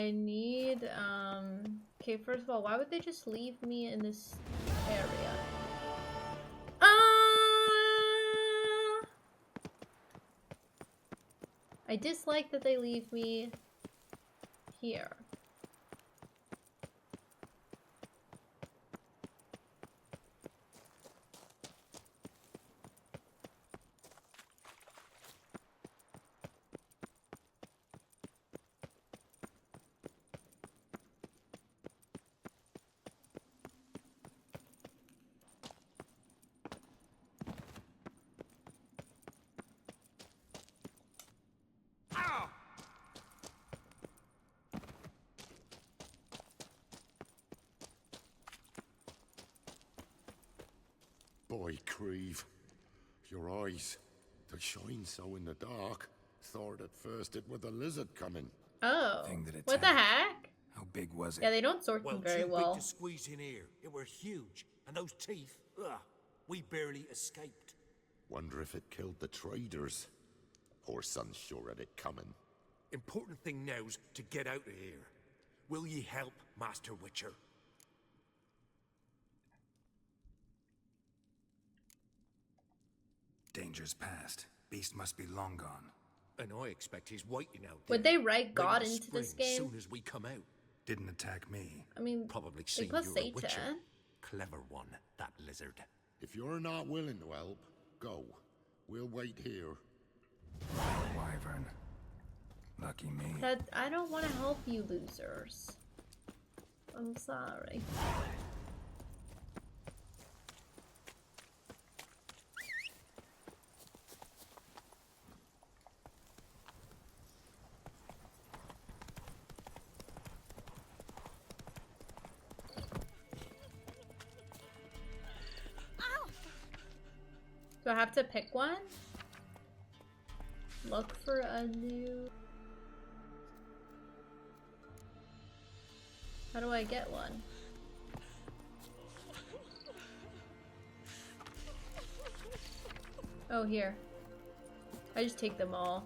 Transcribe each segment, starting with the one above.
I need, okay, first of all, why would they just leave me in this area? I dislike that they leave me here. Boy, Creve, your eyes, they shine so in the dark. Thought at first it were the lizard coming. Oh, Thing that what the attacked. heck? How big was it? Yeah, they don't sort them very too well. big to squeeze in here. It were huge, and those teeth, ugh, we barely escaped. Wonder if it killed the traders. Poor son's sure at it coming. Important thing now's to get out of here. Will ye help, Master Witcher? Danger's past. Beast must be long gone. And I expect he's waiting out Would there, they write God ready to into this spring game? Soon as we come out. Didn't attack me. I mean, Probably they seen put you're a Satan. witcher. Clever one, that lizard. If you're not willing to help, go. We'll wait here. Wyvern. Lucky me. That I don't want to help you losers. I'm sorry. Do I have to pick one? Look for a new... How do I get one? Oh, here. I just take them all.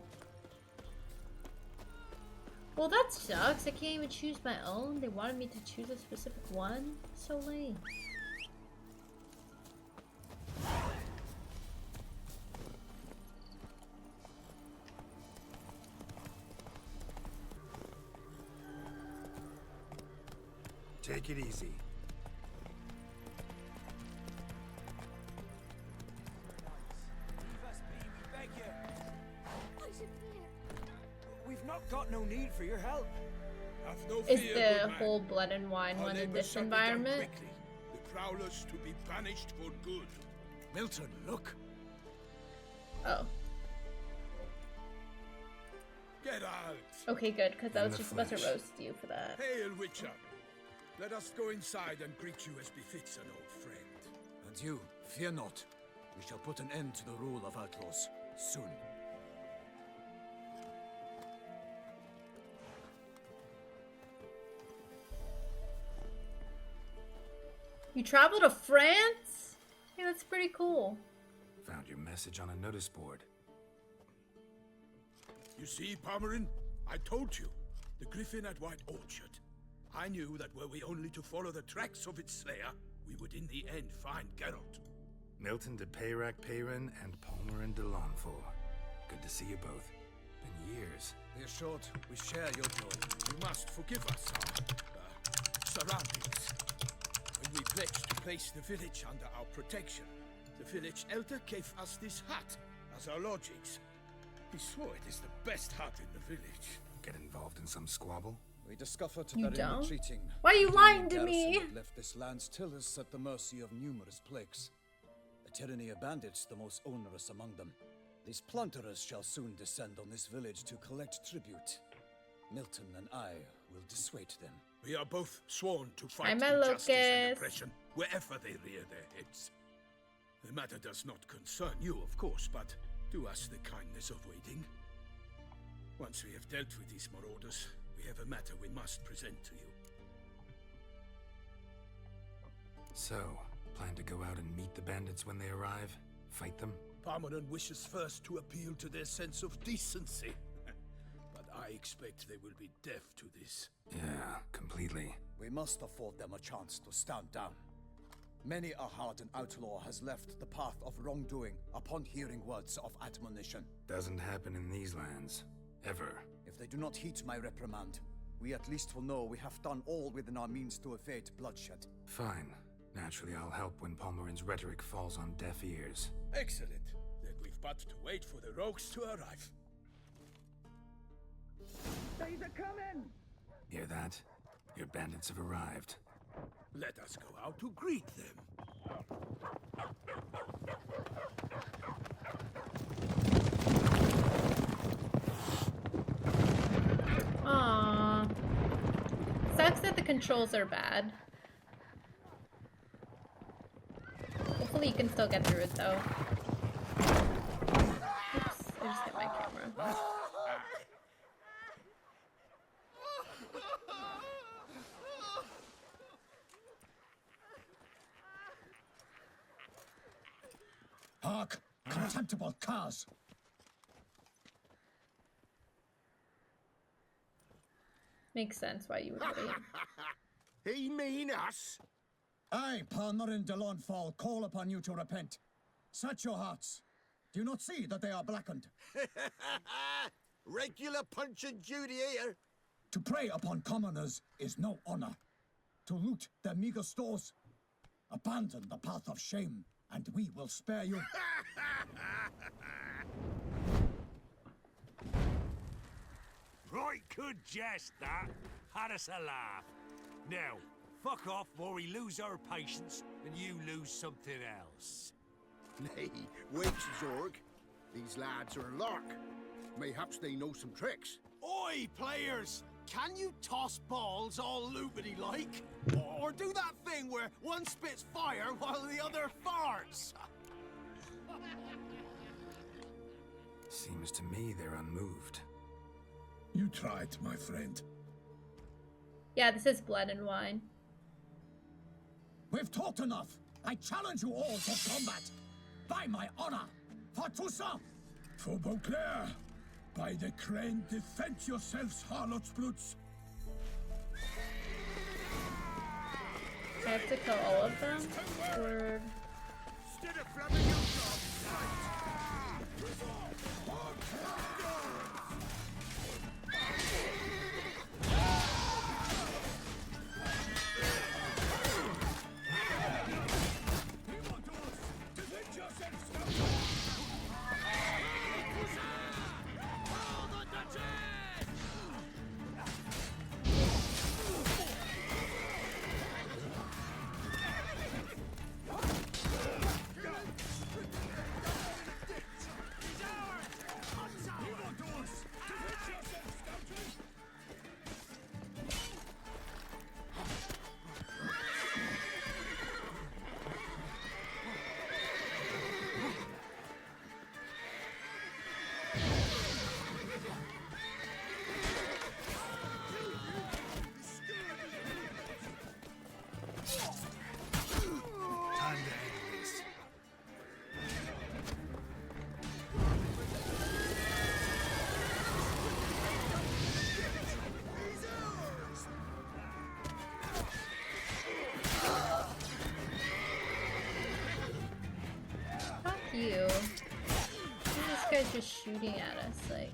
Well, that sucks. I can't even choose my own. They wanted me to choose a specific one. So lame. Take it easy. We've not got no need for your help. Have no Is fear, the good man. whole blood and wine Our one in neighbors this shut it down environment? quickly. The prowlers to be banished for good. Milton, look. Oh. Get out! Okay, good, because I In was the just about to flesh. roast you for that. Hail, Witcher! Let us go inside and greet you as befits an old friend. And you, fear not. We shall put an end to the rule of outlaws soon. You travel to France? Hey, that's pretty cool. Found your message on a notice board. You see, Palmerin? I told you. The griffin at White Orchard. I knew that were we only to follow the tracks of its slayer, we would in the end find Geralt. Milton de Peyrac Peyrin and Palmerin de Lawnful. Good to see you both. Been years. Be assured, we share your joy. You must forgive us our surroundings. When we pledged to place the village under our protection, the village elder gave us this hut as our lodgings. He swore it is the best hut in the village. Get involved in some squabble? We discovered You that in don't? retreating, Why are you the lying to garrison me? had left this land's tillers at the mercy of numerous plagues. A tyranny of bandits, the most onerous among them. These plunderers shall soon descend on this village to collect tribute. Milton and I will dissuade them. We are both sworn to fight I'm a injustice and locust. oppression wherever they rear their heads. The matter does not concern you, of course, but do us the kindness of waiting. Once we have dealt with these marauders, we have a matter we must present to you. So, plan to go out and meet the bandits when they arrive? Fight them? Palmerin wishes first to appeal to their sense of decency. But I I expect they will be deaf to this. Yeah, completely. We must afford them a chance to stand down. Many a hardened outlaw has left the path of wrongdoing upon hearing words of admonition. Doesn't happen in these lands. Ever. If they do not heed my reprimand, we at least will know we have done all within our means to evade bloodshed. Fine. Naturally, I'll help when Palmerin's rhetoric falls on deaf ears. Excellent. Then we've but to wait for the rogues to arrive. Hear that? Your bandits have arrived. Let us go out to greet them. Aww. Sucks that the controls are bad. Hopefully you can still get through it though. Oops, I just hit my camera. Hark! Contemptible curs! Makes sense why you would wait. He mean us? I, Palmerin de Lawnfall, call upon you to repent. Set your hearts. Do you not see that they are blackened? Regular punch and duty here. To prey upon commoners is no honor. To loot their meager stores, abandon the path of shame, and we will spare you. Right good jest, that. Had us a laugh. Now, fuck off or we lose our patience and you lose something else. Nay, wait, Zorg. These lads are a lark. Mayhaps they know some tricks. Oi, players! Can you toss balls all loopity like? Or do that thing where one spits fire while the other farts? Seems to me they're unmoved. You tried, my friend. Yeah, this is blood and wine. We've talked enough. I challenge you all to combat. By my honor, for Tussa! For Beauclair, by the crane, defend yourselves, harlots brutes. I have to kill all of them? Or... Instead of flapping your job, you. This guy's just shooting at us, like...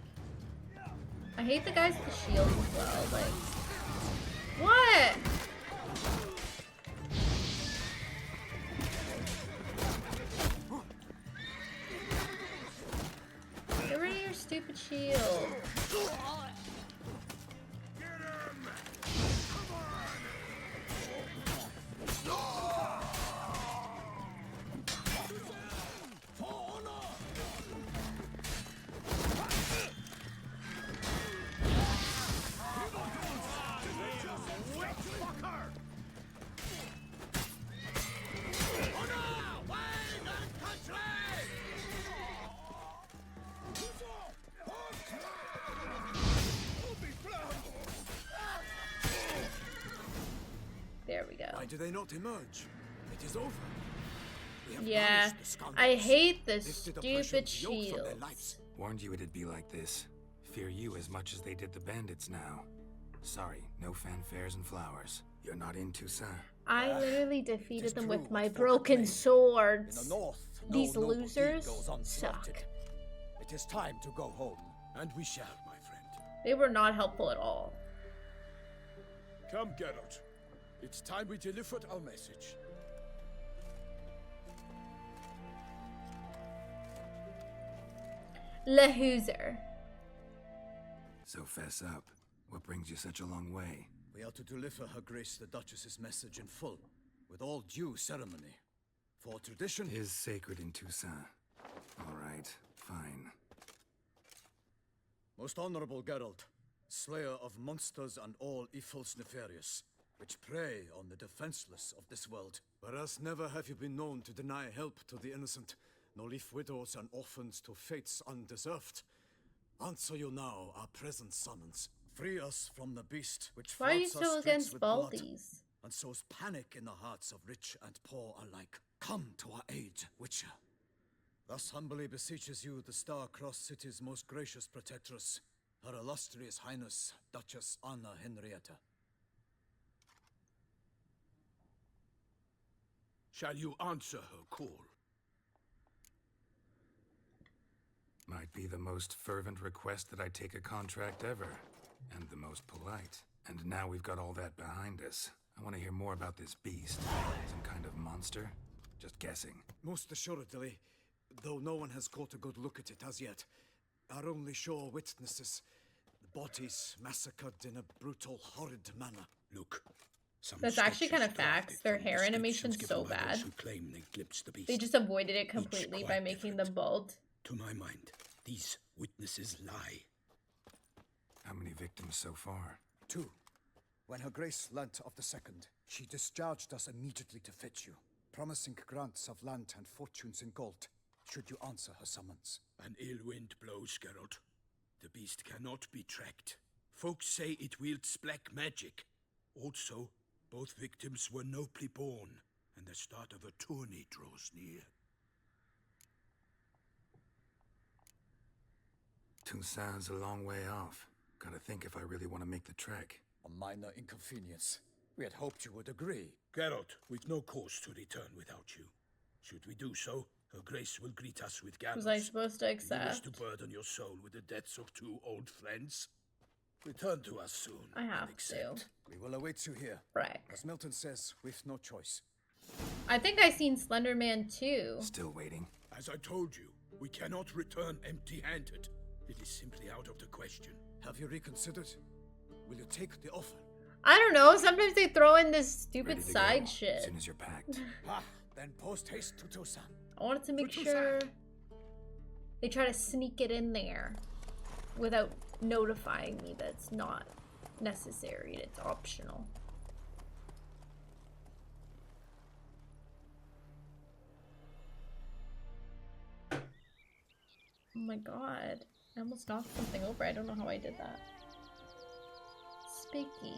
I hate the guys with the shields as well, like... What? Get rid of your stupid shield. There we go. Why do they not emerge? It is over. We have Yeah, punished the scoundrels, I hate the lifted oppression stupid yoke from their shields. lives. Warned you it'd be like this. fear you as much as they did the bandits now. Sorry, no fanfares and flowers. You're not in Toussaint. I literally defeated them true with my what folk broken claim. In swords. the north, no These noble deed losers goes suck. unflaunted. It is time to go home. And we shall, my friend. They were not helpful at all. Come, Geralt. It's time we delivered our message. Lehuser. So fess up. What brings you such a long way? We are to deliver Her Grace the Duchess's message in full, with all due ceremony. For tradition... Is sacred in Toussaint. All right, fine. Most honorable Geralt, slayer of monsters and all evils nefarious, which prey on the defenseless of this world. Whereas never have you been known to deny help to the innocent, nor leave widows and orphans to fates undeserved. Answer you now our present summons. Free us from the beast which Why are you floods our so streets against with blood Baldies? and sows panic in the hearts of rich and poor alike. Come to our aid, Witcher. Thus humbly beseeches you the Star-Crossed City's most gracious protectress, Her Illustrious Highness, Duchess Anna Henrietta. Shall you answer her call? Might be the most fervent request that I take a contract ever. And the most polite. And now we've got all that behind us. I want to hear more about this beast. Some kind of monster? Just guessing. Most assuredly, though no one has caught a good look at it as yet. Our only sure witnesses, the bodies massacred in a brutal, horrid manner. Look. Some That's actually kind of sketches facts. drafted Their from hair descriptions animation's given so by those bad. who claim they glimpsed the beast. They just avoided it completely by quite making different. them bald. To my mind, these witnesses lie. How many victims so far? 2. When Her Grace learnt of the second, she discharged us immediately to fetch you, promising grants of land and fortunes in gold, should you answer her summons. An ill wind blows, Geralt. The beast cannot be tracked. Folks say it wields black magic. Also, both victims were nobly born, and the start of a tourney draws near. Toussaint's a long way off. Gotta think if I really want to make the trek. A minor inconvenience. We had hoped you would agree. Geralt, we've no cause to return without you. Should we do so, Her Grace will greet us with gallows. Was I supposed to Do you wish accept? to burden your soul with the deaths of 2 old friends? Return to us soon. I and have accept. to. We will await you here. Frick. As Milton says, we've no choice. I think I seen Slender Man too. Still waiting. As I told you, we cannot return empty-handed. It is simply out of the question. Have you reconsidered? Will you take the offer? I don't know. Sometimes they throw in this stupid Ready to side go, As shit. soon as you're packed. Ah, then post haste to Toussaint. I wanted to make To sure Toussaint. they try to sneak it in there without notifying me that it's not necessary. It's optional. Oh my god. I almost knocked something over. I don't know how I did that. Spiky.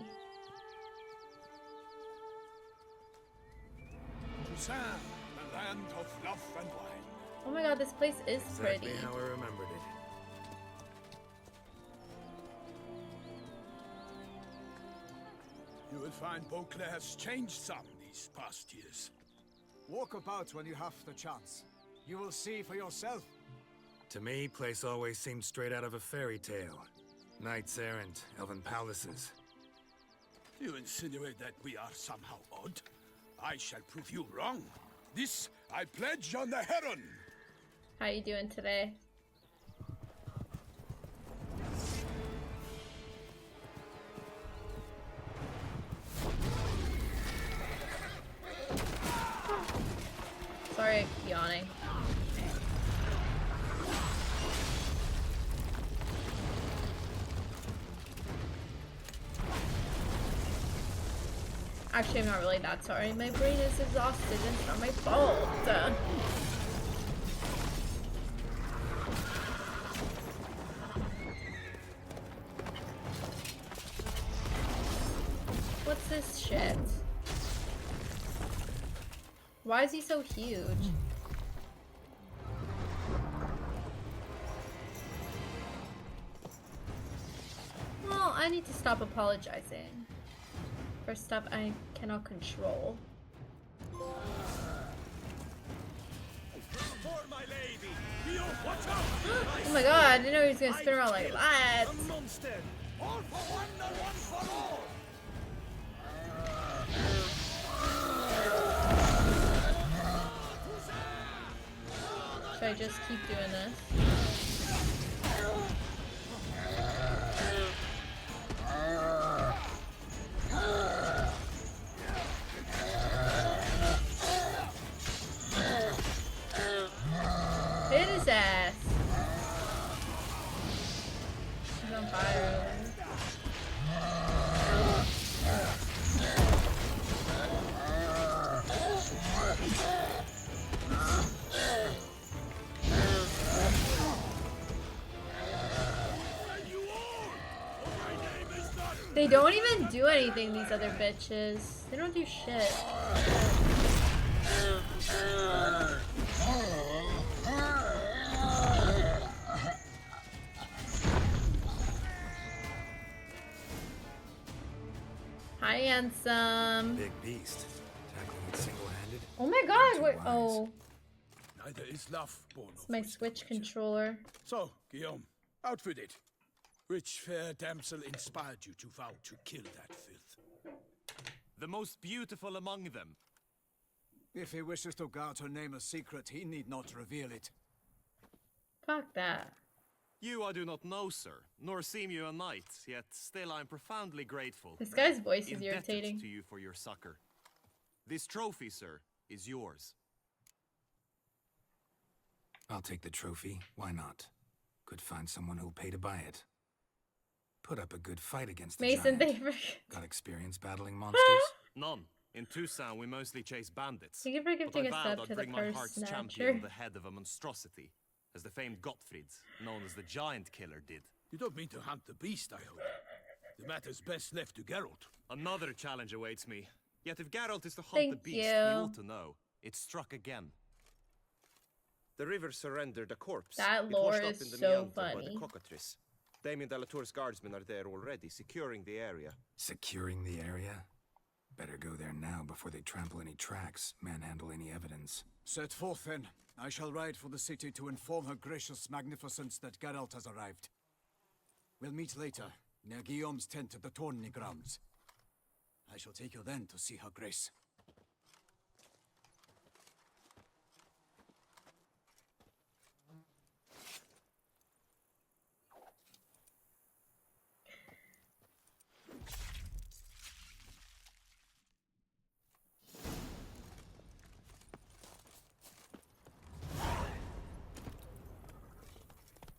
Toussaint, the land of love and wine. Oh my god, this place is Exactly pretty. how I remembered it. You will find Beauclair's changed some these past years. Walk about when you have the chance. You will see for yourself. To me, place always seemed straight out of a fairy tale. Knights errant, elven palaces. You insinuate that we are somehow odd? I shall prove you wrong. This I pledge on the Heron. How you doing today? Sorry, I keep yawning. Actually, I'm not really that sorry. My brain is exhausted and it's not my fault. What's this shit? Why is he so huge? stop apologizing for stuff I cannot control. Oh my god, I didn't know he was gonna spin around like that. Should I just keep doing this? Hit his ass. He's on fire. They don't even do anything, these other bitches. They don't do shit. Hi, handsome. Big beast. Tackling it single-handed. Oh my god, what? Oh, Neither is love born it's of my wisdom, Switch Witcher. controller. So, Guillaume, out with it. Which fair damsel inspired you to vow to kill that filth? The most beautiful among them. If he wishes to guard her name a secret, he need not reveal it. Fuck that. You I do not know, sir, nor seem you a knight, yet still I am profoundly grateful. This guy's voice is indebted irritating. to you for your succor. This trophy, sir, is yours. I'll take the trophy. Why not? Could find someone who'll pay to buy it. Put up a good fight against the Mason, giant. thank you for... Got experience battling monsters? None. In Tucson, we mostly chase bandits. Thank you for gifting a But I sub vowed to I'd the bring my purse heart's snatcher. champion the head of a monstrosity, as the famed Gottfried's, known as the Giant Killer, did. You don't mean to hunt the beast, I hope. The matter's best left to Geralt. Another challenge awaits me. Yet if Geralt is to hunt Thank the beast, you. you ought to know. It struck again. The river surrendered a corpse. That It lore washed up is in the so meander by funny. the cockatrice. Damien de la Tour's guardsmen are there already, securing the area. Securing the area? Better go there now before they trample any tracks, manhandle any evidence. Set forth then. I shall ride for the city to inform her gracious magnificence that Geralt has arrived. We'll meet later, near Guillaume's tent at the Tourney grounds. I shall take you then to see her grace.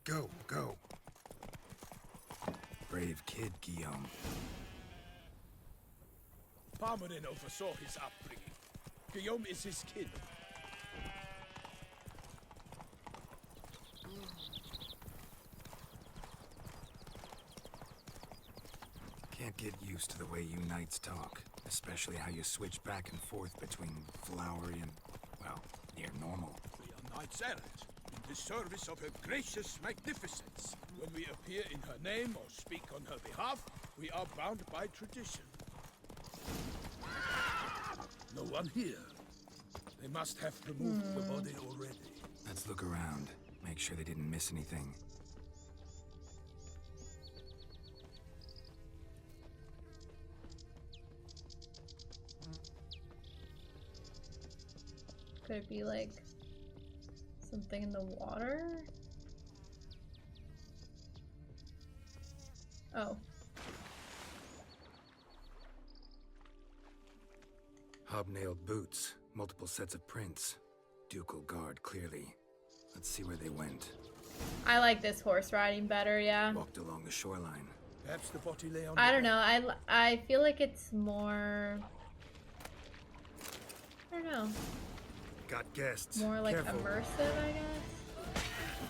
Go, go. Brave kid, Guillaume. Parmanin oversaw his upbringing. Guillaume is his kin. Can't get used to the way you knights talk, especially how you switch back and forth between flowery and, well, near normal. We are knights errant, in the service of her gracious magnificence. When we appear in her name or speak on her behalf, we are bound by tradition. No one here. They must have removed the body already. Let's look around, make sure they didn't miss anything. Could it be like something in the water? Oh. Hobnailed boots, multiple sets of prints. Ducal guard, clearly. Let's see where they went. I like this horse riding better, yeah. Walked along the shoreline. Perhaps the body lay on I the don't know. I feel like it's more... I don't know. Got guests. More like Careful. immersive, I guess.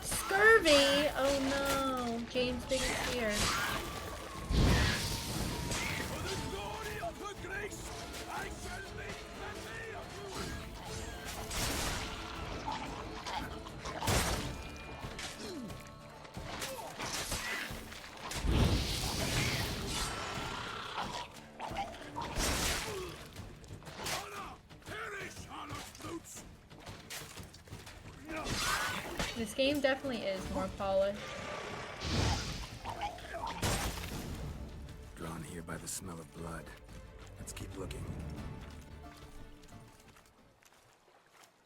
Scurvy! Oh no. James' biggest fear. For the glory of her grace, I shall make the day of you. This game definitely is more polished. Drawn here by the smell of blood. Let's keep looking.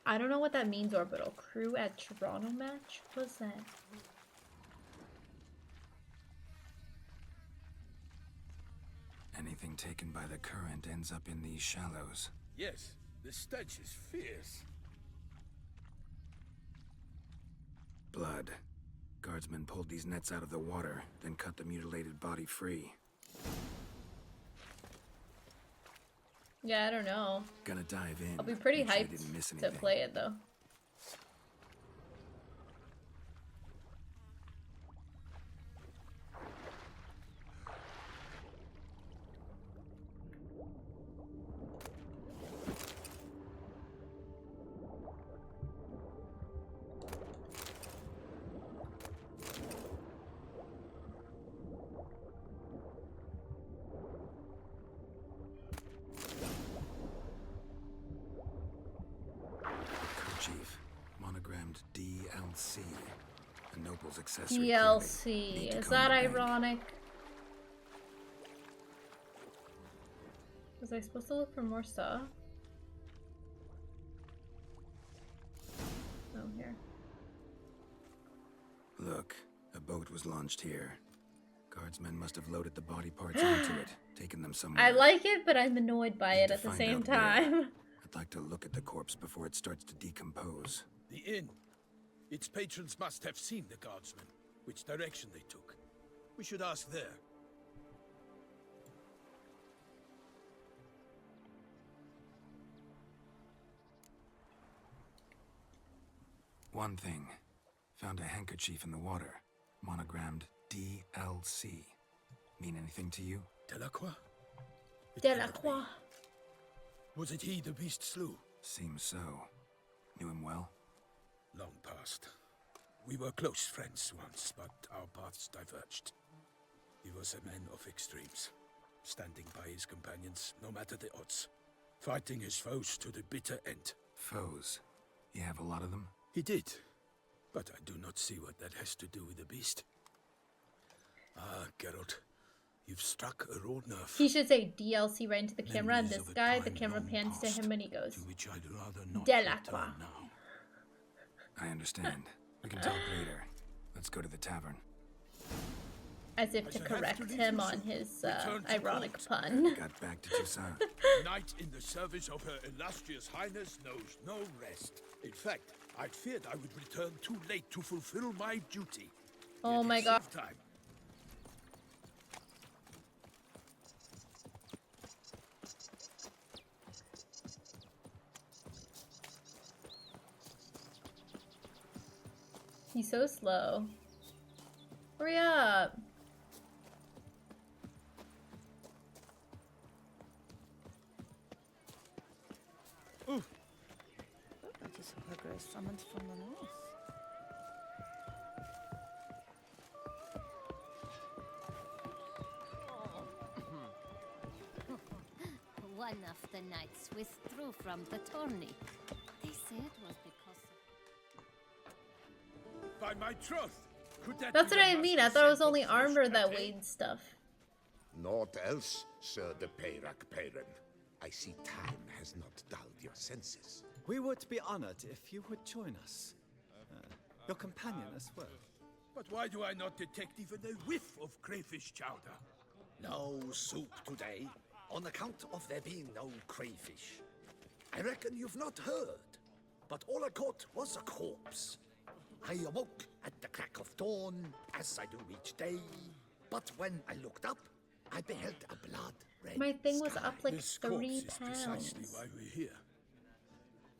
I don't know what that means, Orbital. Crew at Toronto match? What's that? Anything taken by the current ends up in these shallows. Yes, the stench is fierce. Blood. Guardsmen pulled these nets out of the water, then cut the mutilated body free. Yeah, I don't know. Gonna dive in. I'll be pretty Make sure I hyped didn't miss to anything. play it though. Kerchief. Monogrammed DLC. A noble's accessory. DLC. Need to Is comb that the bank. ironic? Was I supposed to look for more stuff? Oh, here. Look, a boat was launched here. Guardsmen must have loaded the body parts onto it, taken them somewhere. I like it, but I'm annoyed by Need it to at the find same out where. time. I'd like to look at the corpse before it starts to decompose. The inn. Its patrons must have seen the guardsmen, which direction they took. We should ask there. One thing. Found a handkerchief in the water. Monogrammed DLC. Mean anything to you? Delacroix? It cannot be. Delacroix. Was it he the beast slew? Seems so. Knew him well? Long past. We were close friends once, but our paths diverged. He was a man of extremes, standing by his companions no matter the odds, fighting his foes to the bitter end. Foes. You have a lot of them? He did, but I do not see what that has to do with the beast. Ah, Geralt, you've struck a raw nerve. He should say DLC right into the camera, and Memories this of a guy, the time camera long pans to past, him and he goes, to which I'd rather not Delacroix. return now. I understand. We can talk later. Let's go to the tavern. as if to I shall have correct to leave him you on soon. his Return to ironic court. pun. Got back to Toussaint. Knight in the service of Her Illustrious Highness knows no rest. In fact, I feared I would return too late to fulfill my duty. Oh Yet my it god. saved time. He's so slow. Hurry up. That is her grace summoned from the north. One of the knights withdrew from the tourney. They say it was because of... By my troth, could that That's be what the I mean. master I thought it was scent only of fresh armor that pate? weighed stuff. Naught else, Sir de Peyrac Peyren. I see time has not dulled your senses. We would be honored if you would join us. Your companion as well. But why do I not detect even a whiff of crayfish chowder? No soup today, on account of there being no crayfish. I reckon you've not heard, but all I caught was a corpse. I awoke at the crack of dawn, as I do each day, but when I looked up, I beheld a blood-red My thing was sky. up like This corpse 3 is precisely pounds. why we're here.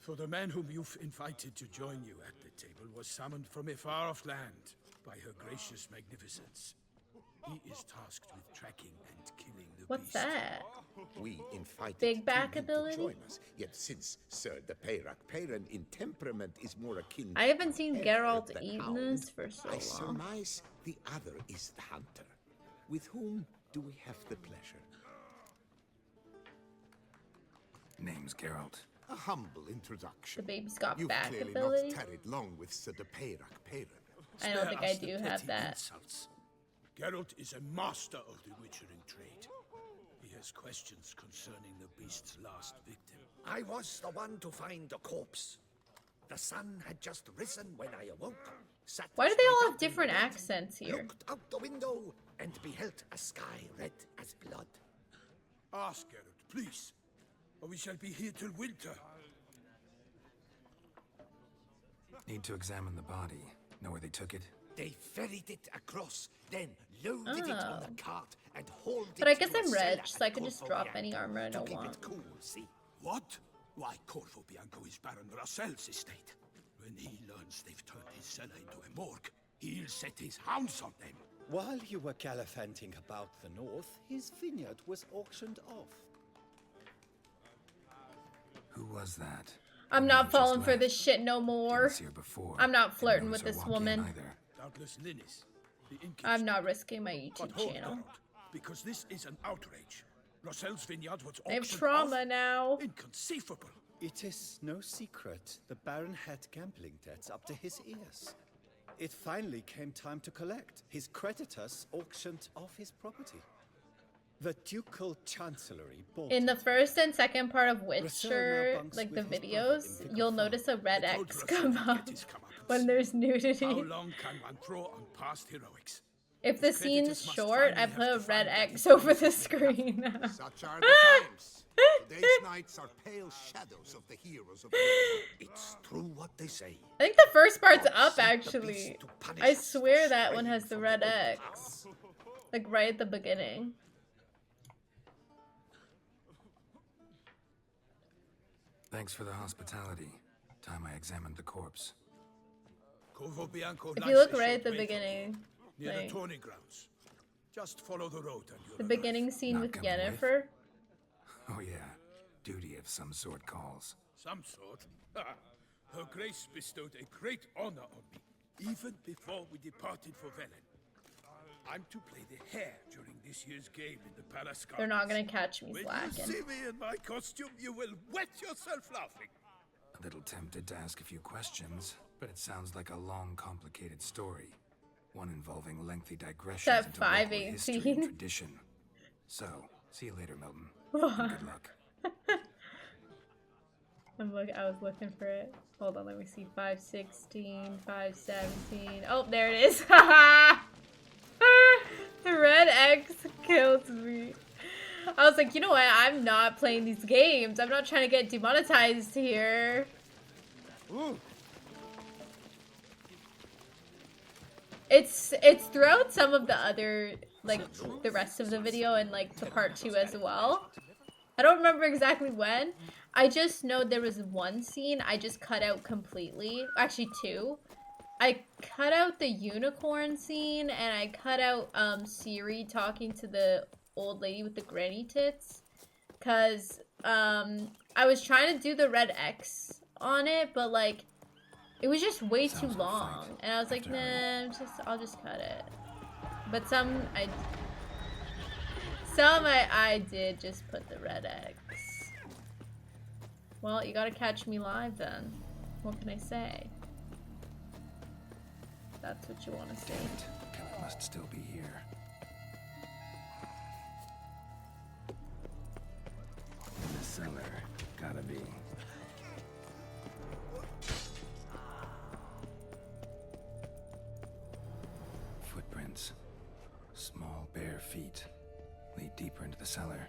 For the man whom you've invited to join you at the table was summoned from a far-off land by her gracious magnificence. He is tasked with tracking and killing the What's beast. that? We invited Big two back men ability? to join us. Yet since Sir de Peyrac Peyren in temperament is more akin I haven't seen to Geralt hare than eating hound, this for so I long. surmise the other is the hunter. With whom do we have the pleasure? Name's Geralt. A humble introduction. The baby's got You've back clearly ability. not tarried long with Sir de Peyrac Peyran. I don't think I Spare do us the have petty that. insults. Geralt is a master of the witchering trade. He has questions concerning the beast's last victim. I was the one to find the corpse. The sun had just risen when I awoke. Sat Why do they all straight have up in different bed, accents here? Looked out the window and beheld a sky red as blood. Ask Geralt, please, or we shall be here till winter. Need to examine the body. Know where they took it? They ferried it across, then loaded it on the cart and hauled it But I guess to a I'm cellar reg, so I at can just Corvo drop Bianco any armor I to don't keep want. it cool, see? What? Why, Corvo Bianco is Baron Rassel's estate. When he learns they've turned his cellar into a morgue, he'll set his hounds on them. While you were gallivanting about the north, his vineyard was auctioned off. Who was that? I'm The not man just falling for left. this shit no He more. was here before. I'm not Didn't flirting notice with her this walk in woman. either. Doubtless Linnis, the innkeeper. I'm not risking my But YouTube hold, channel. Geralt, because this is an outrage. Rassel's vineyard was I have auctioned trauma off. now. Inconceivable. It is no secret the Baron had gambling debts up to his ears. It finally came time to collect. His creditors auctioned off his property. The Ducal Chancellery bought In the it. first and second part of Russell Witcher, now bunks like the with his brother videos, in Vicar you'll Farm. notice a red I told X Russell come to up get his comeuppance. when there's How nudity. long can one throw on past heroics? If the His scene's creditors must short, I finally put have a to red find that X he over the is in screen. Such are the times. Today's nights are pale shadows of the heroes of It's true what they say. I think the first part's God up sent the actually. beast to punish I us for swear that one straying has the from red old X. paths. Like right at the beginning. Thanks for the hospitality. Time I examined the corpse. Corvo Bianco If lies you look a right short at the way from beginning, here, near like, the tourney grounds. Just follow the road and you'll the arrive. beginning scene Not with coming with? Yennefer. Oh yeah, duty of some sort calls. Some sort. Her Grace bestowed a great honor on me, even before we departed for Velen. I'm to play the hare during this year's game in the Palace They're Gardens. not gonna catch me When slacking. you see me in my costume, you will wet yourself laughing. A little tempted to ask a few questions, but it sounds like a long, complicated story. One involving lengthy digressions That into local history and 518. tradition. So, see you later, Milton. And good luck. I was looking for it. Hold on, let me see. 516, 517. Oh, there it is. The red X kills me. I was like, you know what? I'm not playing these games. I'm not trying to get demonetized here. Ooh. It's throughout some of the other, like, the rest of the video and, like, the part 2 as well. I don't remember exactly when. I just know there was one scene I just cut out completely. Actually, 2. I cut out the unicorn scene, and I cut out, Siri talking to the old lady with the granny tits. Because, I was trying to do the red X on it, but, like, it was just way too long. And I was like, nah, I'll just cut it. But some I did just put the red X. Well, you gotta catch me live then. What can I say? That's what you want to say. Killer must still be here. In the cellar. Gotta be. Footprints. Small, bare feet. Lead deeper into the cellar.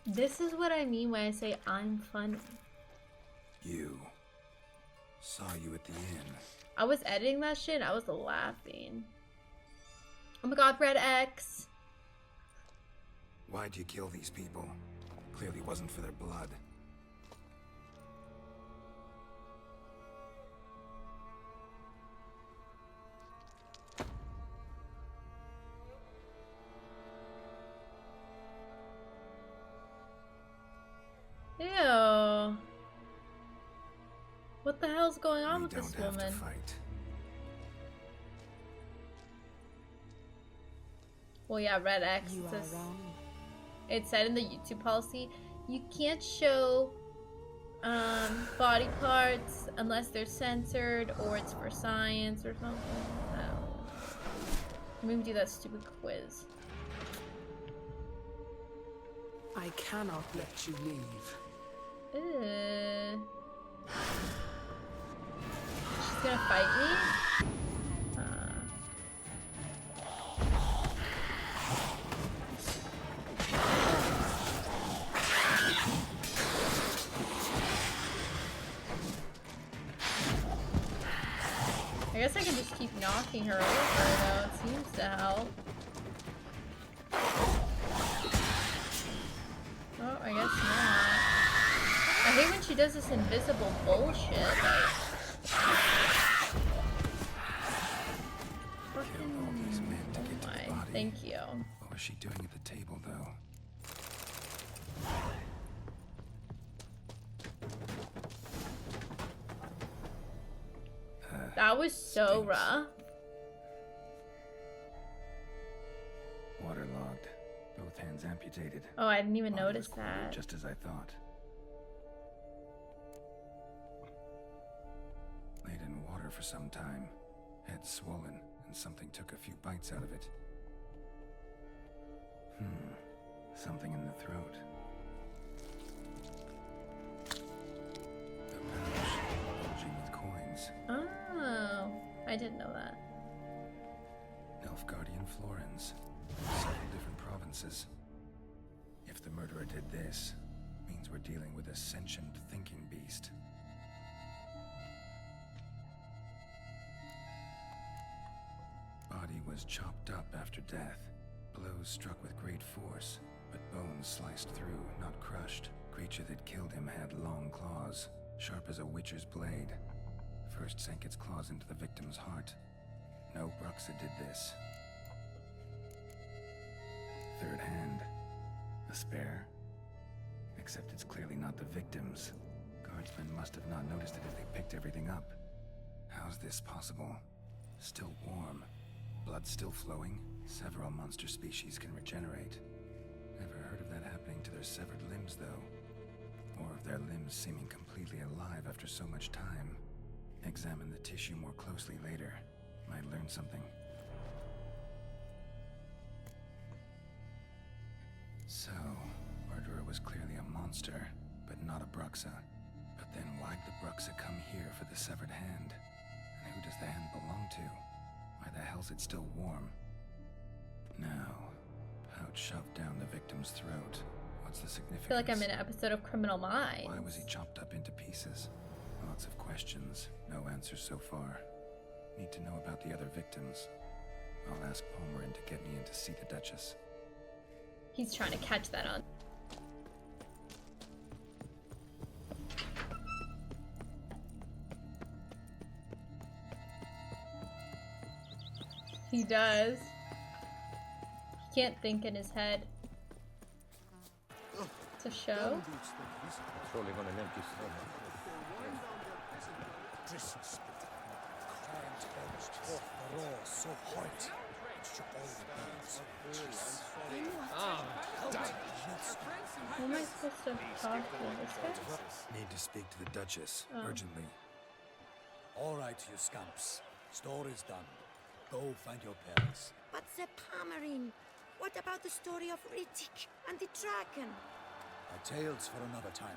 This is what I mean when I say I'm funny. You. Saw you at the inn. I was editing that shit and I was laughing. Oh my god, red X. Why'd you kill these people? Clearly wasn't for their blood. Ew. What the hell's going on We with this don't have woman? to fight. Well, yeah, red X. You are wrong. It said in the YouTube policy, you can't show body parts unless they're censored or it's for science or something. I don't know. Maybe do that stupid quiz. I cannot let you leave. She's gonna fight me? I guess I can just keep knocking her over, though. It seems to help. Oh, I guess not. I hate when she does this invisible bullshit. Like... Killed all these men to get to the body. Thank you. What was she doing at the table, though? That was so rough. Waterlogged. Both hands amputated. Oh, I didn't even Body notice was quartered that. just as I thought. Laid in water for some time. Head swollen, and something took a few bites out of it. Something in the throat. A pouch bulging with coins. Oh, I didn't know that. Nilfgaardian florins. Several different provinces. If the murderer did this, means we're dealing with a sentient thinking beast. Body was chopped up after death. Blows struck with great force, but bones sliced through, not crushed. Creature that killed him had long claws, sharp as a witcher's blade. First sank its claws into the victim's heart. No Bruxa did this. Third hand. A spare? Except it's clearly not the victim's. Guardsmen must have not noticed it if they picked everything up. How's this possible? Still warm. Blood still flowing? Several monster species can regenerate. Never heard of that happening to their severed limbs, though. Or of their limbs seeming completely alive after so much time. Examine the tissue more closely later. Might learn something. So, murderer was clearly a monster, but not a Bruxa. But then why'd the Bruxa come here for the severed hand? And who does the hand belong to? Why the hell's it still warm? Now, pouch shoved down the victim's throat. What's the significance? I feel like I'm in an episode of Criminal Minds. Why was he chopped up into pieces? Lots of questions, no answers so far. Need to know about the other victims. I'll ask Palmerin to get me in to see the Duchess. He's trying to catch that on. He does. He can't think in his head. It's a show. Trolling on an empty stomach. So hot. Who am I supposed to talk to? This guy? Need to speak to the Duchess, urgently. All right, you scamps. Story's done. Go find your parents. But the Palmerin, what about the story of Riddick and the dragon? Our tales for another time.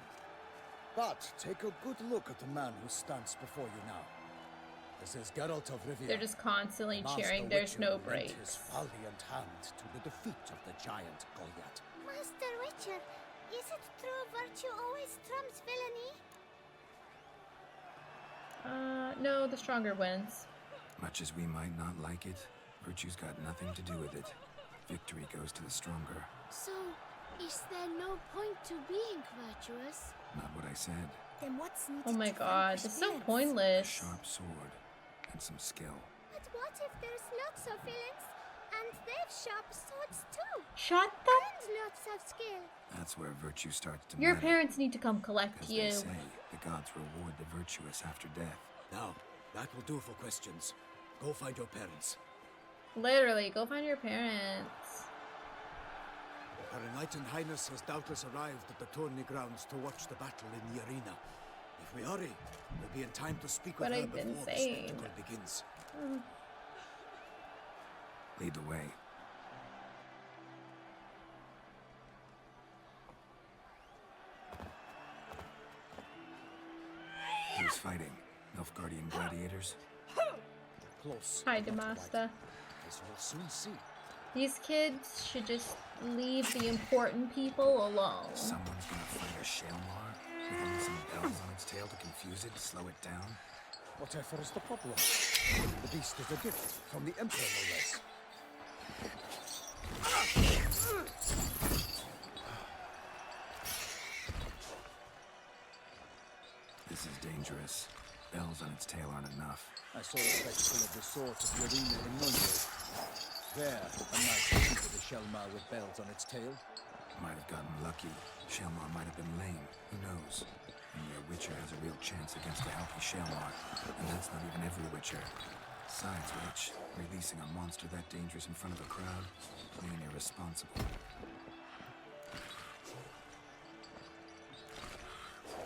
But take a good look at the man who stands before you now. This is Geralt of Rivia. They're just constantly Master cheering. There's Witcher no lent breaks. his valiant hand to the defeat of the giant Goliath. Master Witcher, is it true virtue always trumps villainy? No, the stronger wins. Much as we might not like it, virtue's got nothing to do with it. Victory goes to the stronger. So, is there no point to being virtuous? Not what I said. Then what's needed Oh my to god, vanquish this is so villains? A pointless. sharp sword and some skill. But what if there's lots of villains and they've sharp swords too? Shut the... And lots of skill. That's where virtue starts to Your matter. parents need to come collect 'Cause you. they say the gods reward the virtuous after death. Now, that will do for questions. Go find your parents. Literally, go find your parents. Her Enlightened Highness has doubtless arrived at the tourney grounds to watch the battle in the arena. If we hurry, we'll be in time to speak with But her I've been before the saying. spectacle begins. Lead the way. Who's fighting? Nilfgaardian gladiators? Close. Hi, Demasta. As we'll soon see. These kids should just leave the important people alone. Someone's gonna fight a Shalmar with only some bells on its tail to confuse it, slow it down. Whatever is the problem? The beast is a gift from the Emperor, no less. This is dangerous. Bells on its tail aren't enough. I saw a spectacle of the sort at the arena in Nunwood. There, a knight defeated a Shelmar with bells on its tail. Might have gotten lucky. Shalmar might have been lame. Who knows? Only a Witcher has a real chance against a healthy Shalmar. And that's not even every Witcher. Besides which, releasing a monster that dangerous in front of a crowd, plain irresponsible.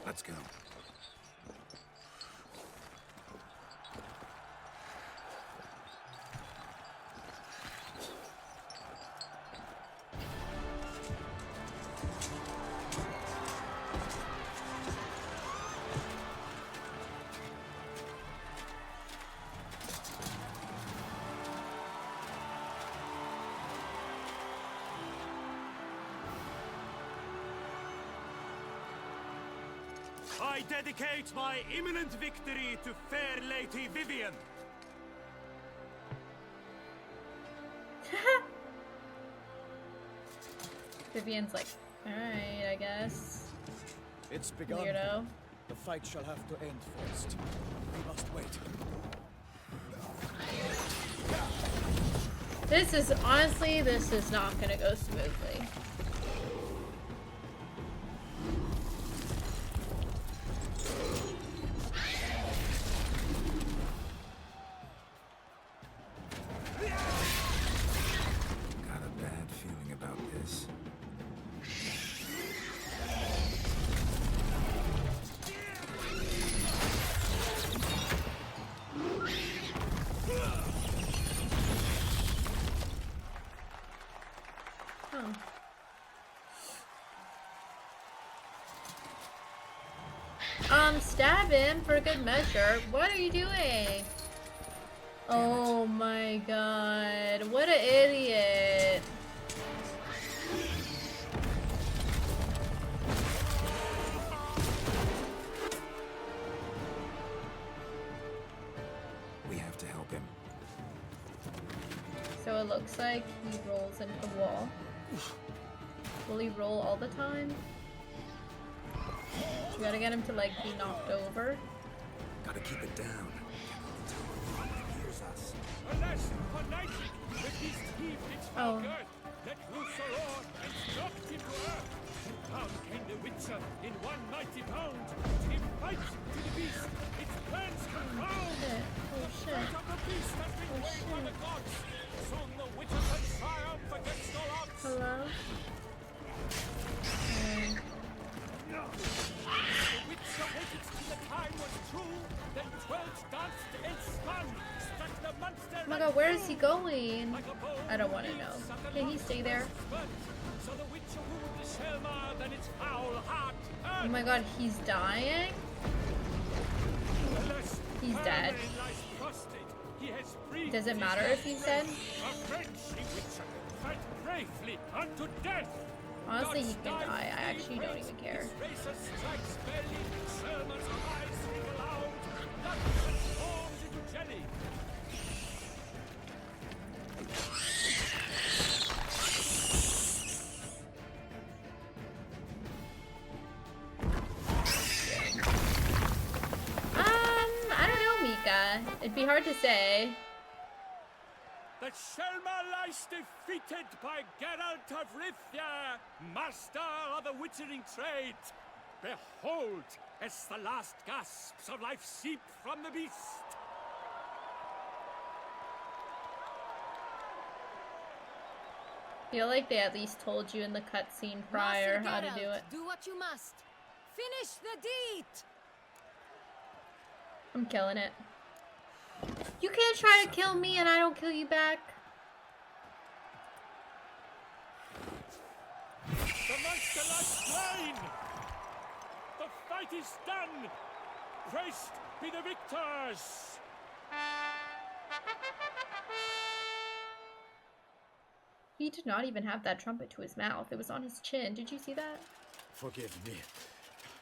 Let's go. I dedicate my imminent victory to fair Lady Vivian. Vivian's like, alright, I guess. It's begun. Weirdo. The fight shall have to end first. We must wait. This is, honestly, this is not gonna go smoothly. Got a bad feeling about this. Stab him for good measure. What are you doing? Oh my god. What an idiot. We have to help him. So it looks like he rolls into the wall. Will he roll all the time? We gotta get him to like be knocked over. Gotta keep it down. Hears us. Oh. Let loose a roar and knocked him to earth. Down came the Witcher in one mighty bound. He fights to the beast. Its plans confound. Oh shit. The fate of the beast has been weighed by the gods. Soon the Witcher can triumph against all odds. Hello? The Witcher waited till the time was true. Then 12 danced and spun. Struck the monster. Oh my god, where is he going? I don't want to know. Can he stay there? So the Witcher wooed the Shelmar, then its foul heart Oh my god, he's dying? He's dead. Does it matter if he's dead? Honestly, he can die. I actually don't even care. I don't know, Mika. It'd be hard to say. The Shelmar lies defeated by Geralt of Rivia, master of the witchering trade. Behold, as the last gasps of life seep from the beast. Feel like they at least told you in the cutscene prior how to do it. Do what you must. Finish the deed. I'm killing it. You can't try to kill me and I don't kill you back. The monster lies slain! The fight is done! Praised be the victors! He did not even have that trumpet to his mouth. It was on his chin. Did you see that? Forgive me.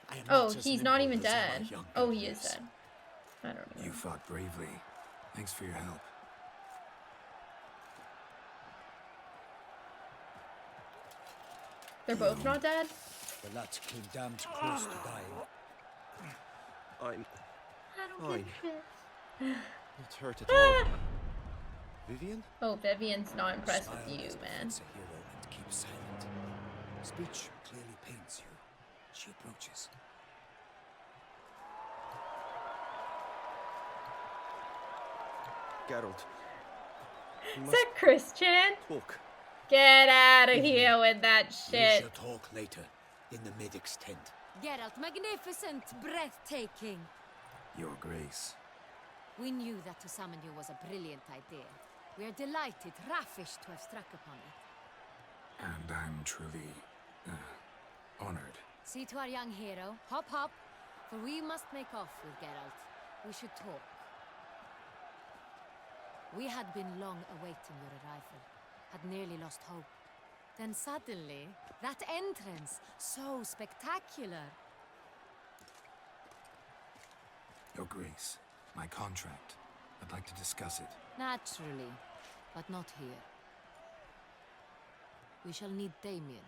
I am Oh, not as he's not nimble even as my dead. young Oh, he is peers. dead. I don't know. You fought bravely. Thanks for your help. They're both not dead? The lad came damned close to dying. I'm I don't fine. get Not hurt at all. Vivian? Oh, Vivian's not impressed with Smile you, as man. befits a hero and keep silent. Speech clearly pains you. She approaches. Geralt. Is that Christian? Talk. Get out of here with that We shit. shall talk later in the medic's tent. Geralt, magnificent, breathtaking. Your Grace. We knew that to summon you was a brilliant idea. We are delighted, ravished to have struck upon it. And I'm truly honored. See to our young hero. Hop, hop. For we must make off with Geralt. We should talk. We had been long awaiting your arrival. Had nearly lost hope. Then suddenly, that entrance, so spectacular. Your Grace, my contract. I'd like to discuss it. Naturally, but not here. We shall need Damien.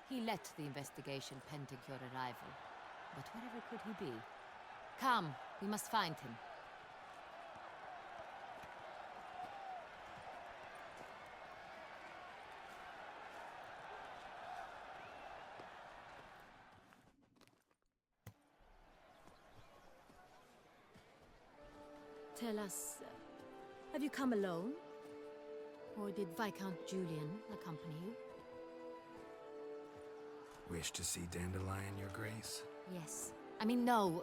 He led the investigation pending your arrival. But wherever could he be? Come, we must find him. Tell us, have you come alone? Or did Viscount Julian accompany you? Wish to see Dandelion, Your Grace? Yes. I mean, no.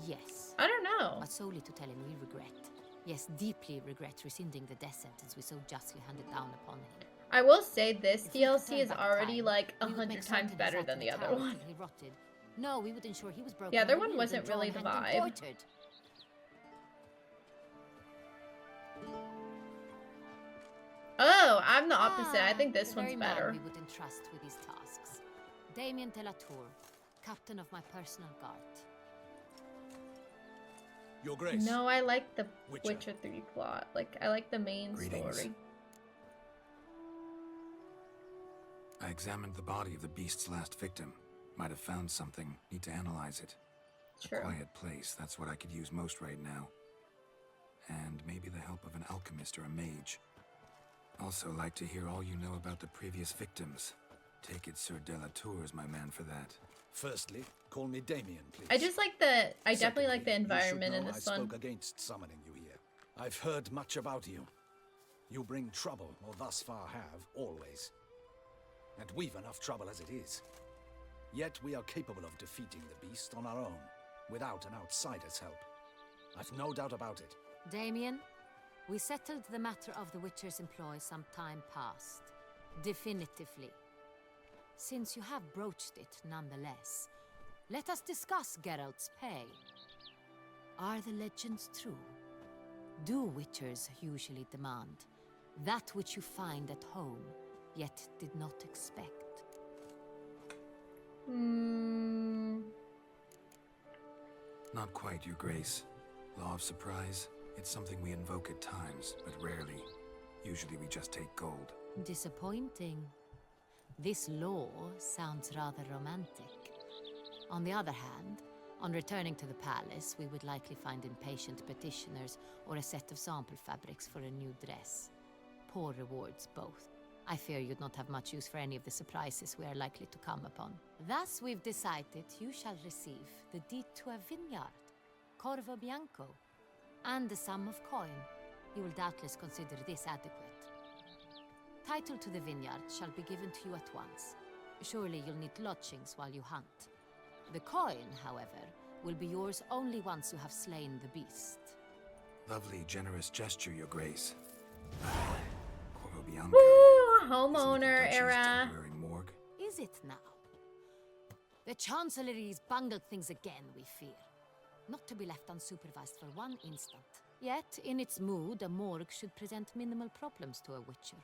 Yes. I don't know. But solely to tell him we regret. Yes, deeply regret rescinding the death sentence we so justly handed down upon him. I will say this If we could DLC turn is back already time, like we would 100 make times certain better he sat than in the other tower one. till he rotted. No, we would ensure he was broken. The other and one reeled wasn't and drawn really the hand and vibe. quartered. Oh, I'm the opposite. I think this the one's very man better. we would entrust with these tasks. Damien de la Tour, captain of my personal guard. Your Grace. No, I like the Witcher. Witcher 3 plot. Like, I like the main Greetings. story. I examined the body of the beast's last victim. Might have found something. Need to analyze it. True. A quiet place, that's what I could use most right now. And maybe the help of an alchemist or a mage. Also like to hear all you know about the previous victims. Take it Sir de la Tour is my man for that. Firstly, call me Damien, please. I just like the. I definitely like the Secondly, you should environment in know this I one. spoke against summoning you here. I've heard much about you. You bring trouble, or thus far have, always. And we've enough trouble as it is. Yet we are capable of defeating the beast on our own, without an outsider's help. I've no doubt about it. Damien, we settled the matter of the Witcher's employ some time past. Definitively. Since you have broached it nonetheless, let us discuss Geralt's pay. Are the legends true? Do Witchers usually demand that which you find at home, yet did not expect? Not quite, Your Grace. Law of surprise, it's something we invoke at times, but rarely. Usually we just take gold. Disappointing. This law sounds rather romantic. On the other hand, on returning to the palace, we would likely find impatient petitioners or a set of sample fabrics for a new dress. Poor rewards, both. I fear you'd not have much use for any of the surprises we are likely to come upon. Thus, we've decided you shall receive the deed to a vineyard, Corvo Bianco, and the sum of coin. You will doubtless consider this adequate. Title to the vineyard shall be given to you at once. Surely you'll need lodgings while you hunt. The coin, however, will be yours only once you have slain the beast. Lovely, generous gesture, Your Grace. Coro Bianco. Woo! Homeowner era. Temporary morgue. Is it now? The Chancellery's bungled things again, we fear. Not to be left unsupervised for one instant. Yet, in its mood, a morgue should present minimal problems to a witcher.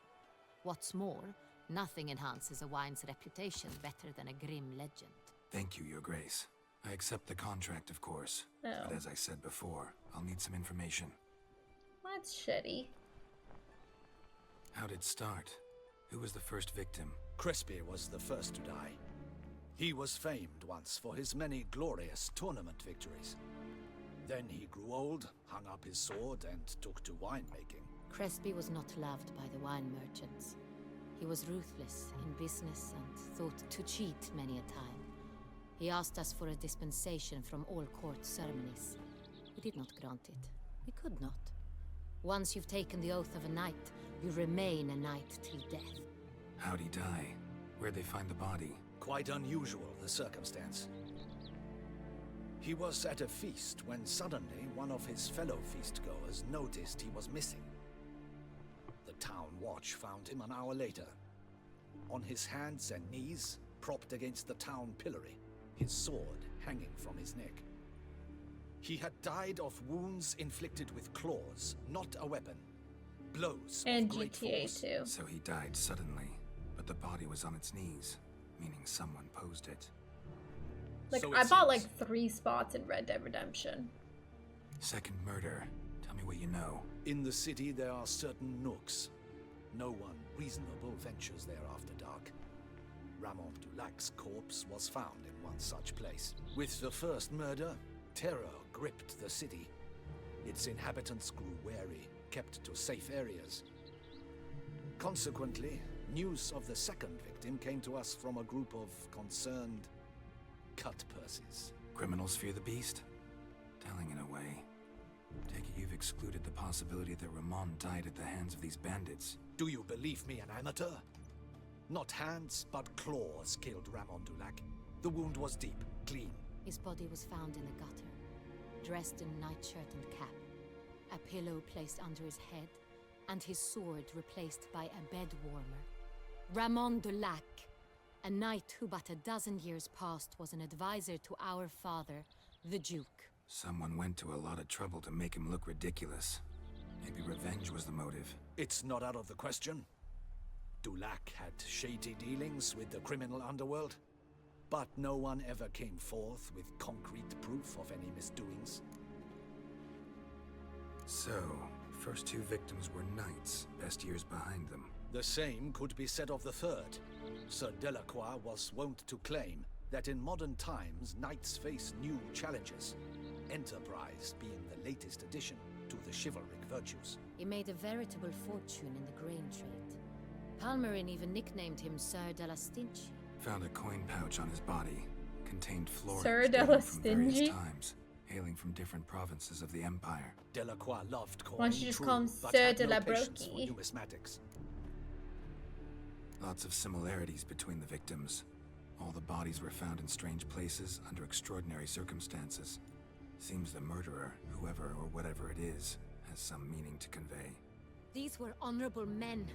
What's more, nothing enhances a wine's reputation better than a grim legend. Thank you, Your Grace. I accept the contract, of course. Oh. But as I said before, I'll need some information. That's shitty. How'd it start? Who was the first victim? Crespi was the first to die. He was famed once for his many glorious tournament victories. Then he grew old, hung up his sword, and took to winemaking. Crespi was not loved by the wine merchants. He was ruthless in business and thought to cheat many a time. He asked us for a dispensation from all court ceremonies. We did not grant it. We could not. Once you've taken the oath of a knight, you remain a knight till death. How'd he die? Where'd they find the body? Quite unusual, the circumstance. He was at a feast when suddenly one of his fellow feastgoers noticed he was missing. The town watch found him an hour later. On his hands and knees, propped against the town pillory, his sword hanging from his neck. He had died of wounds inflicted with claws, not a weapon. Blows and of great GTA force. too. So he died suddenly, but the body was on its knees, meaning someone posed it. Like, So I it bought seems. like 3 spots in Red Dead Redemption. Second murder. Tell me what you know. In the city there are certain nooks. No one reasonable ventures there after dark. Ramon Dulac's corpse was found in one such place. With the first murder, terror gripped the city. Its inhabitants grew wary, kept to safe areas. Consequently, news of the second victim came to us from a group of concerned cut-purses. Criminals fear the beast? Telling in a way. Take it you've excluded the possibility that Ramon died at the hands of these bandits. Do you believe me an amateur? Not hands, but claws killed Ramon Dulac. The wound was deep, clean. His body was found in the gutter, dressed in nightshirt and cap, a pillow placed under his head, and his sword replaced by a bed warmer. Ramon Dulac, a knight who but a dozen years past was an advisor to our father, the Duke. Someone went to a lot of trouble to make him look ridiculous. Maybe revenge was the motive. It's not out of the question. Dulac had shady dealings with the criminal underworld, but no one ever came forth with concrete proof of any misdoings. So, first 2 victims were knights, best years behind them. The same could be said of the third. Sir Delacroix was wont to claim that in modern times knights face new challenges, enterprise being the latest addition to the chivalric virtues. He made a veritable fortune in the grain trade. Palmerin even nicknamed him Sir de la Stinch. Found a coin pouch on his body. Contained florins Sir de la dating from various Stingy? times, hailing from different provinces of the Empire. Delacroix loved coin, Why don't you just true, call him but Sir had de no la patience for Broki? numismatics. Lots of similarities between the victims. All the bodies were found in strange places under extraordinary circumstances. Seems the murderer, whoever or whatever it is, has some meaning to convey. These were honorable men.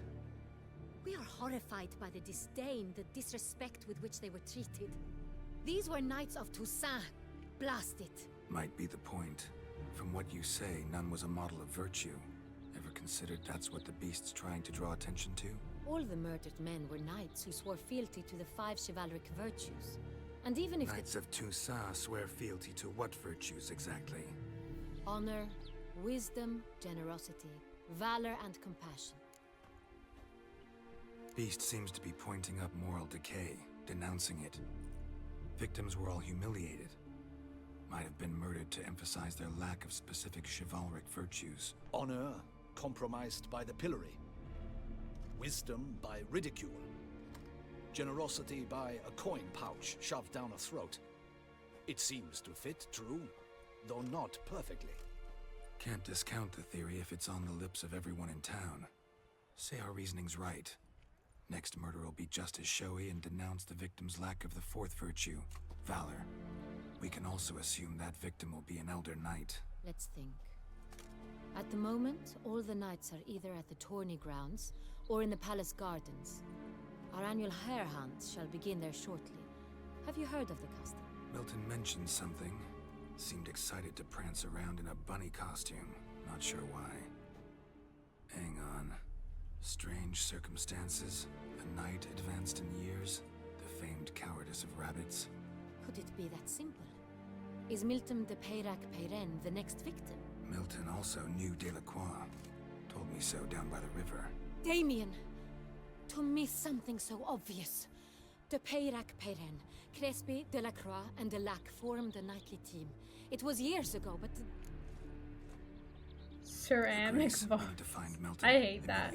We are horrified by the disdain, the disrespect with which they were treated. These were knights of Toussaint. Blast it. Might be the point. From what you say, none was a model of virtue. Ever considered that's what the beast's trying to draw attention to? All the murdered men were knights who swore fealty to the 5 chivalric virtues. And even if Knights of Toussaint swear fealty to what virtues exactly? honor, wisdom, generosity, valor, and compassion. Beast seems to be pointing up moral decay, denouncing it. Victims were all humiliated. Might have been murdered to emphasize their lack of specific chivalric virtues. Honor compromised by the pillory. Wisdom by ridicule. Generosity by a coin pouch shoved down a throat. It seems to fit, true, though not perfectly. Can't discount the theory if it's on the lips of everyone in town. Say our reasoning's right. Next murder will be just as showy and denounce the victim's lack of the fourth virtue, valor. We can also assume that victim will be an elder knight. Let's think. At the moment, all the knights are either at the tourney grounds or in the palace gardens. Our annual hare hunt shall begin there shortly. Have you heard of the custom? Milton mentioned something. Seemed excited to prance around in a bunny costume. Not sure why. Hang on. Strange circumstances. A knight advanced in years. The famed cowardice of rabbits. Could it be that simple? Is Milton de Peyrac Peyren the next victim? Milton also knew Delacroix. Told me so down by the river. Damien! To miss something so obvious. De Peyrac Peyren, Crespi, Delacroix, and Delac formed a knightly team. It was years ago, but... Ceramic We need to find Milton I hate that.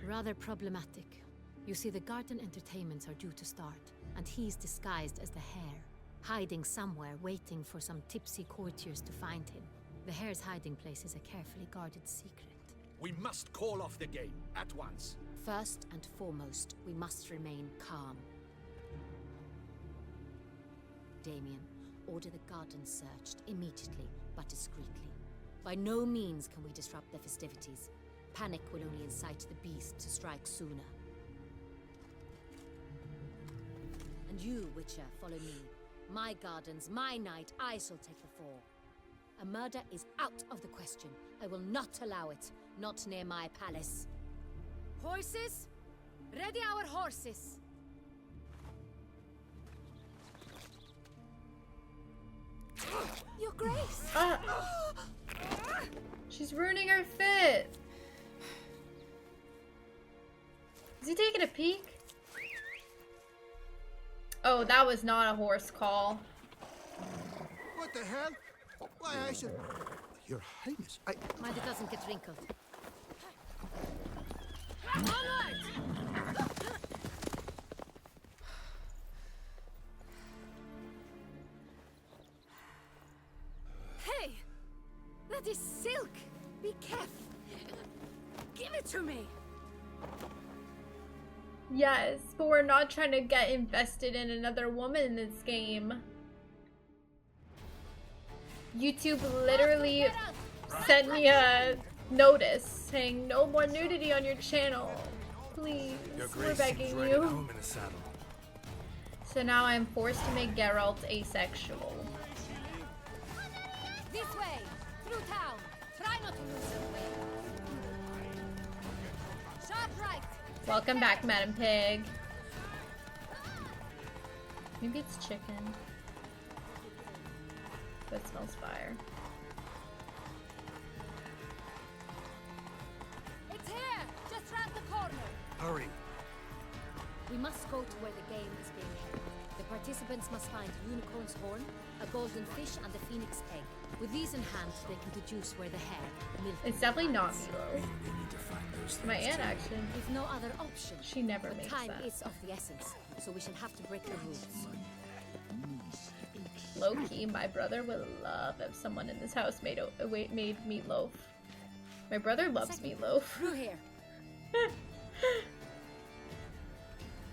Rather problematic. You see, the garden entertainments are due to start, and he's disguised as the hare, hiding somewhere, waiting for some tipsy courtiers to find him. The hare's hiding place is a carefully guarded secret. We must call off the game, at once. First and foremost, we must remain calm. Damien, order the garden searched immediately, but discreetly. By no means can we disrupt the festivities. Panic will only incite the beast to strike sooner. And you, Witcher, follow me. My gardens, my night, I shall take the fall. A murder is out of the question. I will not allow it. Not near my palace. Horses? Ready our horses! Your Grace! She's ruining her fit! Is he taking a peek? Oh, that was not a horse call. What the hell? Why, I should... Your Highness, Mind it doesn't get wrinkled. Hey! That is silk! Be careful! Give it to me! Yes, but we're not trying to get invested in another woman in this game. YouTube literally sent me a notice saying no more nudity on your channel. Please, we're begging you. So now I'm forced to make Geralt asexual. This way! Through town! Try not to lose your way! Sharp right! Welcome back, Madam Pig. Maybe it's chicken. That smells fire. It's here! Just round the corner! Hurry! We must go to where the game is being held. The participants must find a unicorn's horn, a golden fish, and a phoenix egg. With these in hand, they can deduce where the hare, milk. It's definitely not Milo. We need to find those My things aunt too. actually. With no other option. She never But makes time that. is of the essence, so we shall have to break the rules. Low-key, my brother would love if someone in this house made meatloaf. My brother loves meatloaf. Through here. Oh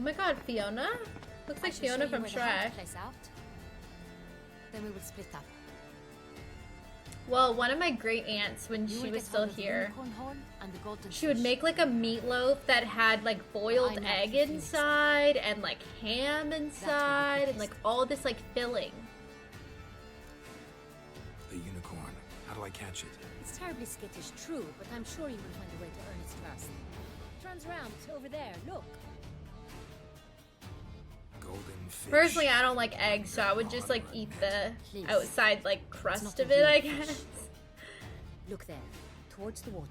my god, Fiona? Looks like Fiona from Shrek. Then we will split up. Well, one of my great aunts, when You she will was get still hold of the here, unicorn horn and the golden she would fish. make like a meatloaf that had like boiled I'm egg not the phoenix. inside and like ham inside and like all this like filling. The unicorn. How do I catch it? It's terribly skittish, true, but I'm sure you will find a way to earn its trust. Turns around, over there, look. Golden fish. Personally, I don't like eggs, so I would just like eat the Please. outside like It's crust not of a it, I real fish. guess. Look there, towards the water.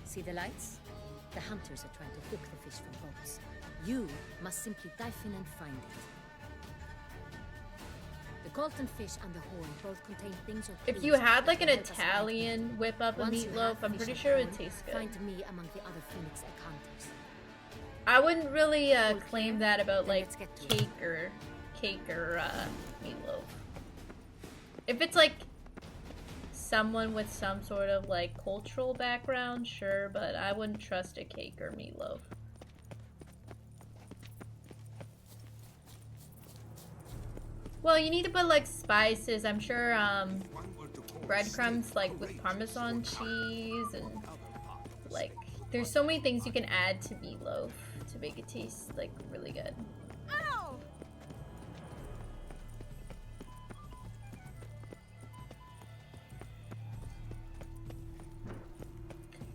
See the lights? The hunters are trying to hook the fish from boats. You must simply dive in and find it. The golden fish and the horn both contain things or If clues you had that like an will help us find Italian them. whip up a Once you meatloaf, have I'm fish pretty and sure it would horn, taste good. Find me among the other phoenix egg hunters. I wouldn't really claim clear? that about Then like let's get to it. cake or meatloaf. If it's like someone with some sort of like cultural background, sure, but I wouldn't trust a cake or meatloaf. Well, you need to put like spices. I'm sure breadcrumbs like with Parmesan cheese and like there's so many things you can add to meatloaf to make it taste like really good. Ow!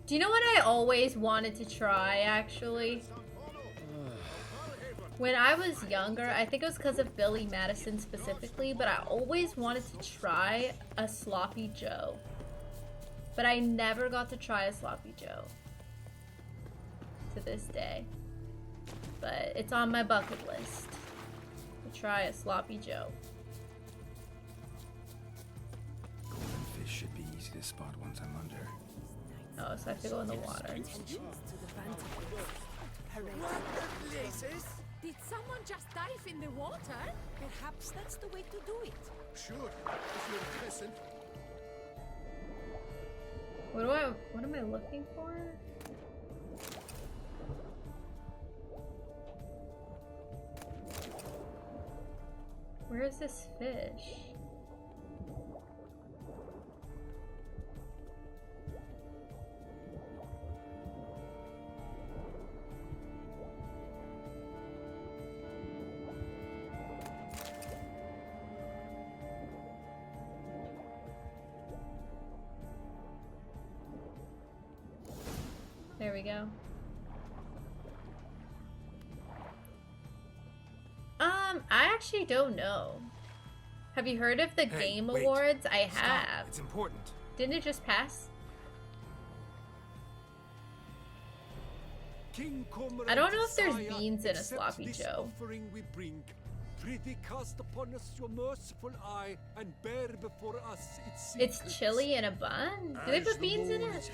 Do you know what I always wanted to try actually? When I was younger, I think it was because of Billy Madison specifically, but I always wanted to try a Sloppy Joe. But I never got to try a Sloppy Joe to this day. But it's on my bucket list to try a Sloppy Joe. Golden fish should be easy to spot once I'm under. Oh, so I have to go in the water. Did someone just dive in the water? Perhaps that's the way to do it. Sure, if you're present. What am I looking for? Where is this fish? There we go. I actually don't know. Have you heard of the Game wait. Awards? I Stop. have. It's important. Didn't it just pass? I don't know if there's beans in a sloppy Joe. We bring. Prithee cast upon us your merciful eye and bear before us its secrets. It's chili in a bun? Do they put beans in it?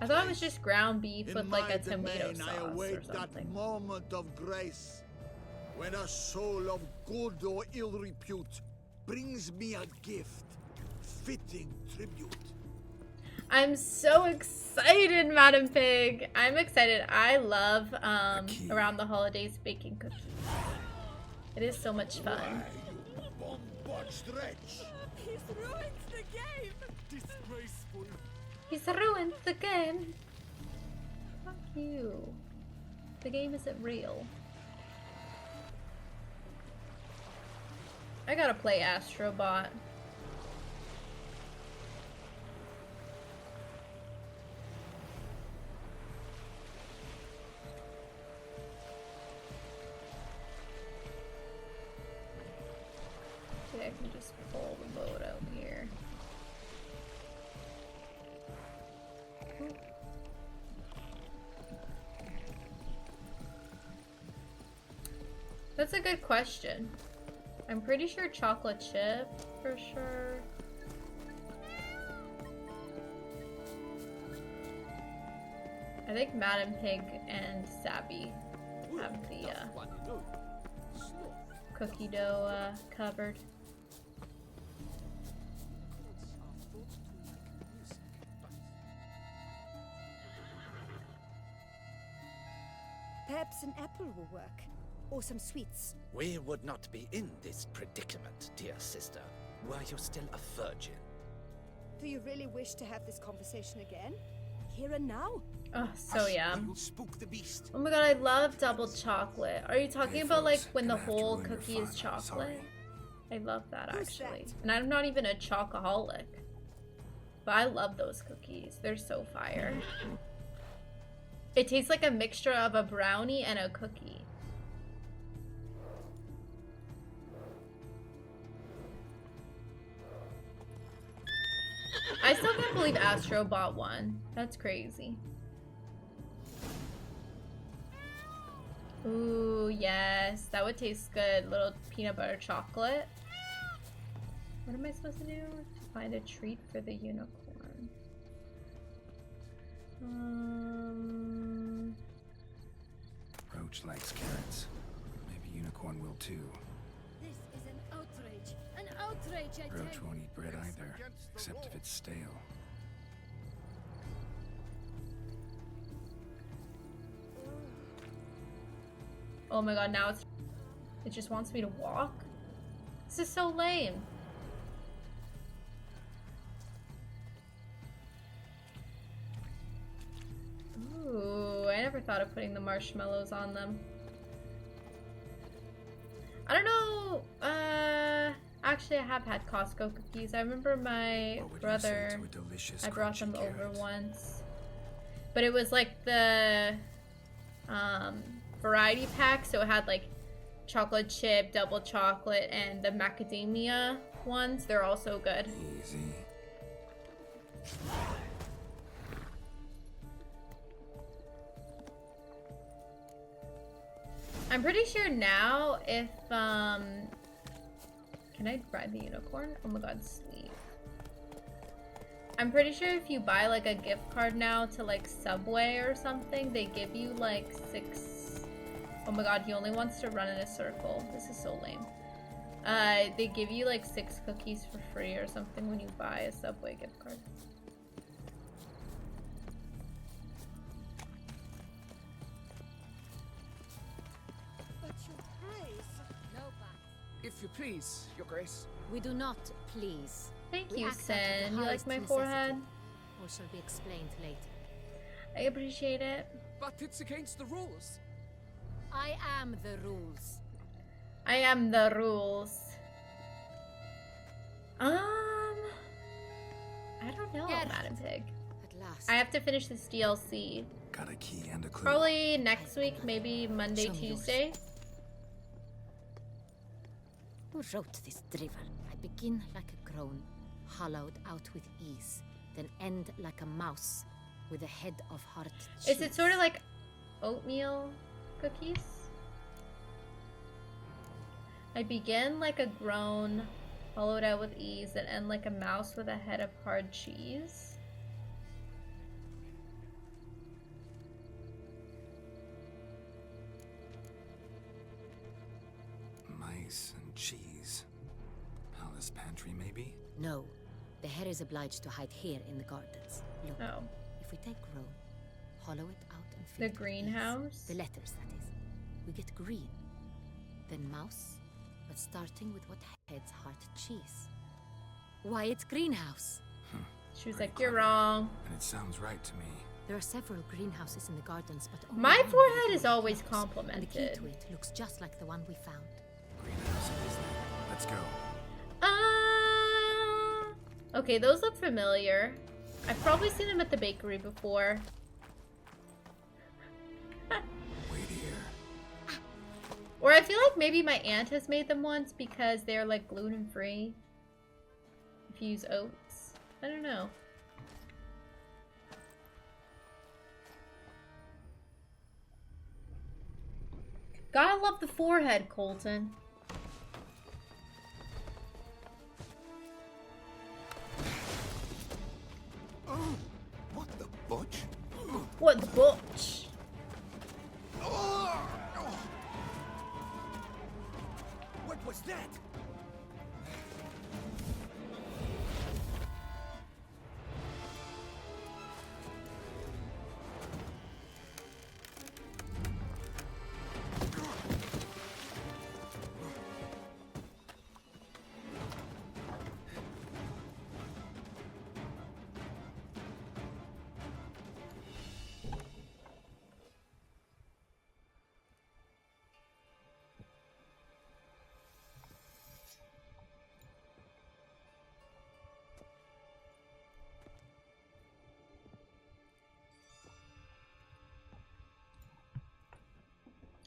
I thought it was just ground beef with like a tomato sauce or something. That moment of grace, when a soul of good or ill repute brings me a gift, fitting tribute. I'm so excited, Madam Pig. I'm excited. I love around the holidays baking cookies. It is so much fun. He's ruined the game! Disgraceful. He's ruined the game. Fuck you. The game isn't real. I gotta play Astrobot. I can just pull the boat out here. That's a good question. I'm pretty sure chocolate chip, for sure. I think Madam Pig and Sabby have the cookie dough covered. Perhaps an apple will work. Or some sweets. We would not be in this predicament, dear sister, were you still a virgin. Do you really wish to have this conversation again? Here and now? Oh, so yum. Spook the beast. Oh my god, I love double chocolate. Are you talking about like when the whole cookie is chocolate? I love that actually. And I'm not even a chocoholic. But I love those cookies. They're so fire. It tastes like a mixture of a brownie and a cookie. I still can't believe Astro bought one. That's crazy. Ooh, yes. That would taste good. Little peanut butter chocolate. What am I supposed to do? To find a treat for the unicorn. Roach likes carrots. Maybe unicorn will too. This is an outrage. An outrage, I tell you. Roach won't eat bread either, except if it's stale. Oh my god, now it just wants me to walk? This is so lame. Ooh, I never thought of putting the marshmallows on them. I don't know, actually I have had Costco cookies. I remember my brother, I brought them over once. But it was like the, variety pack, so it had like chocolate chip, double chocolate, and the macadamia ones. They're all so good. Easy. I'm pretty sure now if, can I ride the unicorn? Oh my god, sleep. I'm pretty sure if you buy like a gift card now to like Subway or something, they give you like 6... Oh my god, he only wants to run in a circle. This is so lame. They give you like 6 cookies for free or something when you buy a Subway gift card. If you please, Your Grace. We do not please. Thank We you, act out of the Sen. You like highest my necessity, forehead? or shall be explained later. I appreciate it. But it's against the rules. I am the rules. I am the rules. I don't know, Madam Pig. At last. I have to finish this DLC. Got a key and a clue. Probably next week, maybe Monday, Show me yours. Tuesday. Who wrote this drivel? I begin like a crone, hollowed out with ease, then end like a mouse with a head of hard cheese. Is it sort of like oatmeal cookies? I begin like a groan, hollowed out with ease, and end like a mouse with a head of hard cheese. Mice and cheese. Palace pantry, maybe? No. The hare is obliged to hide here in the gardens. Look, Oh. if we take row, hollow it out and The fill it with greenhouse? ease, the letters, that is, we get green. Then mouse, but starting with what heads heart cheese. Why, it's greenhouse. She was like, you're wrong. And it sounds right to me. There are several greenhouses in the gardens, but only My one forehead with a is always greenhouse, and the complimented. key to it looks just like the one we found. Greenhouse it is then. Let's go. Okay, those look familiar. I've probably seen them at the bakery before. Wait here. Or I feel like maybe my aunt has made them once because they're like gluten-free. If you use oats. I don't know. Gotta love the forehead, Colton. Oh, what the butch? What the butch? What was that?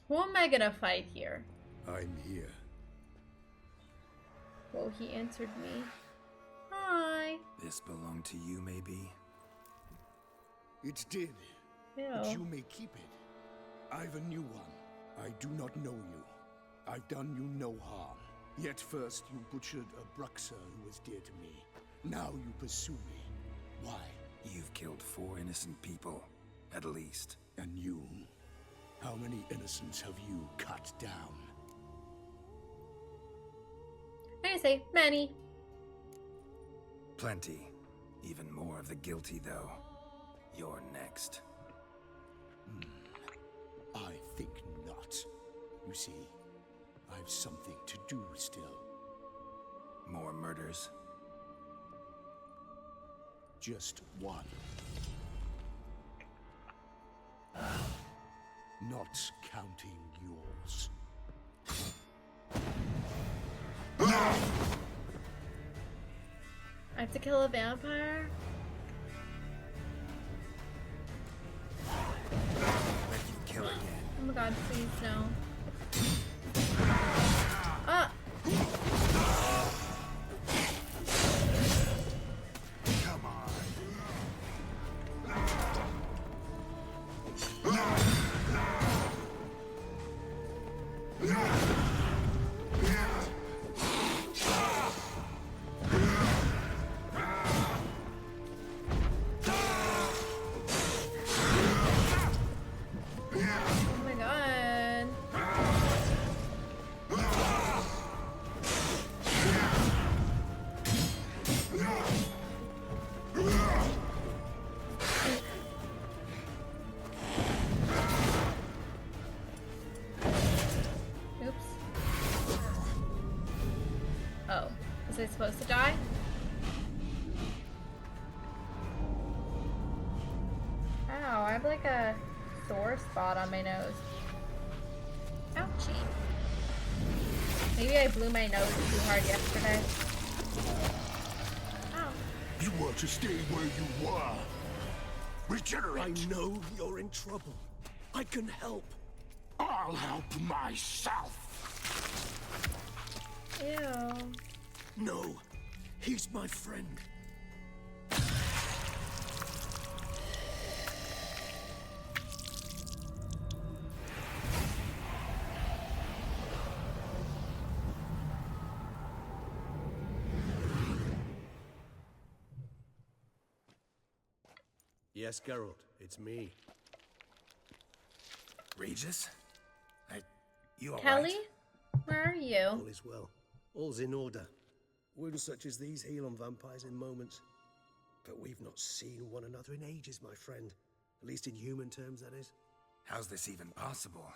Who am I gonna fight here? I'm here. Whoa, he answered me. Hi. This belonged to you, maybe? It did. Ew. But you may keep it. I've a new one. I do not know you. I've done you no harm. Yet first you butchered a Bruxer who was dear to me. Now you pursue me. Why? You've killed 4 innocent people, at least. And you? How many innocents have you cut down? I'm gonna say many. Plenty. Even more of the guilty, though. You're next. I think not. You see, I've something to do still. More murders? Just one. Not counting yours. I have to kill a vampire? Let you kill again. Oh my god, please no. Ah! Come on. Oh my god. Oops. Oh, was I supposed to die? Ow, I have like a sore spot on my nose. Ouchie. Maybe I blew my nose too hard yesterday. Ow. You want to stay where you were. Regenerate. I know you're in trouble. I can help. I'll help myself. Ew. No, he's my friend. Yes, Geralt, it's me. Regis? You all Kelly? right? Where are you? All is well. All's in order. Wounds such as these heal on vampires in moments. But we've not seen one another in ages, my friend. At least in human terms, that is. How's this even possible?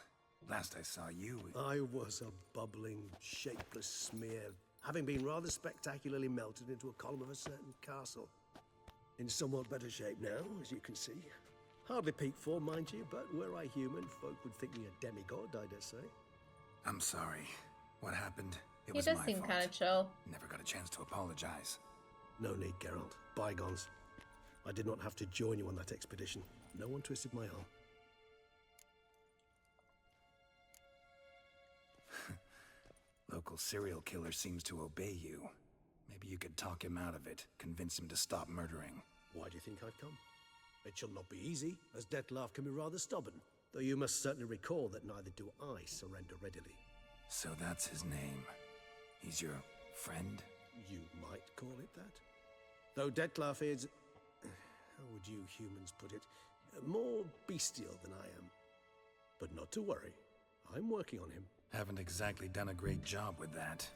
Last I saw you... I was a bubbling, shapeless smear, having been rather spectacularly melted into a column of a certain castle. In somewhat better shape now, as you can see. Hardly peak form, mind you, but were I human, folk would think me a demigod, I dare say. I'm sorry. What happened? It He was does my seem fault. kind of chill. Never got a chance to apologize. No need, Geralt. Bygones. I did not have to join you on that expedition. No one twisted my arm. Local serial killer seems to obey you. Maybe you could talk him out of it, convince him to stop murdering. Why do you think I've come? It shall not be easy, as Dettlaff can be rather stubborn. Though you must certainly recall that neither do I surrender readily. So that's his name. He's your friend? You might call it that. Though Dettlaff is... how would you humans put it? More bestial than I am. But not to worry. I'm working on him. Haven't exactly done a great job with that.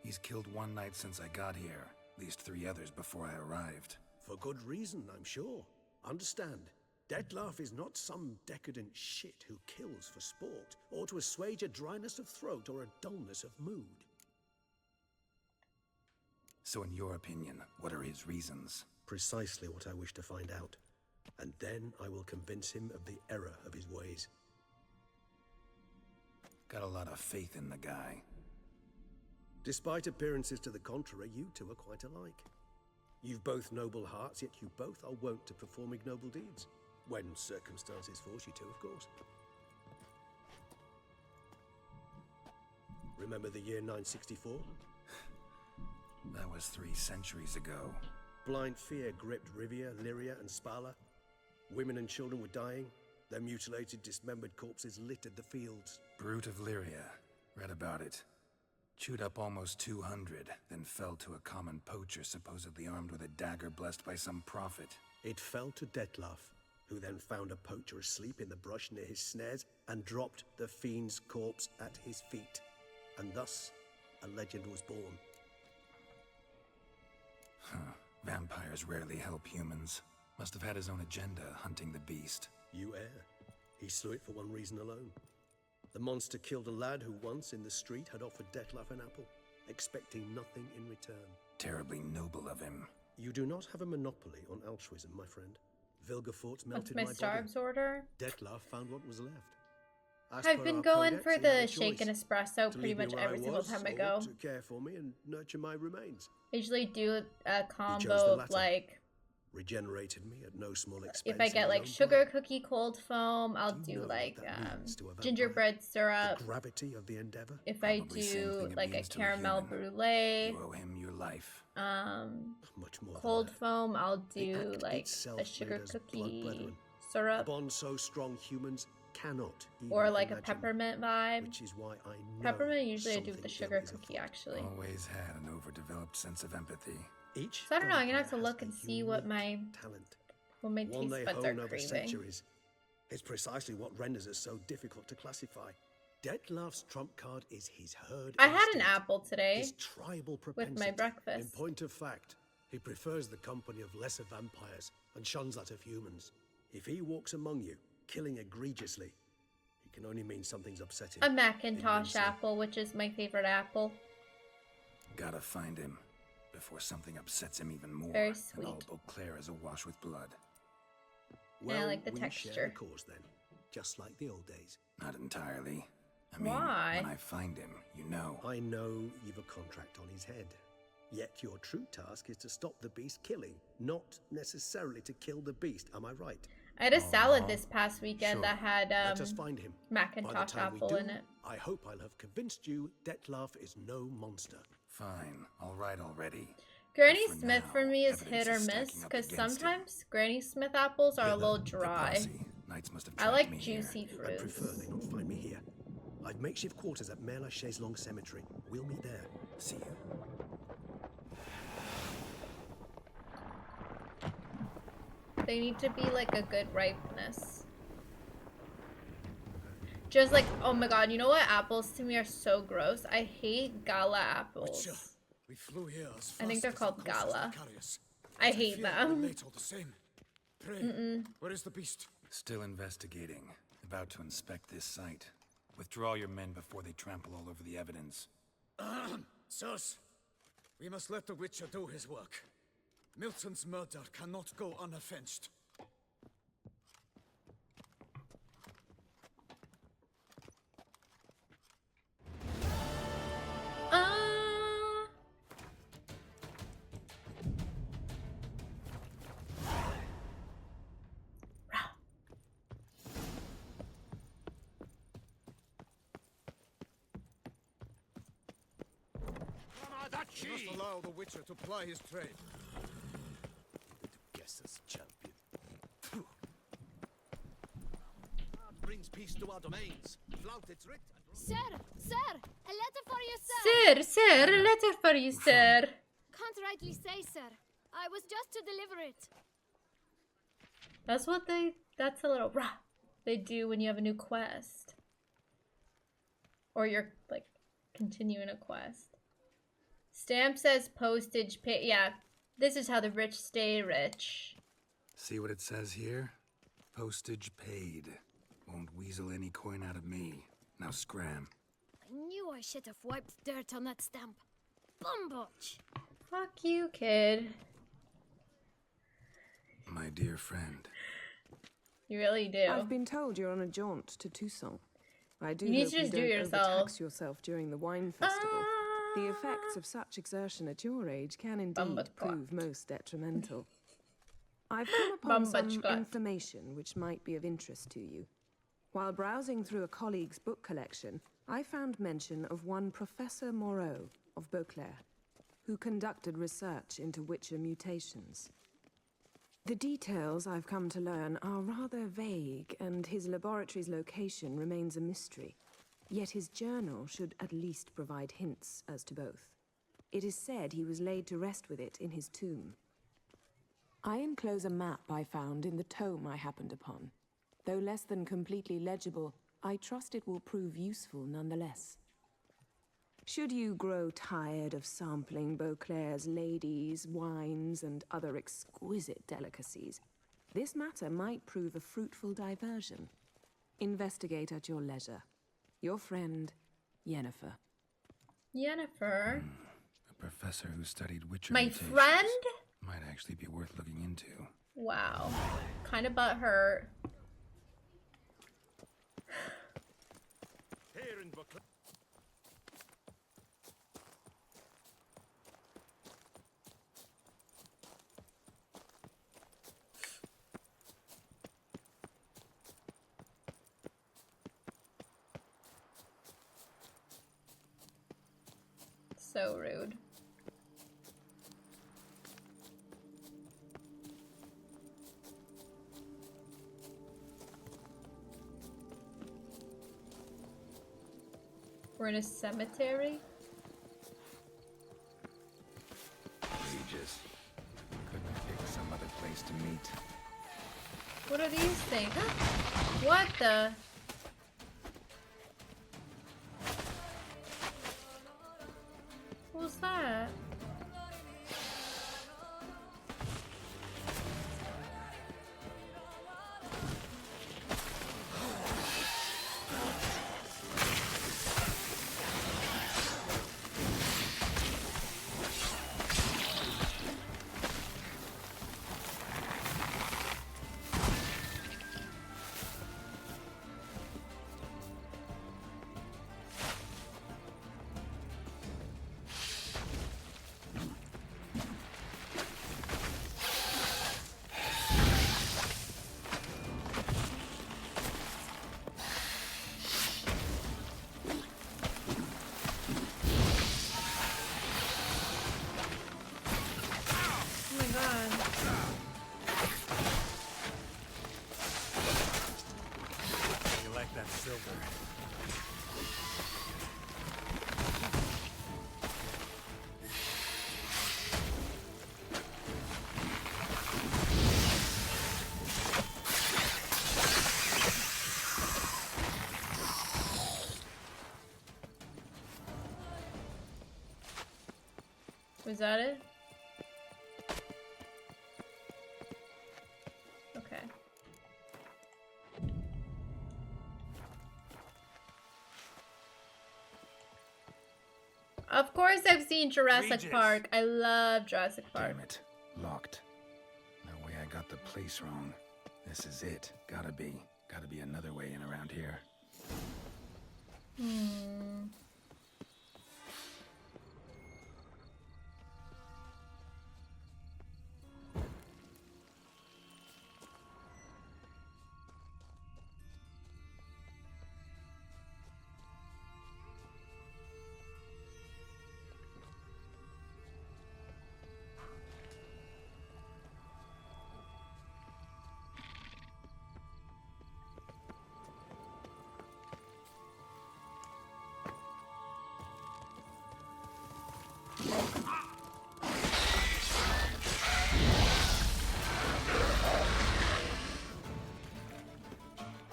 He's killed one knight since I got here. At least 3 others before I arrived. For good reason, I'm sure. Understand, Dettlaff is not some decadent shit who kills for sport, or to assuage a dryness of throat or a dullness of mood. So in your opinion, what are his reasons? Precisely what I wish to find out. And then I will convince him of the error of his ways. Got a lot of faith in the guy. Despite appearances to the contrary, you two are quite alike. You've both noble hearts, yet you both are wont to perform ignoble deeds. When circumstances force you to, of course. Remember the year 964? That was 3 centuries ago. Blind fear gripped Rivia, Lyria, and Spala. Women and children were dying. Their mutilated, dismembered corpses littered the fields. Brute of Lyria. Read about it. Chewed up almost 200, then fell to a common poacher supposedly armed with a dagger blessed by some prophet. It fell to Dettlaff, who then found a poacher asleep in the brush near his snares and dropped the fiend's corpse at his feet. And thus, a legend was born. Huh. Vampires rarely help humans. Must have had his own agenda, hunting the beast. You err. He slew it for one reason alone. The monster killed a lad who once, in the street, had offered Dettlaff an apple. expecting nothing in return. Terribly noble of him. You do not have a monopoly on altruism, my friend. Vilgefortz melted my my Starbs body. order? Dettlaff found what was left. As I've per been our going codex, for he had the a shaken choice, espresso to pretty leave me much where every I single was, time I or go. to care for me and nurture my remains. I usually do a the combo of latter. like, Regenerated me at no small expense. if I in get his like own sugar blood. cookie cold foam, I'll Do you do know like what that means to a vampire? gingerbread syrup. The gravity of the endeavor. If I Probably same do thing it like a means to a caramel human. brulee, You owe him your life. Much more than cold that. foam, I'll The do act like itself a sugar made us blood cookie brethren. A syrup, bond so strong humans cannot even or like a imagine, peppermint vibe. which is why I know Peppermint usually I do with the something sugar ill is cookie afoot. actually. Always had an overdeveloped sense of empathy. Each So I don't know. I'm gonna have to vampire look has and a see what my unique talent. what my One taste they buds are hone over craving. centuries. It's precisely what renders it so difficult to classify. Dettlaff's trump card is his herd I had an instinct, apple today his tribal with propensity. my In breakfast. point of fact, he prefers the company of lesser vampires and shuns that of humans. If he walks among you, killing egregiously, it can only mean something's upsetting. A Macintosh apple, which is my favorite apple. Gotta find him before something upsets him even more. Very And sweet. all Beauclair is awash with blood. Well, I like the we texture. share a cause then, just like the old days. Not entirely. I mean, Why? when I find him, you know. I know you've a contract on his head. Yet your true task is to stop the beast killing, not necessarily to kill the beast. Am I right? I had a salad this past weekend Sure. that had Let us find him. By the Macintosh time we apple do, in it. I hope I'll have convinced you Dettlaff is no monster. Fine, all right already. Granny For Smith now, for me is evidence hit or is stacking miss up because against him. sometimes Granny Smith apples are a little The dry. posse. Knights must have I tracked like me here. juicy I fruits. prefer they not find me here. I've makeshift quarters at Mère Lachaise Long Cemetery. We'll meet there. See you. They need to be like a good ripeness. Just like, oh my god, you know what? Apples to me are so gross. I hate gala apples. We flew here as I think fast they're as called the coasters gala. can carry us. I But hate fear we're them. late all the same. Pray, where is the beast? Still investigating. About to inspect this site. Withdraw your men before they trample all over the evidence. Sirs, we must let the Witcher do his work. Milton's murder cannot go unavenged. We must allow the Witcher to ply his trade. Guesses, champion. Brings peace to our domains. Flout its writ and... Sir, a letter for you, sir. Sir, a letter for you, sir. Can't rightly say, sir. I was just to deliver it. That's a little rah they do when you have a new quest. Or you're, like, continuing a quest. Stamp says postage pay. Yeah, this is how the rich stay rich. See what it says here? Postage paid. Won't weasel any coin out of me. Now scram. I knew I should have wiped dirt on that stamp. Bumbotch. Fuck you, kid. My dear friend. You really do. I've been told you're on a jaunt to Toussaint. I do You need hope to just you do it don't yourself. overtax yourself during the wine festival. The effects of such exertion at your age can indeed prove most detrimental. I've come upon some Bambachka. information which might be of interest to you. While browsing through a colleague's book collection, I found mention of one Professor Moreau of Beauclair, who conducted research into Witcher mutations. The details I've come to learn are rather vague, and his laboratory's location remains a mystery. Yet his journal should at least provide hints as to both. It is said he was laid to rest with it in his tomb. I enclose a map I found in the tome I happened upon. Though less than completely legible, I trust it will prove useful nonetheless. Should you grow tired of sampling Beauclair's ladies, wines, and other exquisite delicacies, this matter might prove a fruitful diversion. Investigate at your leisure. Your friend, Yennefer. Yennefer. professor who studied witcher My mutations. friend? Might actually be worth looking into. Wow. Kind of butthurt. Here in Buckland. So rude. We're in a cemetery? Regis. Couldn't have picked some other place to meet. What are these things? What the? What was that? You like that silver? Was that it? Okay. Of course I've seen Jurassic Regis. Park. I love Jurassic Park. Damn it. Locked. No way I got the place wrong. This is it. Gotta be. Gotta be another way in around here.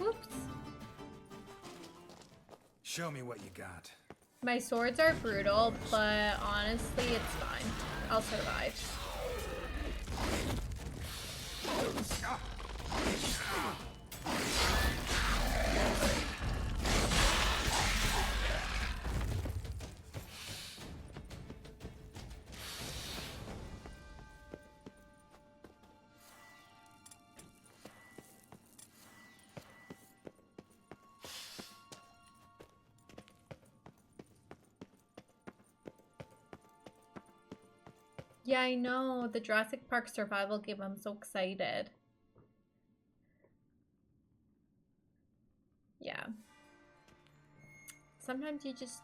Oops. Show me what you got. My swords are brutal, but honestly, it's fine. I'll survive. Yeah, I know. The Jurassic Park survival game. I'm so excited. Yeah. Sometimes you just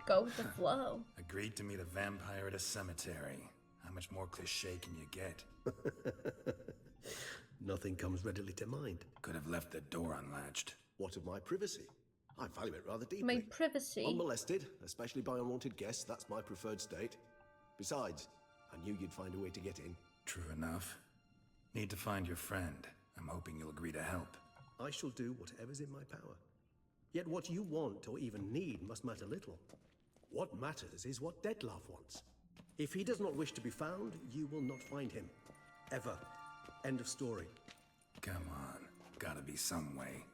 go with the flow. Agreed to meet a vampire at a cemetery. How much more cliche can you get? Nothing comes readily to mind. Could have left the door unlatched. What of my privacy? I value it rather deeply. My privacy. Unmolested, especially by unwanted guests, that's my preferred state. Besides, I knew you'd find a way to get in. True enough. Need to find your friend. I'm hoping you'll agree to help. I shall do whatever's in my power. Yet what you want or even need must matter little. What matters is what Dettlaff wants. If he does not wish to be found, you will not find him. Ever. End of story. Come on. Gotta be some way.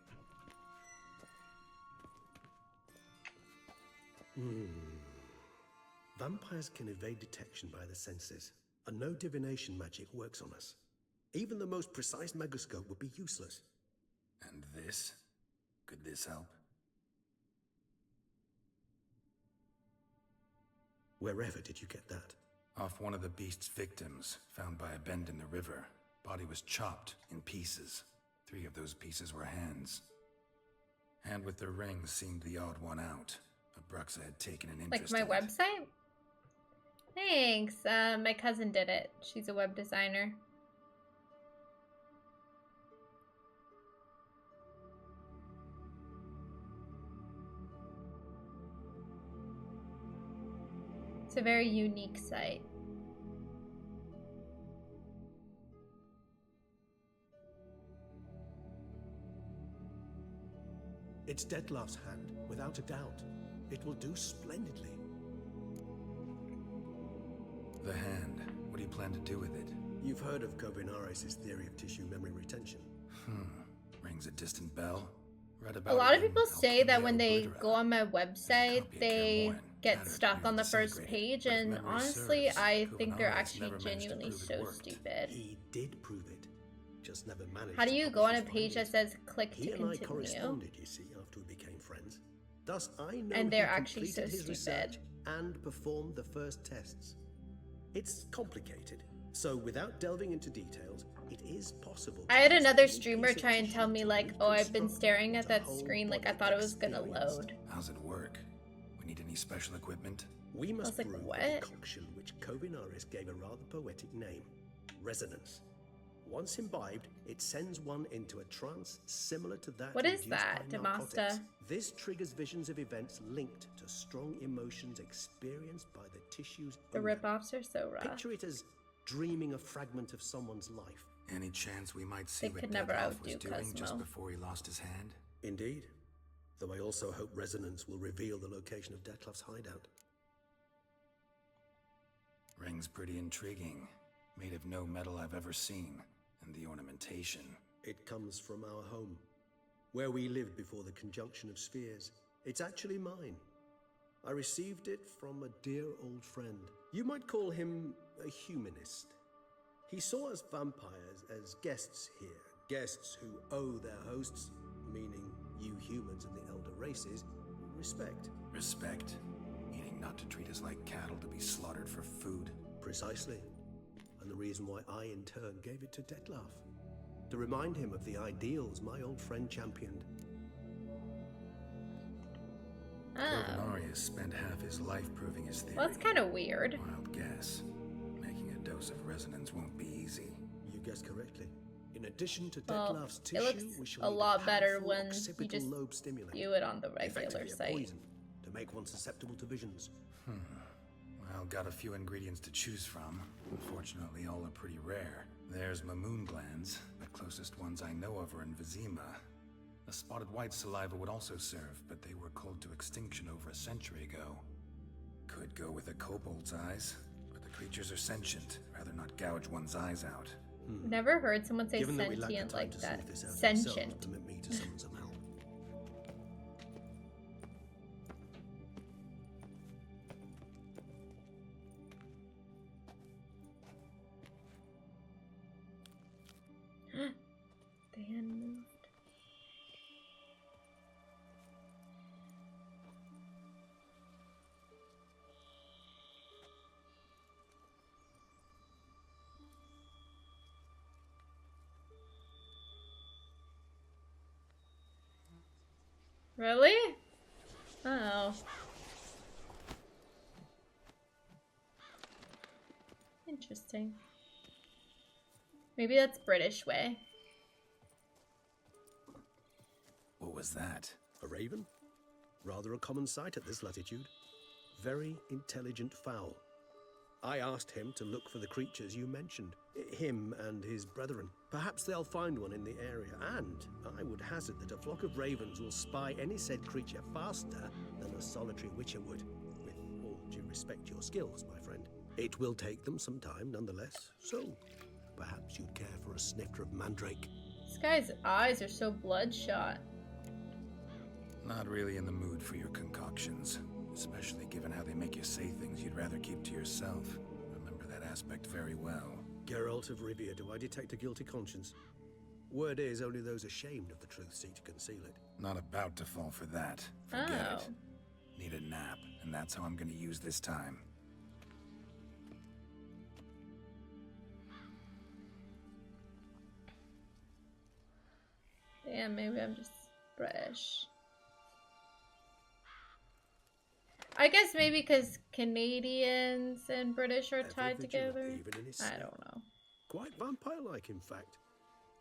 Vampires can evade detection by the senses, and no divination magic works on us. Even the most precise megascope would be useless. And this? Could this help? Wherever did you get that? Off one of the beast's victims, found by a bend in the river. Body was chopped in pieces. 3 of those pieces were hands. Hand with the ring seemed the odd one out. Abruxa had taken an interest Like my in it. website? Thanks. My cousin did it. She's a web designer. It's a very unique site. It's Dettlaff's hand, without a doubt. It will do splendidly. The hand. What do you plan to do with it? You've heard of Kovinares' theory of tissue memory retention. Rings a distant bell. Read A about lot it of in people say that when they Oblitera. go on my website, they get stuck on the first page, and honestly, I think they're actually genuinely so stupid. He did prove it, just never managed. How do to you go publish on a his page that findings. says click to He and I continue? corresponded, you see, after we became friends. Thus, I know And he they're actually so completed his stupid. research and performed the first tests. It's complicated, so without delving into details, it is possible. I had another streamer try and tell me like, oh, I've been staring at that screen like I thought it was gonna load. How's it work? We need any special equipment? We must like, brew what? a concoction which Kovinares gave a rather poetic name, resonance. Once imbibed, it sends one into a trance similar to that What is induced that, by Demasta? narcotics. This triggers visions of events linked to strong emotions experienced by the tissue's The owner. ripoffs are so rough. Picture it as dreaming a fragment of someone's life. Any chance we might see They what could never Dettlaff was outdo doing just Claudzmo. before he lost his hand? Indeed. Though I also hope resonance will reveal the location of Dettlaff's hideout. Ring's pretty intriguing. Made of no metal I've ever seen. And the ornamentation. It comes from our home, where we lived before the conjunction of spheres. It's actually mine. I received it from a dear old friend. You might call him a humanist. He saw us vampires as guests here, guests who owe their hosts, meaning you humans and the elder races, respect. Respect? Meaning not to treat us like cattle to be slaughtered for food? Precisely. And the reason why I, in turn, gave it to Dettlaff. To remind him of the ideals my old friend championed. Kovinares spent half his life proving his theory. Well, that's kind of weird. Wild guess. Making a dose of resonance won't be easy. You guessed correctly. In addition to Well, Dettlaff's it tissue, looks we shall a need lot better powerful when you occipital just lobe stimulator. view it on the regular Effectively a site. poison, to make one susceptible to visions. Well, got a few ingredients to choose from. Unfortunately, all are pretty rare. There's Mamoon glands. The closest ones I know of are in Vizima. The spotted white saliva would also serve, but they were culled to extinction over a century ago. Could go with a kobold's eyes, but the creatures are sentient. Rather not gouge one's eyes out. Never heard someone say Given that we lack the sentient time like to that. sort this out Sentient. ourselves, permit me to summon some help. The hand moved. Really? Oh. Interesting. Maybe that's British way. What was that? A raven? Rather a common sight at this latitude. Very intelligent fowl. I asked him to look for the creatures you mentioned. Him and his brethren. Perhaps they'll find one in the area, and I would hazard that a flock of ravens will spy any said creature faster than a solitary witcher would. With all due respect to your skills, my friend. It will take them some time, nonetheless, so perhaps you'd care for a snifter of mandrake. This guy's eyes are so bloodshot. Not really in the mood for your concoctions. especially given how they make you say things you'd rather keep to yourself. Remember that aspect very well. Geralt of Rivia, do I detect a guilty conscience? Word is, only those ashamed of the truth seek to conceal it. Not about to fall for that. Forget it. Need a nap, and that's how I'm gonna use this time. Damn, maybe I'm just British. I guess maybe because Canadians and British are tied together. I don't know. Quite vampire-like, in fact.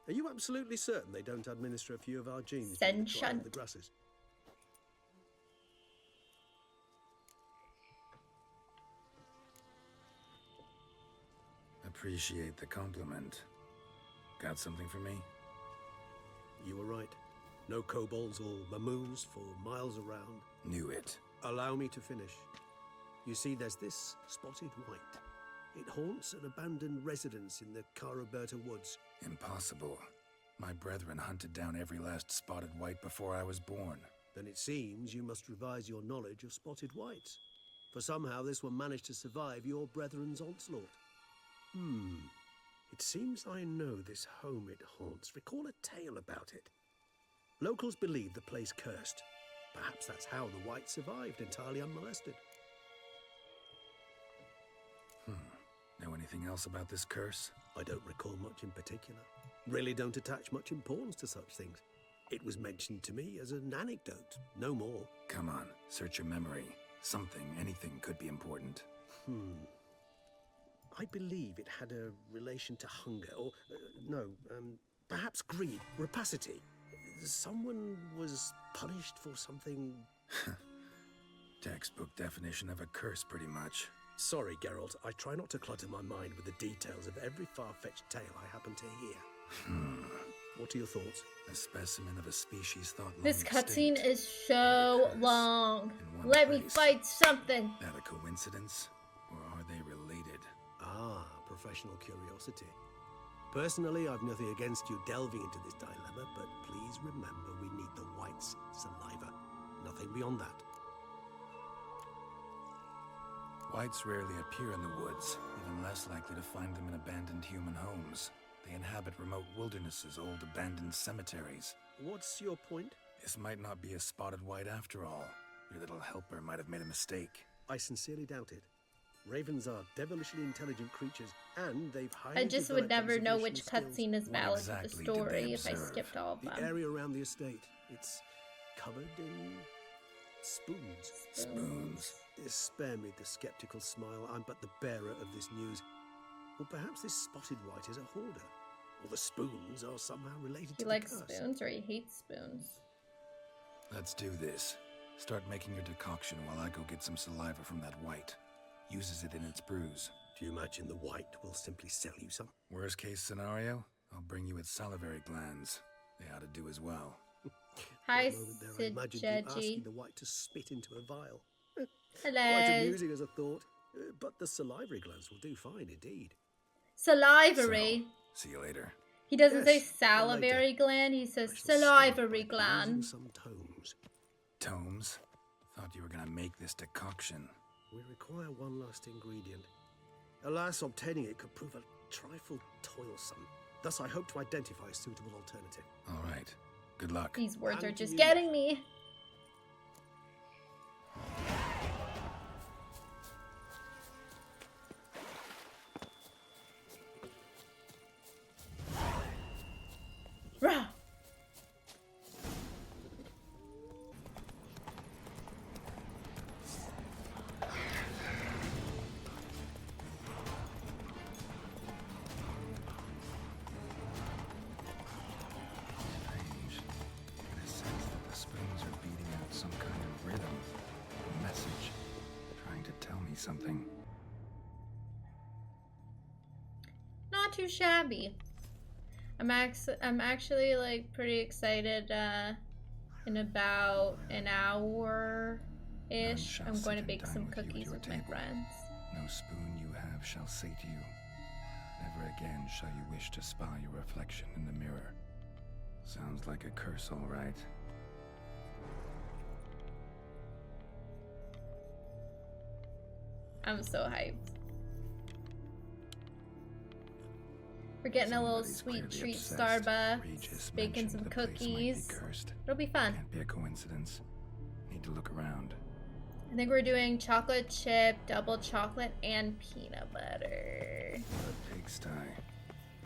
Are you absolutely certain they don't administer a few of our genes to the grasses? Appreciate the compliment. Got something for me? You were right. No kobolds or mamoons for miles around. Knew it. Allow me to finish. You see, there's this spotted white. It haunts an abandoned residence in the Caraberta woods. Impossible. My brethren hunted down every last spotted white before I was born. Then it seems you must revise your knowledge of spotted whites. For somehow this one managed to survive your brethren's onslaught. It seems I know this home it haunts. Recall a tale about it. Locals believe the place cursed. Perhaps that's how the white survived entirely unmolested. Know anything else about this curse? I don't recall much in particular. Really don't attach much importance to such things. It was mentioned to me as an anecdote, no more. Come on, search your memory. Something, anything could be important. I believe it had a relation to hunger, or, perhaps greed, rapacity. Someone was punished for something... Textbook definition of a curse, pretty much. Sorry, Geralt, I try not to clutter my mind with the details of every far-fetched tale I happen to hear. What are your thoughts? A specimen of a species thought long This extinct. cutscene is so long. Let me fight something. That a coincidence? Or are they related? Ah, professional curiosity. Personally, I've nothing against you delving into this dilemma, but please remember we need the white's saliva. Nothing beyond that. Whites rarely appear in the woods, even less likely to find them in abandoned human homes. They inhabit remote wildernesses, old abandoned cemeteries. What's your point? This might not be a spotted white after all. Your little helper might have made a mistake. I sincerely doubt it. Ravens are devilishly intelligent creatures, and they've I just would never know which cutscene is valid to the story if I skipped all of them. The area around the estate, it's covered in spoons. Spoons. Spare me the skeptical smile. I'm but the bearer of this news. Or perhaps this spotted white is a hoarder. Or the spoons are somehow related to the curse. He likes spoons or he hates spoons? Let's do this. Start making your decoction while I go get some saliva from that white. Uses it in its brews. Do you imagine the white will simply sell you some? Worst case scenario, I'll bring you its salivary glands. They ought to do as well. Hi, I imagined you asking the white to spit into a vial. Hello. Quite amusing as a thought, but the salivary glands will do fine indeed. Salivary. So, see you later. He doesn't say salivary gland, he says salivary gland. Some tomes. Tomes? Thought you were gonna make this decoction. We require one last ingredient. Alas, obtaining it could prove a trifle toilsome. Thus, I hope to identify a suitable alternative. All right. Good luck. These words are just getting me. Rah! Something. Not too shabby. I'm actually like pretty excited. In about an hour-ish, I'm going to bake some cookies with my friends. No spoon you have shall sate you. Never again shall you wish to spy your reflection in the mirror. Sounds like a curse, all right. I'm so hyped. We're getting a little sweet treat Starbucks, baking some cookies. It'll be fun. Can't be a coincidence. Need to look around. I think we're doing chocolate chip, double chocolate, and peanut butter. The pigsty.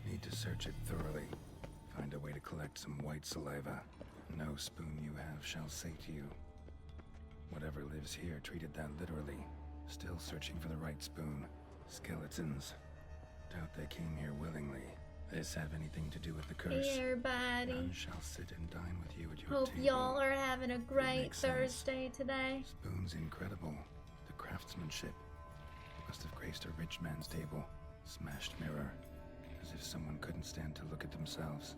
Need to search it thoroughly. Find a way to collect some white saliva. No spoon you have shall sate you. Whatever lives here treated that literally. Still searching for the right spoon. Skeletons. Doubt they came here willingly. This have anything to do with the curse? Hey everybody. None shall sit and dine with you at your Hope table. y'all are having a great Thursday today. Spoon's incredible. The craftsmanship. Must have graced a rich man's table. Smashed mirror. As if someone couldn't stand to look at themselves.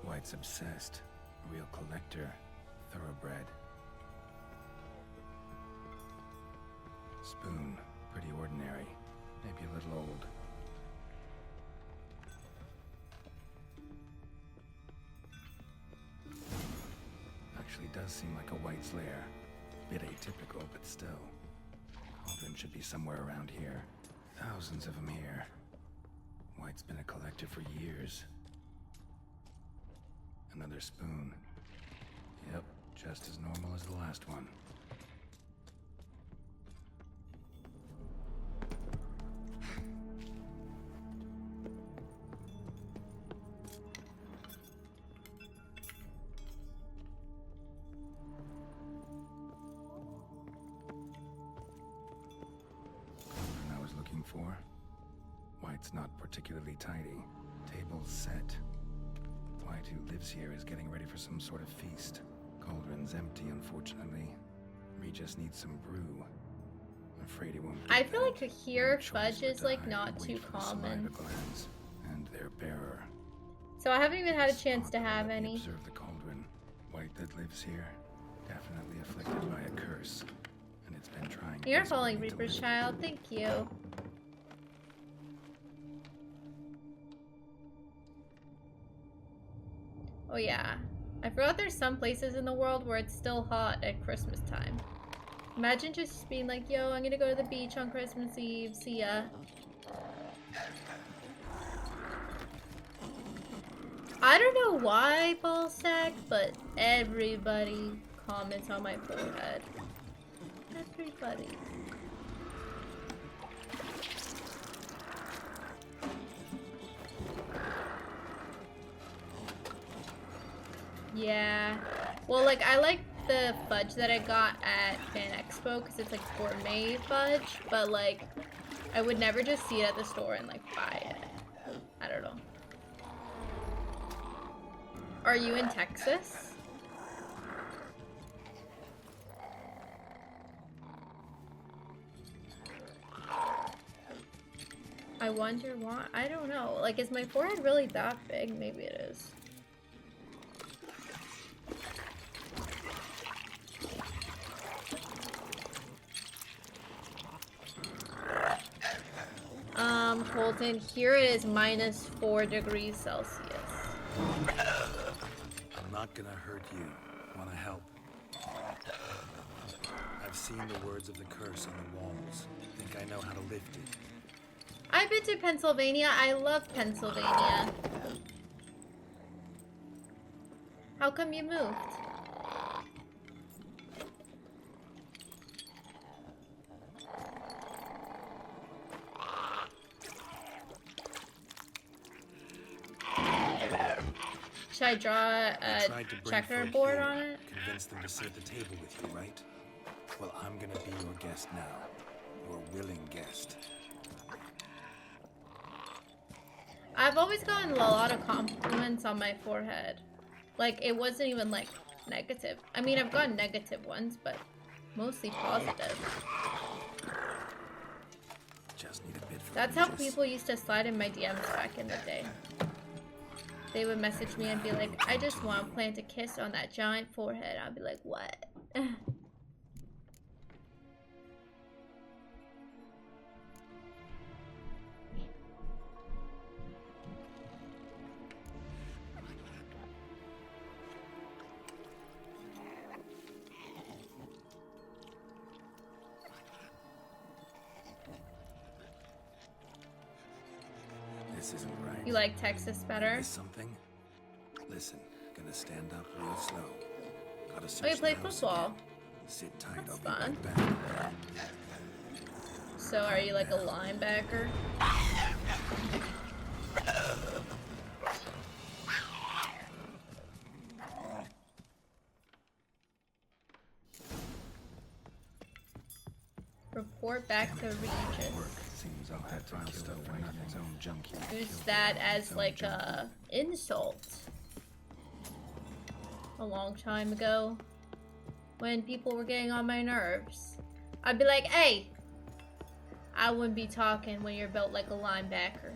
White's obsessed. Real collector. Thoroughbred. Spoon. Pretty ordinary. Maybe a little old. Actually does seem like a White's lair. Bit atypical, but still. Cauldron should be somewhere around here. Thousands of them here. White's been a collector for years. Another spoon. Yep, just as normal as the last one. I was looking for. White's not particularly tidy. Table's set. White, who lives here, is getting ready for some sort of feast. Cauldron's empty, unfortunately. We just need some brew. I'm afraid it won't. I feel like here fudge is like not too common. And their bearer. So I haven't even had a chance to have any. Observe the cauldron. White that lives here, definitely afflicted by a curse, and it's been trying. You're following Reaper's Child. Thank you. Oh yeah, I forgot there's some places in the world where it's still hot at Christmas time. Imagine just being like, yo, I'm gonna go to the beach on Christmas Eve, see ya. I don't know why, Ballsack, but everybody comments on my forehead. Everybody. Yeah. Well, like, I like the fudge that I got at Fan Expo because it's like gourmet fudge, but like, I would never just see it at the store and like buy it. I don't know. Are you in Texas? I wonder why. I don't know. Like, is my forehead really that big? Maybe it is. Colton, here it is -4 degrees Celsius. I'm not gonna hurt you. Wanna help? I've seen the words of the curse on the walls. Think I know how to lift it. I've been to Pennsylvania. I love Pennsylvania. How come you moved? Should I draw a checkerboard on it? Convince them to sit at the table with you, right? Well, I'm gonna be your guest now. Your willing guest. I've always gotten a lot of compliments on my forehead. Like, it wasn't even, like, negative. I mean, I've gotten negative ones, but mostly positive. Just need a bit for That's how people used to slide in my DMs back in the day. They would message me and be like, I just want to plant a kiss on that giant forehead. I'd be like, what? This isn't right. You like Texas better? Miss something? Listen, gonna stand up real slow. Gotta Oh, search you play the house football. again. Sit tight, That's I'll fun. be right back. So are you like a linebacker? Report back to Regis. Seems I'll have to kill stuff for nothing's own junkie. Use that as like a insult. A long time ago, when people were getting on my nerves, I'd be like, "Hey, I wouldn't be talking when you're built like a linebacker."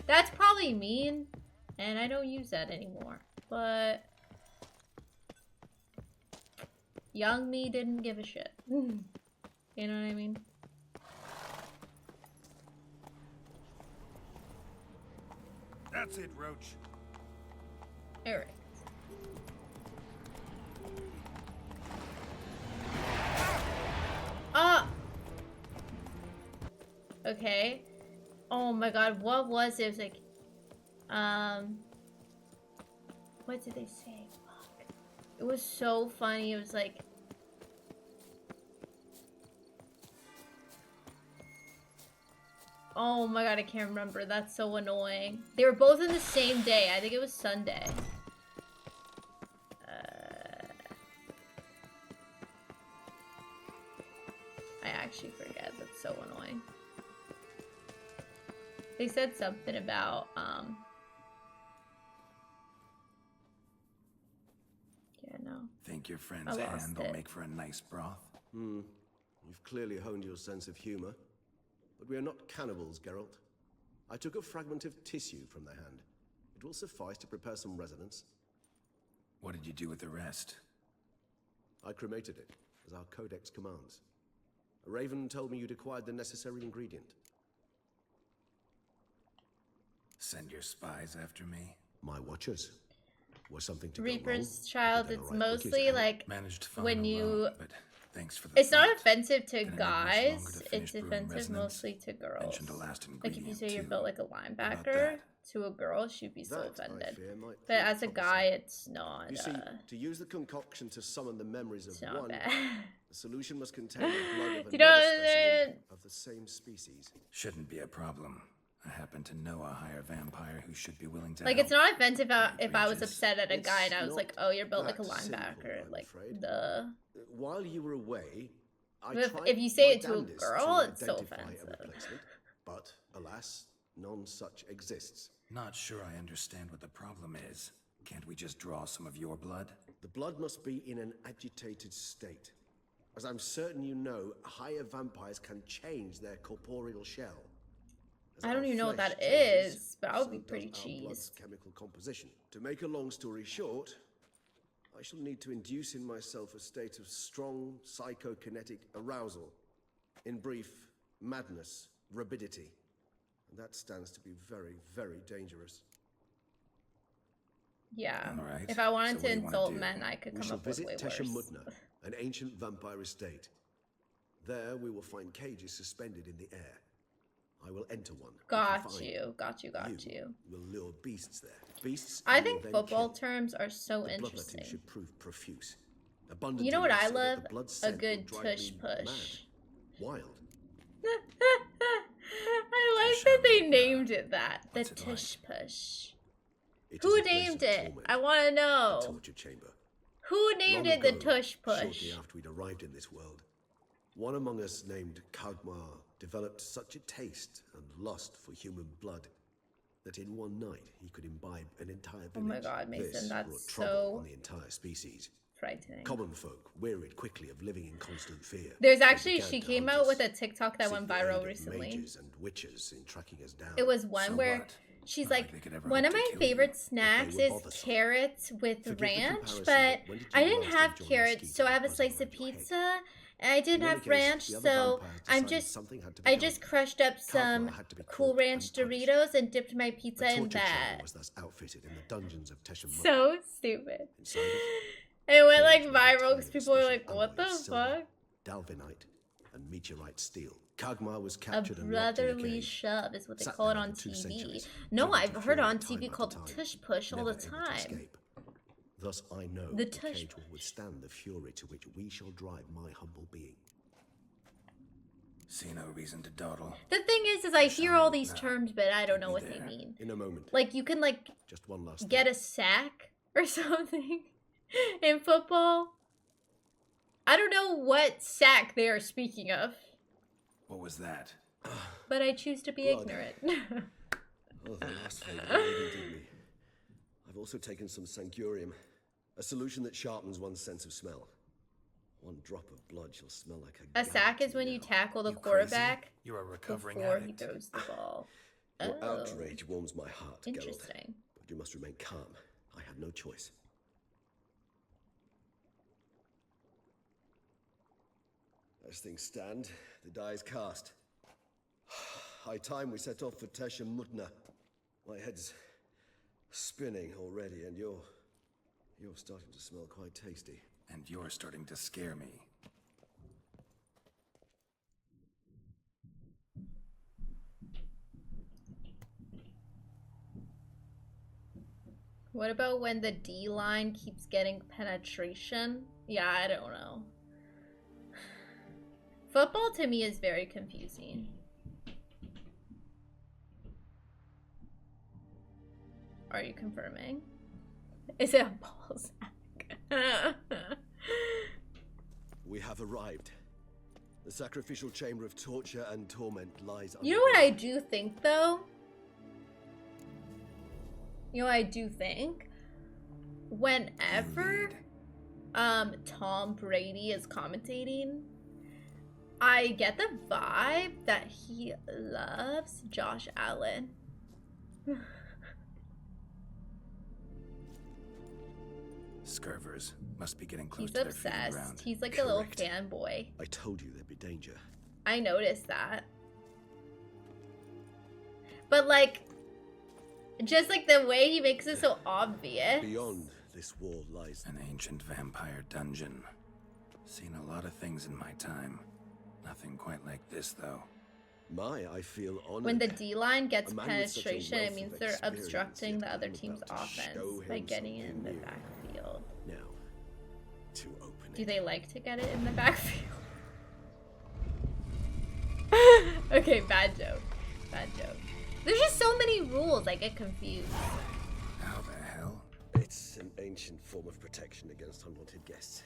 That's probably mean, and I don't use that anymore. But young me didn't give a shit. You know what I mean? That's it, Roach. Alright. Okay. Oh my god, what was it? It was like, what did they say? Fuck. It was so funny. It was like, oh my god, I can't remember. That's so annoying. They were both in the same day. I think it was Sunday. I actually forget. That's so annoying. They said something about, yeah, no. Think your friend's I lost hand will it. make for a nice broth? You've clearly honed your sense of humor. But we are not cannibals, Geralt. I took a fragment of tissue from their hand. It will suffice to prepare some resonance. What did you do with the rest? I cremated it, as our codex commands. A raven told me you'd acquired the necessary ingredient. Send your spies after me? My watchers. Was something to Reaper's Child, then it's I'll write mostly cookies. like Managed fine when you alone, but thanks for the it's not thought. offensive to Gonna need much longer guys, to it's finish brewing offensive resonance. mostly to girls. Mentioned a last Like if you ingredient, say you're too. built like a about linebacker that? to a girl, she'd be so That, I offended. fear, might But prove as a guy, it's not. You see, to use the concoction to summon the memories of not one, bad. the solution must contain the blood of You know another what I'm saying? specimen of the same species. Shouldn't be a problem. I happen to know a higher vampire who should be willing to Like help. it's not offensive if I was upset at a It's guy and I was like, "Oh, you're built like a that simple, linebacker." I'm Like afraid. the. While you were away, I If- tried if you say my it to a damnedest girl, to it's so identify a offensive. replacement, but alas, none such exists. Not sure I understand what the problem is. Can't we just draw some of your blood? The blood must be in an agitated state. As I'm certain you know, higher vampires can change their corporeal shell. As I don't our even know what flesh that changes, is, but I would so be does pretty our blood's cheesed. chemical composition. To make a long story short, I shall need to induce in myself a state of strong psychokinetic arousal. In brief, madness, rabidity. And that stands to be very, very dangerous. Yeah. All right. If I wanted So what to do you wanna insult do? men, I could We come shall up with visit way Tesha worse. Mutna, an ancient vampire estate. There we will find cages suspended in the air. I will enter one. Got confined. you, got you. Will lure beasts there. Beasts I you will think then football kill. terms are so The bloodletting interesting. should prove profuse. Abundant You know what enough I so that love? the blood A scent will good drive tush me push. mad. Wild. I like that they named it that. The What's it tush push. It is Who a place named of it? torment, I want to a know. torture chamber. Who named Long it the ago, tush push? Shortly after we'd arrived in this world, one among us named Claudzmo developed such a taste and lust for human blood that in one night he could imbibe an entire village. Oh my god, Mason, This that's brought trouble so on the entire species. frightening. Common folk wearied quickly of living in constant fear. There's They actually, began she to came hunt out us, with a TikTok that seek went the aid viral of recently. mages and witches in tracking us down. It was one So where what? she's Not like, like they could ever one of hope to my kill you. favorite snacks were is bothersome. carrots with Forgive the ranch, comparison, but but when did I you didn't last have enjoy carrots, mosquito so I have a buzzing slice around of your head? pizza, and I didn't In any have case, ranch, the other so vampires I'm decided just, something had to be I done. just crushed up some Claudzmo had to be Cool caught Ranch and punished. Doritos and dipped my pizza A in torture chamber that. was thus outfitted in the dungeons of Tesha Mutna. So stupid. Inside it, It went like cages made viral entirely because of people were special like, what the alloy of silver, fuck? Dalvinite, and meteorite steel. Kagmar was A captured and locked in a brotherly cave. shove is what they Sat call it there on for 2 TV. centuries, No, driven I've to heard fury on time TV after called time, Tush Push all never the able to time. escape. Thus I know The the tush cage will withstand the fury to which we shall drive my humble being. See no reason to dawdle. The thing is I hear all these terms, but I don't know what they mean. In a moment. Like, you can, like, Just one last get a sack or something in football. I don't know what sack they are speaking of. What was that? But I choose to be ignorant. Oh, the last favor you even did me. I've also taken some Sancurium, a solution that sharpens one's sense of smell. One drop of blood shall smell like A sack is when you tackle the quarterback You're a recovering before addict. he throws the ball. Your Oh, outrage warms my heart, Geralt. interesting. But you must remain calm. I have no choice. As things stand, the die is cast. High time we set off for Tesha Mutna. My head's spinning already, and you're starting to smell quite tasty. And you're starting to scare me. What about when the D line keeps getting penetration? Yeah, I don't know. Football to me is very confusing. Are you confirming? Is it a ball sack? We have arrived. The sacrificial chamber of torture and torment lies under. You know what I do think, though? You know what I do think? Whenever Tom Brady is commentating, I get the vibe that he loves Josh Allen. Scurvers must be getting close He's to their feeding obsessed. ground. He's like a little fanboy. I told you there'd be danger. I noticed that. But like, just like the way he makes it so obvious. Beyond this wall lies an ancient vampire dungeon. Seen a lot of things in my time. Nothing quite like this, though. I feel honored. When the D line gets A man with such a penetration, it wealth means of they're experience, obstructing the yet other I'm team's about to offense show by him getting it in something the new. backfield. Now, to open Do they like to get it in the backfield? Okay, bad joke. Bad joke. There's just so many rules, I get confused. How the hell? It's an ancient form of protection against unwanted guests.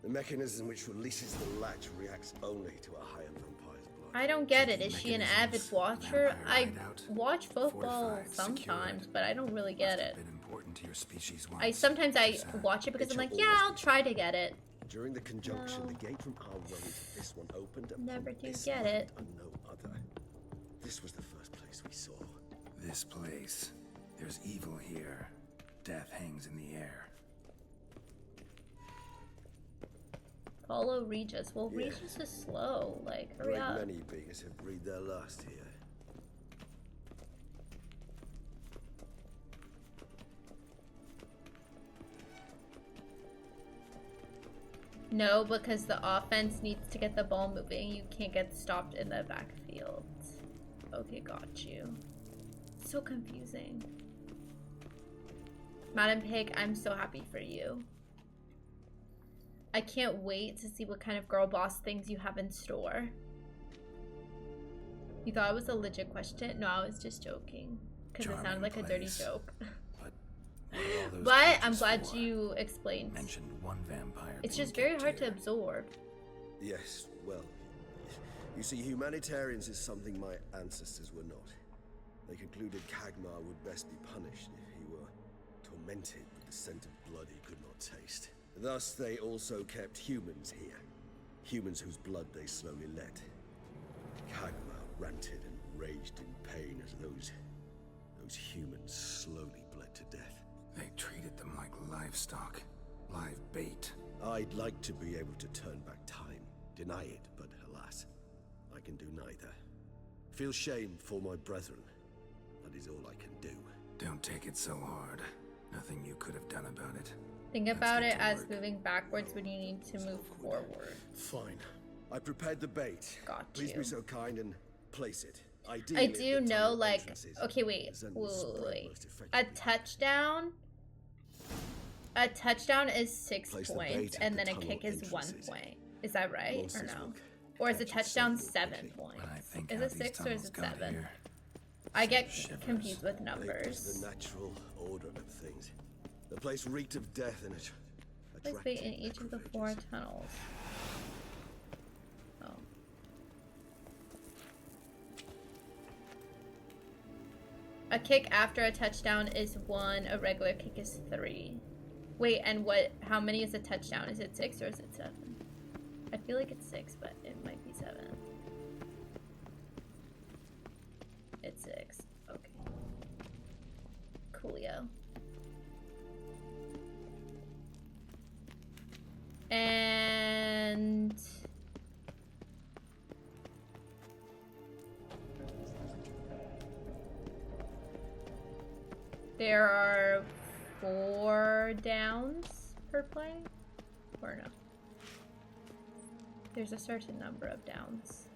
The mechanism which releases the latch reacts only to a higher vampire's blood. I don't get it. Is she an avid watcher? I watch football sometimes, but I don't really get it. Important to your species once. Sometimes I watch it because I'm like, yeah, I'll try to get it. During the conjunction, No. the gate from our world to this one opened upon Never do this get land it. and no other. This was the first place we saw. This place. There's evil here. Death hangs in the air. Follow Regis. Well, Yeah. Regis is slow. Like, hurry Great up. many beings have breathed their last here. No, because the offense needs to get the ball moving. You can't get stopped in the backfield. Okay, got you. So confusing. Madam Pig, I'm so happy for you. I can't wait to see what kind of girl boss things you have in store. You thought it was a legit question? No, I was just joking. Because it sounded like a dirty place. joke. What are all those But I'm cages glad for? you explained. Mentioned one vampire. It's being just very kept hard to here. absorb. Yes, well, you see, humanitarians is something my ancestors were not. They concluded Kagmar would best be punished if he were tormented with the scent of blood he could not taste. Thus, they also kept humans here. Humans whose blood they slowly let. Kagmar ranted and raged in pain as those humans slowly bled to death. They treated them like livestock. Live bait. I'd like to be able to turn back time, deny it, but alas, I can do neither. Feel shame for my brethren. That is all I can do. Don't take it so hard. Nothing you could have done about it. Think about it as moving backwards when you need to move forward. Fine. I prepared the bait. Got Please you. be so kind and place it. I Ideally, do at the know, tunnel like, entrances, okay, wait, as then we'll spread wait. most A effectively. touchdown is 6 Place the points, bait at and the then a tunnel kick is 1 entrances. point. Is that right, or Monsters no? will Or is a catch it touchdown so 7 quickly. points? When I think Is how it these 6 or is tunnels it got 7? here, I get shivers. confused with It was numbers. the natural order of things. The place reeked of death in it. Place bait in each of the 4 tunnels. Oh. A kick after a touchdown is 1, a regular kick is 3. Wait, and how many is a touchdown? Is it 6 or is it 7? I feel like it's 6, but it might be 7. It's 6. Okay. Coolio. And there are 4 downs per play? Or no? There's a certain number of downs.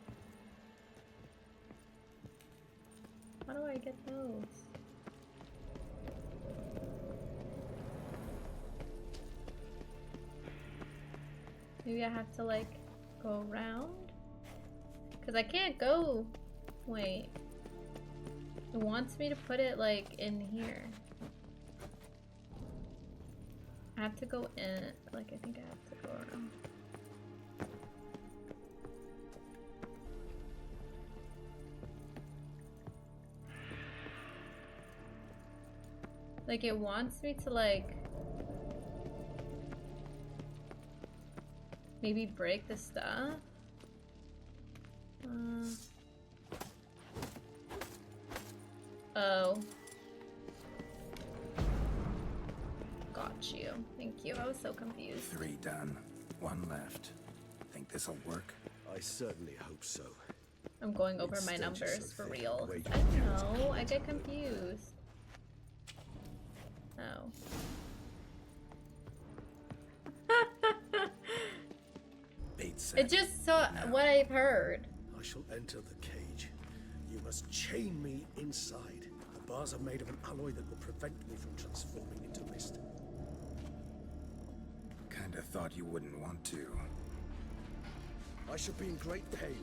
How do I get those? Maybe I have to like go around? Cause I can't go. Wait. It wants me to put it like in here. I have to go in. Like I think I have to go around. Like it wants me to like maybe break the stuff. Oh. Got you. Thank you. I was so confused. 3 done. 1 left. Think this'll work? I certainly hope so. I'm going over It's my still just numbers so for thick. real. Wait. I know. I get confused. Oh. Bait set. It just so what I've heard. I shall enter the cage. You must chain me inside. The bars are made of an alloy that will prevent me from transforming into mist. Kinda thought you wouldn't want to. I shall be in great pain.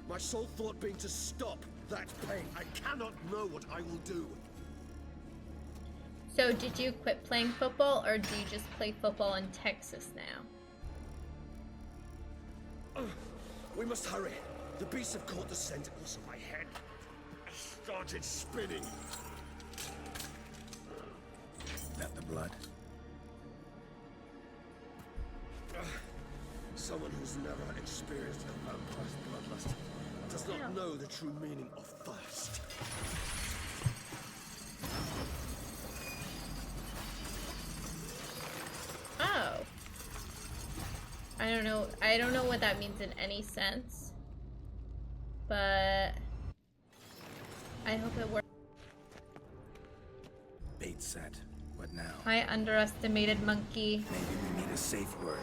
My sole thought being to stop that pain. I cannot know what I will do. So did you quit playing football or do you just play football in Texas now? We must hurry. The beasts have caught the sentinels on my head. I started spinning. That the blood? Someone who's never experienced a vampire's bloodlust does not know the true meaning of thirst. Oh. I don't know what that means in any sense. But I hope it works. Bait set. What now? Hi, underestimated monkey. Maybe we need a safe word.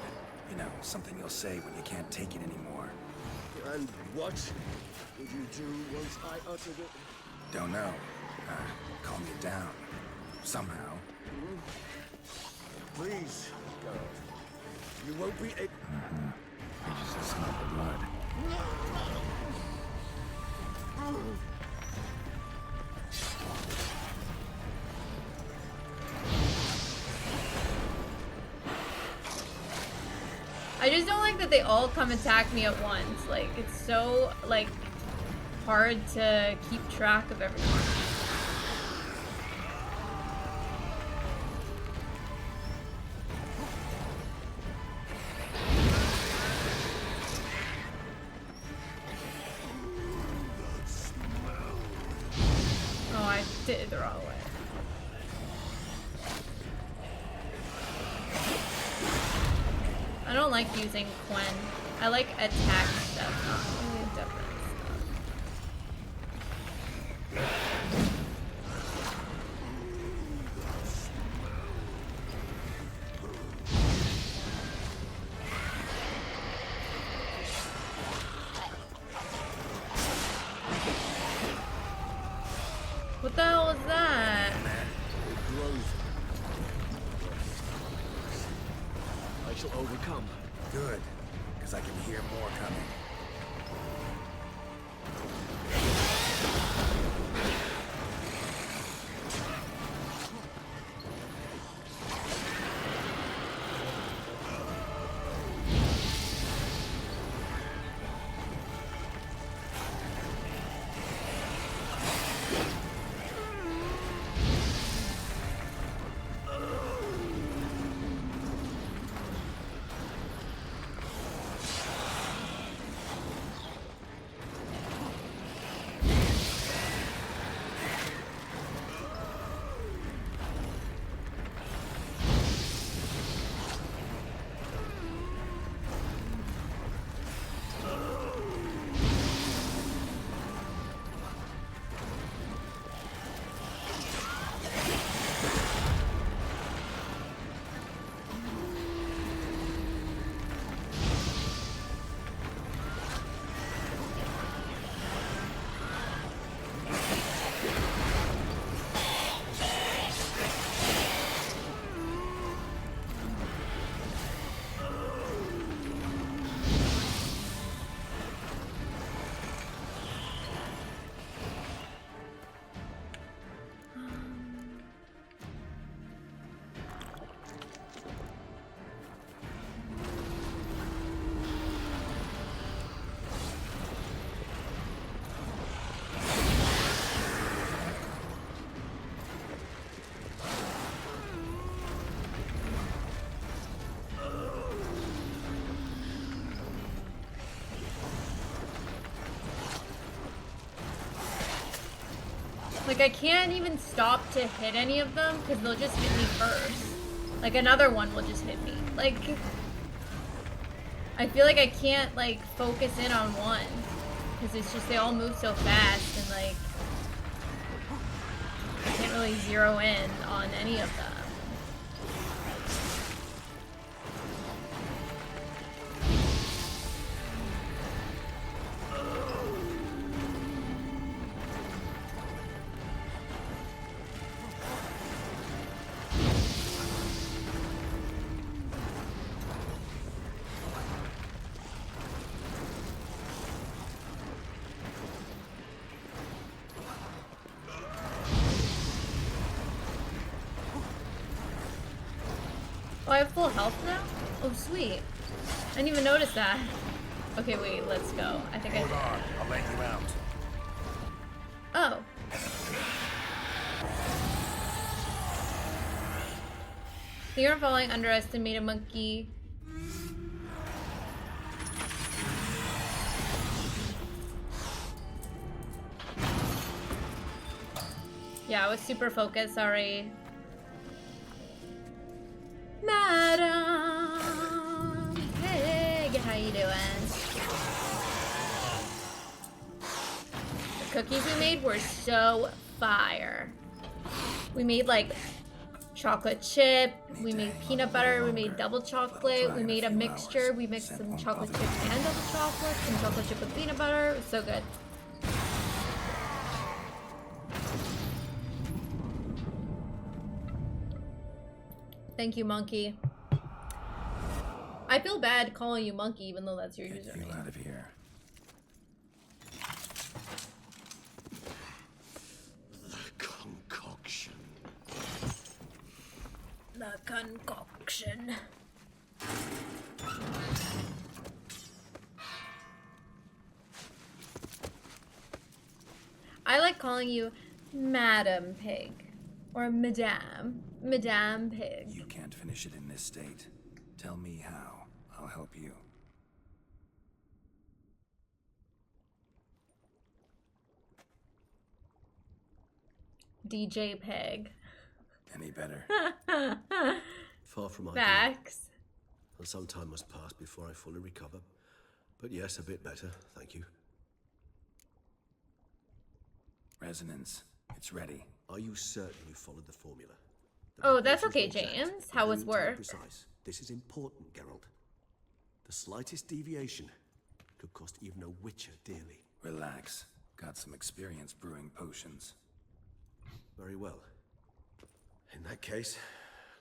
You know, something you'll say when you can't take it anymore. And what would you do once I uttered it? Don't know. Calm you down. Somehow. Please, go. You won't be able. I just smell the blood. I just don't like that they all come attack me at once. Like, it's so, like, hard to keep track of everyone. Oh, I did it the wrong way. I don't like using Quen. I like attack stuff, not really different stuff. Good, because I can hear more coming. Like, I can't even stop to hit any of them because they'll just hit me first. Like, another one will just hit me. Like, I feel like I can't, like, focus in on one because it's just they all move so fast and, like, I can't really zero in on any of them. Oh, I have full health now? Oh, sweet. I didn't even notice that. Okay, wait, let's go. I think Hold on, I'll let you out. Oh. Fear of falling, underestimate a monkey. Yeah, I was super focused, sorry. Madam Pig, how you doing? The cookies we made were so fire. We made like chocolate chip, we made peanut butter, we made double chocolate, we made a mixture, we mixed some chocolate chip and double chocolate, some chocolate chip with peanut butter, it was so good. Thank you, monkey. I feel bad calling you monkey, even though that's your username. Get out of here. The concoction. The concoction. I like calling you Madam Pig. Or Madame. Madame Pig. You can't finish it in this state. Tell me how. I'll help you. DJ Pig. Any better? Far from ideal. Facts. And some time must pass before I fully recover. But yes, a bit better, thank you. Resonance. It's ready. Are you certain you followed the formula? Oh, that's okay, James. How was work? Precise. This is important, Geralt. The slightest deviation could cost even a witcher dearly. Relax. Got some experience brewing potions. Very well. In that case,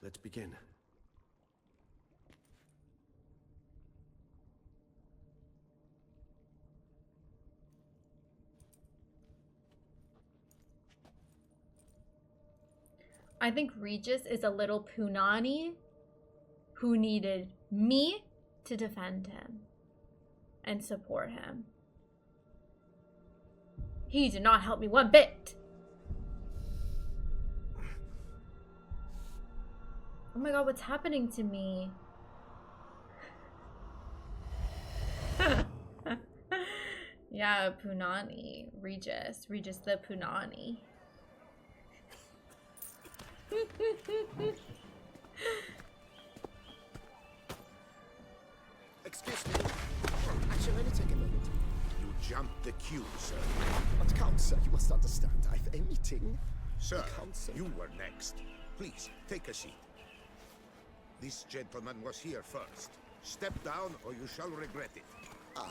let's begin. I think Regis is a little punani who needed me to defend him and support him. He did not help me one bit. Oh my god, what's happening to me? Yeah, Punani. Regis the Punani. Excuse me. Actually, let me take a moment. You jumped the queue, sir. But Count, sir, you must understand. I've a meeting. Sir, Count, sir. you were next. Please, take a seat. This gentleman was here first. Step down or you shall regret it. Ah,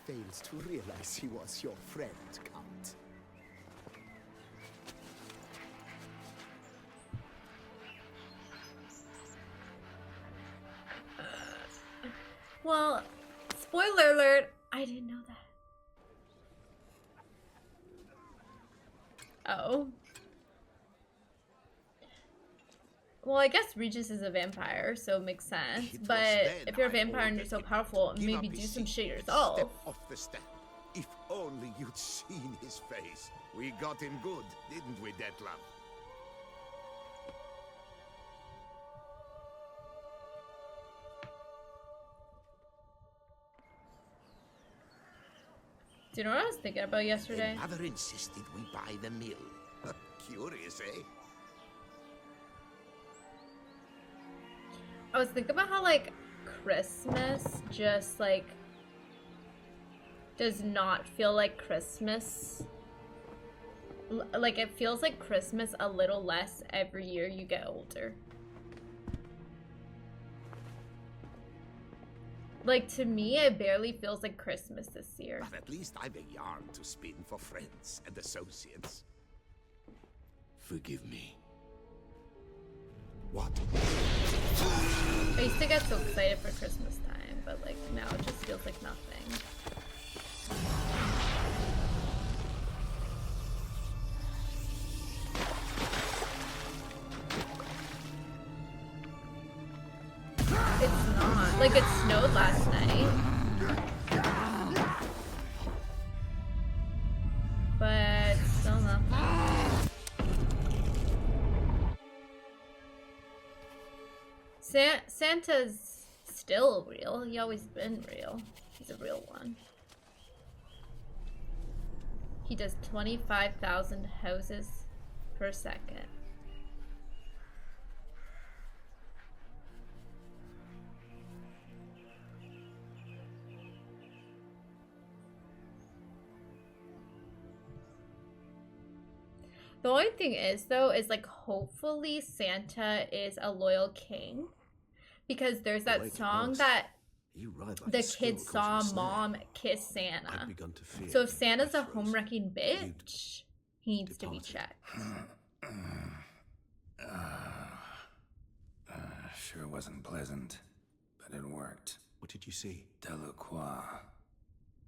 fails to realize he was your friend, Count. Well, spoiler alert, I didn't know that. Oh. Well, I guess Regis is a vampire, so it makes sense. But if you're a vampire and you're so powerful, maybe do some shit yourself. Step off the step. If only you'd seen his face. We got him good, didn't we, Detlef? Do you know what I was thinking about yesterday? Mother insisted we buy the mill. Curious, eh? I was thinking about how, like, Christmas just, like, does not feel like Christmas. Like, it feels like Christmas a little less every year you get older. Like, to me, it barely feels like Christmas this year. But at least I've a yarn to spin for friends and associates. Forgive me. What? I used to get so excited for Christmas time, but, like, now it just feels like nothing. It's not. Like, it snowed last night. But still nothing. Santa's still real. He always been real. He's a real one. He does 25,000 houses per second. The only thing is, though, is like hopefully Santa is a loyal king, because there's that song that the kids saw Mom kiss Santa. So if Santa's a home-wrecking bitch, he needs to be checked. Sure wasn't pleasant, but it worked. What did you see? Delacroix.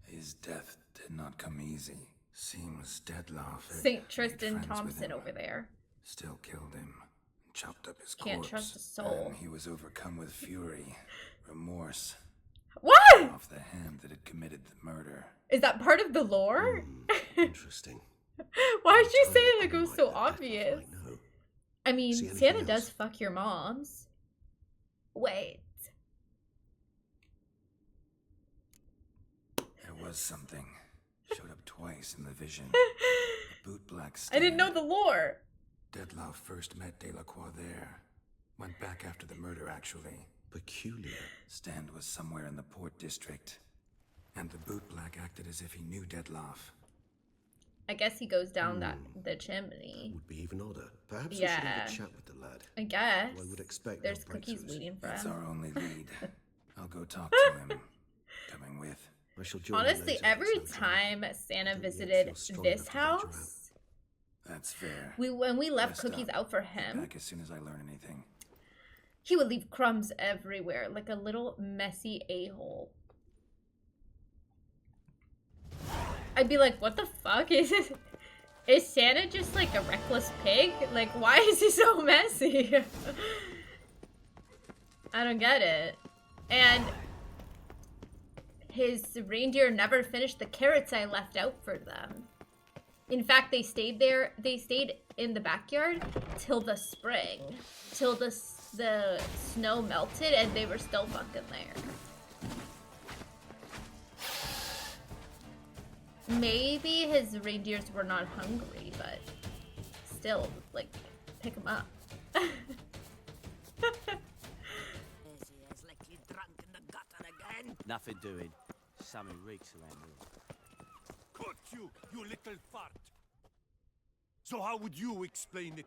His death did not come easy. Seems Detlef St. Tristan Thompson over there. Still killed him. Chopped up his corpse. Can't trust a soul. And he was overcome with fury, remorse. What? Off the hand that had committed the murder. Is that part of the lore? Interesting. Why did you say it like it was so obvious? I mean, Santa does fuck your moms. Wait. There was something. Showed up twice in the vision. A bootblack stand. I didn't know the lore. Detlef first met Delacroix there. Went back after the murder, actually. Peculiar. Stand was somewhere in the Port District. And the bootblack acted as if he knew Detlef. I guess he goes down the chimney. Would be even odder. Perhaps we should have a chat with the lad. I guess. Well, I would expect there's cookies waiting for That's him. our only lead. I'll go talk to him. Coming with. I shall join Honestly, every time Santa visited this house, that's fair. When we left cookies out for him, back as soon as I learn anything. He would leave crumbs everywhere, like a little messy a-hole. I'd be like, what the fuck is it? Is Santa just like a reckless pig? Like, why is he so messy? I don't get it. And his reindeer never finished the carrots I left out for them. In fact, they stayed in the backyard till the spring. Till the snow melted and they were still fucking there. Maybe his reindeers were not hungry, but still, like, pick them up. Nothing doing. Something reeks around here. Cut you, you little fart! So how would you explain it?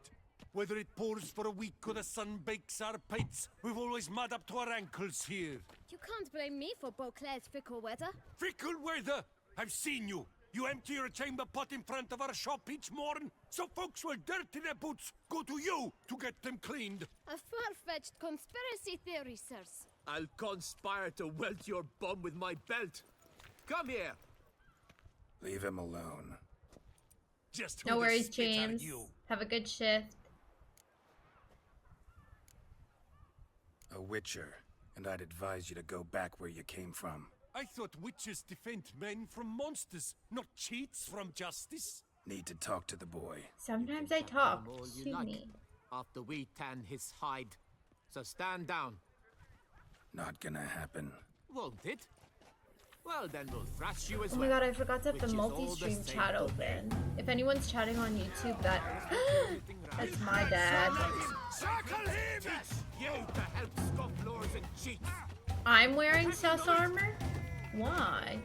Whether it pours for a week or the sun bakes our pipes, we've always mud up to our ankles here. You can't blame me for Beauclair's fickle weather. Fickle weather? I've seen you. You empty your chamber pot in front of our shop each morn, so folks will dirty their boots, go to you to get them cleaned. A far-fetched conspiracy theory, sirs. I'll conspire to welt your bum with my belt. Come here. Leave him alone. Just no worries, James. Have a good shift. A witcher, and I'd advise you to go back where you came from. I thought witches defend men from monsters, not cheats from justice. Need to talk to the boy. Sometimes I talk. All you Sue like, me. after we tan his hide. So stand down. Not gonna happen. Won't it? Well, then we'll thrash you as Oh well. my god, I forgot to have the which is all multi-stream the same chat to open. If anyone's chatting on YouTube, that's my dad. You to help scofflaws and cheats. I'm wearing sus armor? Why?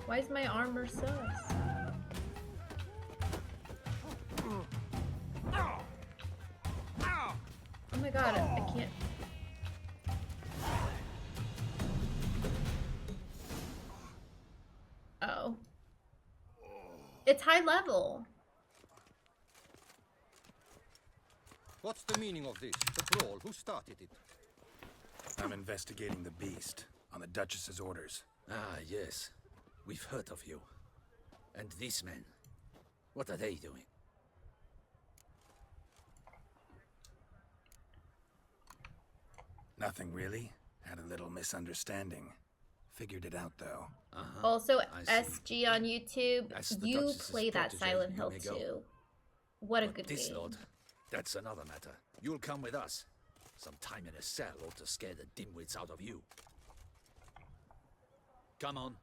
Why is my armor sus? Oh my god, I can't. Oh. It's high level. What's the meaning of this? The brawl? Who started it? I'm investigating the beast on the Duchess's orders. Ah, yes. We've heard of you. And these men, what are they doing? Nothing really. Had a little misunderstanding. Figured it out though. Also, SG on YouTube, you Duchess's play that protégé, Silent you Hill may go. too. What a But good this game. lot, that's another matter. You'll come with us. Some time in a cell ought to scare the dimwits out of you. Come on.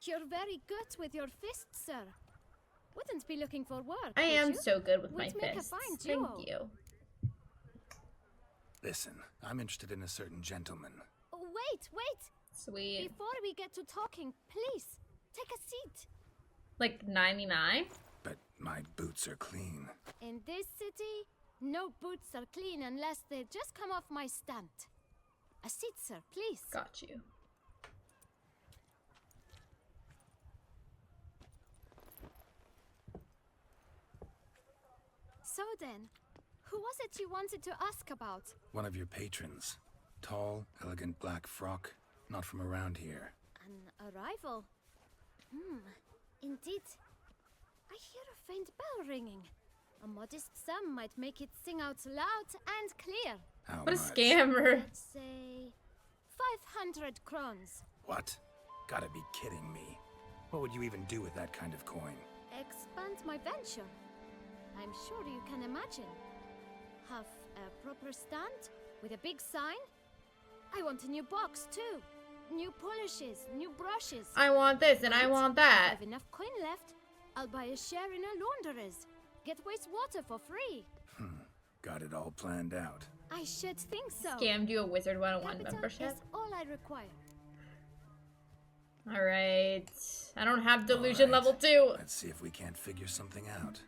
You're very good with your fists, sir. Wouldn't be looking for work. I would am you? so good with my Would make a fists. fine duo. Thank you. Listen, I'm interested in a certain gentleman. Oh, wait. Sweet. Before we get to talking, please take a seat. Like 99? But my boots are clean. In this city, no boots are clean unless they just come off my stand. A seat, sir, please. Got you. So then, who was it you wanted to ask about? One of your patrons. Tall, elegant black frock. Not from around here. An arrival? Indeed. I hear a faint bell ringing. A modest sum might make it sing out loud and clear. How What a much? scammer. Let's say 500 crowns. What? Gotta be kidding me. What would you even do with that kind of coin? Expand my venture. I'm sure you can imagine. Have a proper stand with a big sign. I want a new box too. New polishes, new brushes. I want this and I want If that. I have enough coin left, I'll buy a share in a launderer's. Get wastewater for free. Got it all planned out. I should think so. Scammed you a Wizard 101 Capital membership? is all I require. Alright. I don't have delusion Alright. level 2. Let's see if we can't figure something out.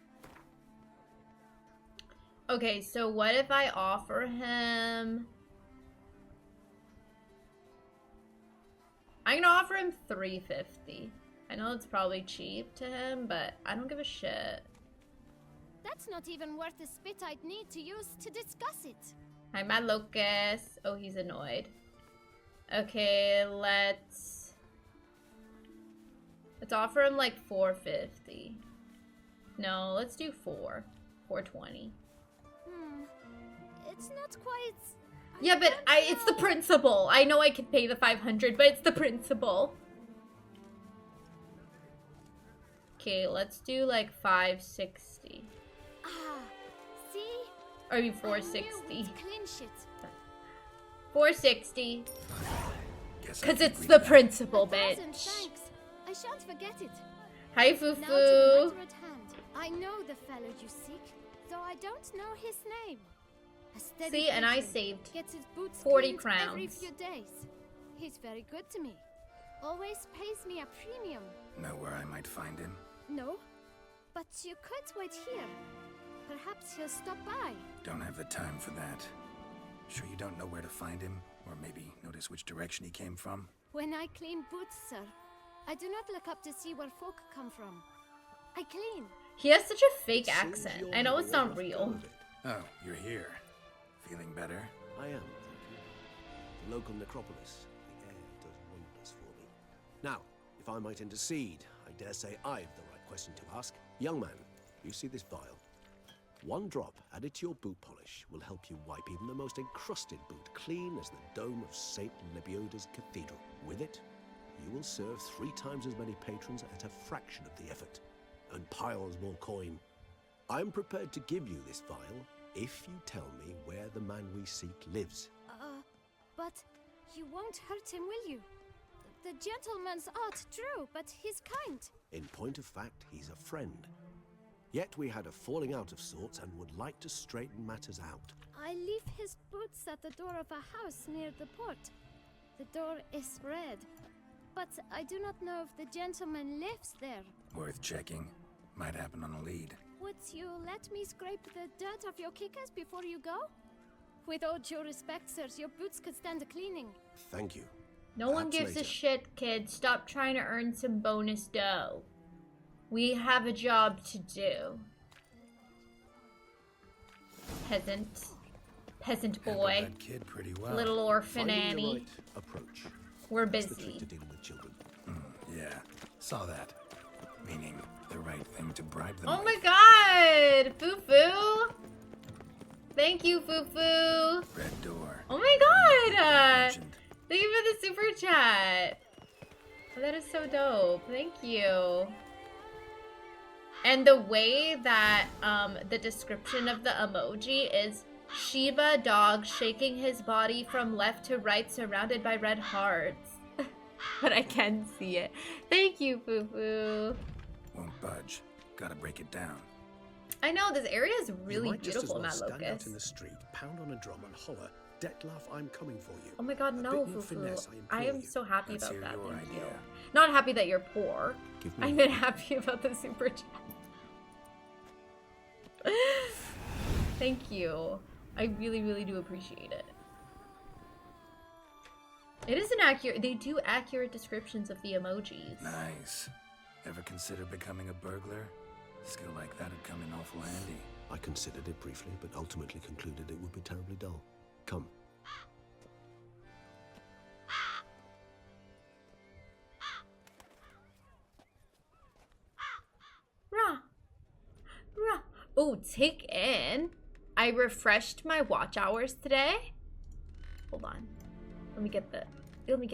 Okay, so what if I offer him... I'm gonna offer him $350. I know it's probably cheap to him, but I don't give a shit. That's not even worth the spit I'd need to use to discuss it. Hi, my Locust. Oh, he's annoyed. Okay, let's offer him like 450. No, let's do 420. It's not quite. Yeah, but it's the principal. I know I can pay the 500, but it's the principal. Okay, let's do like 560. See? Or I mean 460. Clinch it. 460. Cause it's the principal, bitch. Thanks. I shan't forget it. Hi, Now to the Fufu. matter at hand. I know the fellow you seek, though I don't know his name. A steady See, and I patron, saved gets his boots 40 cleaned every crowns. few days. He's very good to me. Always pays me a premium. Know where I might find him? No, but you could wait here. Perhaps he'll stop by. Don't have the time for that. Sure you don't know where to find him? Or maybe notice which direction he came from? When I clean boots, sir, I do not look up to see where folk come from. I clean. He has such a fake accent. I know it's not real. Oh, you're here. Feeling better? I am, thank you. The local necropolis. The air does wonders for me. Now, if I might intercede, I dare say I've the right question to ask. Young man, you see this vial? One drop added to your boot polish will help you wipe even the most encrusted boot clean as the dome of St. Lebioda's cathedral. With it, you will serve 3 times as many patrons at a fraction of the effort. And piles more coin. I'm prepared to give you this vial if you tell me where the man we seek lives. But you won't hurt him, will you? The gentleman's art, true, but he's kind. In point of fact, he's a friend. Yet we had a falling out of sorts and would like to straighten matters out. I leave his boots at the door of a house near the port. The door is red, but I do not know if the gentleman lives there. Worth checking. Might happen on a lead. Would you let me scrape the dirt off your kickers before you go? With all due respect, sirs, your boots could stand a cleaning. Thank you. No one Perhaps gives a later. shit, kids. Stop trying to earn some bonus dough. We have a job to do. Peasant. Peasant boy. Handled that kid pretty well. Little orphan Finding the Annie. right approach. We're That's the trick busy. to dealing with children. Yeah, saw that. Meaning the right thing to bribe them. Oh my god! Fufu! Thank you, Fufu! Red door. Oh my god! Thank you for the super chat! Oh, that is so dope. Thank you. And the way that the description of the emoji is Shiba dog shaking his body from left to right surrounded by red hearts. But I can see it. Thank you, Fufu. Won't budge. Gotta break it down. I know, this area is You really might just as beautiful, well Matt stand out Locust. in the street, pound on a drum and holler, Detlef, I'm coming for you. Oh my god, A no, bit more Fufu. finesse, I implore am you. so happy Let's about hear that. your Thank you. idea. Not happy that you're poor. Give me I'm one. happy about the super chat. Thank you. I really, really do appreciate it. It is an accurate. They do accurate descriptions of the emojis. Nice. Ever consider becoming a burglar? Skill like that'd come in awful handy. I considered it briefly, but ultimately concluded it would be terribly dull. Come. Rah. Rah. Oh, take in. I refreshed my watch hours today. Hold on. Let me get the number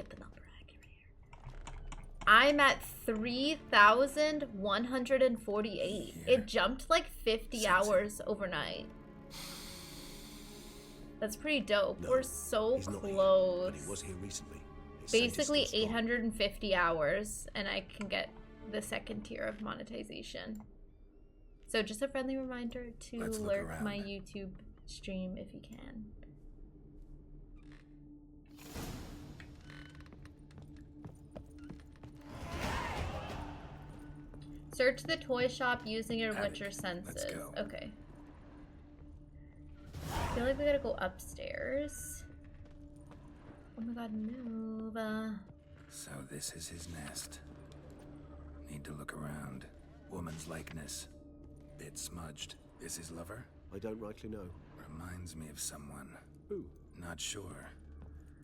accurate here. I'm at 3,148. It jumped like 50 hours overnight. That's pretty dope. No, We're so he's not here, close. but he was here recently. His scent is Basically still strong. 850 hours, and I can get the second tier of monetization. So just a friendly reminder to Let's look lurk around. my YouTube stream if you can. Search the toy shop using your Witcher senses. go. Okay. I feel like we gotta go upstairs. Oh my god, move. So this is his nest. Need to look around. Woman's likeness. Bit smudged. Is his lover? I don't rightly know. Reminds me of someone. Who? Not sure.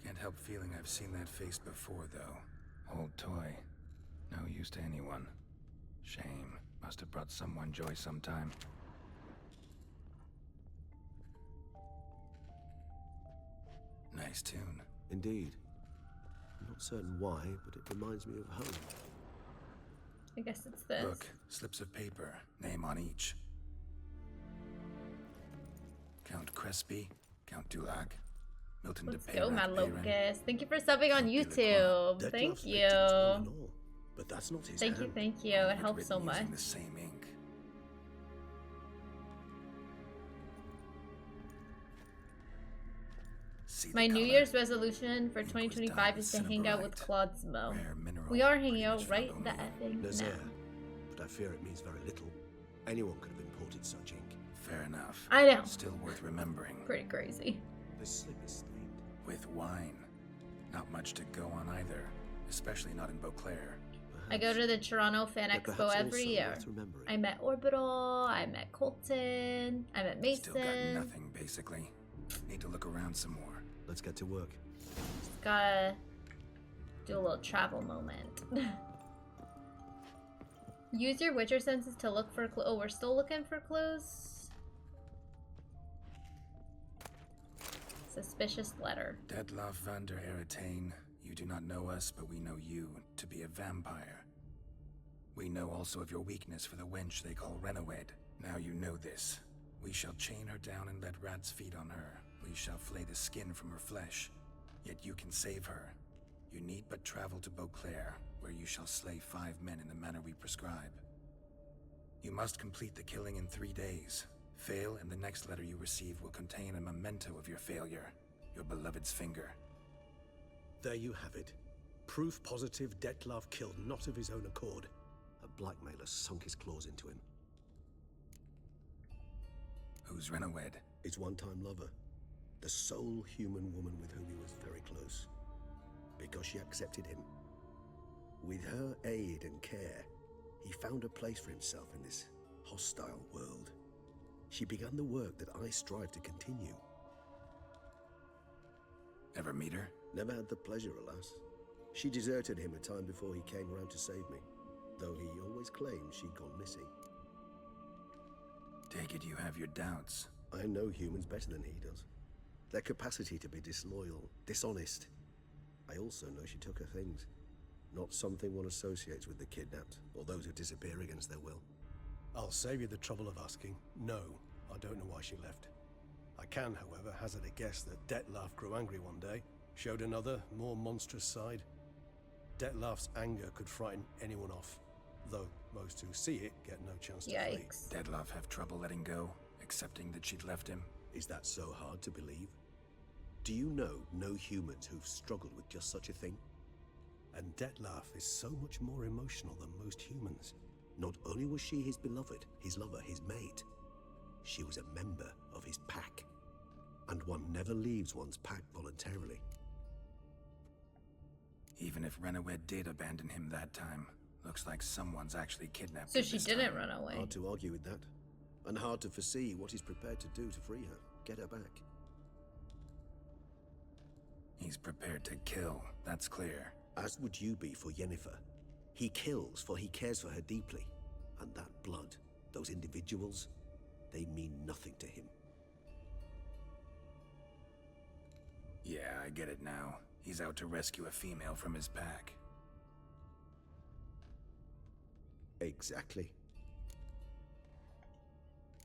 Can't help feeling I've seen that face before, though. Old toy. No use to anyone. Shame. Must have brought someone joy sometime. Nice tune. Indeed. I'm not certain why, but it reminds me of home. I guess it's this. Look, slips of paper, name on each. Count Crespi, Count Dulac, Milton Let's de go, Peyrac, Madlocus. Thank you for subbing on YouTube. Dead Thank Love's you. victims, all in all. But that's not his Thank hand. you, thank you. It helps so written much. using the same ink. See the My New color? Year's resolution for 2025 is to hang out with Claudzmo. We are hanging out right the effing Nazaire. now. But I fear it means very little. Anyone could have imported such ink. Fair enough. I know. Still worth remembering. Pretty crazy. This slip is stained. With wine. Not much to go on either, especially not in Beauclair. I go to the Toronto Fan But Expo perhaps every also year. worth remembering. I met Orbital, I met Colton, I met Mason. Still got nothing, basically. Need to look around some more. Let's get to work. Just gotta do a little travel moment. Use your Witcher senses to look for clues. Oh, we're still looking for clues? Suspicious letter. Detlef van der Eretain, you do not know us, but we know you to be a vampire. We know also of your weakness for the wench they call Renowed. Now you know this. We shall chain her down and let rats feed on her. We shall flay the skin from her flesh. Yet you can save her. You need but travel to Beauclair, where you shall slay 5 men in the manner we prescribe. You must complete the killing in 3 days. Fail, and the next letter you receive will contain a memento of your failure. Your beloved's finger. There you have it. Proof positive Detlef killed not of his own accord. A blackmailer sunk his claws into him. Who's Renowed? His one-time lover. The sole human woman with whom he was very close. Because she accepted him. With her aid and care, he found a place for himself in this hostile world. She began the work that I strive to continue. Ever meet her? Never had the pleasure, alas. She deserted him a time before he came round to save me, though he always claimed she'd gone missing. Take it you have your doubts. I know humans better than he does. Their capacity to be disloyal, dishonest. I also know she took her things. Not something one associates with the kidnapped, or those who disappear against their will. I'll save you the trouble of asking. No, I don't know why she left. I can, however, hazard a guess that Detlef grew angry one day, showed another, more monstrous side. Detlef's anger could frighten anyone off, though most who see it get no chance to flee. Yikes. Detlef have trouble letting go, accepting that she'd left him. Is that so hard to believe? Do you know no humans who've struggled with just such a thing? And Detlef is so much more emotional than most humans. Not only was she his beloved, his lover, his mate, she was a member of his pack. And one never leaves one's pack voluntarily. Even if Renowed did abandon him that time, looks like someone's actually kidnapped So her she this didn't time. run away. Hard to argue with that. And hard to foresee what he's prepared to do to free her, get her back. He's prepared to kill, that's clear. As would you be for Yennefer. He kills for he cares for her deeply. And that blood, those individuals, they mean nothing to him. Yeah, I get it now. He's out to rescue a female from his pack. Exactly.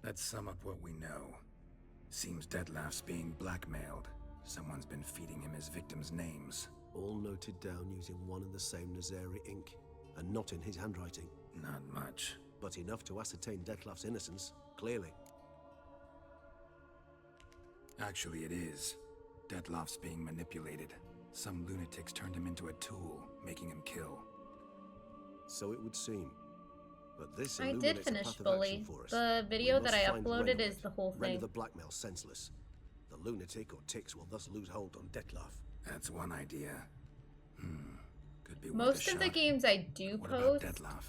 Let's sum up what we know. Seems Detlef's being blackmailed. Someone's been feeding him his victims' names. All noted down using one and the same Nazari ink, and not in his handwriting. Not much. But enough to ascertain Detlef's innocence, clearly. Actually, it is. Detlef's being manipulated. Some lunatics turned him into a tool, making him kill. So it would seem. But this I did illuminates a finish path of fully. action for us. The We video must that I find uploaded Renowed, is the whole render thing. the blackmail senseless. The lunatic or ticks will thus lose hold on Detlef. That's one idea. Could be worth a Most of the shot. games I do What post about Detlef?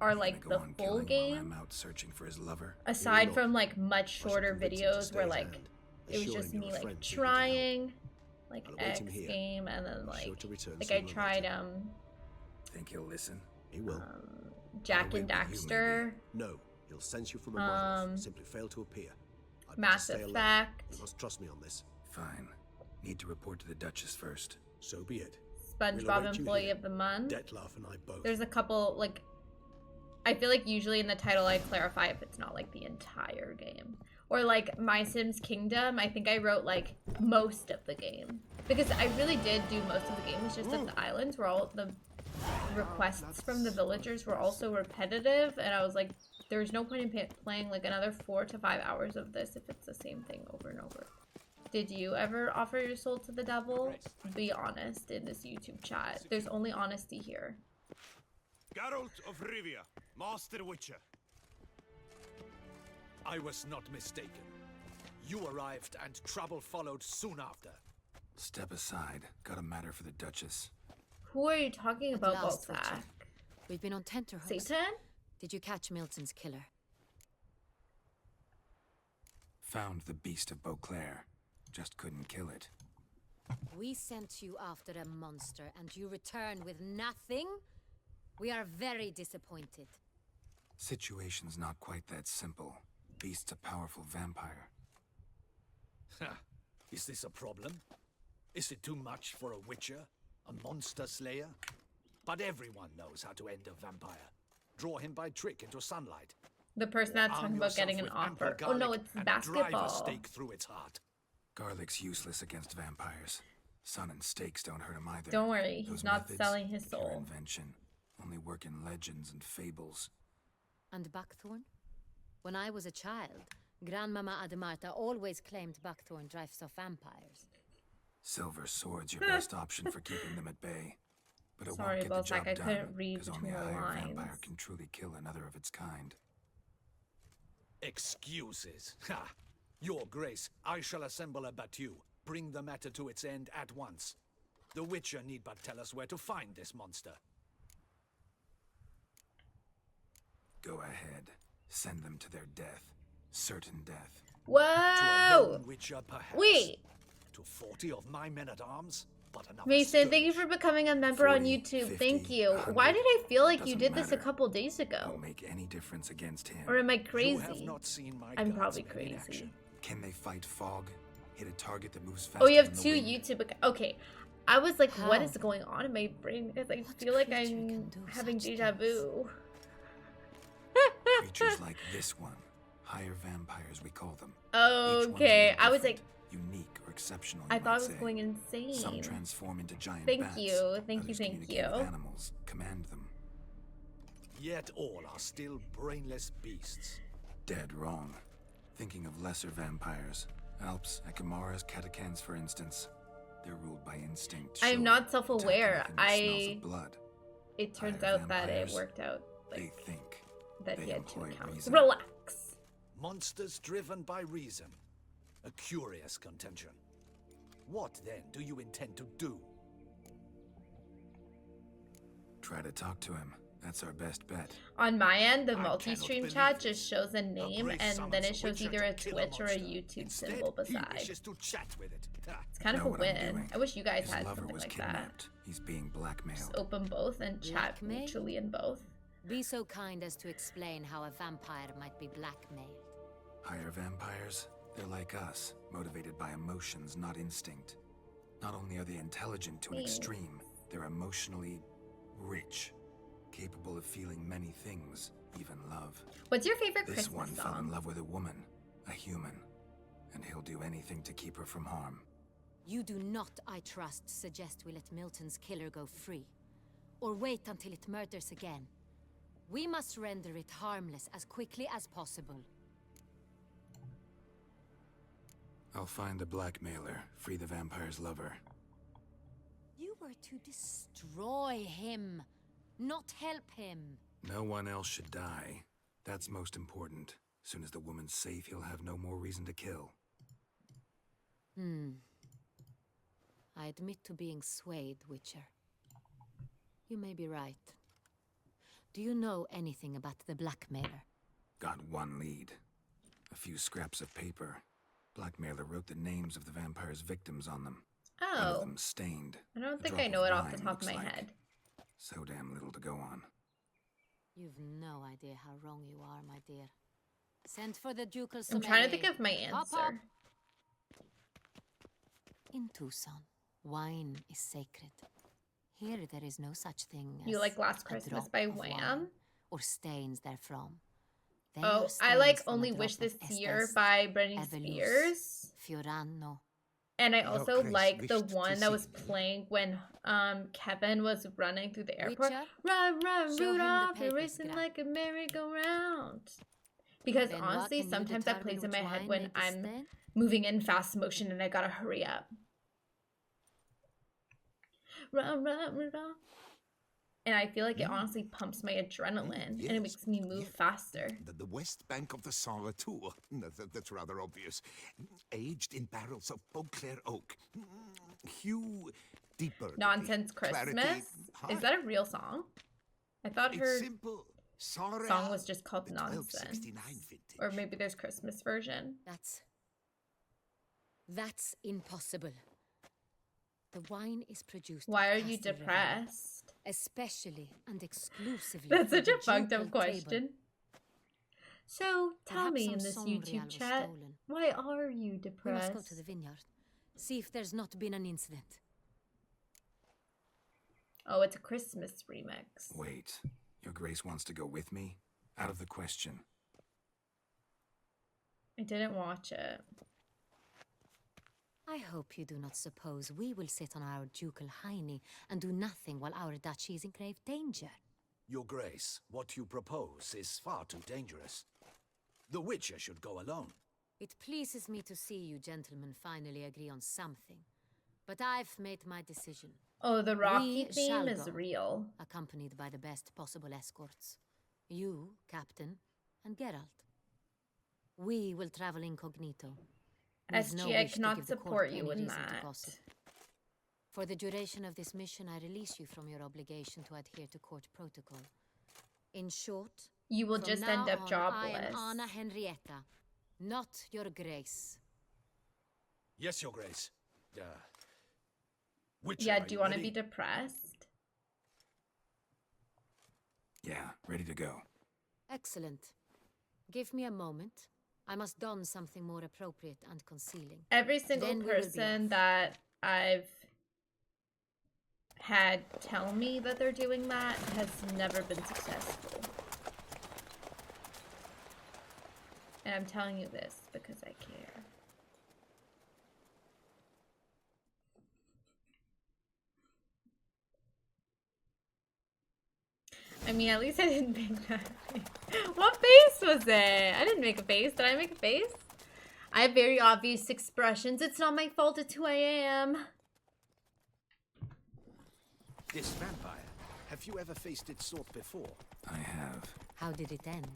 are Gonna like go the on full killing while game. I'm out searching for his lover. Aside not. from like much I shall shorter convince him to videos stay where his like hand, it was Assure just him me you're a like friend, eager to trying like I'll await X him here. game, and then Sure like to return I sooner or tried later. Think he'll listen? He will. Jack wait and with you, Daxter, No, he'll sense you from a mile off. Simply fail to appear. I'd better Mass stay alone. Effect, You must trust me on this. Fine. Need to report to the Duchess first. So be it. SpongeBob await you Employee here. of the Month. Dettlaff and I both. There's a couple like I feel like usually in the title I clarify if it's not like the entire game. Or like My Sims Kingdom, I think I wrote like most of the game. Because I really did do most of the game, it's just that the islands were all, the requests from the villagers were also repetitive, and I was like, there's no point in playing like another 4 to 5 hours of this if it's the same thing over and over. Did you ever offer your soul to the devil? Be honest in this YouTube chat. There's only honesty here. Geralt of Rivia, Master Witcher. I was not mistaken. You arrived and trouble followed soon after. Step aside. Got a matter for the Duchess. Who are you talking about, last, Balzac? Richard. We've been on tenterhooks. Satan? Did you catch Milton's killer? Found the beast of Beauclair. Just couldn't kill it. We sent you after a monster and you return with nothing? We are very disappointed. Situation's not quite that simple. Beast's a powerful vampire. Is this a problem? Is it too much for a witcher? A monster slayer? But everyone knows how to end a vampire. Draw him by trick into sunlight. The person that's Arm talking about yourself getting an with ample offer. Oh no, garlic it's and drive a basketball. stake through its heart. Garlic's useless against vampires. Sun and stakes don't hurt him either. Don't worry, he's Those not methods, selling his pure soul. invention. Only work in legends and fables. And Buckthorn? When I was a child, Grandmama Ademarta always claimed Buckthorn drives off vampires. Silver sword's your best option for keeping them at bay. But it Sorry, won't get the job Balzac, I done, couldn't read 'cause only between a the higher lines. vampire can truly kill another of its kind. Excuses. Ha! Your Grace, I shall assemble a battue. Bring the matter to its end at once. The Witcher need but tell us where to find this monster. Go ahead. Send them to their death. Certain death. To a Whoa! lone Witcher, perhaps. Wait! To 40 of my men-at-arms? But another Mason, thank you for becoming a member on 40, YouTube. 50, Thank you. 100, Why did I feel like you doesn't did this a matter. couple days ago? Won't make any difference against him. Or am I You have crazy? not seen my I'm guardsmen probably in crazy. action. Can they fight fog? Hit a target that moves faster Oh, you have than the two wind? YouTube accounts. Okay. I was like, what How? is going on in my brain? Because I feel like I'm having deja vu. Creatures like this one. Higher vampires, we call them. Each one's a Okay. little I was like, different, unique or exceptional. I you thought I might was say. going insane. Some transform into giant Thank bats. you. Thank you. Others Thank communicate you. with animals, command them. Yet all are still brainless beasts. Dead wrong. Thinking of lesser vampires. Alps, Ekamaras, Catacans, for instance. They're ruled by instinct. I am sure. not self-aware. Attack anything that smells of blood. It turns Higher out that it vampires, worked out They like think. that They he had two employ accounts. reason. Relax. Monsters driven by reason. A curious contention. What then do you intend to do? Try to talk to him. That's our best bet. On my end, the I multi-stream cannot chat believe just shows a name Grace and then it summons shows Witcher either to a kill Twitch or a monster. YouTube Instead, symbol he beside. wishes to chat with it. Ha. It's kind of Know a what I'm win. doing. I wish you guys His had lover something was like that. kidnapped. He's being blackmailed. Just open both and chat Blackmail? mutually in both. Be so kind as to explain how a vampire might be blackmailed. Higher vampires, they're like us, motivated by emotions, not instinct. Not only are they intelligent to an Thanks. extreme, they're emotionally rich, capable of feeling many things, even love. What's your favorite This one Christmas fell in song? love with a woman, a human, and he'll do anything to keep her from harm. You do not, I trust, suggest we let Milton's killer go free. Or wait until it murders again. We must render it harmless as quickly as possible. I'll find the blackmailer, free the vampire's lover. You were to destroy him, not help him. No one else should die. That's most important. Soon as the woman's safe, he'll have no more reason to kill. I admit to being swayed, Witcher. You may be right. Do you know anything about the blackmailer? Got one lead. A few scraps of paper. Blackmailer wrote the names of the vampire's victims on them. One Oh. of them stained. I don't A think drop I know it off the wine, top of my looks like. head. So damn little to go on. You've no idea how wrong you are, my dear. Send for the ducal I'm trying to think of my Hop, hop. answer. In Tucson, wine is sacred. Here there is no such thing as You like Last a Christmas drop by of Wham? wine or stains therefrom. They Oh, are I like stains from a Only drop Wish of This Year Estes, by Britney Evelus, Spears. Fiorano. And I Your also Grace like the wished to one that see was playing when Kevin was running through the airport. Witcher, Run, run, show him the Rudolph, you're papers, racing Graf. like a merry-go-round. Because Then what, honestly, can you sometimes that determine plays in which my head wine when made the I'm stain? moving in fast motion and I gotta hurry up. Run, run, Rudolph. And I feel like it honestly pumps my adrenaline and it yes, makes me move faster. The west bank of the Sarre Tour. That's rather obvious. Aged in barrels of Beauclair oak. Hue deeper. Nonsense Christmas? Is that a real song? I thought her It's simple. Sarre song was just called the Nonsense. 1269 vintage. Or maybe there's Christmas version. That's impossible. The wine is produced. Why at are you Castle Ravenna, depressed? especially and exclusively. That's for such the a fucked ducal up question. table. So tell Perhaps me some in this Sangreal YouTube was chat, stolen. why are you We must depressed? go to the vineyard. See if there's not been an incident. Oh, it's a Christmas remix. Wait, Your Grace wants to go with me? Out of the question. I didn't watch it. I hope you do not suppose we will sit on our ducal hiney and do nothing while our duchy is in grave danger. Your Grace, what you propose is far too dangerous. The Witcher should go alone. It pleases me to see you gentlemen finally agree on something. But I've made my decision. Oh, the Rocky We theme shall is go, real. accompanied by the best possible escorts. You, Captain, and Geralt. We will travel incognito. with no SG, I wish to cannot give the court support you any in reason to that. gossip. For the duration of this mission, I release you from your obligation to adhere to court protocol. In short, You will from just now end up on, jobless. I am Anna Henrietta, not your Grace. Yes, Your Grace. Witcher, Yeah, are do you want to ready? be depressed? Yeah, ready to go. Excellent. Give me a moment. I must don something more appropriate and concealing. Every single Then we will be person off. that I've had tell me that they're doing that has never been successful. And I'm telling you this because I care. I mean, at least I didn't make that face. What face was it? I didn't make a face. Did I make a face? I have very obvious expressions. It's not my fault. It's who I am. This vampire, have you ever faced its sort before? I have. How did it end?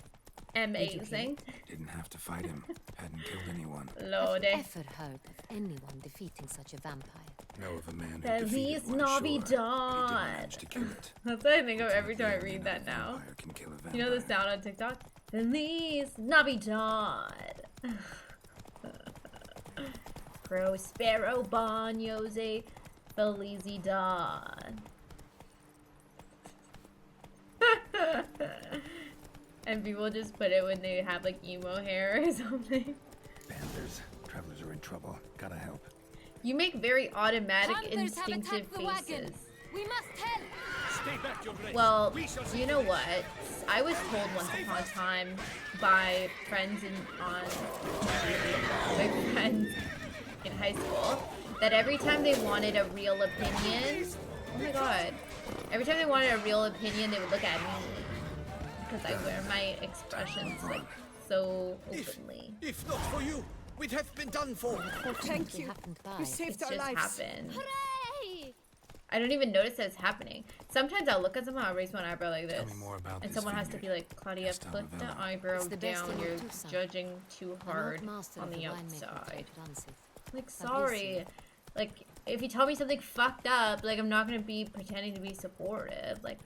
Amazing. Didn't have to fight him. Hadn't killed anyone. Lord. Have you ever heard of anyone defeating such a vampire? Know of a man who Feliz defeated one, Navidad. sure, but he didn't manage to kill it. That's what I think of every time I read that now. You know the sound on TikTok? Feliz Navidad. Prospero Bagnose Felicidad. And people just put it when they have like emo hair or something. Panthers. Travelers are in trouble. Gotta help. You make very automatic, Panthers have instinctive attacked the wagon. faces. We must help. Stay back, Your Grace. Well, We shall see you know to what? this. I was told once upon a time by friends in high school that every time they wanted a real opinion, oh my god, every time they wanted a real opinion, they would look at me because I wear my expressions like so openly. If not for you, we'd have been done for. Oh, thank you. You saved It's our just lives. happened. Hooray! I don't even notice that it's happening. Sometimes I'll look at someone, I'll raise one eyebrow like this. me more about And this someone has to vineyard. be like, Claudia, Estelle put the Ravenna. eyebrow It's the best down. in You're Tucson. judging too An hard old master on of the the winemaking outside. runs it. Like, Fabrizio. sorry. Like, if you tell me something fucked up, like, I'm not gonna be pretending to be supportive. Like,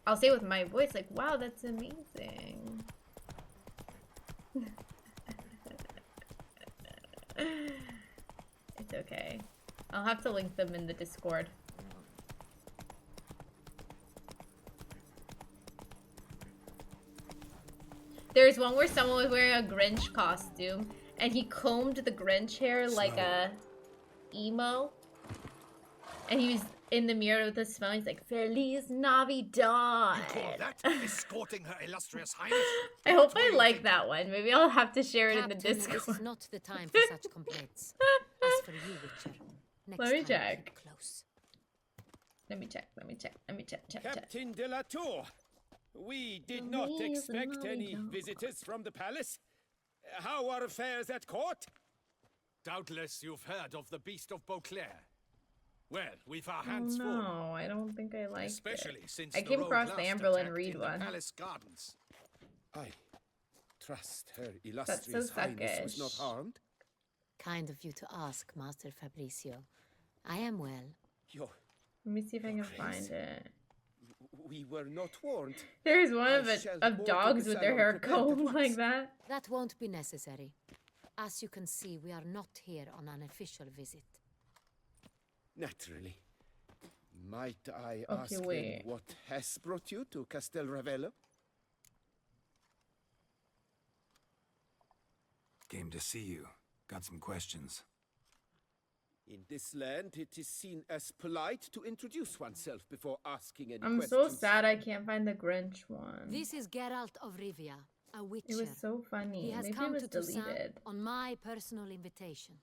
I'll say with my voice, like, wow, that's amazing. okay. I'll have to link them in the Discord. There's one where someone was wearing a Grinch costume, and he combed the Grinch hair like a emo. And he was in the mirror with a smile. He's like, Feliz Navidad. You call that escorting her illustrious highness? I hope I like that one. Maybe I'll have to share it in the Captain, Discord. This is not the time for such complaints. As for you, Witcher, next Let me time check. keep close. Let me check. Captain de la Tour, we did not expect any visitors from the palace. How are affairs at court? Doubtless you've heard of the Beast of Beauclair. Well, we've our Oh hands full. no, I don't think I like Especially it. since I the came rogue across last the Amberlyn attacked Reed in the one. palace gardens. I trust her That's illustrious so highness was not suckish. harmed. Kind of you to ask, Master Fabricio. I am well. Let me see if I can find it. We were not warned. There's one I of it shall of order dogs the with their salon hair prepared at combed once. like that. That won't be necessary. As you can see, we are not here on an official visit. Naturally. Might I Okay, ask then wait. what has brought you to Castel Ravello? Came to see you. Got some questions. In this land, it is seen as polite to introduce oneself before asking any I'm questions. so sad I can't find the Grinch one. This is Geralt of Rivia, a witcher. It was so funny. He has Maybe come it was to Toussaint deleted. on my personal invitation.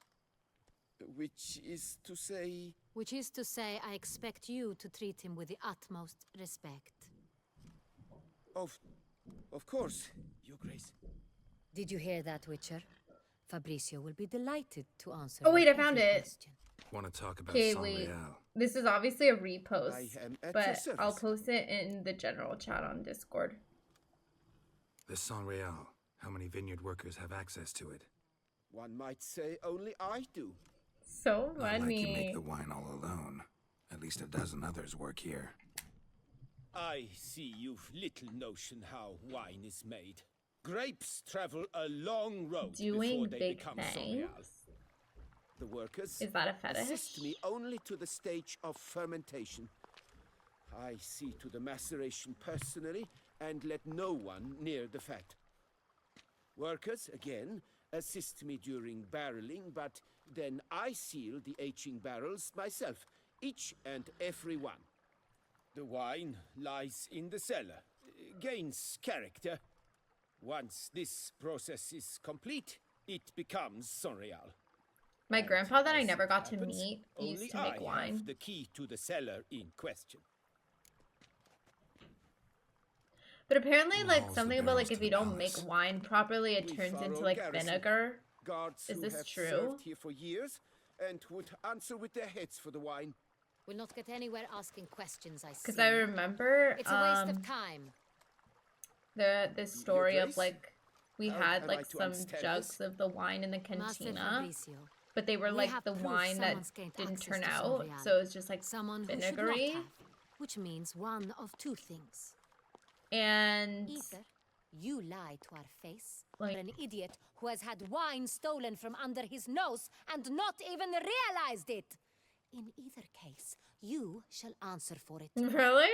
Which is to say... Which is to say, I expect you to treat him with the utmost respect. Of course, Your Grace. Did you hear that, Witcher? Fabricio will be delighted to answer. Oh wait, your I found every it. question. Want to talk about Okay, San wait. Real? This is obviously a repost, I am at your but service. I'll post it in the general chat on Discord. This San Real. How many vineyard workers have access to it? One might say only I do. So Not like you funny. make the wine all alone. At least a dozen others work here. I see you've little notion how wine is made. Grapes travel a long road Doing before they big become things? Sorial. The workers Is that a fetish? assist me only to the stage of fermentation. I see to the maceration personally and let no one near the fat. Workers, again, assist me during barreling, but then I seal the aging barrels myself, each and every one. The wine lies in the cellar, gains character. Once this process is complete, it becomes Sorial. My grandpa that I As never it got to happens, meet used only to make I wine. have the key to the cellar in question. But apparently, like, hauls the something about, barrels like, if to you the don't make palace? wine properly, it We turns into, follow like, garrison. vinegar. Guards Is who this have true? served here for years and would answer with their heads for the wine. We'll not get anywhere asking questions, I see. Because I remember, It's a waste of time. this story of, Grace? like, we How had, am I like, to some understand jugs this? of the wine in the Master cantina. Fabricio, But they were, we like, have the proof wine that someone's gained didn't access turn to out. Sorial. So it was just, like, Someone who should not vinegary. have, which means one of two things. And Either you lie to our face, Like- or an idiot who has had wine stolen from under his nose and not even realized it. In either case, you shall answer for it. really?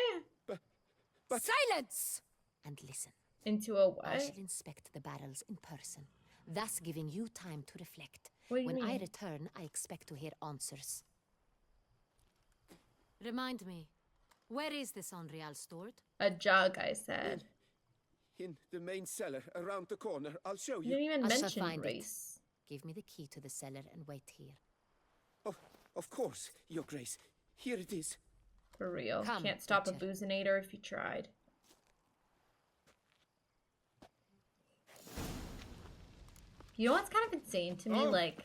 Silence! And listen. Into a I shall what? inspect the barrels in person, thus giving you time to reflect. What do you When I mean? return, I expect to hear answers. Remind me, where is this Unreal stored? A jug, I said. In the main cellar, around the corner. I'll show You you. didn't even I shall mention find Grace. it. Give me the key to the cellar and wait here. Of course, Your Grace. Here it is. For real. Come, Can't stop a Witcher. boozinator if you tried. You know what's kind of insane to me? Oh. Like,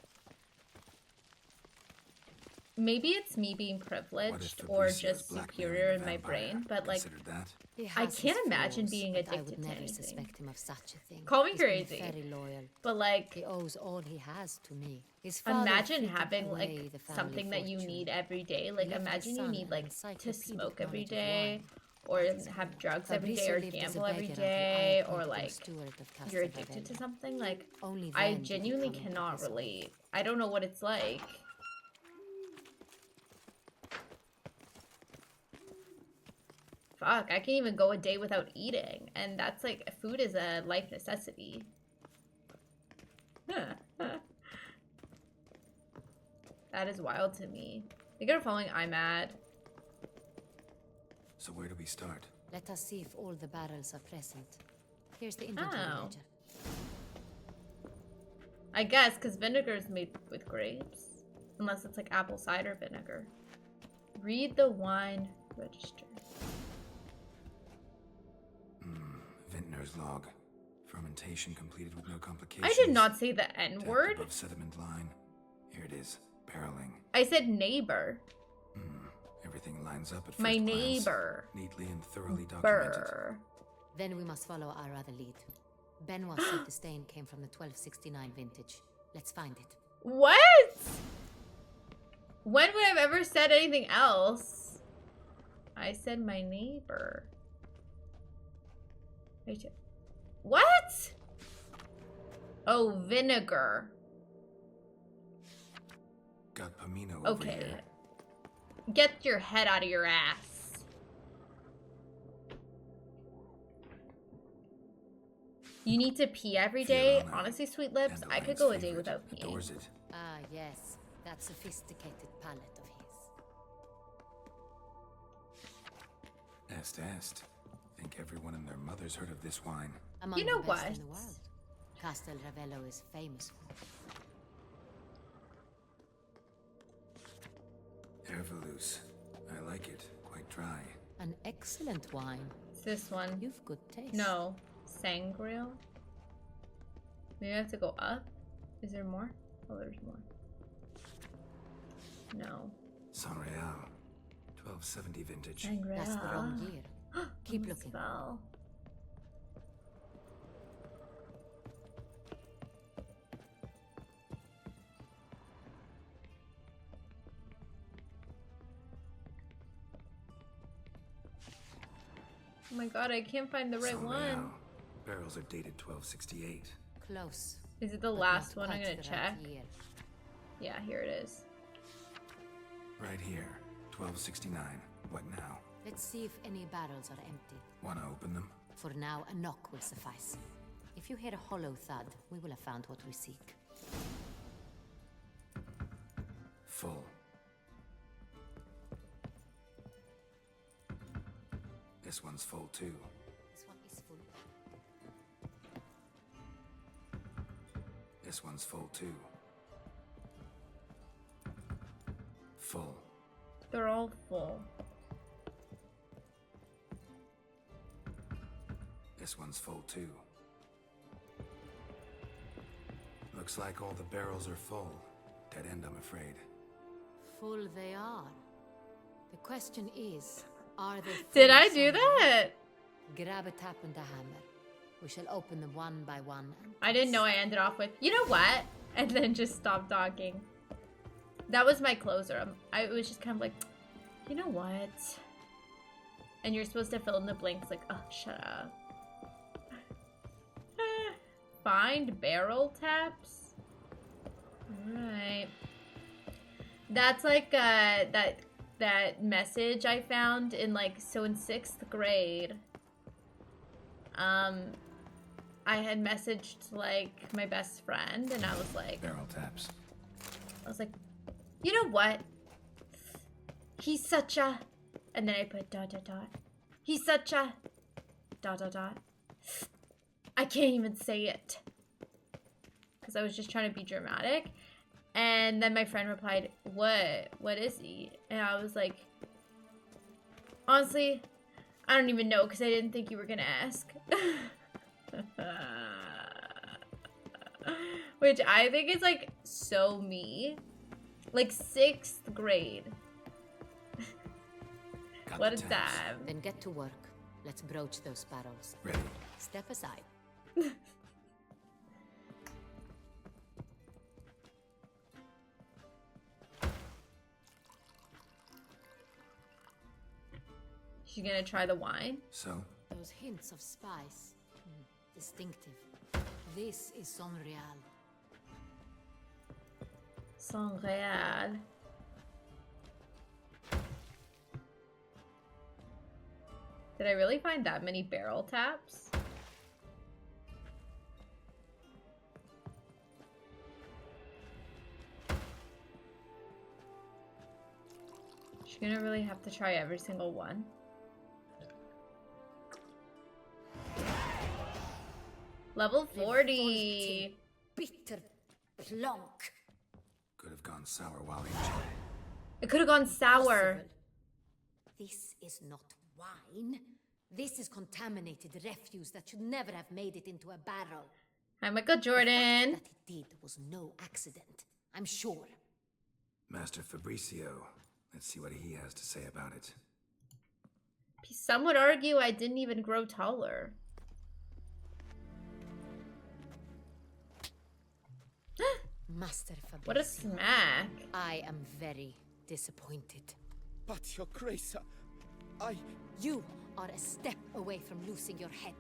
maybe it's me being What if privileged or Fabricio's just blackmailing superior the in my vampire? brain, but like, Considered that? He I has can't his imagine flaws, being but I addicted would to never anything. suspect him of such a thing. Call me He's been crazy. very loyal. But like, He owes all he has to me. His father imagine frittered having away like the family something that you fortune. need every day. Like, left his imagine you son need an like to encyclopedic smoke every knowledge of day, or have drugs every day, Fabricio or lived as a gamble every beggar until I day, or appointed him like steward of you're Castel addicted to Ravello. something. Like, Only I then did he genuinely come into cannot his own. relate. I don't know what it's like. fuck, I can't even go a day without eating. And that's like, food is a life necessity. That is wild to me. Thank you for following I'm mad. So where do we start? Let us see if all the barrels are present. Here's the inventory ledger. I guess, because vinegar is made with grapes. Unless it's like apple cider vinegar. Read the wine register. Vintner's log. Fermentation completed with no complications. I did not say the N word. Above sediment line. Here it is. Barreling. I said neighbor. Everything lines up at first My glance, neighbor. neatly and thoroughly documented. Burr. Then we must follow our other lead. Benoit said the stain came from the 1269 vintage. Let's find it. What? When would I have ever said anything else? I said my neighbor. What? Oh, vinegar. Got Pomino over here. Get your head out of your ass. You need to pee every day? Honestly, Sweet Lips, I could go a day without peeing. Ah, yes. That sophisticated palate of his. Est. Think everyone and their mother's heard of this wine. Among You know the best what? in the world. Castel Ravello is famous for. Hervelous. I like it. Quite dry. An excellent wine. It's this one. You've good taste. No. Sangreal? Maybe I have to go up? Is there more? Oh, there's more. No. San Real. 1270 vintage. Sangreal. That's the wrong year. Keep looking. Spell. Oh my god, I can't find the right San one. Real. Barrels are dated 1268. Close. Is it the but last not one? I'm quite gonna the check. right year. Yeah, here it is. Right here. 1269. What now? Let's see if any barrels are empty. Wanna open them? For now, a knock will suffice. If you hear a hollow thud, we will have found what we seek. Full. This one's full too. This one is full. This one's full too. Full. They're all full. This one's full too. Looks like all the barrels are full. Dead end, I'm afraid. Full they are. The question is, are they full? Did I do somewhere? that? Grab a tap and a hammer. We shall open them one by one. I didn't know I ended off with, you know what? And then just stop talking. That was my closer. I was just kind of like, you know what? And you're supposed to fill in the blanks like, oh, shut up. Find barrel taps? Alright. That's like that message I found in like, so in 6th grade. I had messaged like my best friend and I was like, Barrel taps. I was like, you know what? He's such a, and then I put dot dot dot. He's such a dot dot dot. I can't even say it. Because I was just trying to be dramatic. And then my friend replied, what? What is he? And I was like, honestly, I don't even know because I didn't think you were going to ask. Which I think is like so me. Like 6th grade. What is that? Then get to work. Let's broach those barrels. Ready. Step aside. She's gonna try the wine? So? Those hints of spice. Distinctive. This is San Real. San Real. Did I really find that many barrel taps? She's gonna really have to try every single one. Level 40. Bitter plonk. Could have gone sour while aging. It could have gone sour. This is not wine. This is contaminated refuse that should never have made it into a barrel. Hi, Michael Jordan. That it did was no accident, I'm sure. Master Fabricio. Let's see what he has to say about it. Some would argue I didn't even grow taller. Master Fabricio. What a smack. I am very disappointed. But, Your Grace, You are a step away from losing your head.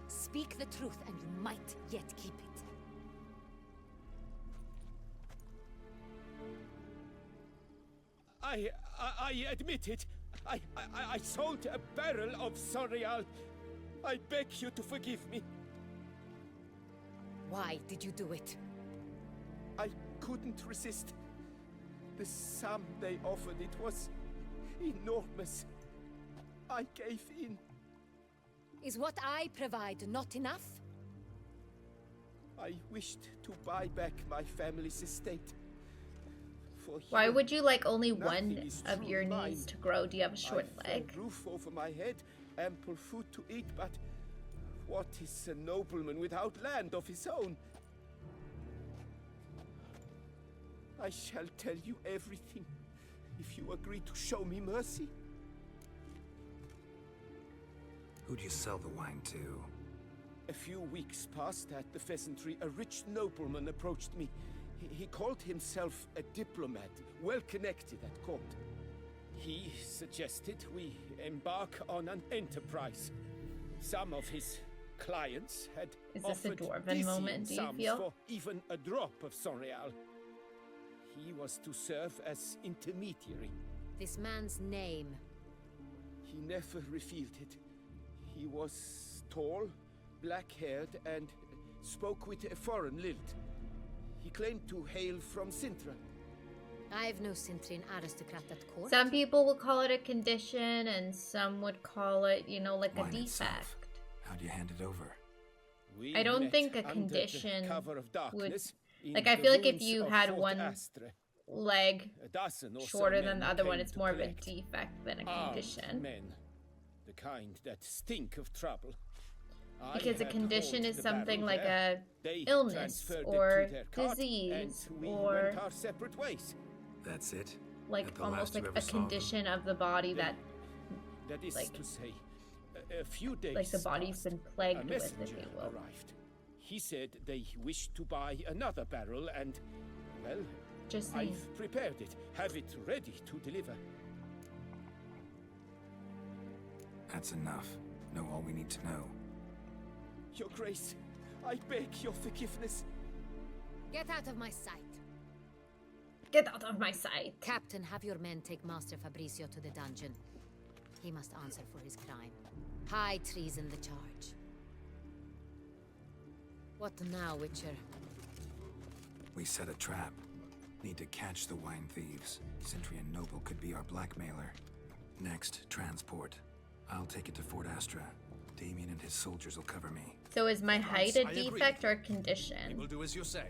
Speak the truth and you might yet keep it. I admit it. I sold a barrel of Sorial. I beg you to forgive me. Why did you do it? I couldn't resist. The sum they offered, it was enormous. I gave in. Is what I provide not enough? I wished to buy back my family's estate. For Why here, would you like only nothing one is of truly your mine. knees to grow? Do you have a short I've leg? a roof over my head, ample food to eat, but what is a nobleman without land of his own? I shall tell you everything if you agree to show me mercy. Who'd you sell the wine to? A few weeks past at the pheasantry, a rich nobleman approached me. He called himself a diplomat, well connected at court. He suggested we embark on an enterprise. Some of his clients had Is this a offered dwarven dizzying moment, do you sums feel? for even a drop of Sorial. He was to serve as intermediary. This man's name. He never revealed it. He was tall, black-haired, and spoke with a foreign lilt. He claimed to hail from Sintra. I've no Cintrian aristocrat at court. Some people would call it a condition, and some would call it, you know, like a Wine defect. itself. How'd you hand it over? We I don't met think a under the condition cover of would... darkness in Like, I the feel like if ruins you of had Fort one Astre. leg A dozen or so shorter men than the other one, came it's to more of a collect. defect than a Armed condition. men, the kind that stink of trouble. I Because a had condition hold is the something barrel like there. a They illness transferred it or to their cart, disease and we or went our separate ways. That's it? like That the almost last you like ever a saw of them? condition of the body that That is like- to say, a few days like the body's passed. been A plagued with, messenger if you will. arrived. He said they wished to buy another barrel and, well, Just saying. I've prepared it. Have it ready to deliver. That's enough. Know all we need to know. Your Grace, I beg your forgiveness. Get out of my sight. Get out of my sight. Captain, have your men take Master Fabricio to the dungeon. He must answer for his crime. High treason the charge. What now, Witcher? We set a trap. Need to catch the wine thieves. Centrian Noble could be our blackmailer. Next, transport. I'll take it to Fort Astra. Damien and his soldiers will cover me. So is my height a I agree. defect or a condition? We'll do as you say.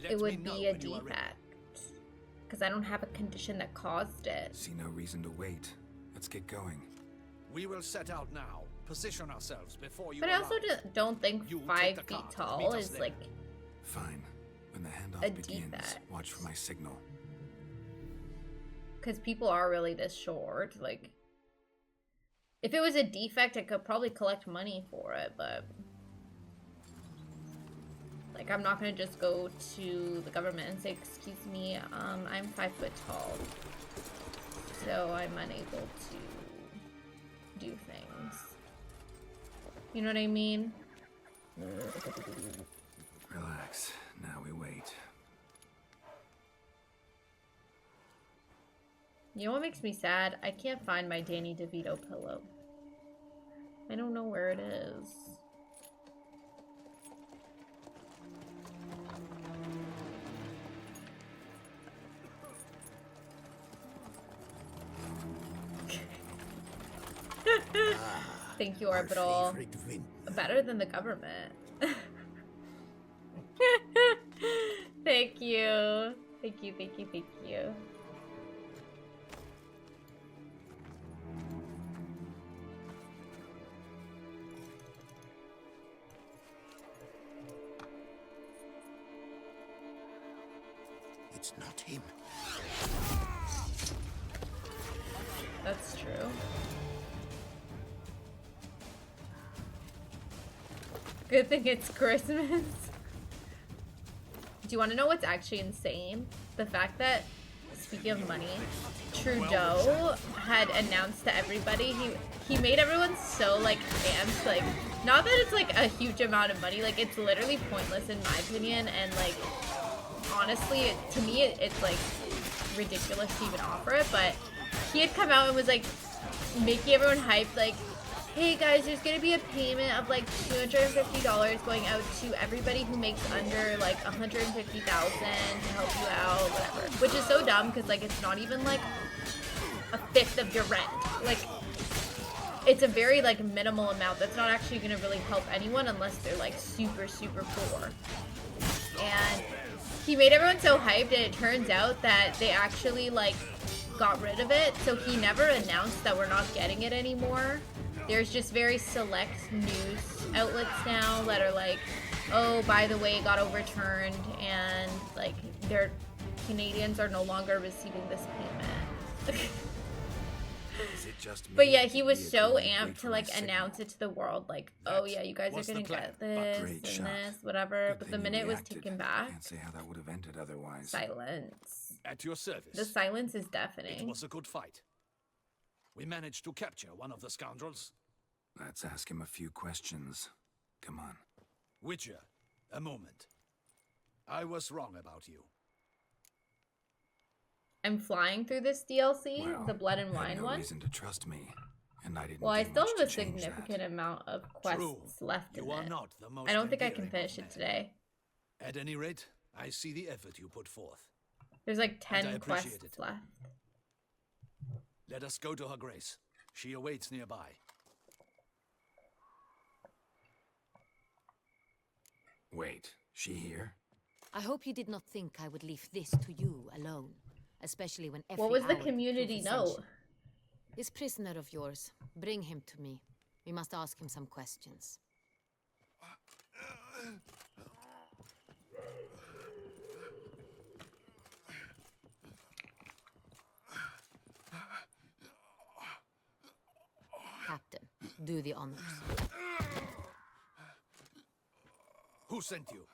Let It me would know be a when you are ready. defect. Because I don't have a condition that caused it. See no reason to wait. Let's get going. We will set out now. Position ourselves before you But I also arrive. don't think You take 5 the feet cart. tall Meet us is there. like... Fine. When the handoff A begins, defect. watch for my signal. Because people are really this short. Like, if it was a defect, I could probably collect money for it, but... Like, I'm not going to just go to the government and say, excuse me, I'm 5 foot tall. So I'm unable to do things. You know what I mean? Relax. Now we wait. You know what makes me sad? I can't find my Danny DeVito pillow. I don't know where it is. Thank you, Orbital. Better than the government. Thank you. Thank you, thank you, thank you. It's not him. That's true. Good thing it's Christmas. Do you want to know what's actually insane? The fact that, speaking of money, Trudeau had announced to everybody, he made everyone so, like, amped, like, not that it's, like, a huge amount of money, like, it's literally pointless in my opinion, and, like, honestly, to me, it's, like, ridiculous to even offer it, but he had come out and was, like, making everyone hyped, like, hey guys, there's gonna be a payment of like $250 going out to everybody who makes under like $150,000 to help you out, whatever. Which is so dumb because like it's not even like a fifth of your rent. Like it's a very like minimal amount that's not actually gonna really help anyone unless they're like super, super poor. And he made everyone so hyped, and it turns out that they actually like got rid of it. So he never announced that we're not getting it anymore. There's just very select news outlets now that are like, oh, by the way, it got overturned, and like their Canadians are no longer receiving this payment. Is it just me? But yeah, he was so amped to like announce it to the world, like, oh yeah, you guys are gonna get this and this, whatever. But the minute it was taken back, Can't say how that would have ended otherwise. silence. At your service. The silence is It deafening. was a good fight. We managed to capture one of the scoundrels. Let's ask him a few questions. Come on. Witcher, a moment. I was wrong about you. I'm flying through this DLC, Well, the Blood and had Wine no one. reason to trust me, and I didn't. Well, I do still much have a to change significant that. amount of quests True. left in You are it. not the most I don't think I can endearing finish of it men. today. At any rate, I see the effort you put forth. There's like And I 10 appreciate quests it. left. Let us go to her grace. She awaits nearby. Wait, she here? I hope you did not think I would leave this to you alone, especially when every What was the hour community could prove essential. note? This prisoner of yours, bring him to me. We must ask him some questions. Captain, do the honors. Who sent you?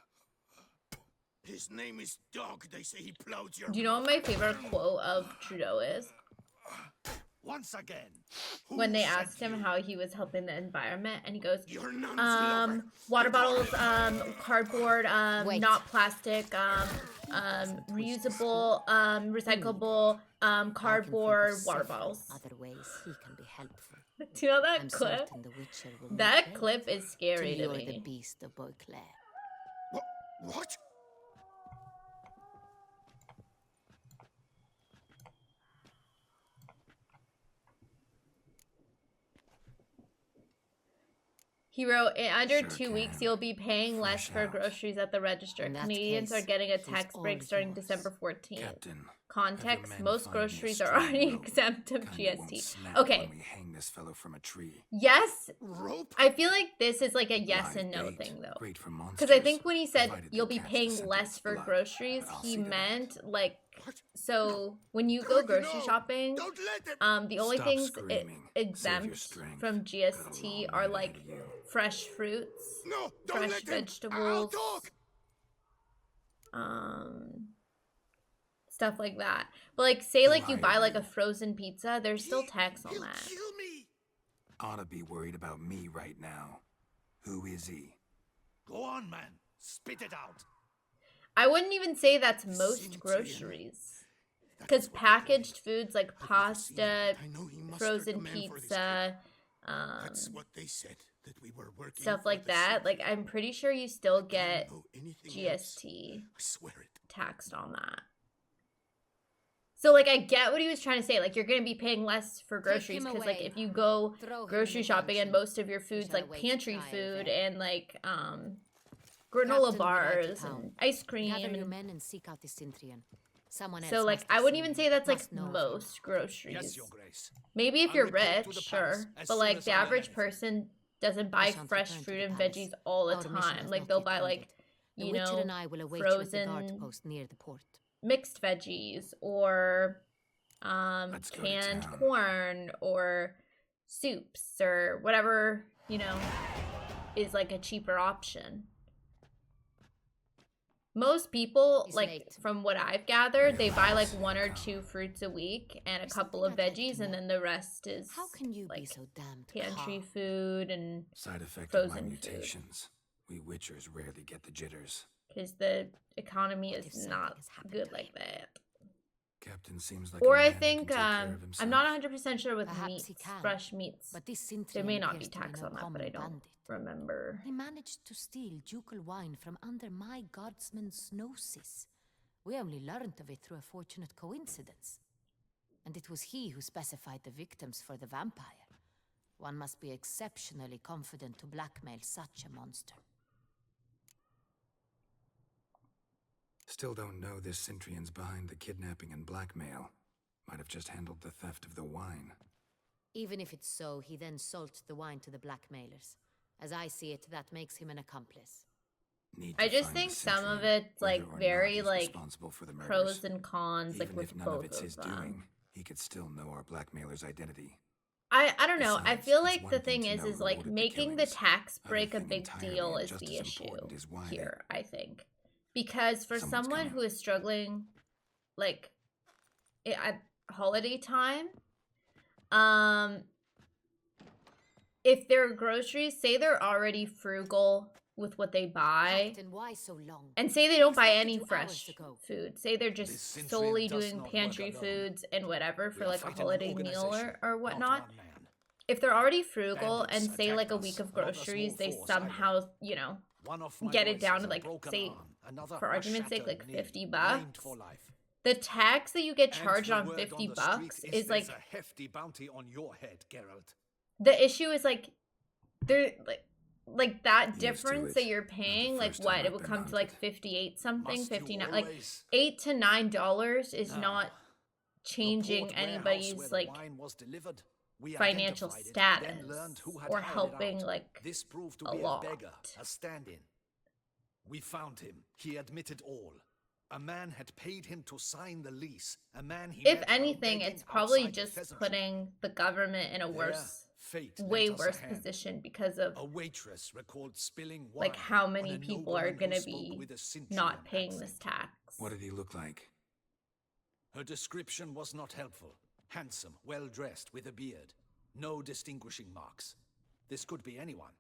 His name is Dog. They say he plowed your... Do you know what my favorite quote of Trudeau is? Once again. When they asked him how he was helping the environment, and he goes, You're none lover. water bottles, cardboard, not plastic, reusable, recyclable, cardboard, water bottles. Other ways he can be helpful. Do you know that I'm clip? certain the Witcher will That not clip fail is scary to till you're the me. beast of Beauclair. What? He wrote, in under 2 weeks, you'll be paying less for groceries at the register. In that Canadians case, are getting a it's tax all break starting yours. December 14th. Captain, Context, men most find me a groceries are strong already rope. exempt of Kinda won't GST. snap Okay, when we hang this fellow from a tree. yes, Rope? I feel like this is like a yes Live and no bait, thing, though. great for Because I monsters, think when he said provided they you'll be catch the paying scent of less its for blood, groceries, but I'll he see to that. meant like, so when you go grocery shopping, the only Stop things screaming. exempt Save your strength. from GST are like fresh fruits, fresh vegetables, stuff like that. But like, say like you buy like a frozen pizza, there's still tax on that. Ought to be worried about me right now. Who is he? Go on, man. Spit it out. I wouldn't even say that's most groceries. Because packaged foods like pasta, frozen pizza, That's what they said, that we were working stuff for like the that. city. Like, I'm pretty sure you still get know anything GST I swear it. taxed on that. So, like, I get what he was trying to say. Like, you're going to be paying less for groceries because, like, if you go grocery shopping and most of your food's, like, pantry food and, like, granola bars and ice cream. Gather your And men and seek out the Cintrian. Someone else so, like, must I have wouldn't seen even him, say that's, like, must know of him. most groceries. Yes, Your Grace. Maybe if I'll you're report to rich, the palace sure. as But, soon like, as the I learn average anything. person doesn't buy shan't fresh return to fruit the and palace. veggies all the Our mission time. has Like, not they'll yet buy, like, ended. The you Witcher know, and I will await you at the guard frozen post near the port. mixed veggies or Let's go to canned town. corn or soups or whatever, you know, is like a cheaper option. Most people, He's like, late. from what I've gathered, they buy like 1 or 2 fruits a week and a There's couple something of I'd like to veggies, and know. then the rest is How can you be like so damned pantry calm? food and Side effect of my frozen food. mutations. We Witchers rarely get the jitters. Because the economy What if is something not has happened good to like him? that. Captain seems like Or a I man who can think take care of himself. I'm not 100% sure with Perhaps meats, he can, fresh meats. But this There may Cintrian not be appears to tax no on that, but common I don't bandit. remember. He managed to steal ducal wine from under my guardsman's noses. We only learned of it through a fortunate coincidence. And it was he who specified the victims for the vampire. One must be exceptionally confident to blackmail such a monster. Still don't know this Cintrian's behind the kidnapping and blackmail. Might have just handled the theft of the wine. Even if it's so, he then sold the wine to the blackmailers. As I see it, that makes him an accomplice. I just think some of it's like very like pros and cons, like Even with if none both of it's of his them. doing, he could still know our blackmailer's identity. I don't know. I Besides, feel it's like one the thing thing to know is who like ordered the making the killings. tax Other break a thing big entirely deal and is just the as issue important is why they- here, I think. Because for Someone's someone coming. who is struggling like at holiday time, if their groceries, say they're already frugal with what they buy, Captain, why so long? and say they don't buy Expected any you hours fresh ago. food, say they're This just Cintrian solely does doing not work pantry alone. foods and whatever We for are like a fighting an holiday meal organization, or not whatnot. one man. If they're already frugal Bandits and say like a attacked week us, of not a groceries, small they force somehow, you know, One of my get it boys down has to a like, broken say, arm, another for a argument's sake, shattered like knee, $50. maimed for life. The tax that you get And charged the on word $50 the street is like there's a hefty bounty on your head, Geralt. the issue is like there like that Used to difference it. that you're Not the paying, like first what time it I've would been come to like hunted. 58 something, Must you 59, like always? $8 to $9 is No. not The changing port warehouse where anybody's the like wine was delivered. We financial identified it, then status learned who had or hired it helping out. like This proved to a be lot. a beggar, a stand-in. We found him. He admitted all. A man had paid him to sign the lease. A man he If met while anything, begging it's probably outside the just pheasant shop. putting the government in a There, worse, fate way lent us a worse hand. position because of A waitress recalled spilling wine like how on many a people are nobleman going who to spoke be with a Cintrian not paying accent. this tax. What did he look like? Her description was not helpful. Handsome, well-dressed, with a beard. No distinguishing marks. This could be anyone.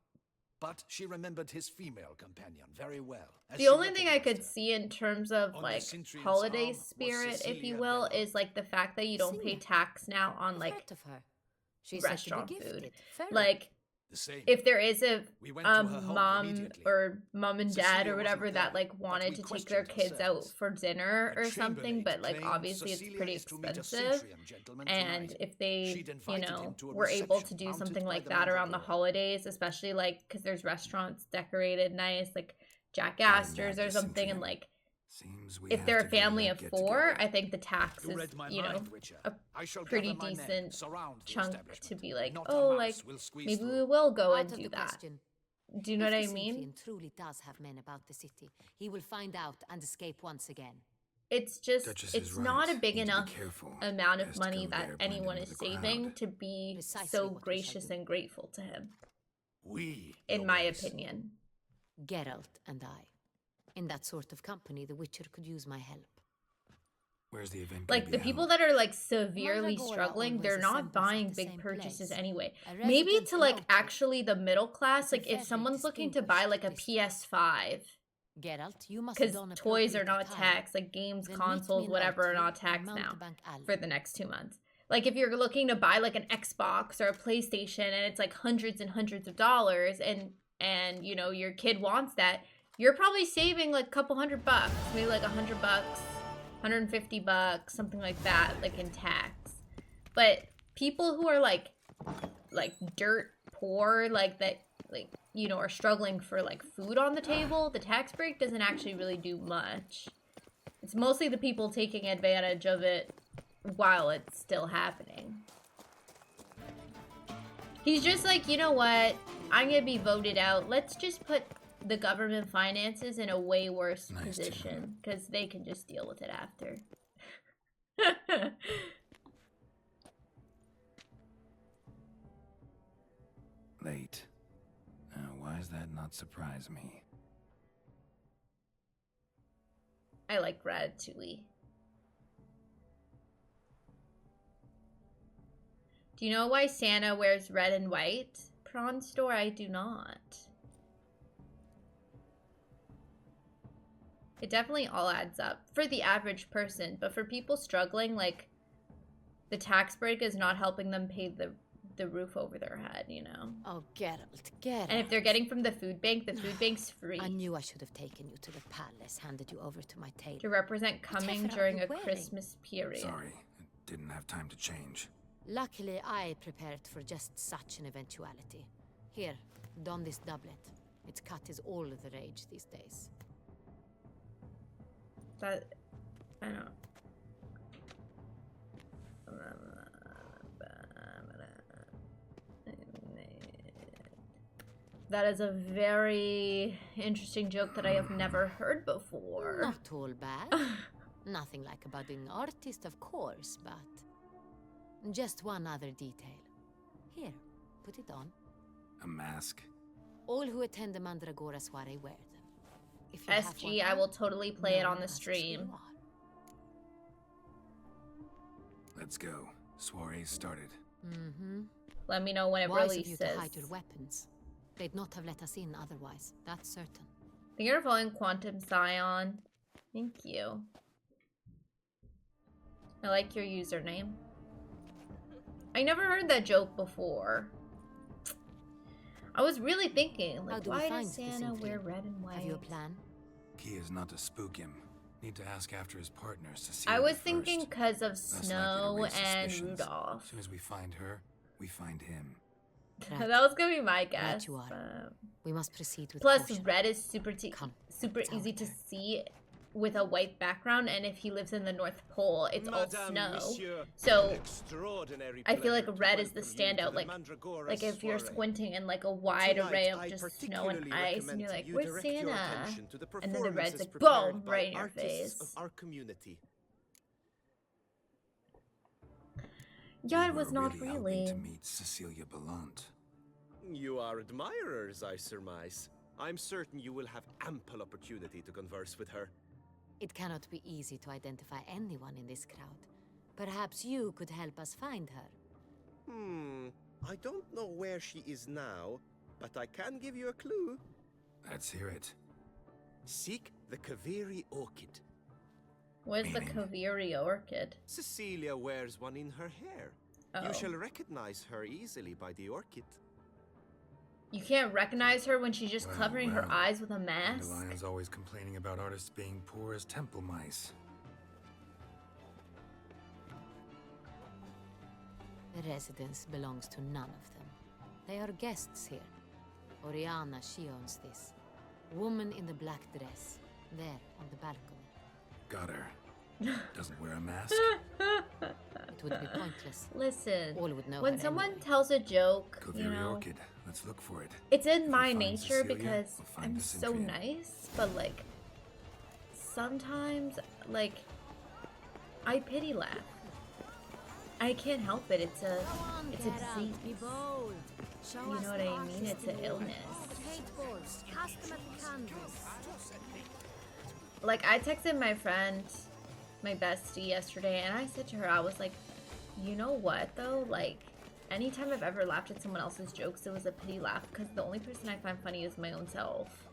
But she remembered his female companion very well. as The she only thing I recognized could her. see in terms of On the like Cintrian's holiday arm was spirit, if you Cecilia will, Bella. is like the fact that you don't pay Cecilia. tax now on I've like heard of her. She's said to restaurant be food. gifted. Very. Like The same. if there is a We went to her home mom immediately. or mom and dad Cecilia or whatever wasn't that there, like but wanted we to take their questioned kids out ourselves. for dinner A or something, chambermaid but like claimed obviously it's Cecilia pretty is to meet a expensive. Cintrian gentleman And tonight. if they, She'd you invited know, him to a were able to reception do mounted something by like the that around the mandragora. holidays, especially like because there's restaurants decorated nice, like Jack Gotta Astor's nab or this something, and Cintrian. like Seems we if have they're to a go to family that of get 4, together. I think the tax You is, read my you know, mind, Witcher. a I shall pretty gather my men, decent surround the chunk establishment. to be like, Not a oh, mouse like will squeeze maybe through. we will go Out and of do the that. question. Do you know If what I the mean? Cintrian truly does have men about the city, he will find out and escape once again. It's just, Duchess it's is not right. a big Need to be enough careful. amount of Best money go that there, blend anyone in is with the saving crowd. to be Precisely so what we shall gracious do. and grateful to him, We, in Your my Grace. opinion. Geralt and I. In that sort of company, the Witcher could use my help. Where's the event gonna Like be the people held? that are like severely Mandragora struggling, always they're not assembles at buying the big same purchases place. anyway. A Maybe resident to like noted. actually the middle class, It's a like if very someone's looking to buy like a distinguished PS5, Geralt, you must because don toys are appropriate not attire. taxed, like games, Then meet me consoles, in whatever are Outfield not on taxed now Mountebank Alley. for the next 2 months. Like if you're looking to buy like an Xbox or a PlayStation and it's like hundreds and hundreds of dollars and you know your kid wants that, you're probably saving like a couple $100, maybe like $100, $150, something like that, like in tax. But people who are like dirt poor, like that, like, you know, are struggling for like food on the table, the tax break doesn't actually really do much. It's mostly the people taking advantage of it while it's still happening. He's just like, you know what? I'm gonna be voted out. Let's just put the government finances in a way worse position because they can just deal with it after. Late. Why does that not surprise me? I like Ratatouille. Do you know why Santa wears red and white? Prawn store, I do not. It definitely all adds up for the average person, but for people struggling, like, the tax break is not helping them pay the roof over their head, you know? Oh, Geralt, Geralt. And if they're getting from the food bank's free. I knew I should have taken you to the palace, handed you over to my table. To represent coming during a Christmas period. Sorry, didn't have time to change. Luckily, I prepared for just such an eventuality. Here, don this doublet. Its cut is all the rage these days. That, I don't know. That is a very interesting joke that I have never heard before. Not all bad. Nothing like a budding artist, of course, but just one other detail. Here, put it on. A mask? All who attend the Mandragora soiree wear them. If you SG, I will totally play it on the stream. Let's go. Soiree started. Mm-hmm. Let me know when it Wise releases. of you to hide your weapons. They'd not have let us in otherwise, that's certain. Thank you for following Quantum Scion. Thank you. I like your username. I never heard that joke before. I was really thinking, like, why does Santa wear red and white? Have you a plan? Key is not to spook him. Need to ask after his partner, Cecilia. I was thinking because of Less Snow likely to raise and suspicions. Rudolph. As soon as we find her, we find him. That was gonna be my guess. Right you are. We must proceed with Plus, caution. red is super easy to see with a white background, and if he lives in the North Pole, it's all snow. So I feel like red is the standout. Like if you're squinting in like a wide array of just snow and ice, and you're like, "Where's Santa?" And then the red's like, boom, right in your face. Yeah, it was not really. To meet Cecilia Belant. You are admirers, I surmise. I'm certain you will have ample opportunity to converse with her. It cannot be easy to identify anyone in this crowd. Perhaps you could help us find her. I don't know where she is now, but I can give you a clue. Let's hear it. Seek the Kaviri orchid. Where's the Kaviri orchid? Cecilia wears one in her hair. Uh-oh. You shall recognize her easily by the orchid. You can't recognize her when she's just covering her eyes with a mask? Dandelion's always complaining about artists being poor as temple mice. The residence belongs to none of them. They are guests here. Oriana, she owns this. Woman in the black dress. There, on the balcony. Got her. Doesn't wear a mask. It would be pointless. Listen, all would know when her someone anyway. tells a joke, Kaviri you know, orchid. Let's look for it. it's in If my we find nature Cecilia, because we'll find I'm the so Cyprian. nice, but like, sometimes, like, I pity laugh. I can't help it. It's a disease. Be bold. Show You us know what the I mean? It's an artistry. illness. Paintballs. Cast them at the canvas. Like, I texted my friend, my bestie, yesterday, and I said to her, I was like, you know what, though? Like, anytime I've ever laughed at someone else's jokes, it was a pity laugh, because the only person I find funny is my own self.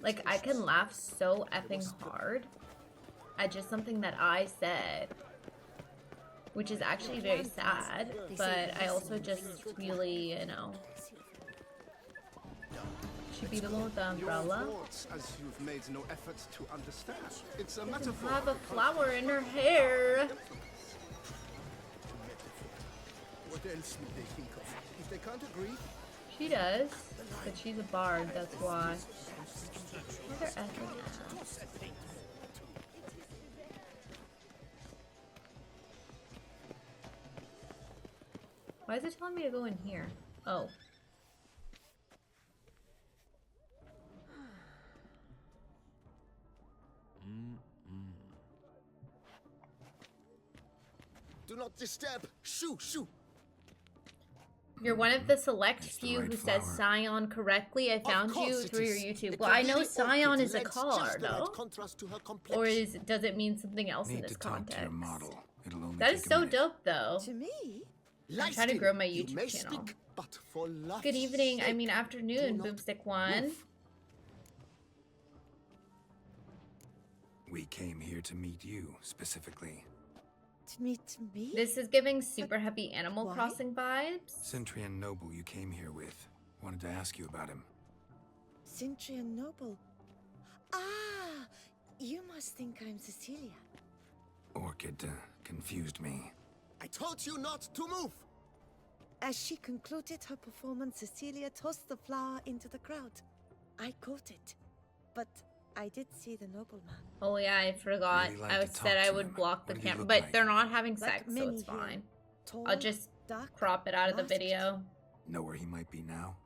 Like, I can laugh so effing hard at just something that I said, which is actually very sad, but I also just really, you know, should be the one with the umbrella. As you've made no effort to understand. It's a Doesn't metaphor. have a flower in her hair. What else would they think of? If they can't agree, She does, but she's a bard, that's why. Where's her ethic at? Why is it telling me to go in here? Oh. do not disturb. Shoo, shoo. You're one of the select few right who says flower. Scion correctly. I found you course it through your is. YouTube. The Well, I know Cavalier Scion orchid is a lends car, just the right no? contrast to her Or complexion. does it mean something else Need in this to talk to your context? model. It'll only That is take a so minute. dope, though. To me? I'm trying to grow my You YouTube may channel. speak, but for love's Good evening, I sake, mean afternoon, do not Boomstick One. move. We came here to meet you, specifically. To meet me? This is giving super heavy Animal why? Crossing vibes. Centrian Noble you came here with. Wanted to ask you about him. Cintrian Noble. Ah, you must think I'm Cecilia. Orchid confused me. I told you not to move. As she concluded her performance, Cecilia tossed the flower into the crowd. I caught it, but I did see the nobleman. Oh yeah, I forgot. Really like I to said talk I to would him. block the What did he camera, look but like? they're not having Like sex, so many it's here. fine. Tall, I'll just dark, crop it out of the masked. video. Know where he might be now?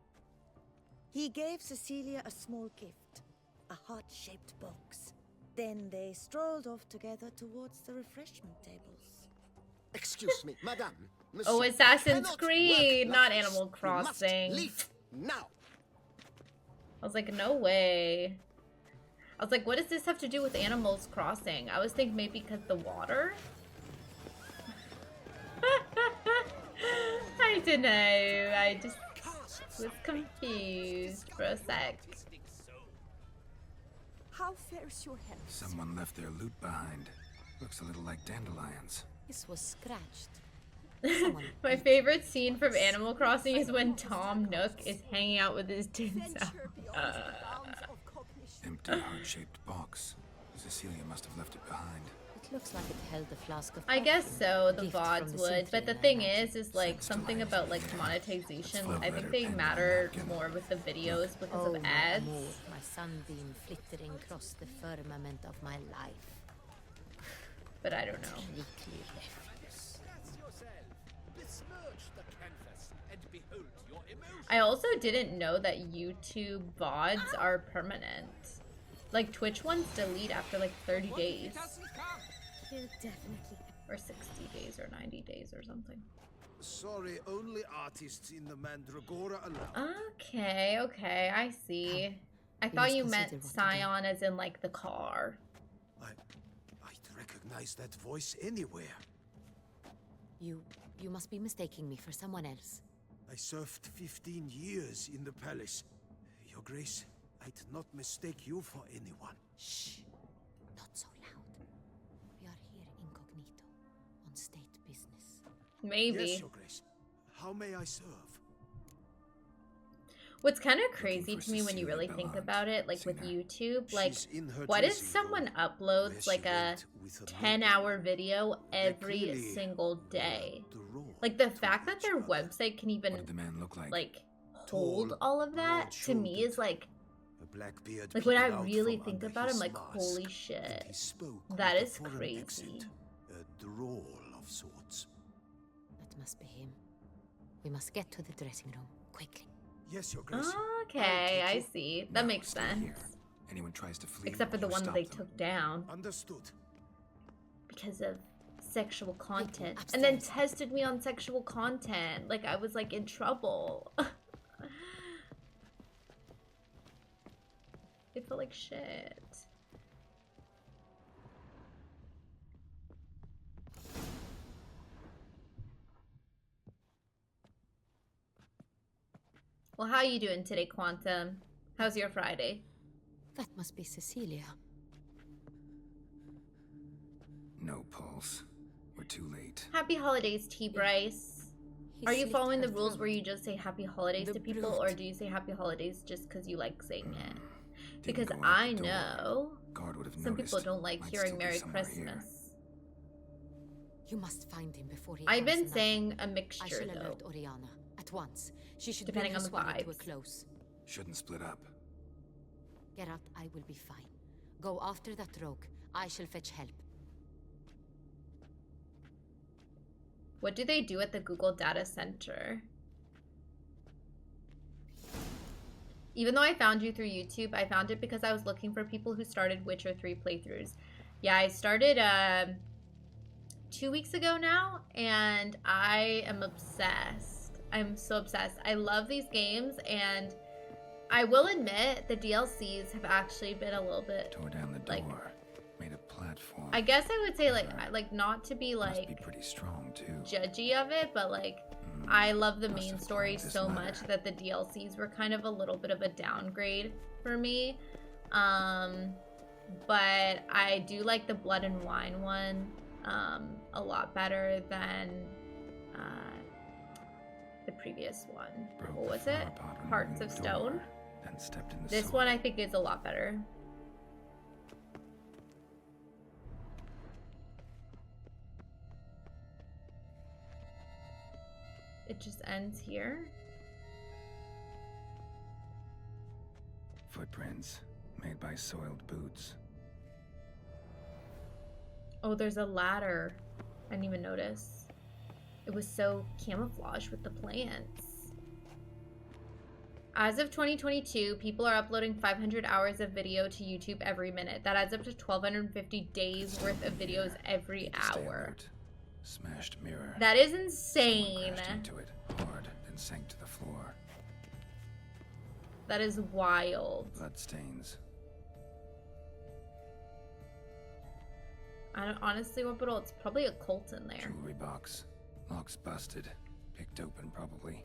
He gave Cecilia a small gift, a heart-shaped box. Then they strolled off together towards the refreshment tables. Excuse me, madame. Monsieur, Oh, you Assassin's cannot Creed, work not like this. Animal You must Crossing. leave now. I was like, no way. I was like, what does this have to do with Animals Crossing? I was thinking maybe because the water? I don't know. I just was confused for a sec. How fares your health? Someone left their loot behind. Looks a little like dandelions. This was scratched. My favorite scene from Animal Crossing is when Tom Nook is hanging out with his tinsel. Empty heart-shaped box. Cecilia must have left it behind. It looks like it held a flask of I guess so, the Gift from VODs the would, but the Symphony, thing I imagine. is like something about like monetization. Love I letter think they pen matter napkin. more with the videos because Oh, of my ads. amour, my sunbeam flittering across the firmament of my life. But I don't know. Weekly refuse. Besmirch the canvas and behold your emotion. I also didn't know that YouTube VODs are permanent. Like Twitch ones delete after like 30 days. He'll definitely. Or 60 days or 90 days or something. Sorry, only artists in the Mandragora allow. Okay, okay, I see. I We thought must you consider meant what to do. Scion as in like the car. I'd recognize that voice anywhere. You must be mistaking me for someone else. I served 15 years in the palace. Your Grace, I'd not mistake you for anyone. Shh. Not so loud. We are here incognito, on state business. Maybe. Yes, Your Grace. How may I serve? What's kind of crazy to me when you really think about it, like with YouTube, like She's in her what if dressing someone where uploads she like a went with a 10-hour video every clearly single day? the role Like the fact that their website can even What did the man look like? hold Tall, all of that to me is like A black beard like when I peeking out really from think under about it, I'm his like, mask, holy and shit. he spoke That with a is foreign crazy. accent, a drawl of sorts. That must be him. We must get to the dressing room, quickly. Yes, Your Grace. Okay, I see. That makes stay sense. here. Anyone tries to flee, Except for the you one that stop they them. took down Understood. because of sexual content. And then tested me on sexual content. Like I was like in trouble. It felt like shit. Well, how you doing today, Quantum? How's your Friday? That must be Cecilia. No pulse. We're too late. Happy holidays, T. Bryce. He Are you slit following her the rules throat. where you just say happy holidays The to people, or brute. do you say happy holidays just because you like saying it? Didn't Because go out I the door. know Guard would have some people noticed. don't like Might hearing still be Merry somewhere Christmas. here. You must find him before he I've harms been another. saying a I mixture, shall though. alert Oriana at once. She should Depending bring on the her swallow to a vibes. close. Shouldn't split up. Geralt, I will be fine. Go after that rogue. I shall fetch help. What do they do at the Google Data Center? Even though I found you through YouTube, I found it because I was looking for people who started Witcher 3 playthroughs. Yeah, I started 2 weeks ago now, and I am obsessed. I'm so obsessed. I love these games, and I will admit the DLCs have actually been a little bit Tore down the door. like, Made a platform. I guess I would say like not to be Must like be pretty strong too. judgy of it, but like I love the main story this so ladder. much that the DLCs were kind of a little bit of a downgrade for me. But I do like the Blood and Wine one a lot better than the previous one. What was it? Hearts of Stone. Then stepped in the This one I think is a lot better. It just ends here. Footprints made by soiled boots. Oh, there's a ladder. I didn't even notice. It was so camouflaged with the plants. As of 2022, people are uploading 500 hours of video to YouTube every minute. That adds up to 1,250 days worth of videos every hour. Smashed mirror. That is insane. Crashed into it hard, then sank to the floor. That is wild. Bloodstains. I don't honestly, Orbital, it's probably a cult in there. Jewelry box. Locks busted. Picked open, probably.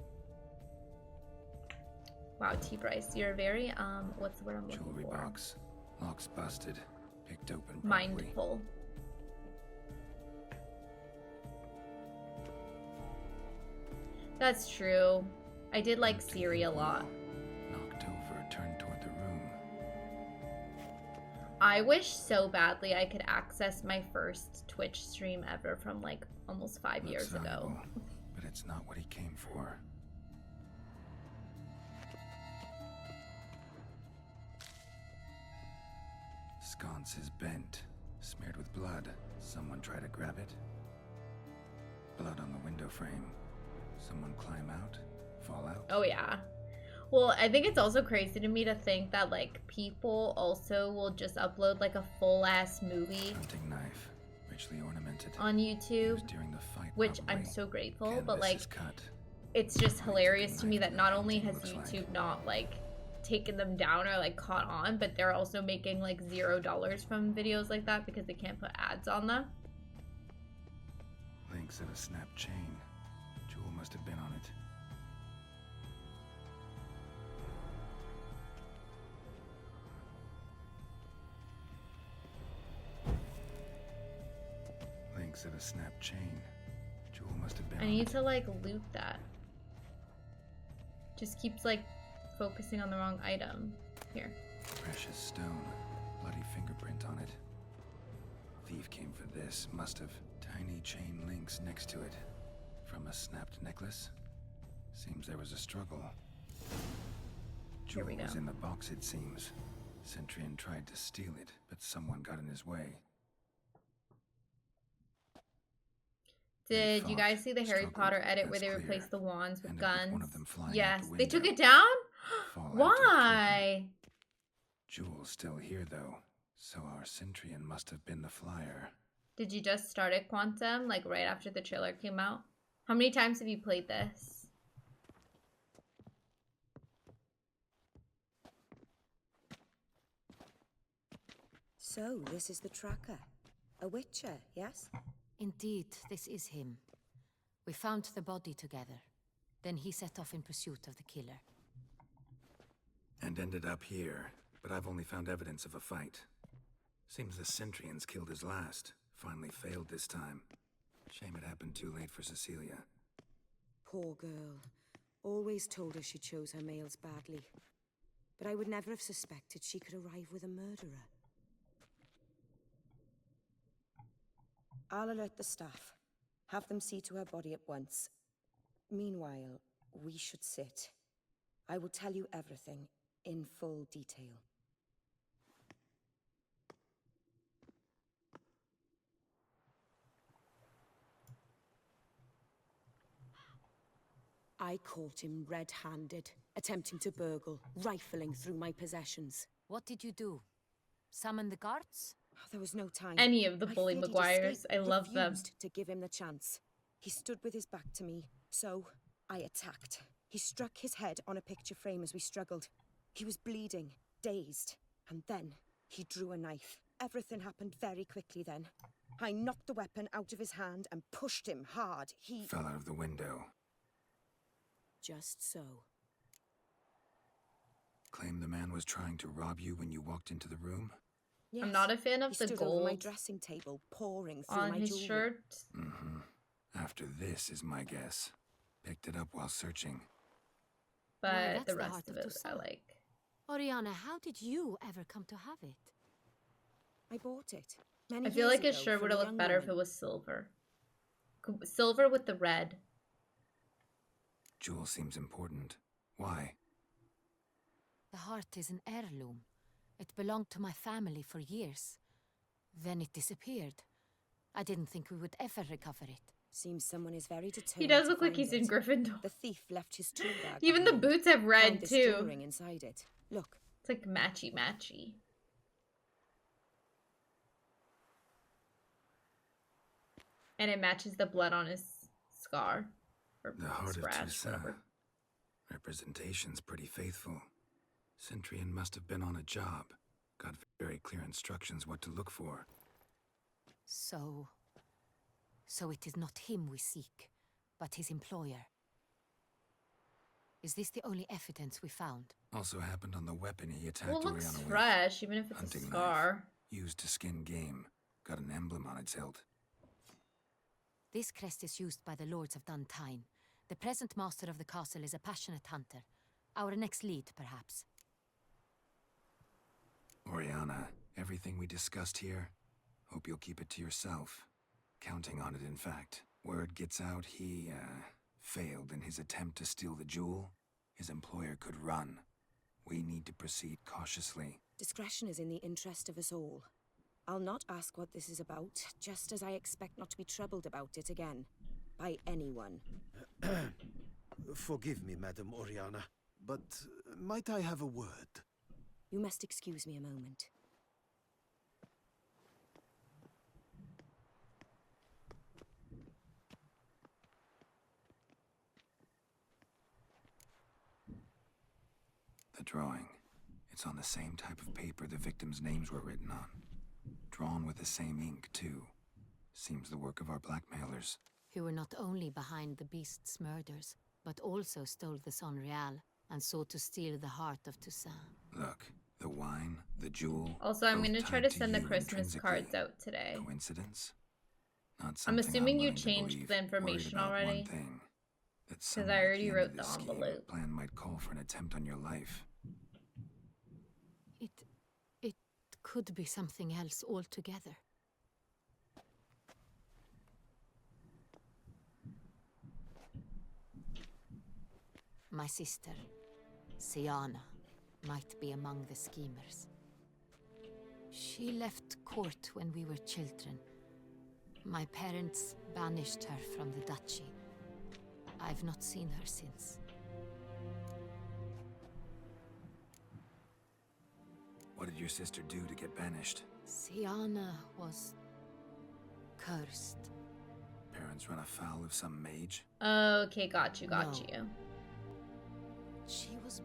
Wow, T. Bryce, you're very, what's the word I'm looking Jewelry for? box. Locks busted. Picked open, probably. Mindful. That's true. I did like Siri a lot. Knocked over, turned toward the room. I wish so badly I could access my first Twitch stream ever from like almost 5 years ago. But it's not what he came for. Sconce is bent, smeared with blood. Someone try to grab it. Blood on the window frame. Someone climb out, fall out. Oh yeah. Well, I think it's also crazy to me to think that like people also will just upload like a full ass movie Hunting knife, richly ornamented. on YouTube, During the fight, which probably. I'm so grateful, but Canvas like is cut. it's just hilarious to me that not only has YouTube not like taken them down or like caught on, but they're also making like $0 from videos like that because they can't put ads on them. Links of a snapped chain. Jewel must have been on it. Links of a snapped chain. Jewel must have been I on need it. to like loot that. Just keeps like focusing on the wrong item. Here. Precious stone. Bloody fingerprint on it. Thief came for this. Must have. Tiny chain links next to it. From a snapped necklace. Seems there was a struggle. Here we Jewel was go. in the box, it seems. Centurion tried to steal it, but someone got in his way. Did you guys see the Harry Potter edit where they replaced the wands with guns? one of them flying out Yes. the They took window. it down? Fallout Why? Jewel's still here, though. So our Centurion must have been the flyer. Did you just start it, Quantum? Like right after the trailer came out? How many times have you played this? So, this is the tracker. A witcher, yes? Indeed, this is him. We found the body together. Then he set off in pursuit of the killer. And ended up here, but I've only found evidence of a fight. Seems the Centurions killed his last. Finally failed this time. Shame it happened too late for Cecilia. Poor girl. Always told her she chose her males badly. But I would never have suspected she could arrive with a murderer. I'll alert the staff. Have them see to her body at once. Meanwhile, we should sit. I will tell you everything, in full detail. I caught him red-handed, attempting to burgle, rifling through my possessions. What did you do? Summon the guards? There was no time. Any of the Bully feared he'd Maguires. escape, I love them. refused to give him the chance. He stood with his back to me, so I attacked. He struck his head on a picture frame as we struggled. He was bleeding, dazed, and then he drew a knife. Everything happened very quickly then. I knocked the weapon out of his hand and pushed him hard. He fell out of the window. Just so. Claim the man was trying to rob you when you walked into the room? Yes. I'm not a fan of he the stood over my gold dressing table, pouring through on my his jewelry. shirt. After this is my guess. Picked it up while searching. But Why, the that's rest heart of it I Toussaint. like. Oriana, how did you ever come to have it? I bought it. Many I feel years like his ago shirt from would a have looked young better if woman. it was silver. Silver with the red. Jewel seems important. Why? The heart is an heirloom. It belonged to my family for years. Then it disappeared. I didn't think we would ever recover it. Seems someone is very determined. He does to look like find he's in it. Gryffindor. The thief left his tool bag. Even the behind. boots have red Found this too. jewel ring inside it. Look. It's like matchy matchy. And it matches the blood on his scar. Or The heart of scratch, Toussaint. whatever. Representation's pretty faithful. Centurion must have been on a job. Got very clear instructions what to look for. So it is not him we seek, but his employer. Is this the only evidence we found? Also happened on the weapon he attacked Well, it looks Oriana with. fresh, even if it's a Hunting scar. knife, used to skin game. Got an emblem on its hilt. This crest is used by the Lords of Duntine. The present master of the castle is a passionate hunter. Our next lead, perhaps. Oriana, everything we discussed here, hope you'll keep it to yourself. Counting on it, in fact. Word gets out he, failed in his attempt to steal the jewel. His employer could run. We need to proceed cautiously. Discretion is in the interest of us all. I'll not ask what this is about, just as I expect not to be troubled about it again. By anyone. Forgive me, Madam Oriana, but might I have a word? You must excuse me a moment. The drawing. It's on the same type of paper the victims' names were written on. Drawn with the same ink, too. Seems the work of our blackmailers. Who were not only behind the beast's murders, but also stole the Son Real and sought to steal the heart of Toussaint. Look, the wine, the jewel. Also, I'm both going to try tied to send the you Christmas intrinsically. cards out today. Coincidence? Not I'm something assuming you willing to changed believe. the information Worried about already. one thing, that Because somewhere I at already end wrote of the this scheme, envelope. Plan might call for an attempt on your life. It could be something else altogether. My sister, Siana, might be among the schemers. She left court when we were children. My parents banished her from the duchy. I've not seen her since. What did your sister do to get banished? Siana was cursed. Parents run afoul of some mage? Okay, got you. No. You. She was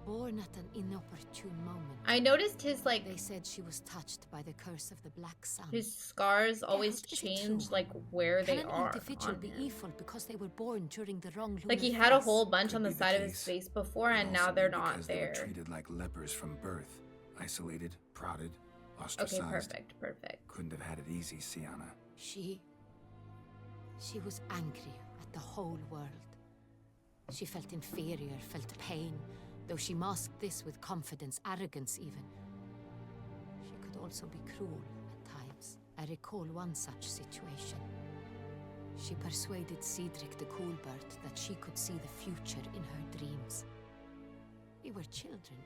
born at an inopportune moment. I noticed his, like... They said she was touched by the curse of the Black Sun. His scars always Is it change, true? like, where Can they an are. individual on be him. evil because they were born during the wrong lunar Like, he had a phase? whole bunch on the be the side of his case. face before, and Could now also they're be not because they were there. treated like lepers from birth. Isolated, prodded, Ostracized. Okay, perfect. Couldn't have had it easy, Sienna. She was angry at the whole world. She felt inferior, felt pain, though she masked this with confidence, arrogance even. She could also be cruel at times. I recall one such situation. She persuaded Cedric the Coolbird that she could see the future in her dreams. We were children,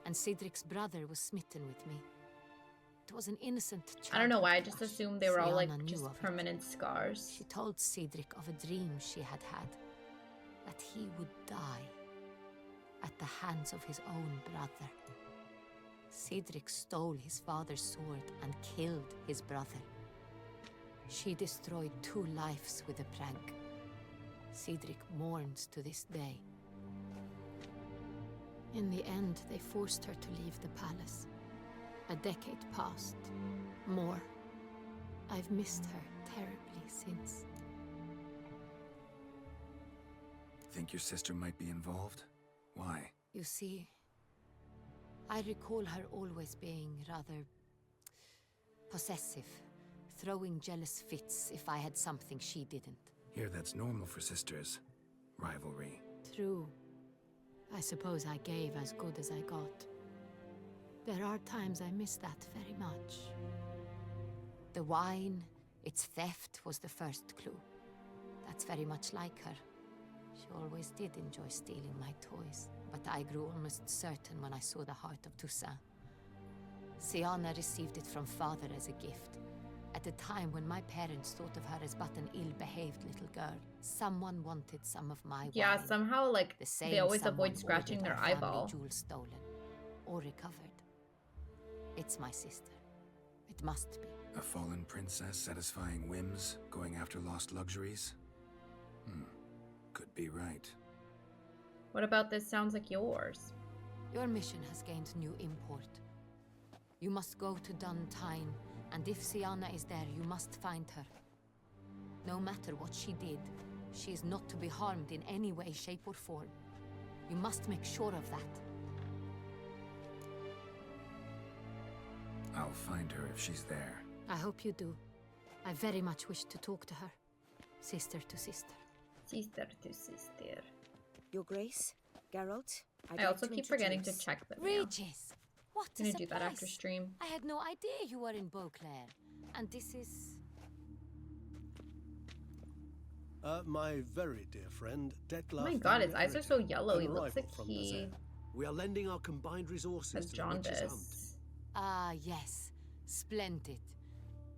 and Cedric's brother was smitten with me. It was an innocent child. I don't know why, I just assumed they were all like just permanent scars. She told Cedric of a dream she had had, that he would die at the hands of his own brother. Cedric stole his father's sword and killed his brother. She destroyed 2 lives with a prank. Cedric mourns to this day. In the end, they forced her to leave the palace. A decade passed. More. I've missed her terribly since. Think your sister might be involved? Why? You see, I recall her always being rather possessive, throwing jealous fits if I had something she didn't. Here, that's normal for sisters. Rivalry. True. I suppose I gave as good as I got. There are times I miss that very much. The wine, its theft was the first clue. That's very much like her. She always did enjoy stealing my toys, but I grew almost certain when I saw the heart of Toussaint. Sienna received it from father as a gift. At a time when my parents thought of her as but an ill-behaved little girl, someone wanted some of my Yeah, wine. somehow like The they always someone avoid scratching ordered their our family eyeball. jewels stolen or recovered. It's my sister. It must be. A fallen princess satisfying whims, going after lost luxuries? Could be right. What about this sounds like yours? Your mission has gained new import. You must go to Duntine, and if Sienna is there, you must find her. No matter what she did, she is not to be harmed in any way, shape, or form. You must make sure of that. I'll find her if she's there. I hope you do. I very much wish to talk to her. Sister to sister. Sister to sister. Your Grace, Geralt, I also keep forgetting to check the mail. Regis! What I'm a gonna do that after surprise. stream. I had no idea you were in Beauclair. And this is... My very dear friend, Dettlaff. Oh my god, his eyes are so yellow. He looks like he We are lending our combined resources has to the witch's hunt. jaundice. Ah, yes. Splendid.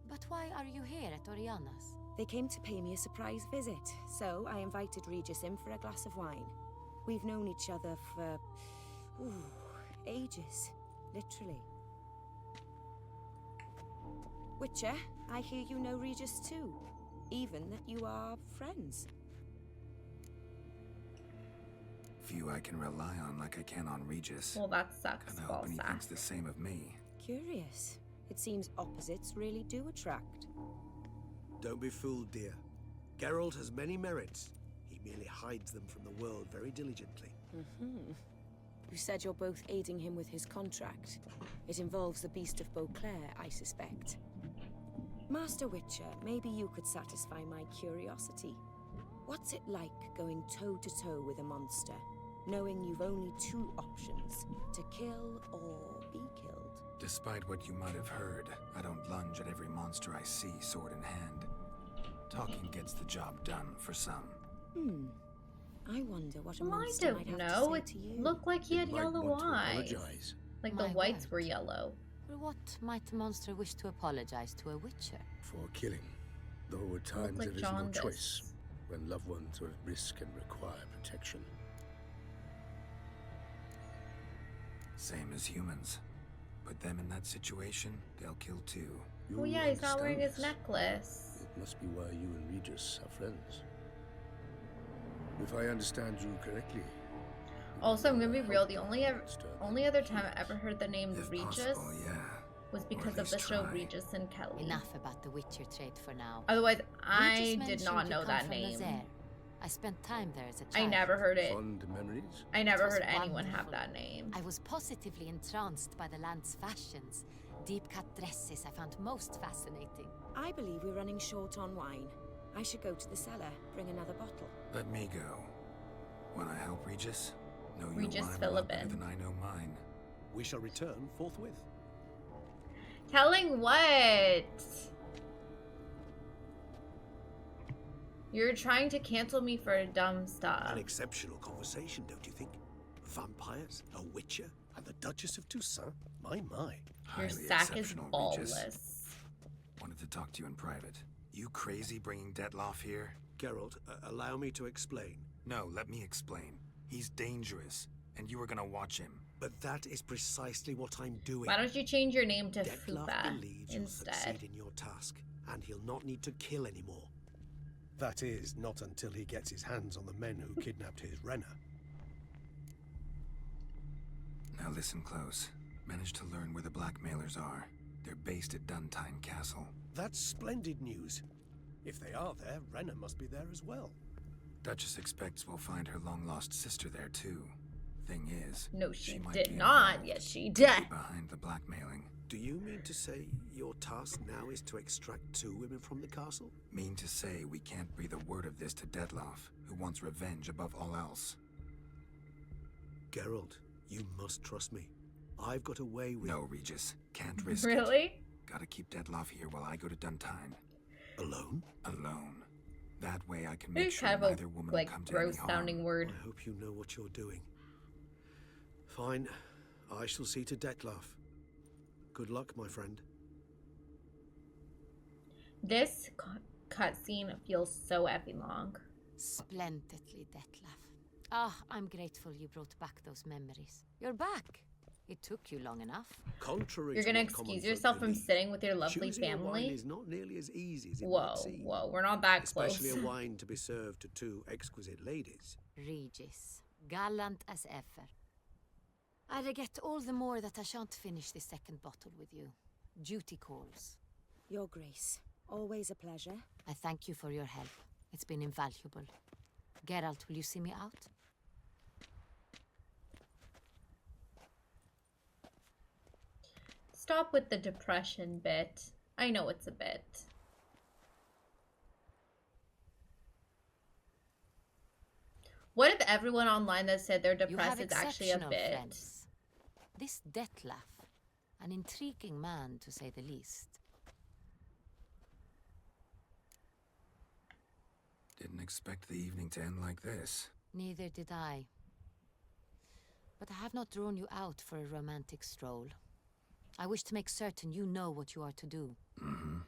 But why are you here at Oriana's? They came to pay me a surprise visit, so I invited Regis in for a glass of wine. We've known each other for... ages. Literally. Witcher, I hear you know Regis too. Even that you are friends. Few I can rely on like I can on Regis. Well, that sucks, Kinda hoping he ballsack. thinks the same of me. Curious. It seems opposites really do attract. Don't be fooled, dear. Geralt has many merits. He merely hides them from the world very diligently. You said you're both aiding him with his contract. It involves the Beast of Beauclair, I suspect. Master Witcher, maybe you could satisfy my curiosity. What's it like going toe-to-toe with a monster, knowing you've only 2 options, to kill or be killed? Despite what you might have heard, I don't lunge at every monster I see sword in hand. Talking gets the job done for some. I wonder what a I monster might don't have know. to It say to you. looked like he had Might yellow want to eyes. apologize. Like the My whites word. were yellow. For what might a monster wish to apologize to a witcher? For killing. Though at times like there is jaundice. no choice. When loved ones are at risk and require protection. Same as humans. Put them in that situation, they'll kill too. You Oh yeah, he's not wearing his understand this. necklace. It must be why you and Regis are friends. If I understand you correctly. Also, I'm gonna be real. The only other time I ever heard the name If Regis possible, yeah. was Or because at of the least show try. Regis and Kelly. Enough about the Witcher trade for now. Otherwise, Regis I did mentioned not you know come that from name. Nazaire. I spent time there as a I child. never heard it. Fond memories? I never was heard anyone have wonderful. that name. I was positively entranced by the land's fashions, Deep-cut dresses I found most fascinating. I believe we're running short on wine. I should go to the cellar, bring another bottle. Let me go. Wanna help, Regis? Know your Regis wine a lot better Philippin. than I know mine. We shall return forthwith. Telling what? You're trying to cancel me for dumb stuff. An exceptional conversation, don't you think? Vampires, a witcher, and the Duchess of Toussaint. My. Your Highly sack is exceptional, Regis. ballless. Wanted to talk to you in private. You crazy bringing Detloff here? Geralt, allow me to explain. No, let me explain. He's dangerous, and you were gonna watch him. But that is precisely what I'm doing. Why don't you change your name to Detloff Fupa believes you'll instead? succeed in your task, and he'll not need to kill anymore. That is, not until he gets his hands on the men who kidnapped his Renner. Now listen close. Managed to learn where the blackmailers are. They're based at Duntine Castle. That's splendid news. If they are there, Renner must be there as well. Duchess expects we'll find her long-lost sister there, too. Thing is, No, she might did be not. involved. Yes, she Could did. be behind the blackmailing. Do you mean to say your task now is to extract 2 women from the castle? Mean to say we can't breathe a word of this to Detloff, who wants revenge above all else. Geralt, you must trust me. I've got a way with... No, Regis. Can't risk it. Really? Gotta keep Detloff here while I go to Duntine. Alone? Alone. That way I can make It's sure kind of neither a woman will come to any gross harm. sounding word. I hope you know what you're doing. Fine. I shall see to Detloff. Good luck, my friend. This cutscene feels so effing long. Splendidly, Detlaff. Ah, I'm grateful you brought back those memories. You're back. It took you long enough. Contrary You're to gonna what common excuse folk yourself from believe, sitting with your lovely choosing a wine family? is not nearly as easy as it Whoa, might seem. whoa, we're not that Especially close. a wine to be served to 2 exquisite ladies. Regis, gallant as ever. I regret all the more that I shan't finish this second bottle with you. Duty calls. Your Grace, always a pleasure. I thank you for your help. It's been invaluable. Geralt, will you see me out? Stop with the depression bit. I know it's a bit. What if everyone online that said they're You have depressed is actually a exceptional bit? friends. This Detlaff, an intriguing man to say the least. Didn't expect the evening to end like this. Neither did I. But I have not drawn you out for a romantic stroll. I wish to make certain you know what you are to do. Mm-hmm.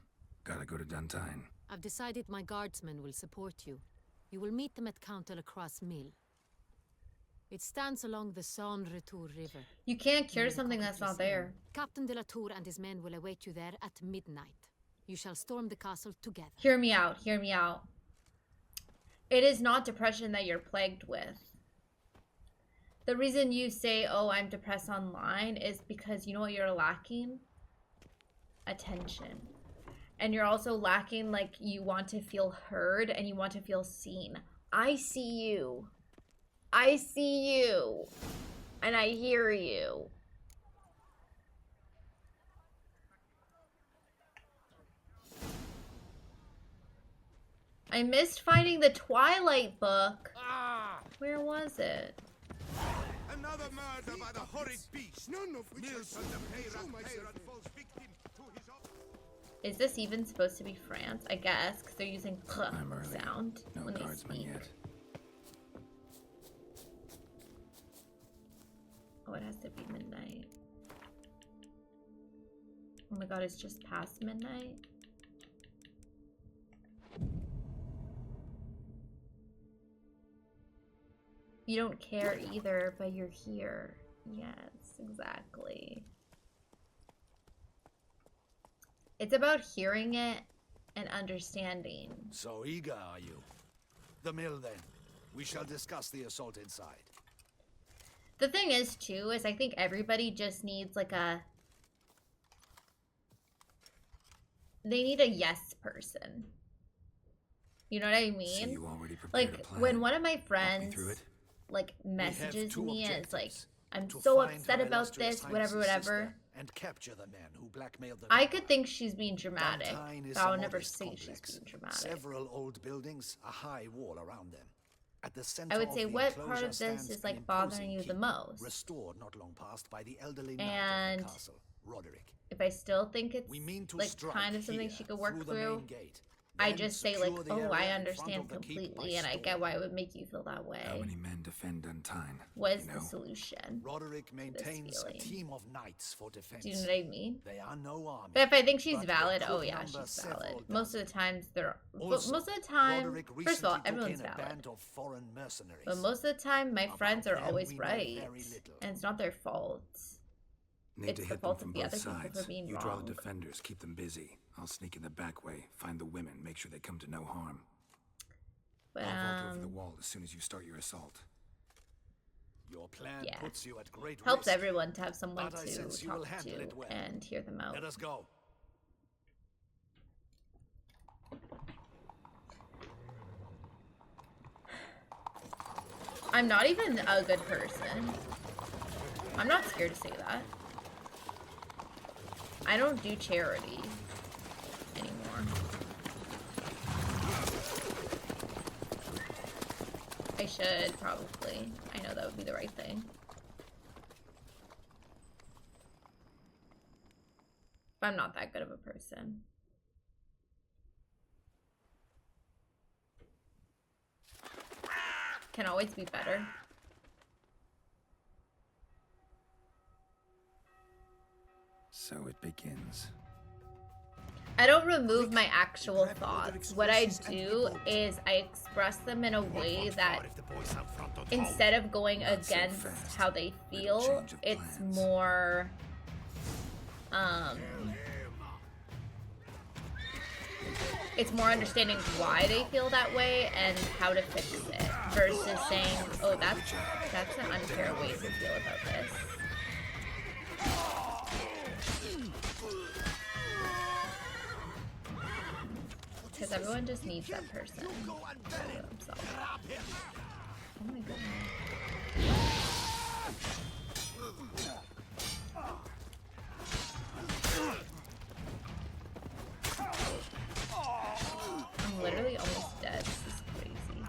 Gotta go to Duntine. I've decided my guardsmen will support you. You will meet them at Count Delacroix' mill. It stands along the Saône-Retour River. You can't cure near the something that's not there. Captain de la Tour and his men will await you there at midnight. You shall storm the castle together. Hear me out, hear me out. It is not depression that you're plagued with. The reason you say, oh, I'm depressed online is because you know what you're lacking? Attention. And you're also lacking, like, you want to feel heard and you want to feel seen. I see you. I see you. And I hear you. I missed finding the Twilight book. Where was it? Another murder by the horrid beast. None of which Milton the Peyrat falls victim to his own. Is this even supposed to be France? I guess, because they're using I'm early. sound No when they guardsmen speak. yet. Oh, it has to be midnight. Oh my god, it's just past midnight. You don't care either, but you're here. Yes, exactly. It's about hearing it and understanding. So eager are you? The mill, then. We shall discuss the assault inside. The thing is, too, is I think everybody just needs like a... They need a yes person. You know what I mean? So you already prepared Like, a plan. when one of my Walk me friends through it. like messages two me and it's like, objectives. I'm To so find upset her about illustrious this, whatever, highness's whatever. sister and capture the man who blackmailed the I could think she's being dramatic, Downtown is but I a would never modest say complex. she's being dramatic. Several old buildings, a high wall around them. At the center I would of say the what part enclosure of this stands is an like bothering imposing you the keep, most? restored not long past by the elderly knight And of the castle, Roderick. if I still think it's We mean to like strike kind of something here, she could work through the through, main gate, I then just say like, secure the oh, I area in front understand of the keep completely, by and I get why it would make you feel that way. How many men defend Untyne? What is you the know? solution? Roderick maintains a feeling? team of knights for defense. Do you know what I mean? They are no army. But if I think she's but valid, they oh could yeah, number she's valid. several Most of the times they're, but Also, most of the time, Roderick first of all, recently took everyone's in a valid. band of foreign mercenaries. But most of the time, my friends are them always we know right, very little. and it's not their fault. Need It's to the hit them fault from of the both other people sides. for being You draw wrong. the defenders, keep them busy. I'll sneak in the back way, find the women, make sure they come to no harm. But I'll vault over the wall as soon as you start your assault. Your plan yeah, puts you at great helps risk, everyone to have someone but I to sense you will talk handle to it well. and hear them out. Let us go. I'm not even a good person. I'm not scared to say that. I don't do charity anymore. I should, probably. I know that would be the right thing. But I'm not that good of a person. Can always be better. So it begins. I don't remove my actual thoughts. What I do is I express them in a way that instead of going against how they feel, it's more it's more understanding why they feel that way and how to fix it versus saying, oh, that's an unfair way to feel about this. Because everyone just needs that person for themselves. Oh my god. I'm literally almost dead. This is crazy.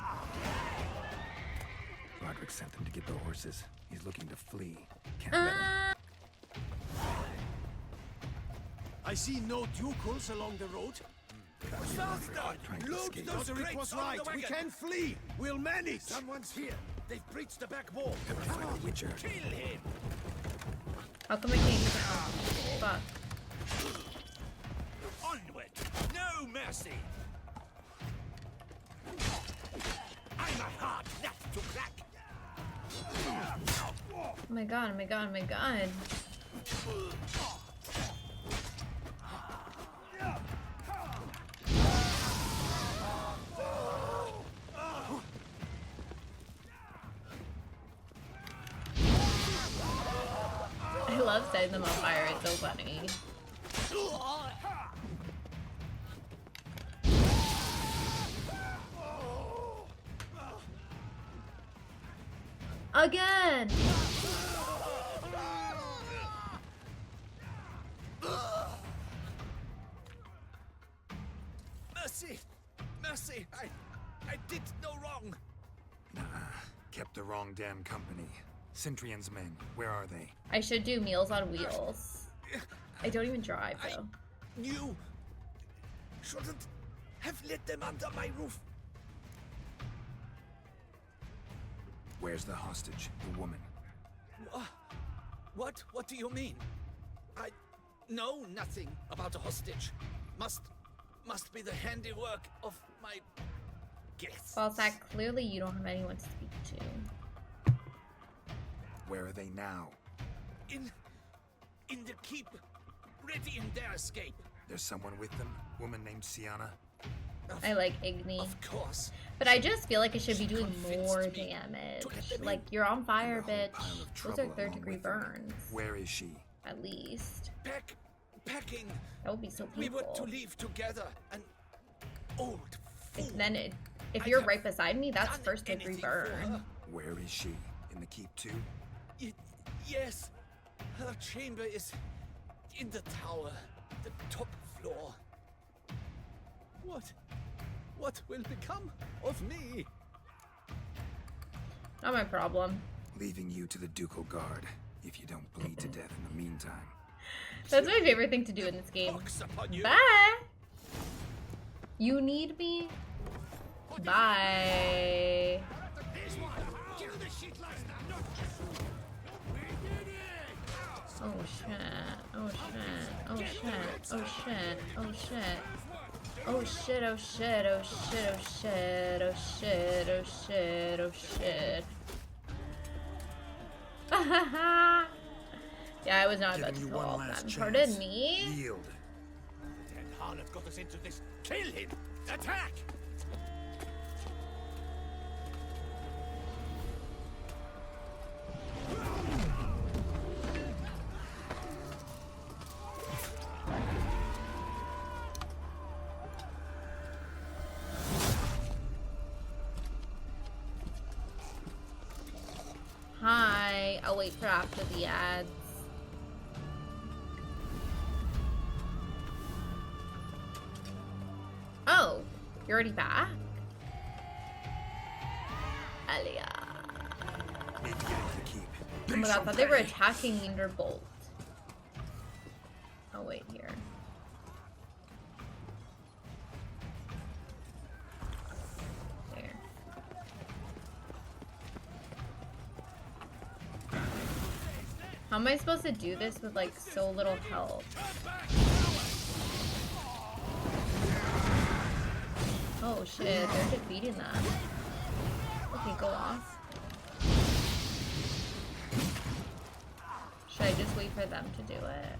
Roderick sent them to get the horses. He's looking to flee. Can't let him. I see no ducals along the road. Look, Roderick was right. We can flee. We'll manage. Someone's here. They've breached the back wall. Come on, Witcher. Kill him. How come I can't get out? Fuck. Onward. No mercy. I'm a hard nut to crack. Oh my god, oh my god, oh my god. I love setting them on fire, it's so funny. Again! Mercy. Mercy. I did no wrong. Nah, kept the wrong damn company. Centrion's men, where are they? I should do Meals on Wheels. I don't even drive, though. You shouldn't have let them under my roof. Where's the hostage, the woman? What? What do you mean? I know nothing about a hostage. Must be the handiwork of my guests. Falstack, clearly you don't have anyone to speak to. Where are they now? In the keep, ready in their escape. There's someone with them? Woman named Sienna? I like Igni. Of course. But I just feel like it should be doing more damage. Like, you're on fire, bitch. Those are third-degree burns. Where is she? At least. Packing. That would be so We painful. were to leave together, and old fool. And then if you're right beside me, that's first-degree burn. Where is she? In the keep too? Yes. Her chamber is In the tower, the top floor. What will become of me? Not my problem. Leaving you to the Ducal Guard, if you don't bleed to death in the meantime. That's my favorite thing to do in this game. Bye! You need me? Bye. Oh shit, oh shit, oh shit, oh shit, oh shit. Oh shit, oh shit, oh shit, oh shit, oh shit, oh shit, oh shit. Yeah, I was not about to go off that. Pardon me? Yield. Then Harlot got us into this. Kill him! Attack! Hi, I'll wait for after the ads. Oh, you're already back? Alia. Oh my god, I thought they were attacking Linderbolt. Oh wait, here. There. How am I supposed to do this with like so little health? Oh shit, they're defeating them. Okay, go off. Should I just wait for them to do it?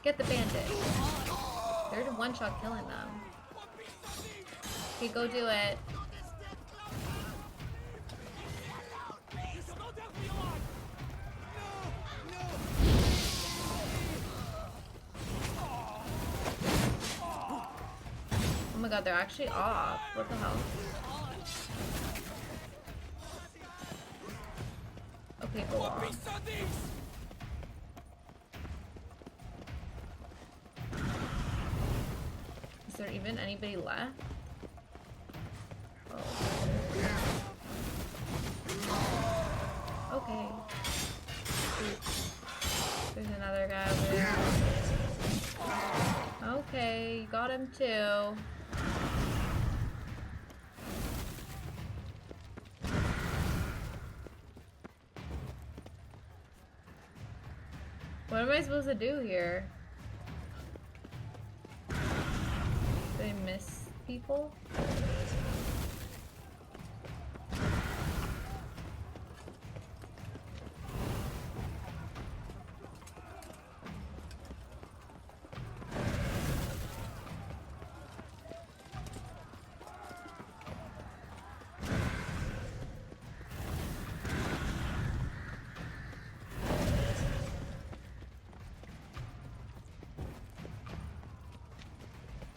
Get the bandit. They're one-shot killing them. Okay, go do it. Oh my god, they're actually off. What the hell? Okay, go off. Is there even anybody left? Oh. Okay. There's another guy over there. Okay, you got him too. What am I supposed to do here? Do I miss people?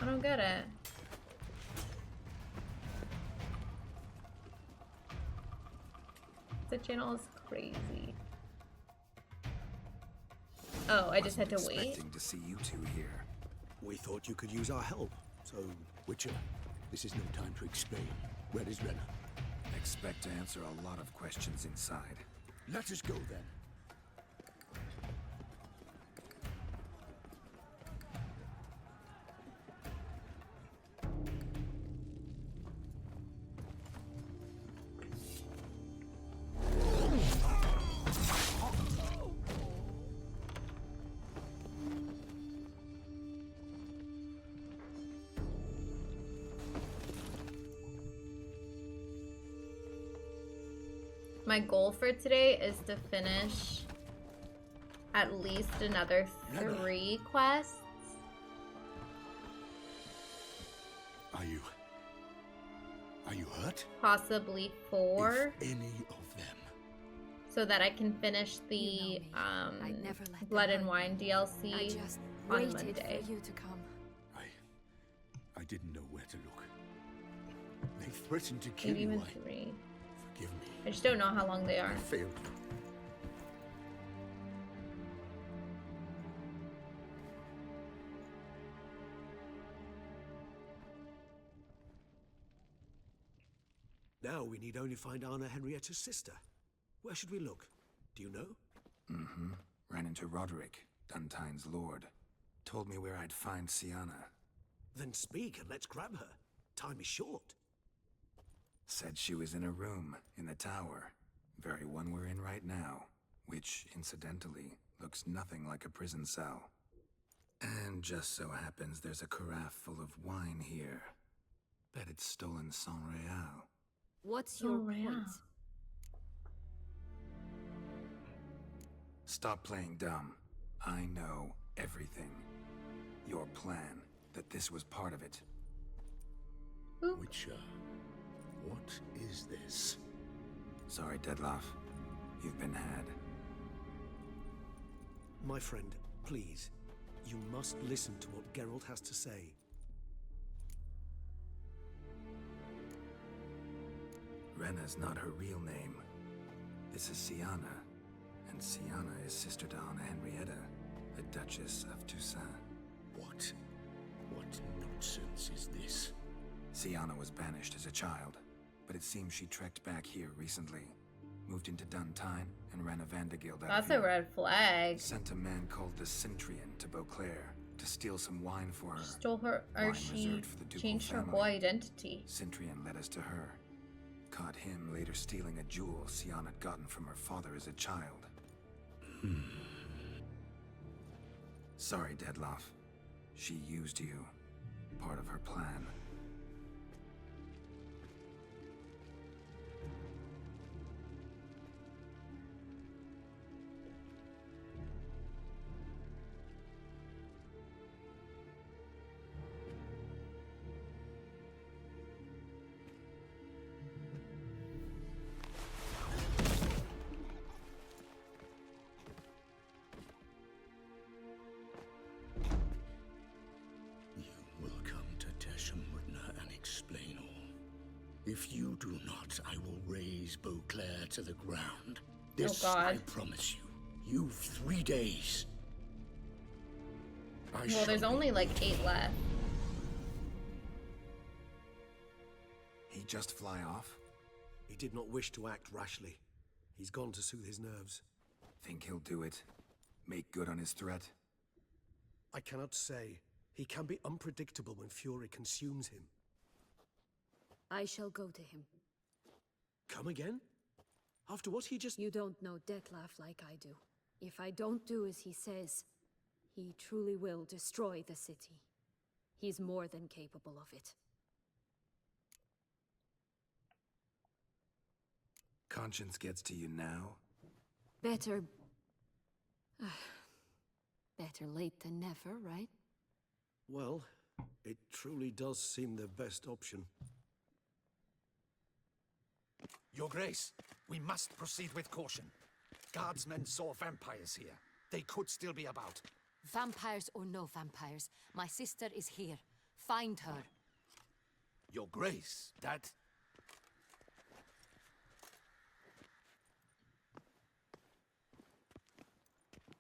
I don't get it. The channel is crazy. Oh, I just had to wait. Expecting to see you two here. We thought you could use our help. So, Witcher, this is no time to explain. Where is Renna? Expect to answer a lot of questions inside. Let us go then. My goal for today is to finish at least another 3 quests. Are you hurt? Possibly 4. If any of them. So that I can finish the Blood and Wine DLC on Monday. For you to come. I didn't know where to look. They threatened to kill Maybe even you. 3. Forgive me. I just don't know how long they are. I failed you. Now we need only find Anna Henrietta's sister. Where should we look? Do you know? Mm-hmm. Ran into Roderick, Duntine's lord. Told me where I'd find Sienna. Then speak and let's grab her. Time is short. Said she was in a room in the tower. Very one we're in right now. Which, incidentally, looks nothing like a prison cell. And just so happens there's a carafe full of wine here. Bet it's stolen San Real. What's your point? Stop playing dumb. I know everything. Your plan, that this was part of it. Witcher, what is this? Sorry, Dettlaff. You've been had. My friend, please. You must listen to what Geralt has to say. Rena's not her real name. This is Sienna. And Sienna is sister to Anna Henrietta, the Duchess of Toussaint. What? What nonsense is this? Sienna was banished as a child, but it seems she trekked back here recently. Moved into Duntine and ran a Vandergild out That's of here. a red flag. Sent a man called the Centrian to Beauclair to steal some wine for her. Stole her, or Wine she reserved for the ducal changed her family. whole identity. Centrian led us to her. Caught him later stealing a jewel Sienna had gotten from her father as a child. Sorry, Dettlaff. She used you. Part of her plan. If you do not, I will raise Beauclair to the ground. This God. I promise you. You've 3 days. Well, there's only like 8 left. He just fly off? He did not wish to act rashly. He's gone to soothe his nerves. Think he'll do it? Make good on his threat? I cannot say. He can be unpredictable when fury consumes him. I shall go to him. Come again? After what he just... You don't know Dettlaff like I do. If I don't do as he says, he truly will destroy the city. He's more than capable of it. Conscience gets to you now? Better... better late than never, right? Well, it truly does seem the best option. Your Grace, we must proceed with caution. Guardsmen saw vampires here. They could still be about. Vampires or no vampires, my sister is here. Find her. Your Grace, that...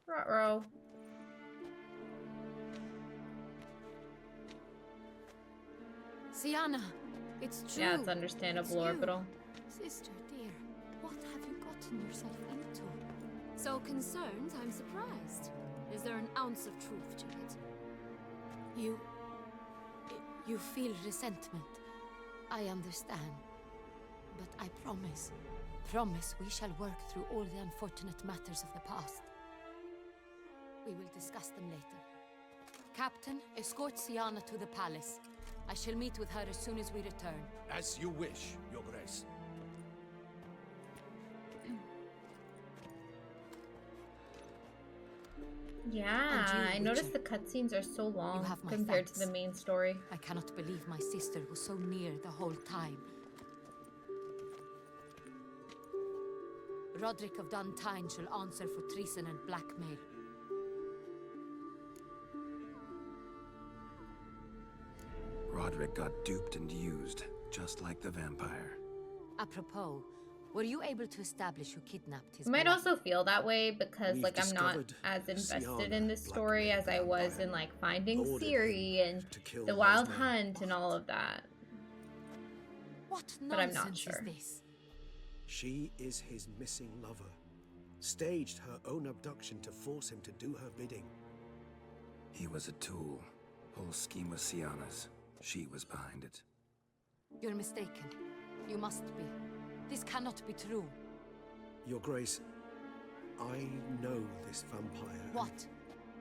Ruh-roh. Sienna, it's true. Yeah, it's understandable, It's you. Orbital. Sister, dear, what have you gotten yourself into? So concerned, I'm surprised. Is there an ounce of truth to it? You feel resentment. I understand. But I promise we shall work through all the unfortunate matters of the past. We will discuss them later. Captain, escort Sienna to the palace. I shall meet with her as soon as we return. As you wish, Your Grace. Yeah, I noticed the cutscenes are so long have my compared to thanks. the main story. I cannot believe my sister was so near the whole time. Roderick of Duntine shall answer for treason and blackmail. Roderick got duped and used, just like the vampire. Apropos, were you able to establish who kidnapped his I might boy? also feel that way because We've like I'm not discovered as invested Sienna, in this story as I was in like finding ordered Ciri and to kill the those Wild men. Hunt and all of that. What but I'm not nonsense sure. is this? She is his missing lover. Staged her own abduction to force him to do her bidding. He was a tool. Whole scheme was Sienna's. She was behind it. You're mistaken. You must be. This cannot be true. Your Grace, I know this vampire. What?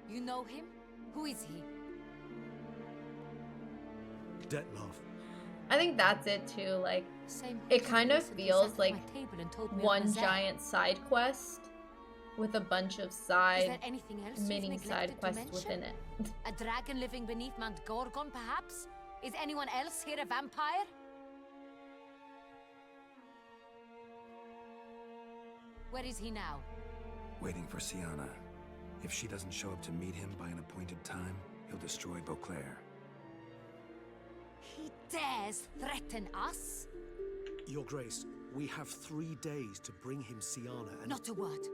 You know him? Who is he? Detloff. I think that's it too. Like, Same it kind of recently feels sat at like my table and told me of one Nazar. giant side quest with a bunch of Is side there anything else you've mini neglected side to quests mention? within it. A dragon living beneath Mount Gorgon, perhaps? Is anyone else here a vampire? Where is he now? Waiting for Sienna. If she doesn't show up to meet him by an appointed time, he'll destroy Beauclair. He dares threaten us? Your Grace, we have 3 days to bring him Sienna and... Not a word.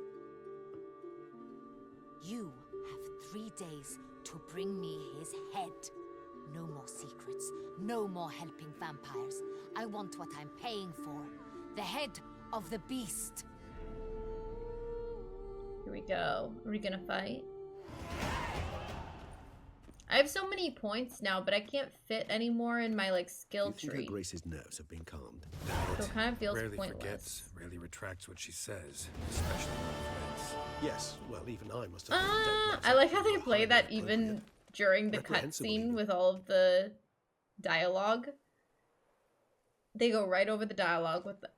You have 3 days to bring me his head. No more secrets. No more helping vampires. I want what I'm paying for. The head of the beast. Here we go. Are we gonna fight? I have so many points now, but I can't fit any more in my like skill You think her tree. Grace's nerves have been calmed? So it kind of feels Rarely pointless. forgets, rarely retracts what she says, especially when threats. Yes, well, even I must have... I like how they play that even during the cutscene with all of the dialogue. They go right over the dialogue with the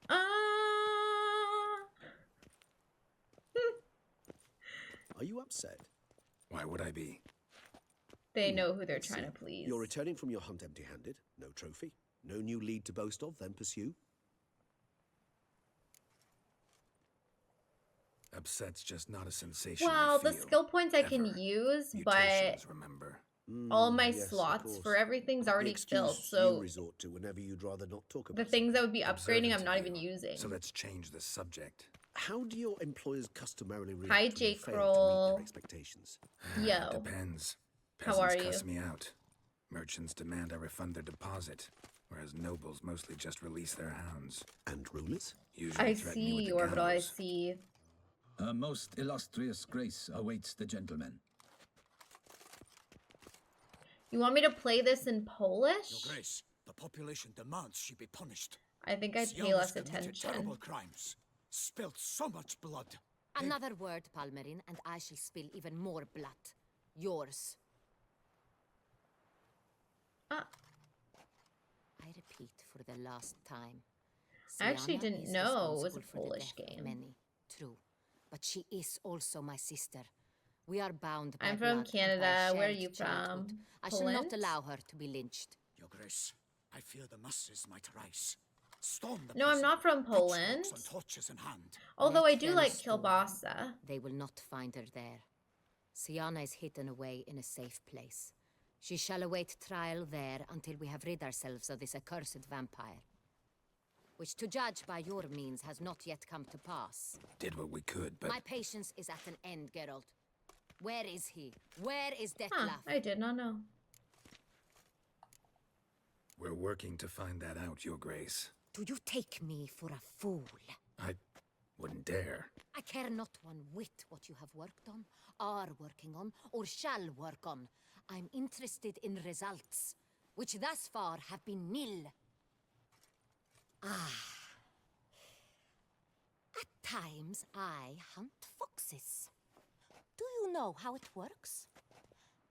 Are you upset? Why would I be? They know who they're trying to please. You're returning from your hunt empty-handed. No trophy. No new lead to boast of, then pursue. Upset's just not a sensation. Well, I the feel. skill points I can use, but Mutations, remember? all my yes, of slots course. for everything's already The excuse filled, you so resort to whenever you'd rather not talk the about things I would be upgrading, Observant I'm not of even you. using. So let's change the subject. How do your employers customarily react Hi, when you J. fail to meet Kroll. their expectations? Yo. Depends. How Peasants are cuss you? me out. Merchants demand I refund their deposit, whereas nobles mostly just release their hounds. And rulers? Usually I threaten me with see, the Orbital, I gallows. see. A most illustrious grace awaits the gentleman. You want me to play this in Polish? Your Grace, the population demands she be punished. I think I'd pay Sienna's less committed attention. terrible crimes. Spilt so much blood. Another word, Palmerin, and I shall spill even more blood. Yours. I repeat for the last time. I actually Sienna didn't is know it was a responsible for the Polish death of game. Many, true, but she is also my sister. We are bound by I'm from blood and by Canada. Where are shared you childhood. from? I shall not Poland? allow her to be lynched. Your Grace, I fear the masses might rise. Storm the No, I'm prison, not from pitchforks Poland. and torches in hand. Although I Let do them like storm. kielbasa. They will not find her there. Sienna is hidden away in a safe place. She shall await trial there until we have rid ourselves of this accursed vampire. Which, to judge by your means, has not yet come to pass. Did what we could, but My patience is at an end, Geralt. Where is he? Where is Detlef? Huh, I did not know. we're working to find that out, Your Grace. Do you take me for a fool? I wouldn't dare. I care not one whit what you have worked on, are working on, or shall work on. I'm interested in results, which thus far have been nil. At times, I hunt foxes. Do you know how it works?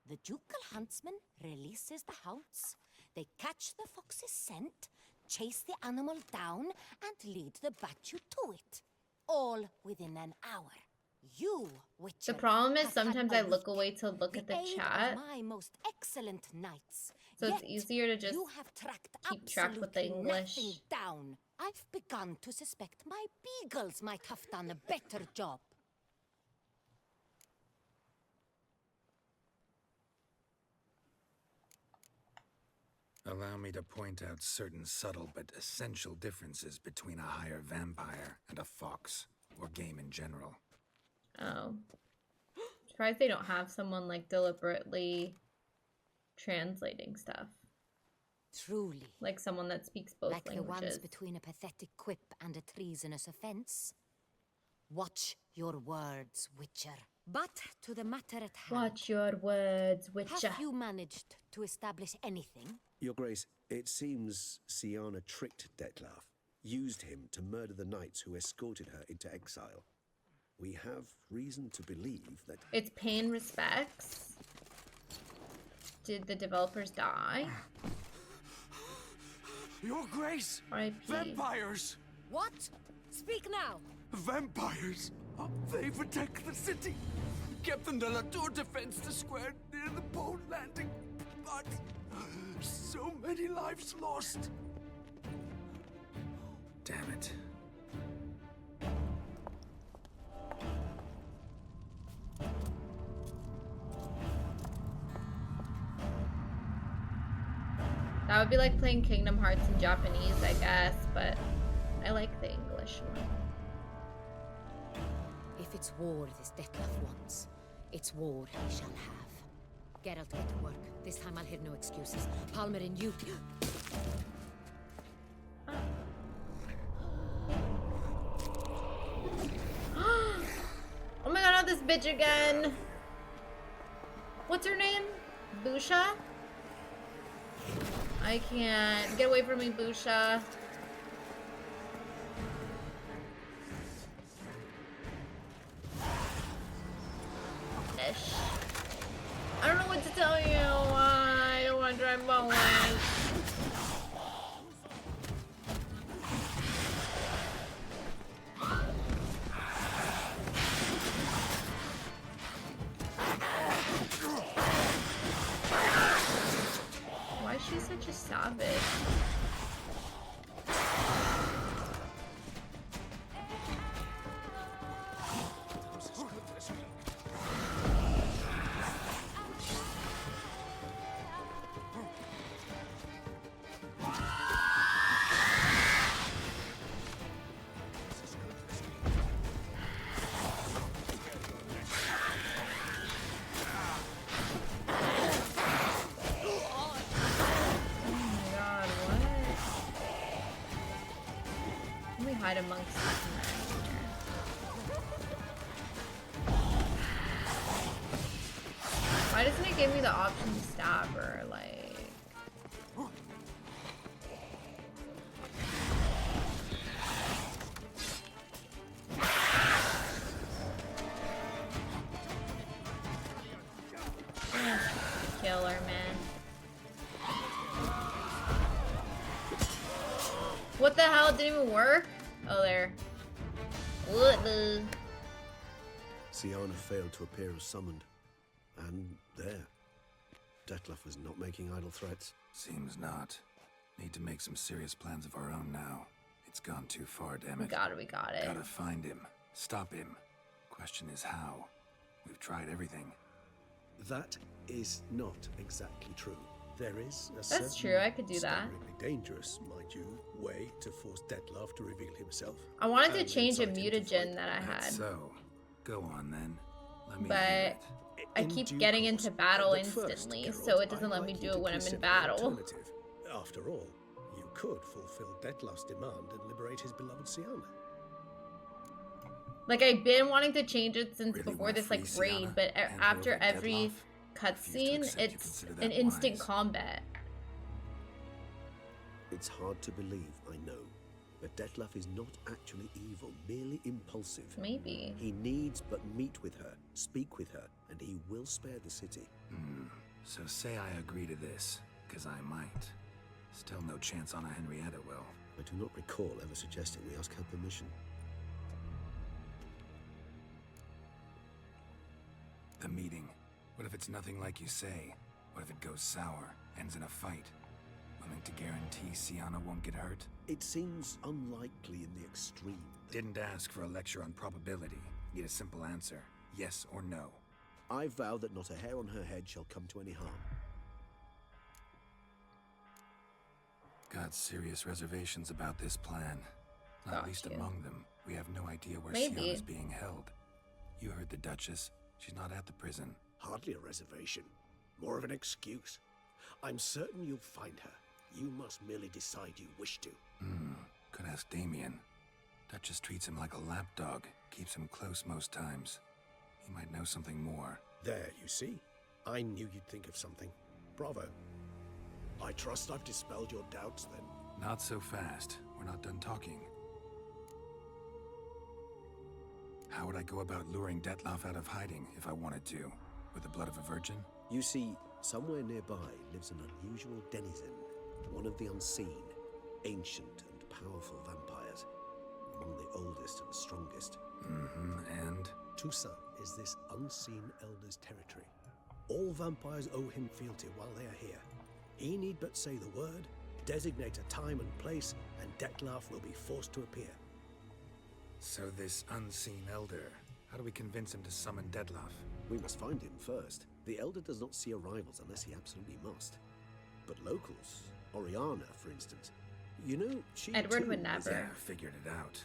The ducal huntsman releases the hounds. They catch the fox's scent, chase the animal down, and lead the Batu to it. All within an hour. You, Witcher, The problem is have had sometimes a I look week, away to look at the aid chat. of my most excellent knights. So it's Yet easier to just you have tracked keep track with the absolutely English. nothing down. I've begun to suspect my beagles might have done a better job. Allow me to point out certain subtle but essential differences between a higher vampire and a fox, or game in general. Oh. Surprised they don't have someone like deliberately translating stuff. Truly. Like someone that speaks both like languages. the ones between a pathetic quip and a treasonous offense. Watch your words, Witcher. But to the matter at hand. Watch your words, Witcher. Have you managed to establish anything? Your Grace, it seems Siana tricked Detlaf, used him to murder the knights who escorted her into exile. We have reason to believe that... It's paying respects. Did the developers die? Your Grace! R.I.P. Vampires! What? Speak now! Vampires! They protect the city! Captain de la Tour defends the square near the boat landing, but so many lives lost. Damn it. That would be like playing Kingdom Hearts in Japanese, I guess, but I like the English one. If it's war this Detlef wants, it's war he shall have. Geralt, get to work. This time I'll hear no excuses. Palmer and you... Oh my god, not this bitch again. What's her name? Busha? I can't. Get away from me, Busha. Ish. I don't know what to tell you. I don't want to drive Bowen. Why is she such a savage? Hide amongst these men here. Why doesn't it give me the option to stab her? Like, kill her, man. What the hell? It didn't even work? Oh, there. What the? Siana failed to appear as summoned. And there. Detlef was not making idle threats. Seems not. Need to make some serious plans of our own now. It's gone too far, damn it. We got it. Gotta find him. Stop him. Question is how. We've tried everything. That is not exactly true. There is a That's true, I could do that. staggeringly dangerous, mind you, way to force Detlef to reveal himself. I wanted to change a mutagen that I had. So, go on then. Let me But I keep getting into battle instantly, so it doesn't let me do it when I'm in battle. After all, you could fulfill Detlef's demand and liberate his beloved Siana. Like, I've been wanting to change it since before this, like, raid, but after every cutscene, it's an instant combat. It's hard to believe, I know. But Detlef is not actually evil, merely impulsive. Maybe. He needs but meet with her, speak with her, and he will spare the city. So say I agree to this, because I might. Still no chance Anna Henrietta will. I do not recall ever suggesting we ask her permission. The meeting. What if it's nothing like you say? What if it goes sour, ends in a fight? Willing to guarantee Siana won't get hurt? It seems unlikely in the extreme. Didn't ask for a lecture on probability. Need a simple answer. Yes or no. I vow that not a hair on her head shall come to any harm. Got serious reservations about this plan. Not least among them, we have no idea where Siana's being held. You heard the Duchess. She's not at the prison. Hardly a reservation. More of an excuse. I'm certain you'll find her. You must merely decide you wish to. Could ask Damien. Duchess treats him like a lapdog, keeps him close most times. He might know something more. There, you see? I knew you'd think of something. Bravo. I trust I've dispelled your doubts, then. Not so fast. We're not done talking. How would I go about luring Detloff out of hiding if I wanted to? With the blood of a virgin? You see, somewhere nearby lives an unusual denizen, one of the unseen, ancient and powerful vampires, among the oldest and strongest. And? Toussaint is this unseen elder's territory. All vampires owe him fealty while they are here. He need but say the word, designate a time and place, and Detloff will be forced to appear. So this unseen elder, how do we convince him to summon Detloff? We must find him first. The elder does not see arrivals unless he absolutely must. But locals, Oriana, for instance, you know, she Edward too would is never. Yeah, figured it out.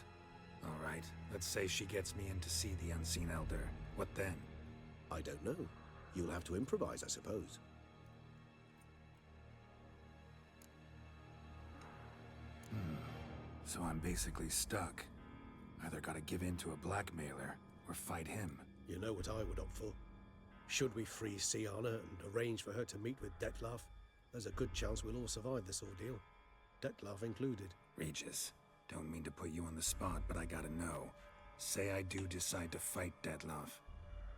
All right, let's say she gets me in to see the unseen elder. What then? I don't know. You'll have to improvise, I suppose. So I'm basically stuck. Either gotta give in to a blackmailer, or fight him. You know what I would opt for? Should we free Siana and arrange for her to meet with Detloff, there's a good chance we'll all survive this ordeal. Detloff included. Regis, don't mean to put you on the spot, but I gotta know. Say I do decide to fight Detloff.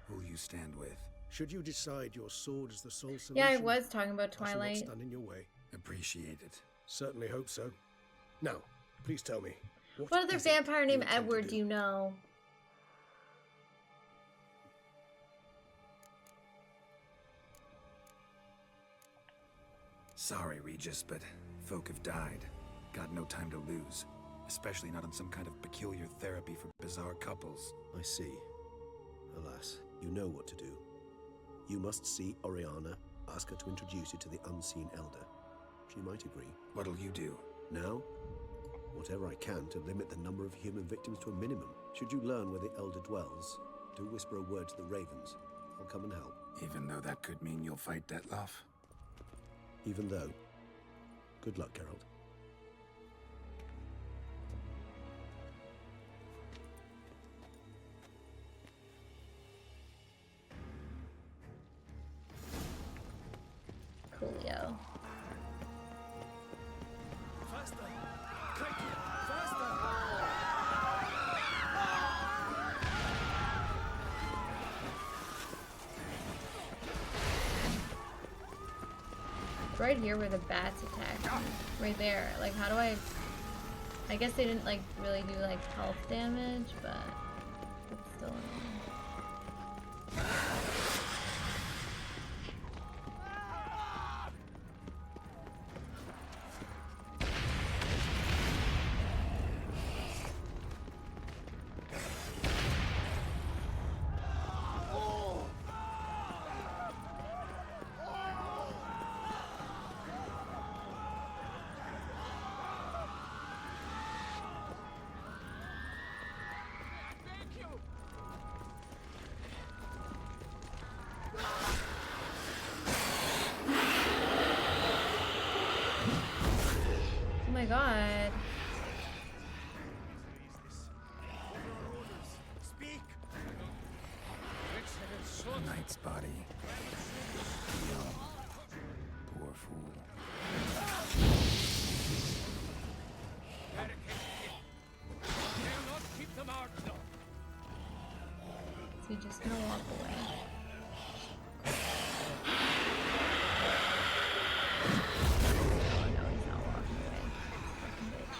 Who'll you stand with? Should you decide your sword is the sole solution? Yeah, I was talking about I shall not Twilight. stand in your way. Appreciate it. Certainly hope so. Now, please tell me. What other is it vampire you named intend to Edward do you know? Sorry, Regis, but folk have died. Got no time to lose. Especially not on some kind of peculiar therapy for bizarre couples. I see. Alas, you know what to do. You must see Oriana, ask her to introduce you to the unseen elder. She might agree. What'll you do? Now? Whatever I can to limit the number of human victims to a minimum. Should you learn where the elder dwells, do whisper a word to the ravens. I'll come and help. Even though that could mean you'll fight Detloff? Even though. Good luck, Geralt. Coolio. Faster! Quickly! Faster! Right here where the bats attack. Right there. Like, how do I guess they didn't, like, really do, like, health damage, but it's still annoying. Oh my god. Speak! Knight's body. Poor fool. They'll not keep them out, no. So you just gonna walk away. Oh no, he's not walking away. Fucking bitch.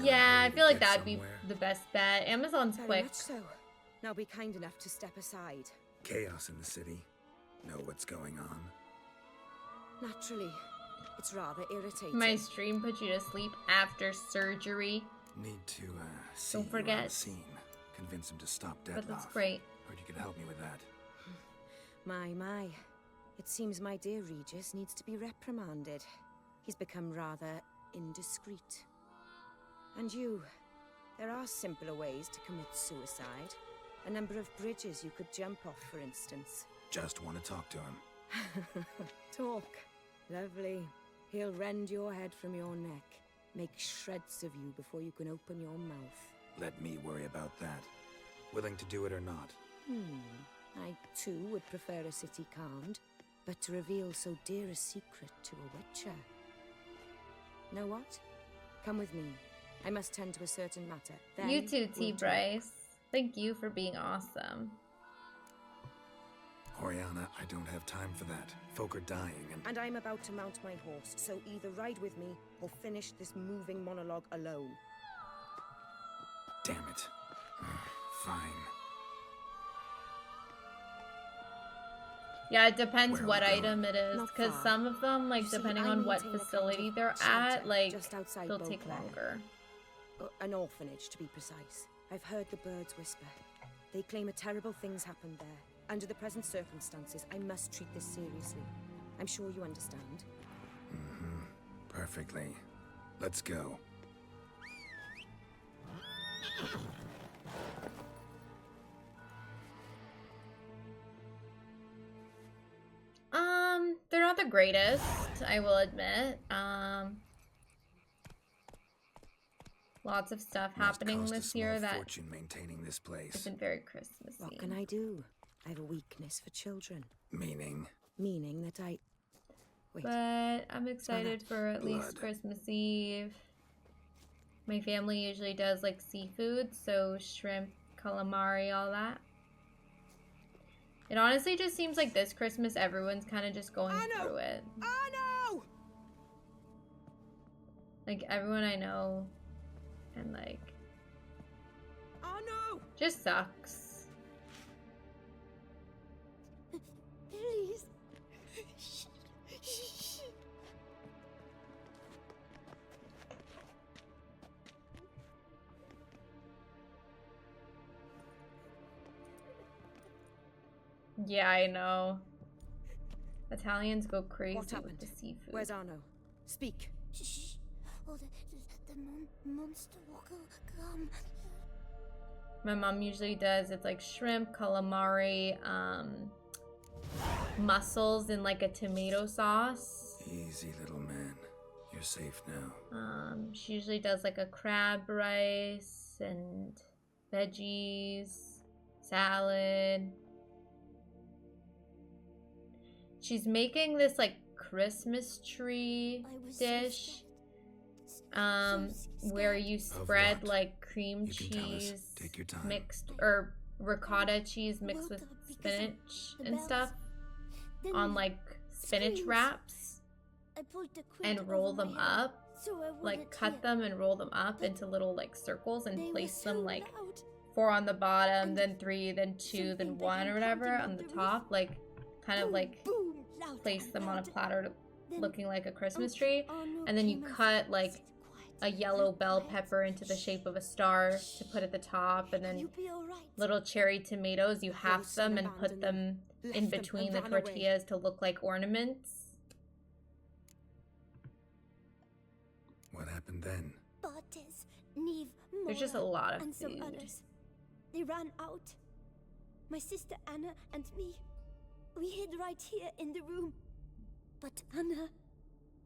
Yeah, I feel like get that'd be somewhere? the best bet. Amazon's Very quick. much so. Now be kind enough to step aside. Chaos in the city. Know what's going on. Naturally, it's rather irritating. My stream put you to sleep after surgery. Need to see Don't you on forget. the scene. Convince him to stop deadlock. But that's great. Heard you could help me with that. My. It seems my dear Regis needs to be reprimanded. He's become rather indiscreet. And you, there are simpler ways to commit suicide. A number of bridges you could jump off, for instance. Just want to talk to him. Talk. Lovely. He'll rend your head from your neck, make shreds of you before you can open your mouth. Let me worry about that. Willing to do it or not? I too would prefer a city calmed, but to reveal so dear a secret to a witcher. Know what? Come with me. I must tend to a certain matter. Then You too, T. we'll talk. Bryce. Thank you for being awesome. Oriana, I don't have time for that. Folk are dying And I'm about to mount my horse, so either ride with me or finish this moving monologue alone. Damn it. Fine. Yeah, it depends Where are what we going? item it is, Not because far. some of them, like, You see, depending I on what maintain a kind facility of they're shelter at, like, just outside they'll take Beauclair. longer. An orphanage, to be precise. I've heard the birds whisper. They claim a terrible thing's happened there. Under the present circumstances, I must treat this seriously. I'm sure you understand. Perfectly. Let's go. They're not the greatest, I will admit. Lots of stuff happening Cost a this year small that fortune maintaining this place. isn't very Christmassy. What can I do? I have a weakness for children. Meaning? Meaning that I... Wait. But I'm excited for at least Christmas Eve. My family usually does like seafood, so shrimp, calamari, all that. It honestly just seems like this Christmas everyone's kind of just going through it. Oh no! Like everyone I know, and like, Oh no! just sucks. Please. Yeah, I know. Italians go crazy What happened? with the seafood. Where's Arno? Speak. Shh. Oh, the monster will come. My mom usually does, it's like shrimp, calamari, mussels in like a tomato sauce. Easy, little man. You're safe now. She usually does like a crab rice and veggies, salad. She's making this like Christmas tree dish where you spread like cream cheese Take your time. mixed or ricotta cheese mixed with spinach and stuff on like spinach wraps and roll them up, like cut them and roll them up into little like circles and place them like 4 on the bottom, then 3, then 2, then 1 or whatever on the top, like kind of like place them on a platter looking like a Christmas tree, and then you cut like a yellow bell pepper into the shape of a star to put at the top, and then little cherry tomatoes, you half them and put them in between the tortillas to look like ornaments. What happened then? Bartes, Neve, There's just a Mora, lot of and some food. others. They ran out. My sister Anna and me. We hid right here in the room. But Anna,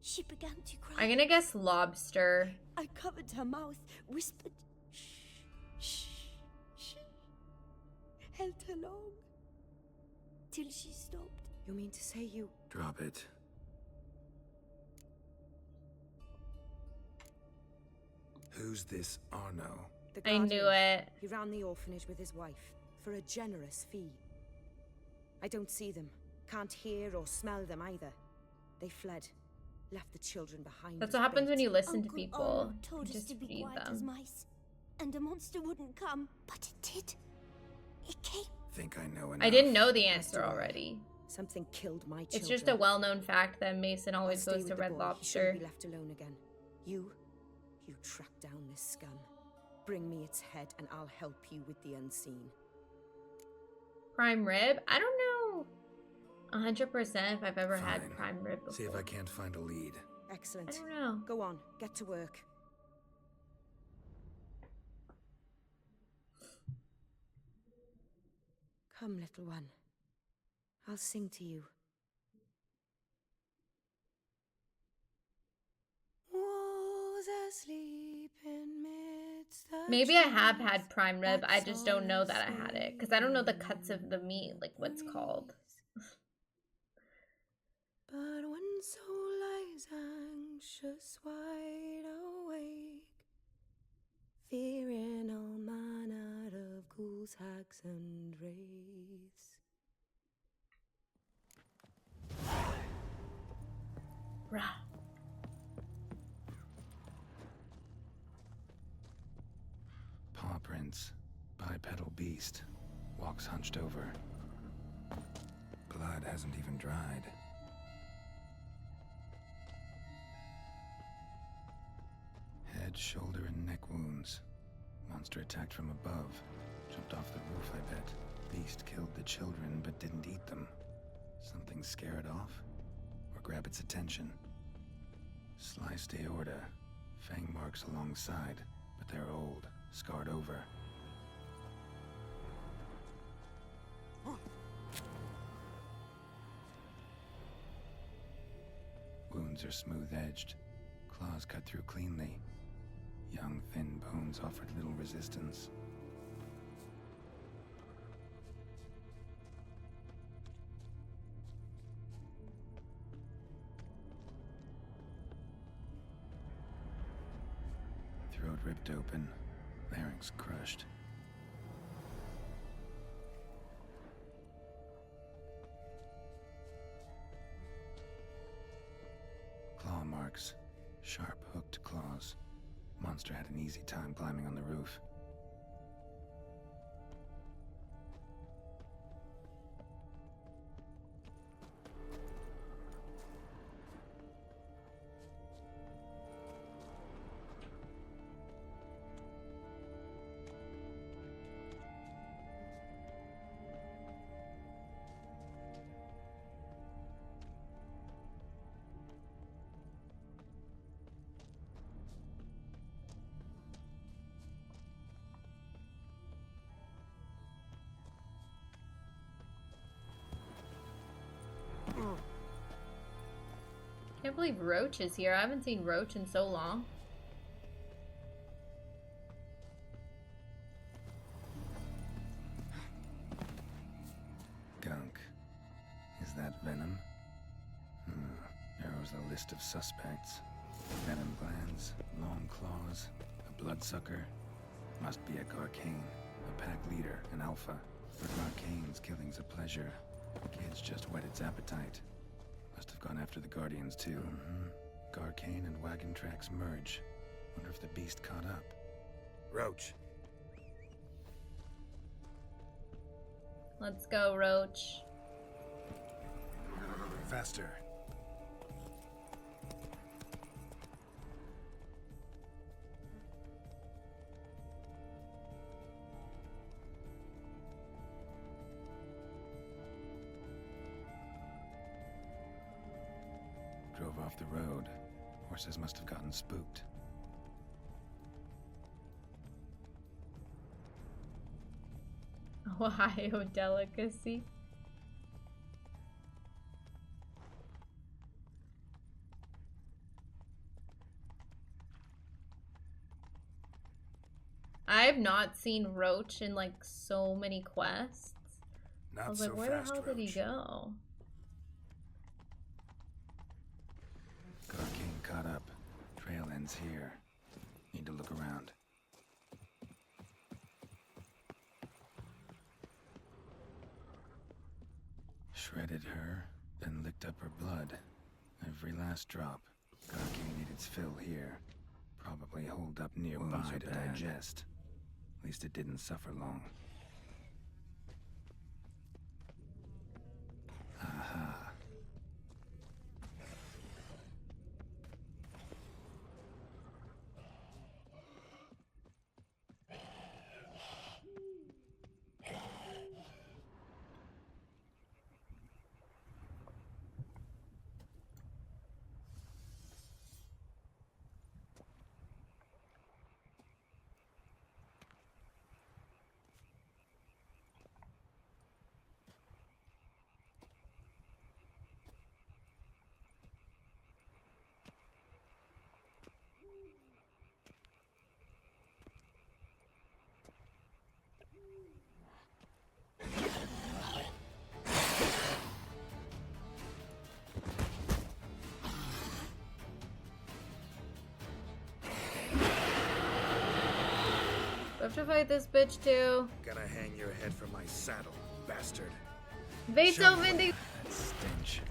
she began to cry. I'm gonna guess lobster. I covered her mouth, whispered, shh, shh, shh. Held her long. Till she stopped. You mean to say you... Drop it. Who's this Arno? The I knew Guardian. it. He ran the orphanage with his wife for a generous fee. I don't see them, can't hear or smell them either. They fled, Left the children behind. That's as what happens when bait. you listen to Uncle people. Arnold told You us just to be feed quiet as them. mice, and the monster wouldn't come, but it did. It came. Think I know enough. I didn't know the As answer do I. already. Something killed my children. It's just a well-known fact that Mason I'll always stay goes with to the Red boy. He Lobster. shouldn't be left alone again. You track down this scum. Bring me its head, and I'll help you with the unseen. Prime rib? I don't know 100% if I've ever had Fine. prime rib before. See if I can't find a lead. Excellent. I don't know. Go on, get to work. Come, little one. I'll sing to you. Was asleep amidst the Maybe I have had prime rib. I just don't know that I had it because I don't know the cuts of the meat, like what's called. But one soul lies anxious, wide awake, fearing all manner of ghouls, hags, and wraiths. Rah. Paw prints. Bipedal beast. Walks hunched over. Blood hasn't even dried. Head, shoulder, and neck wounds. Monster attacked from above. Jumped off the roof, I bet. Beast killed the children, but didn't eat them. Something scare it off? Or grab its attention? Sliced aorta. Fang marks alongside, but they're old, scarred over. Wounds are smooth-edged. Claws cut through cleanly. Young, thin bones offered little resistance. Throat ripped open, larynx crushed. Claw marks, sharp hooked claws. Monster had an easy time climbing on the roof. Can't believe Roach is here. I haven't seen Roach in so long. Gunk. Is that venom? Narrows the list of suspects. Venom glands, long claws, a bloodsucker. Must be a Garcane, a pack leader, an alpha. For Garcane's killing's a pleasure. Kid's just whet its appetite. Must have gone after the Guardians too. Garcane and wagon tracks merge. Wonder if the beast caught up. Roach. Let's go, Roach. Faster. Drove off the road. Horses must have gotten spooked. Ohio delicacy. I have not seen Roach in like so many quests. I was like, where the hell did he go? Garcane caught up. Trail ends here. Need to look around. Shredded her, then licked up her blood. Every last drop. Garcane ate its fill here. Probably holed up nearby to digest. At least it didn't suffer long. Aha. I have to fight this bitch too. Gonna hang your head from my saddle, bastard. Beethoven, That stench.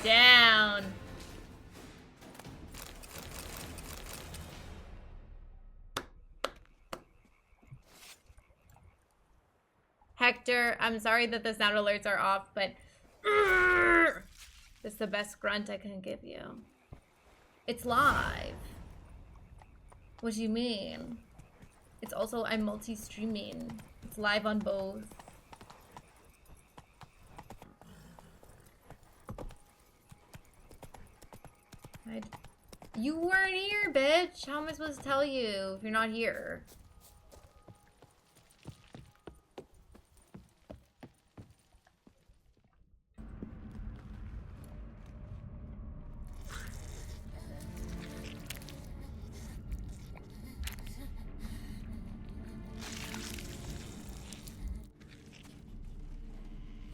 Down. Hector, I'm sorry that the sound alerts are off, but it's the best grunt I can give you. It's live. What do you mean? It's also, I'm multi-streaming. It's live on both. You weren't here, bitch. How am I supposed to tell you if you're not here?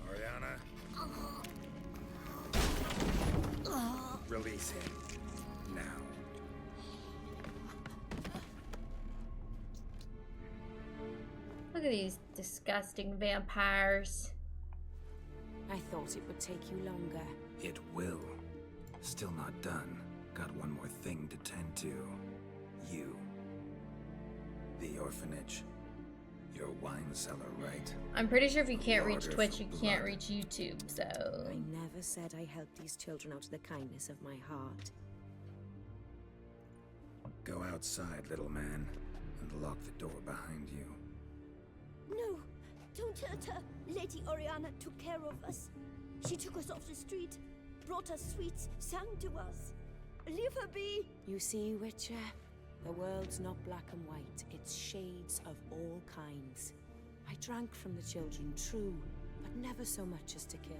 Oriana? Release him. Now. Look at these disgusting vampires. I thought it would take you longer. It will. Still not done. Got one more thing to tend to. You. The orphanage. Your wine cellar, right? I'm pretty sure if you can't reach Order Twitch, for you can't blood. reach YouTube, so... I never said I helped these children out of the kindness of my heart. Go outside, little man, and lock the door behind you. No, don't hurt her. Lady Oriana took care of us. She took us off the street, brought us sweets, sang to us. Leave her be. You see, Witcher? The world's not black and white. It's shades of all kinds. I drank from the children, true, but never so much as to kill.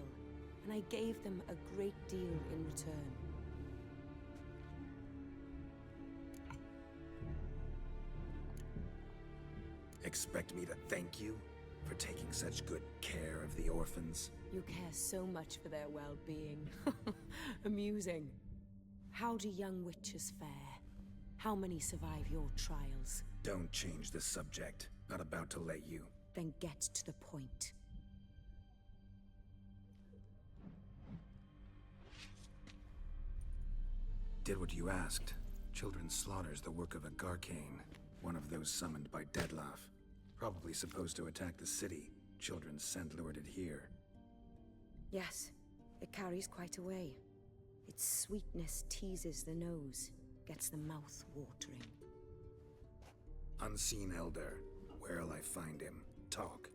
And I gave them a great deal in return. Expect me to thank you for taking such good care of the orphans? You care so much for their well-being. Amusing. How do young witches fare? How many survive your trials? Don't change the subject. Not about to let you. Then get to the point. Did what you asked. Children's slaughter's the work of a Garcane. One of those summoned by Dettlaff. Probably supposed to attack the city. Children sent lured it here. Yes, it carries quite a way. Its sweetness teases the nose, gets the mouth watering. Unseen Elder. Where'll I find him? Talk.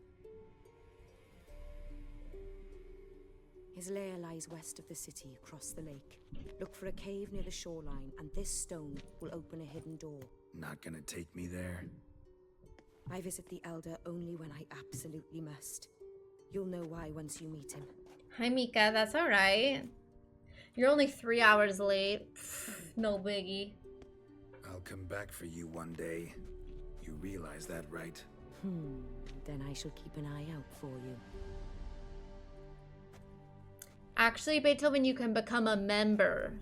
His lair lies west of the city, across the lake. Look for a cave near the shoreline, and this stone will open a hidden door. Not gonna take me there? I visit the Elder only when I absolutely must. You'll know why once you meet him. Hi, Mika. That's all right. You're only 3 hours late. No biggie. I'll come back for you one day. You realize that, right? Then I shall keep an eye out for you. Actually, Beethoven, you can become a member.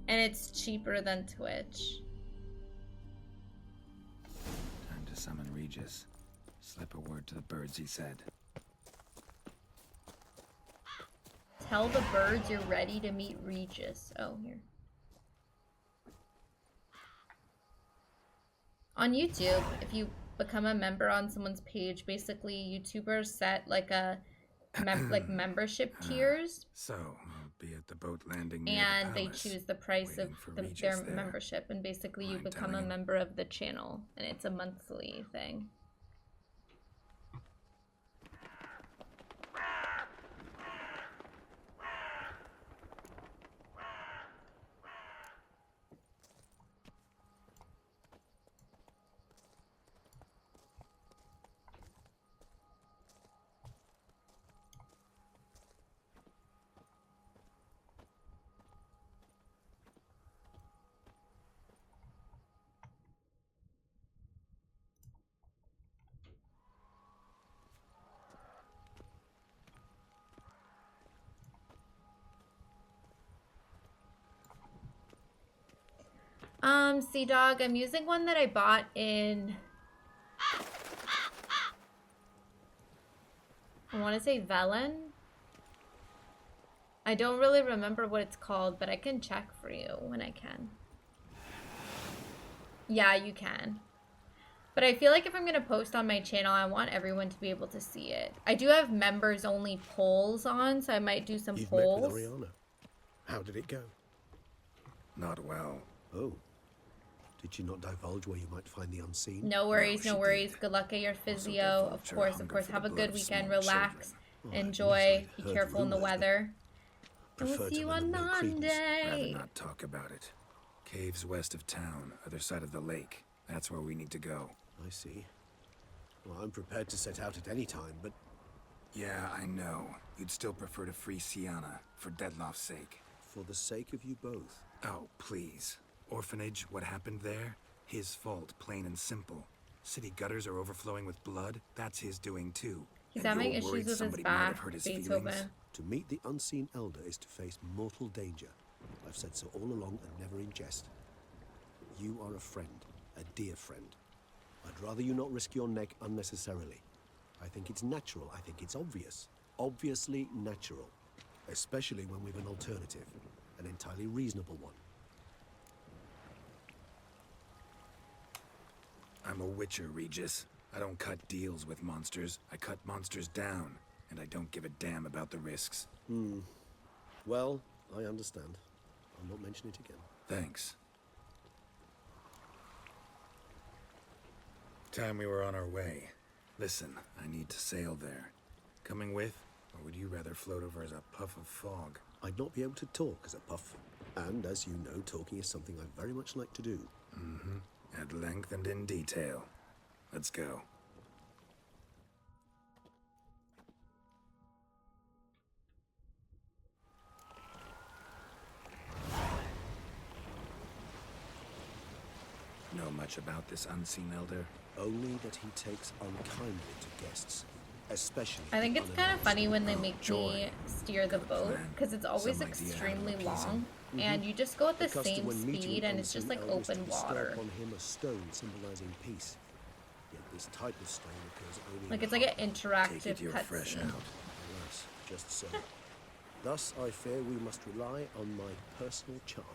And it's cheaper than Twitch. Time to summon Regis. Slip a word to the birds, he said. Tell the birds you're ready to meet Regis. Oh, here. On YouTube, if you become a member on someone's page, basically YouTubers set like a membership tiers. So, I'll be at the boat landing near And the they palace, choose the price of their there. membership, and basically you become a telling him? member of the channel, and it's a monthly thing. Sea Dog, I'm using one that I bought in, I want to say Velen. I don't really remember what it's called, but I can check for you when I can. Yeah, you can. But I feel like if I'm going to post on my channel, I want everyone to be able to see it. I do have members only polls on, so I might do some polls. Met with Oriana. How did it go? Not well. Oh. Did she not divulge where you might find the unseen? No worries, no worries. Good luck at your physio. Of course. Have a good weekend. Relax. Enjoy. Be careful in the weather. And we'll see you on Monday. Rather not talk about it. Caves west of town, other side of the lake. That's where we need to go. I see. Well, I'm prepared to set out at any time, but... Yeah, I know. You'd still prefer to free Sienna, for Deadloff's sake. For the sake of you both. Oh, please. Orphanage, what happened there? His fault, plain and simple. City gutters are overflowing with blood. That's his doing too. He's having issues with his back, Beethoven. To meet the unseen elder is to face mortal danger. I've said so all along and never in jest. You are a friend, a dear friend. I'd rather you not risk your neck unnecessarily. I think it's natural. I think it's obvious. Obviously natural. Especially when we've an alternative. An entirely reasonable one. I'm a witcher, Regis. I don't cut deals with monsters. I cut monsters down. And I don't give a damn about the risks. Well, I understand. I'll not mention it again. Thanks. Time we were on our way. Listen, I need to sail there. Coming with? Or would you rather float over as a puff of fog? I'd not be able to talk as a puff. And as you know, talking is something I very much like to do. At length and in detail. Let's go. Know much about this unseen elder? Only that he takes unkindly to guests. Especially I think it's kind of funny when they make me steer the boat, because it's always extremely long, and you just go at the same speed, and it's just like open water. On him a stone symbolizing peace. Yet this type of stone occurs only Like it's like an interactive cutscene. Alas, just so. Thus, I fear we must rely on my personal charm.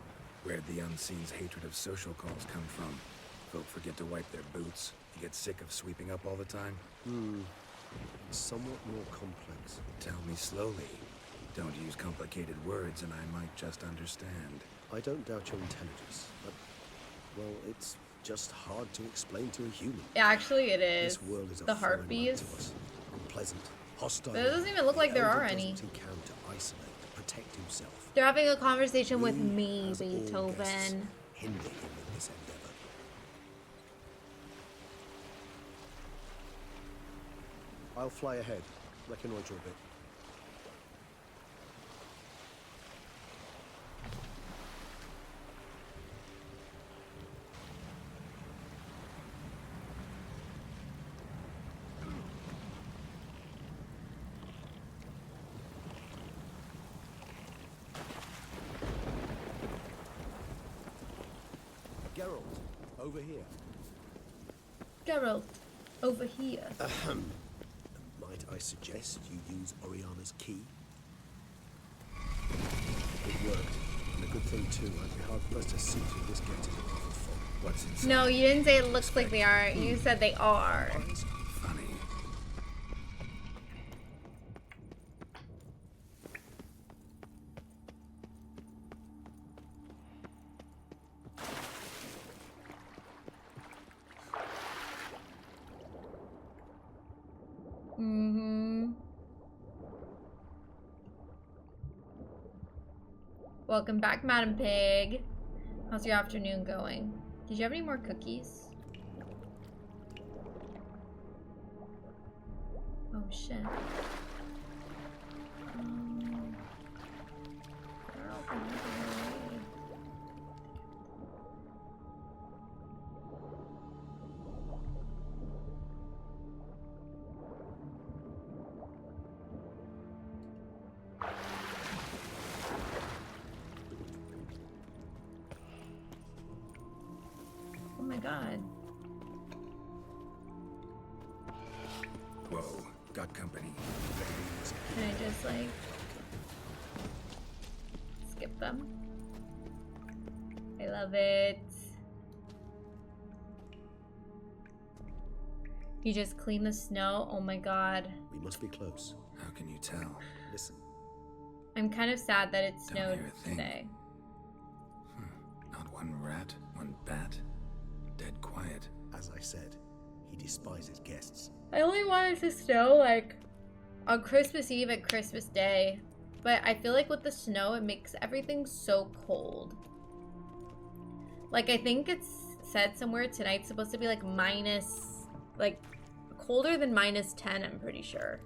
Where'd the unseen's hatred of social calls come from? Folk forget to wipe their boots. You get sick of sweeping up all the time? It's somewhat more complex. Tell me slowly. Don't use complicated words and I might just understand. I don't doubt your intelligence, but, well, it's just hard to explain to a human. Yeah, actually it is. This world is a the foreign land harpies. to us. Unpleasant, Hostile. But it doesn't even look like The there elder are does any. what he can to isolate, to protect himself. They're having a conversation with We, me, as all guests, Beethoven. hinder him in this endeavor. I'll fly ahead, reconnoitre a bit. Geralt, over here. Geralt, over here. Ahem. Might I suggest you use Oriana's key? It worked. And a good thing too. I'd be hard pressed to see through this gate to the proper fog. What's inside? No, you didn't say it looks like they are. You said they are. Funny. Mm-hmm. Welcome back, Madam Pig. How's your afternoon going? Did you have any more cookies? Oh shit. Oh my god. Whoa, got company. Can I just like skip them? I love it. You just clean the snow? Oh my god. We must be close. How can you tell? Listen. I'm kind of sad that it snowed hear a thing. today. Not one rat, one bat. Dead quiet. As I said, he despises guests. I only wanted to snow like on Christmas Eve and Christmas Day, but I feel like with the snow it makes everything so cold. Like I think it's said somewhere tonight's supposed to be like minus, like colder than -10, I'm pretty sure.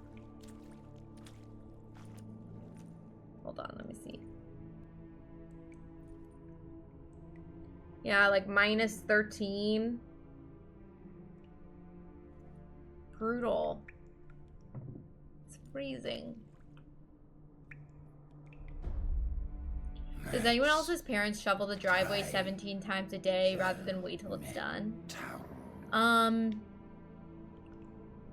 Hold on, let me see. Yeah, like -13. Brutal. It's freezing. Does anyone else's parents shovel the driveway 17 times a day rather than wait till it's done? I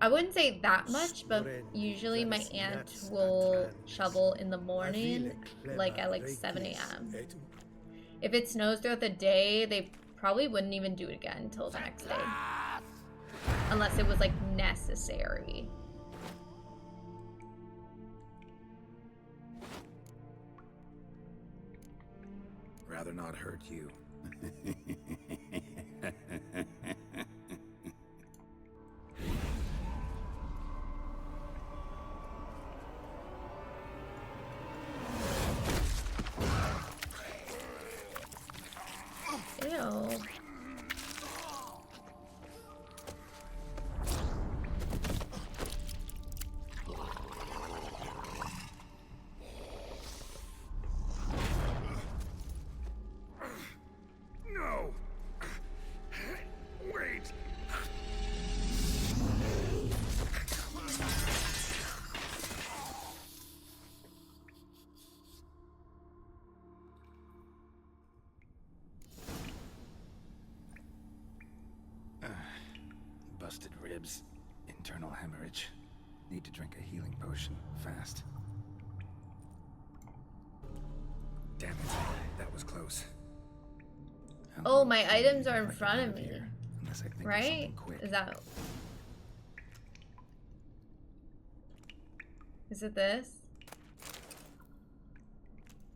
wouldn't say that much, but usually my aunt will shovel in the morning, like at like 7 a.m. If it snows throughout the day, they probably wouldn't even do it again until the next day. Unless it was like necessary. Rather not hurt you. Ew. No! Wait! Busted ribs. Internal hemorrhage. Need to drink a healing potion. Fast. Damn it. That was close. Oh, my items are in front of me. Unless I think of Right? something quick. Is that... Is it this?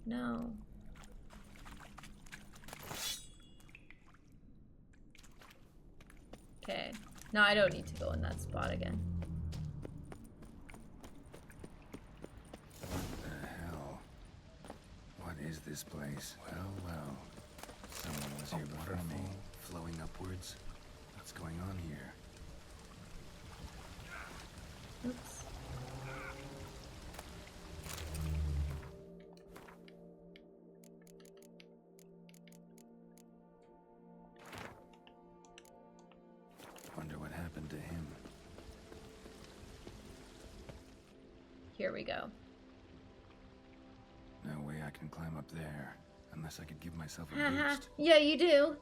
No. Okay. No, I don't need to go in that spot again. this place? Well, well. Someone was here before me, flowing upwards. What's going on here? Oops. Wonder what happened to him. Here we go. No way I can climb up there, unless I could give myself a Haha. boost. Yeah, you do.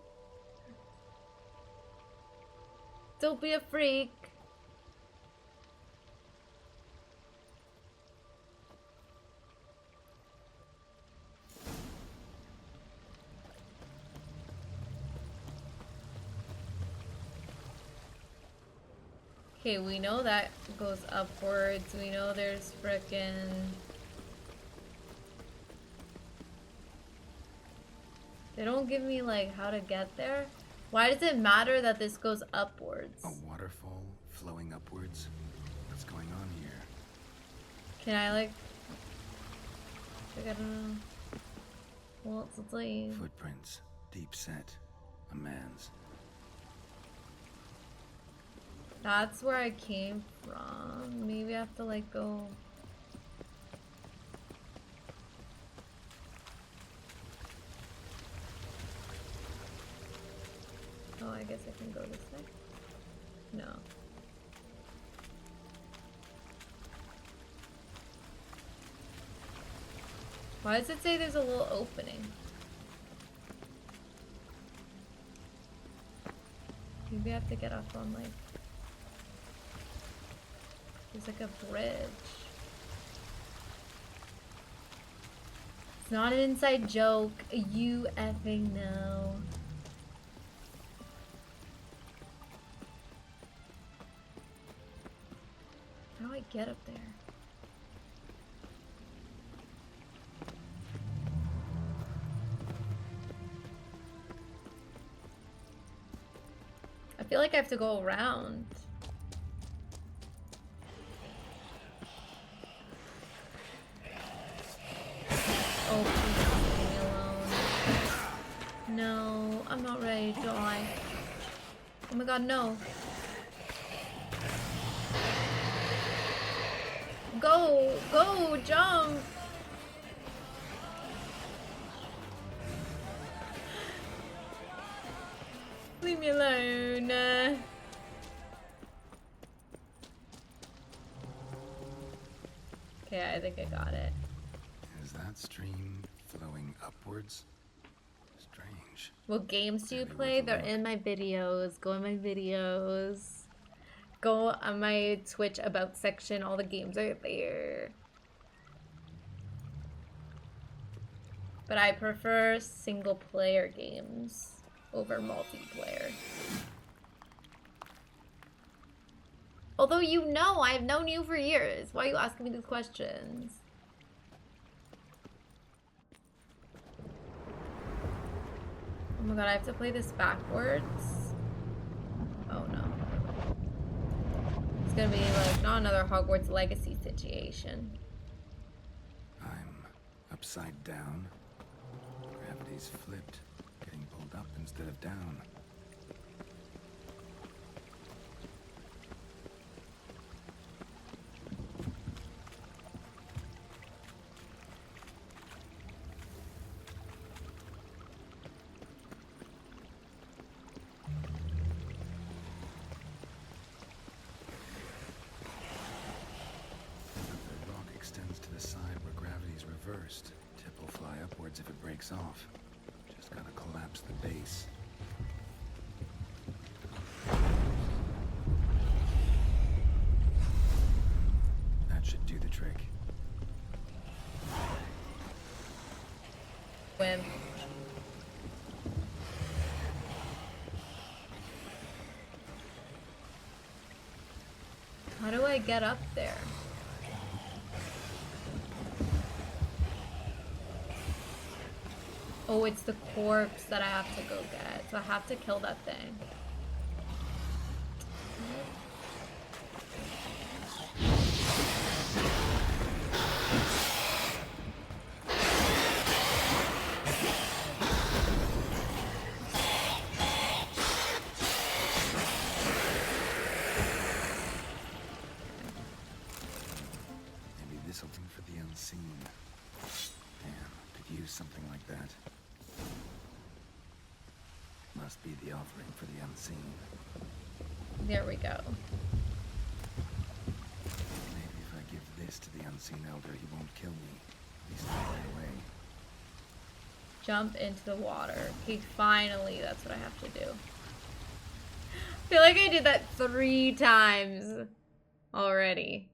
Don't be a freak. Okay, we know that goes upwards. We know there's frickin'... They don't give me, like, how to get there. Why does it matter that this goes upwards? A waterfall flowing upwards? What's going on here? Can I, like... I don't know. Well, it's like... Footprints. Deep set. A man's. That's where I came from. Maybe I have to, like, go... Oh, I guess I can go this way? No. Why does it say there's a little opening? Maybe I have to get up on, like... There's like a bridge. It's not an inside joke. You effing know. How do I get up there? I feel like I have to go around. Oh, please leave me alone. No, I'm not ready to die. Oh my god, no. Go! Go! Jump! Leave me alone. Okay, I think I got it. Is that stream flowing upwards? Strange. What games do you play? They're in my videos. Go in my videos. Go on my Twitch about section. All the games are there. But I prefer single player games over multiplayer. Although you know, I've known you for years. Why are you asking me these questions? Oh my god, I have to play this backwards? Oh no. It's gonna be like, not another Hogwarts Legacy situation. I'm upside down. Gravity's flipped. Getting pulled up instead of down. The rock extends to the side where gravity's reversed. Tip will fly upwards if it breaks off. Just gotta collapse the base. That should do the trick. Win. How do I get up there? Oh, it's the corpse that I have to go get. So I have to kill that thing. something for the unseen. Damn, could use something like that. Must be the offering for the unseen. There we go. Maybe if I give this to the unseen elder, he won't kill me. At least not right away. Jump into the water. Okay, finally, that's what I have to do. I feel like I did that 3 times already.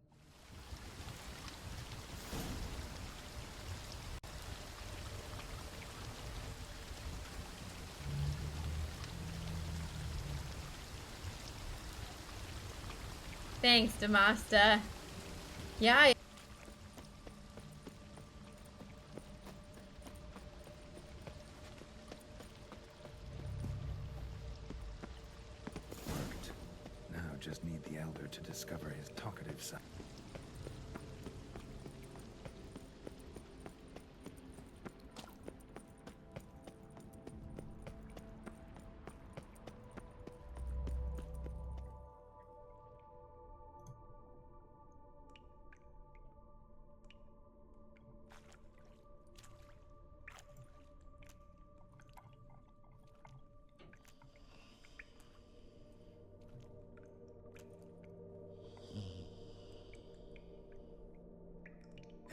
Thanks, Damasta. Yeah. Worked. Now just need the elder to discover his talkative side.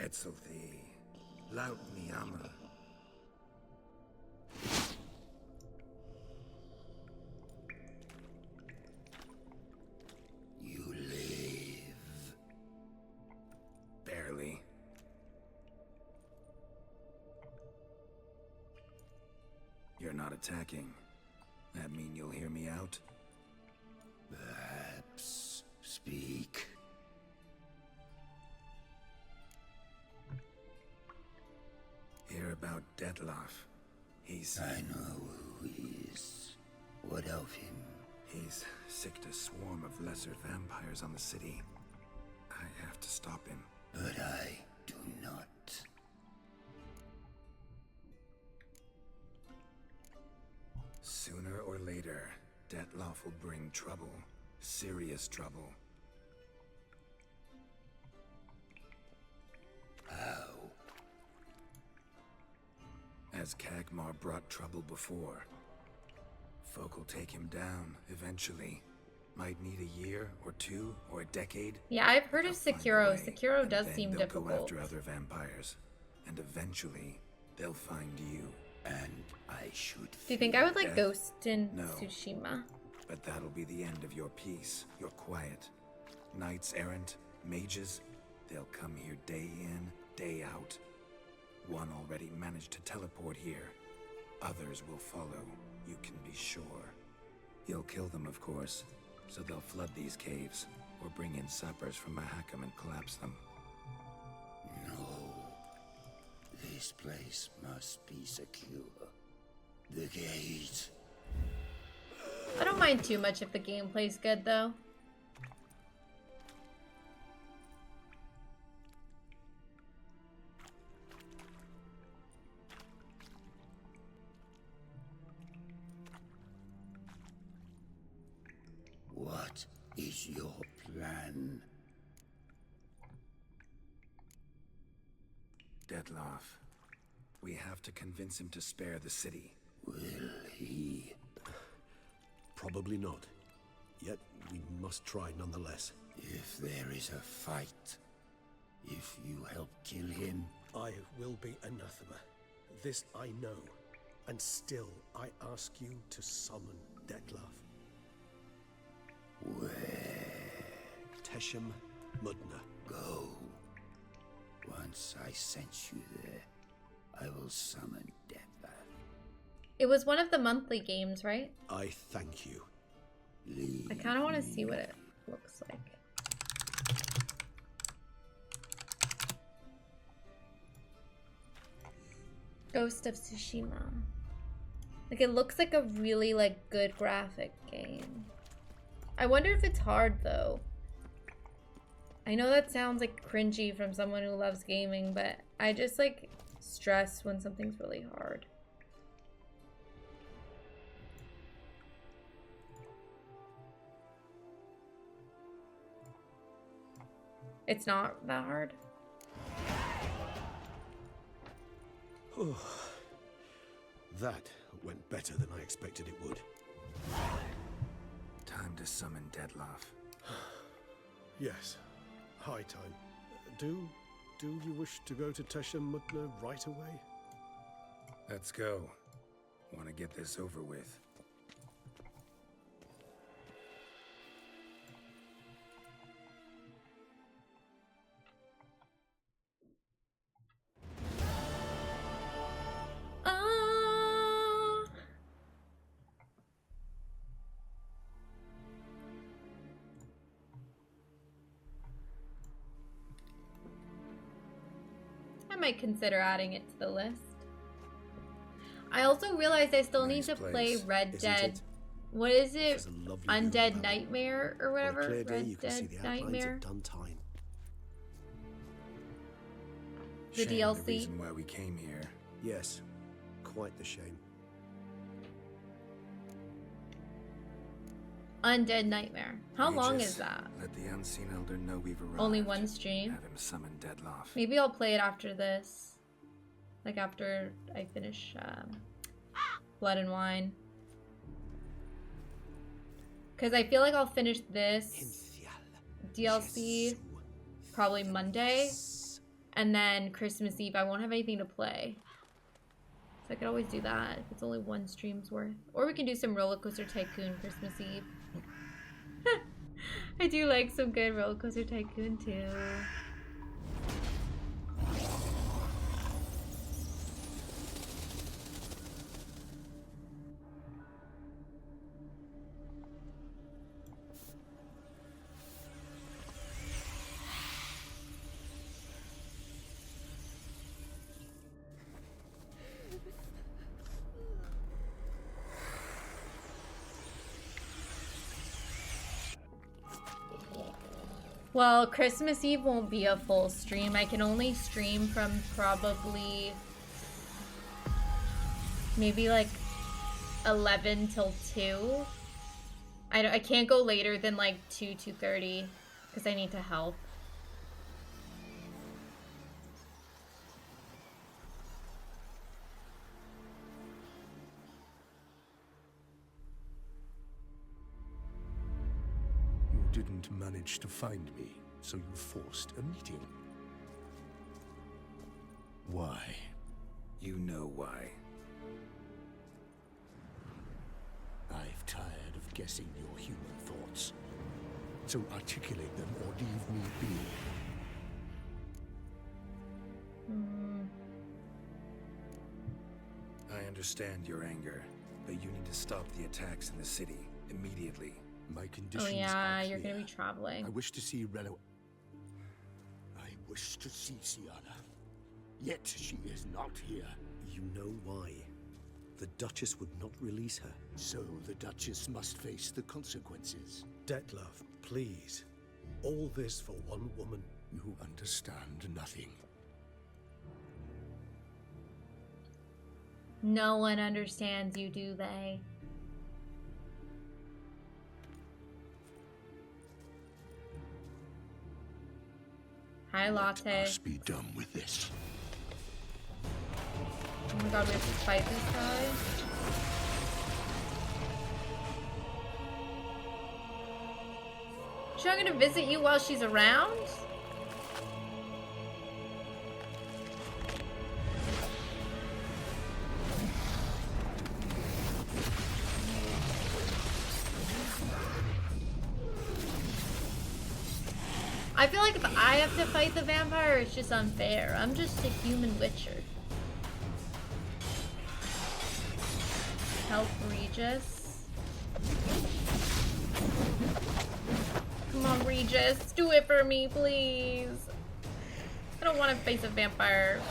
Etzelthi, laut mi ama. You live. Barely. You're not attacking. That mean you'll hear me out? Perhaps. Speak. Hear about Detloff. He's... I know who he is. What of him? He's sicked a swarm of lesser vampires on the city. I have to stop him. But I do not. Sooner or later, Detloff will bring trouble. Serious trouble. How? As Kagmar brought trouble before. Folk will take him down, eventually. Might need a year, or 2, or a decade. Yeah, I've heard of Sekiro. Sekiro does seem They'll difficult. go after other vampires. And eventually, they'll find you. And I should... Do you think I would like Death? Ghost in No. Tsushima? But that'll be the end of your peace, your quiet. Knights errant, mages, they'll come here day in, day out. One already managed to teleport here. Others will follow, you can be sure. You'll kill them, of course, so they'll flood these caves, or bring in sappers from Mahakam and collapse them. No. This place must be secure. The gate. I don't mind too much if the gameplay's good, though. What is your plan? Detloff. We have to convince him to spare the city. Will he? Probably not. Yet we must try nonetheless. If there is a fight, if you help kill him... I will be anathema. This I know. And still, I ask you to summon Detlaff. Where? Teshem Mudna. Go. Once I sense you there, I will summon Detlaff. It was one of the monthly games, right? I thank you. I kind of want to see what it looks like. Ghost of Tsushima. Like, it looks like a really, like, good graphic game. I wonder if it's hard, though. I know that sounds, like, cringy from someone who loves gaming, but I just, like, stress when something's really hard. It's not that hard? That went better than I expected it would. Time to summon Dettlaff. Yes, high time. Do you wish to go to Tesha Mutna right away? Let's go. Want to get this over with. I might consider adding it to the list. I also realized I still need to play Red Dead. What is it? Undead Nightmare or whatever? On a clear day, you Red can see Dead the outlines Nightmare. of done time. The Shame DLC. The reason why we came here. Yes, quite the shame. Undead Nightmare. How long Aegis, is that? Let the unseen elder know we've arrived. Only one stream? Have him summon Dettlaff. Maybe I'll play it after this. Like after I finish Blood and Wine. Because I feel like I'll finish this DLC probably Monday. And then Christmas Eve I won't have anything to play. So I could always do that if it's only one stream's worth. Or we can do some Roller Coaster Tycoon Christmas Eve. I do like some good Roller Coaster Tycoon too. Well, Christmas Eve won't be a full stream. I can only stream from probably maybe like 11 till 2. I can't go later than like 2:30 because I need to help. You didn't manage to find me, so you forced a meeting. Why? You know why. I've tired of guessing your human thoughts. So articulate them or leave me be. I understand your anger, but you need to stop the attacks in the city immediately. My conditions Oh yeah, are you're clear. gonna be traveling. I wish to see Relo. I wish to see Siana. Yet she is not here. You know why. The Duchess would not release her. So the Duchess must face the consequences. Dettlaff, please. All this for one woman. You understand nothing. No one understands you, do they? Hi, Latte. Let us be done with this. Oh my god, we have to fight this guy? She's not gonna visit you while she's around? I feel like if I have to fight the vampire, it's just unfair. I'm just a human witcher. Help Regis. Come on, Regis. Do it for me, please. I don't want to face a vampire.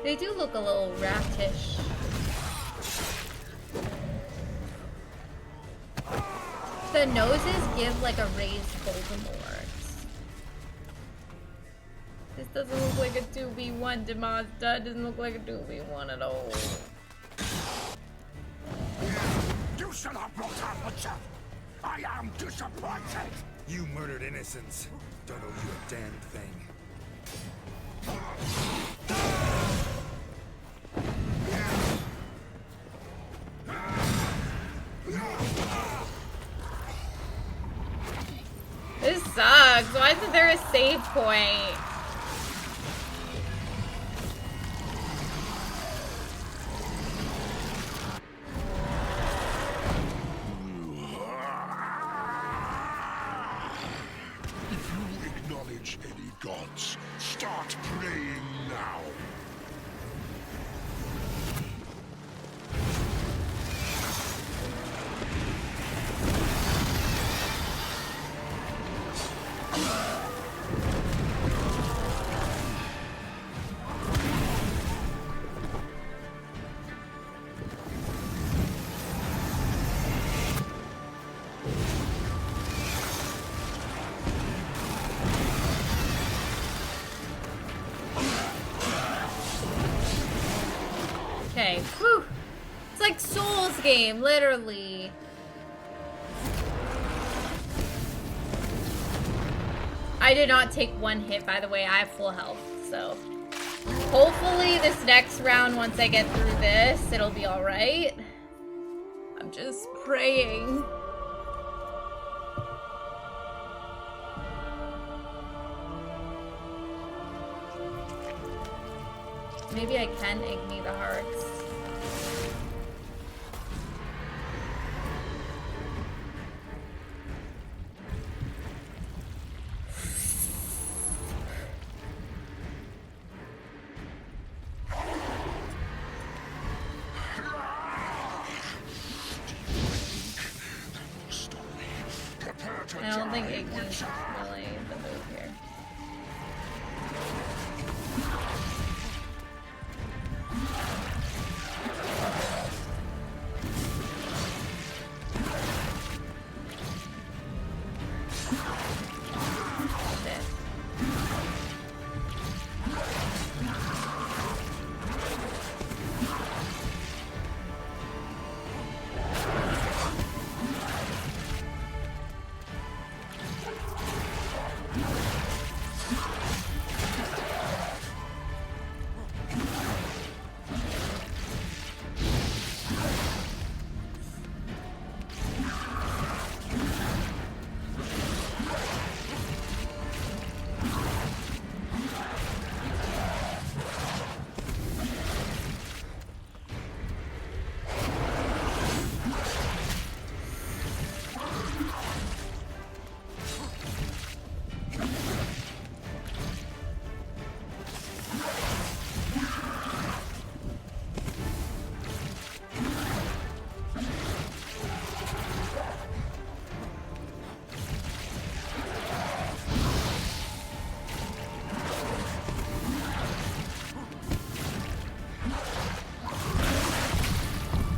They do look a little ratish. The noses give like a raised Voldemort. This doesn't look like a 2v1, Demazda. It doesn't look like a 2v1 at all. You shall have brought out the chap. I am disappointed. You murdered innocents. Don't owe you a damn thing. This sucks. Why isn't there a save point? If you acknowledge any gods, start praying now. Okay, whew. It's like Souls game, literally. I did not take one hit, by the way. I have full health, so hopefully this next round, once I get through this, it'll be alright. I'm just praying. Maybe I can Igni the hearts. I don't think Igni's really the move here.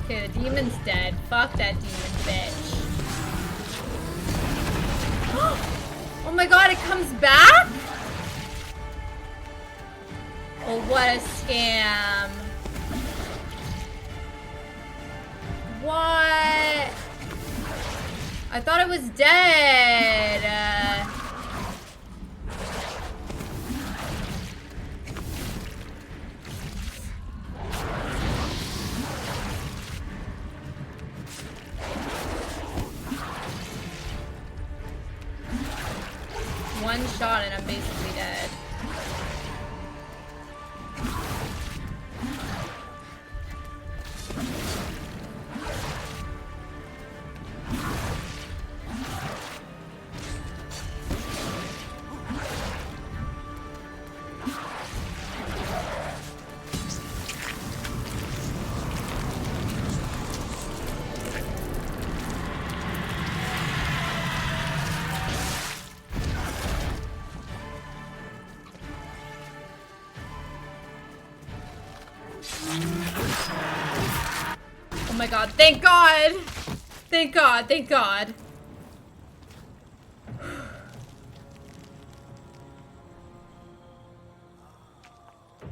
Okay, the demon's dead. Fuck that demon bitch. Oh my god, it comes back? Oh, what a scam. What? I thought it was dead. One shot and I'm basically dead. Oh my god, thank god! Thank god, thank god.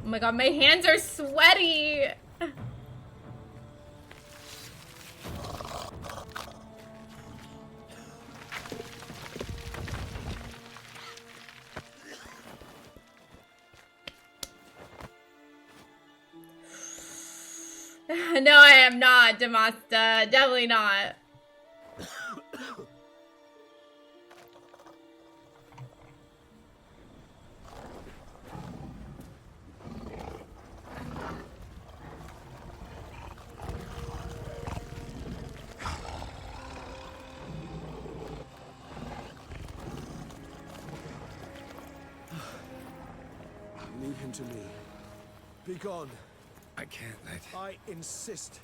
Oh my god, my hands are sweaty! No, I am not, Demasta. Definitely not. Leave him to me. Be gone. I can't let... I insist.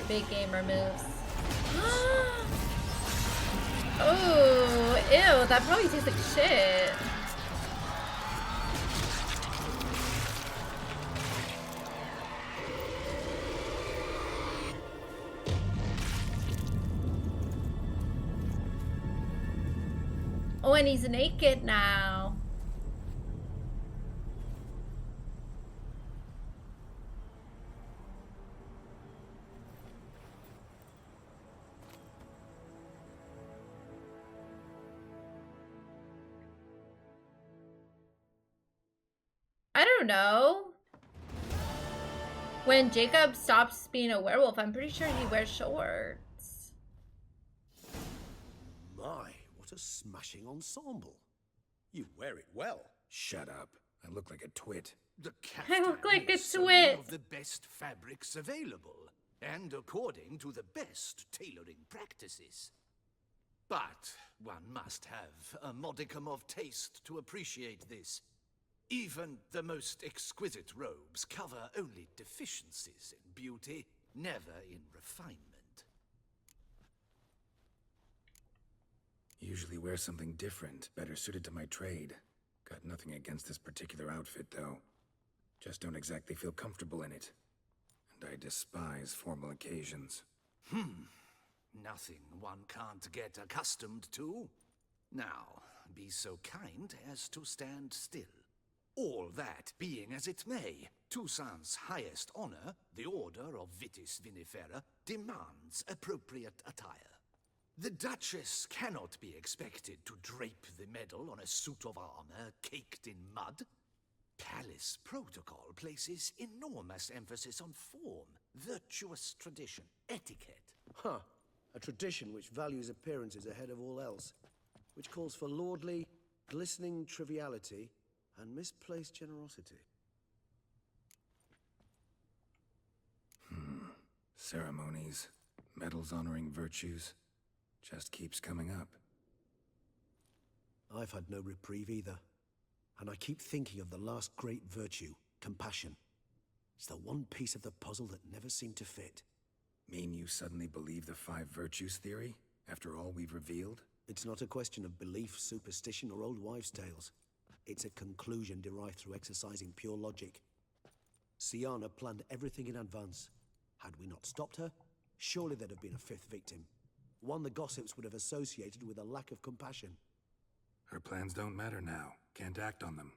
Big gamer moves. Oh, ew, that probably tastes like shit. Oh, and he's naked now. I don't know. When Jacob stops being a werewolf, I'm pretty sure he wears shorts. My, what a smashing ensemble. You wear it well. Shut up. I look like a twit. The I look like a is twit. Of the best fabrics available, and according to the best tailoring practices. But one must have a modicum of taste to appreciate this. Even the most exquisite robes cover only deficiencies in beauty, never in refinement. Usually wear something different, better suited to my trade. Got nothing against this particular outfit, though. Just don't exactly feel comfortable in it. And I despise formal occasions. Nothing one can't get accustomed to. Now, be so kind as to stand still. All that being as it may, Toussaint's highest honor, the Order of Vitis Vinifera, demands appropriate attire. The Duchess cannot be expected to drape the medal on a suit of armor caked in mud. Palace protocol places enormous emphasis on form, virtuous tradition, etiquette. Huh. A tradition which values appearances ahead of all else. Which calls for lordly, glistening triviality and misplaced generosity. Ceremonies, medals honoring virtues, just keeps coming up. I've had no reprieve either. And I keep thinking of the last great virtue, compassion. It's the one piece of the puzzle that never seemed to fit. Mean you suddenly believe the 5 virtues theory, after all we've revealed? It's not a question of belief, superstition, or old wives' tales. It's a conclusion derived through exercising pure logic. Siana planned everything in advance. Had we not stopped her, surely there'd have been a 5th victim. One the gossips would have associated with a lack of compassion. Her plans don't matter now. Can't act on them.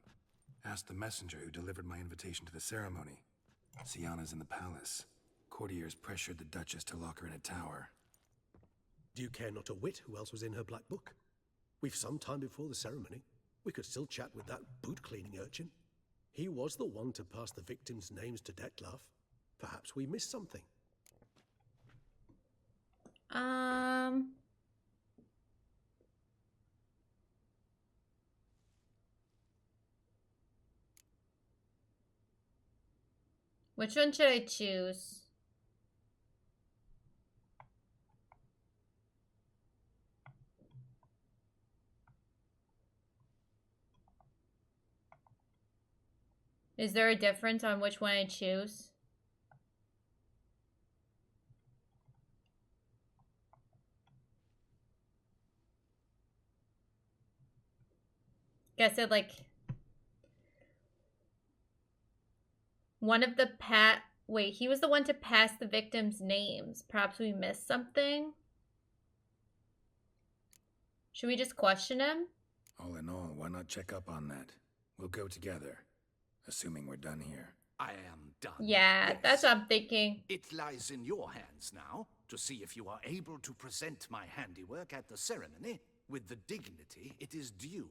Ask the messenger who delivered my invitation to the ceremony. Siana's in the palace. Courtiers pressured the Duchess to lock her in a tower. Do you care not a whit who else was in her black book? We've some time before the ceremony. We could still chat with that boot-cleaning urchin. He was the one to pass the victims' names to Dettlaff. Perhaps we missed something. Which one should I choose? Is there a difference on which one I choose? I said, like, one of the wait, he was the one to pass the victims' names. Perhaps we missed something? Should we just question him? All in all, why not check up on that? We'll go together, assuming we're done here. I am done. Yeah, Yes. that's what I'm thinking. It lies in your hands now to see if you are able to present my handiwork at the ceremony with the dignity it is due.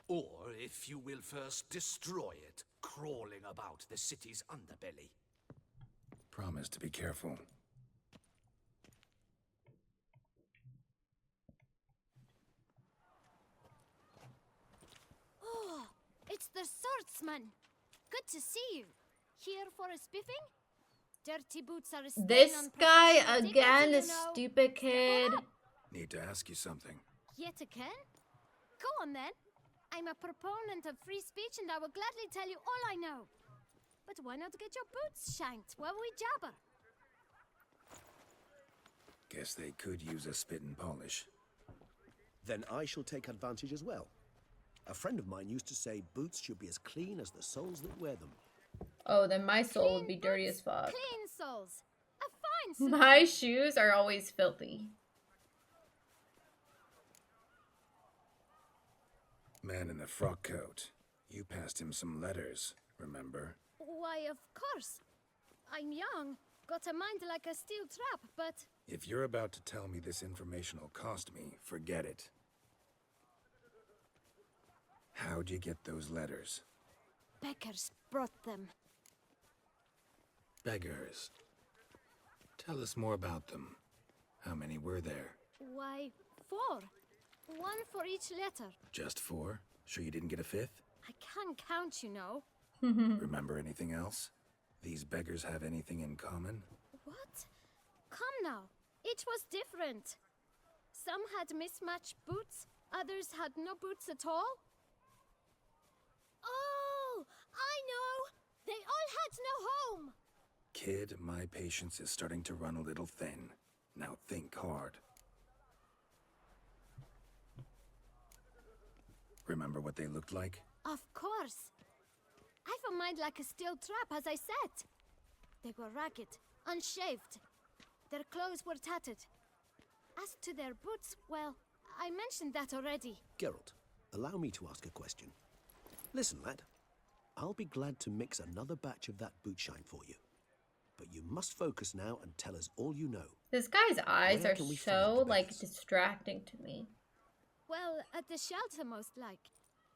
Or if you will first destroy it, crawling about the city's underbelly. Promise to be careful. Oh, it's the swordsman. Good to see you. Here for a spiffing? Dirty boots are a stain This on guy professional again, dignity, this you know. stupid kid. Need to ask you something. Yet again? Go on then. I'm a proponent of free speech and I will gladly tell you all I know. But why not get your boots shanked while we jabber? Guess they could use a spit and polish. Then I shall take advantage as well. A friend of mine used to say boots should be as clean as the soles that wear them. Oh, then my soul would be dirty as fuck. Clean soles. A fine soul. My shoes are always filthy. Man in the frock coat. You passed him some letters, remember? Why, of course. I'm young, got a mind like a steel trap, but... If you're about to tell me this information will cost me, forget it. How'd you get those letters? Beggars brought them. Beggars. Tell us more about them. How many were there? Why, 4. 1 for each letter. Just 4? Sure you didn't get a 5th? I can't count, you know. Remember anything else? These beggars have anything in common? What? Come now. Each was different. Some had mismatched boots, others had no boots at all. Oh, I know! They all had no home! Kid, my patience is starting to run a little thin. Now think hard. Remember what they looked like? Of course. I've a mind like a steel trap, as I said. They were ragged, unshaved. Their clothes were tattered. As to their boots, well, I mentioned that already. Geralt, allow me to ask a question. Listen, lad. I'll be glad to mix another batch of that boot shine for you. But you must focus now and tell us all you know. This guy's eyes Where are can we so, find the like, beggars? distracting to me. Well, at the shelter, most like.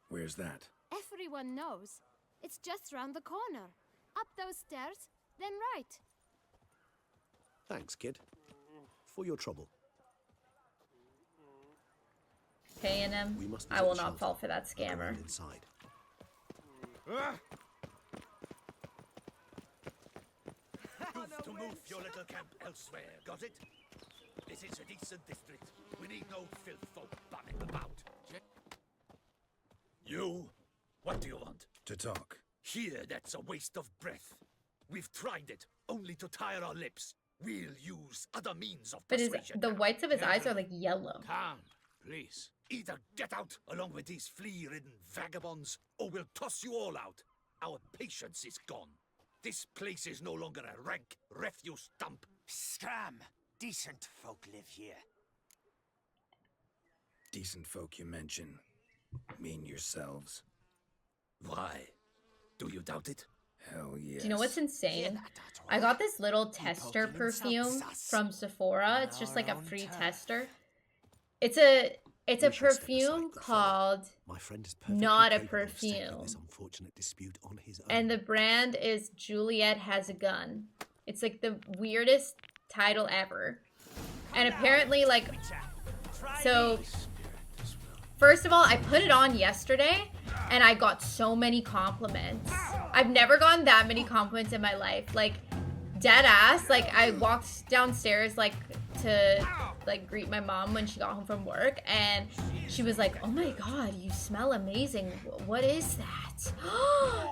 Where's that? Everyone knows. It's just round the corner. Up those stairs, then right. Thanks, kid. For your trouble. Paying him. We must I visit will the not shelter. fall for that Look scammer. around inside. To move your little camp elsewhere, got it? This is a decent district. We need no filth folk bunning about. You? What do you want? To talk. Here, that's a waste of breath. We've tried it, only to tire our lips. We'll use other means of But persuasion. the whites of his eyes are like yellow. Calm, please. Either get out along with these flea-ridden vagabonds, or we'll toss you all out. Our patience is gone. This place is no longer a rank refuse dump. Scram! Decent folk live here. Decent folk you mention. Mean yourselves. Why? Do you doubt it? Hell yes. Do you know what's insane? I got this little tester perfume from Sephora. It's just like a free tester. It's a perfume called My friend is perfectly Not a capable of settling Perfume. this unfortunate dispute on his own. And the brand is Juliet Has a Gun. It's like the weirdest title ever. And apparently, like, so first of all, I put it on yesterday and I got so many compliments. I've never gotten that many compliments in my life. Like, dead ass. Like, I walked downstairs, like, to, like, greet my mom when she got home from work, and she was like, oh my god, you smell amazing. What is that?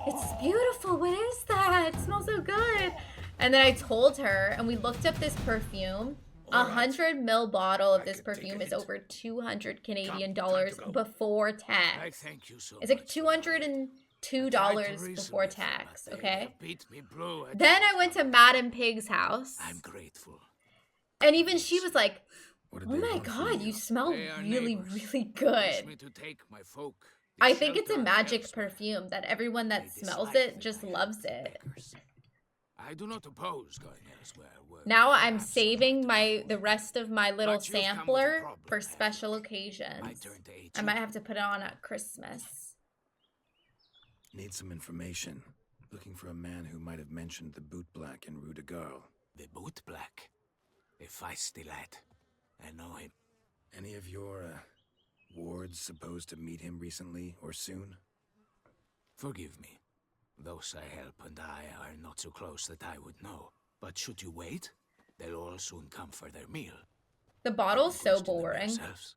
It's beautiful. What is that? It smells so good. And then I told her, and we looked up this perfume, 100 ml bottle of this perfume is over 200 Canadian dollars before tax. I thank you so It's like much. $202 before tax, okay? Beat me blue at Then I went to Madam Pig's house. I'm grateful. And even she was like, What did oh they my want from god, you? you smell They are really, neighbors. really Wish good. me to take my folk. I think it's a shelter magic elsewhere. perfume that everyone that They smells dislike it that just I loves it. I do not oppose going elsewhere. Now I'm saving the rest of my little But you've come with a sampler problem, for special occasions. turn to I might have to put it on at Christmas. Need some information. Looking for a man who might have mentioned the boot black in Rue de Garl. The boot black. A feisty lad. I know him. Any of your, wards supposed to meet him recently or soon? Forgive me. Those I help and I are not so close that I would know. But should you wait, they'll all soon come for their meal. The bottle's so boring. Themselves.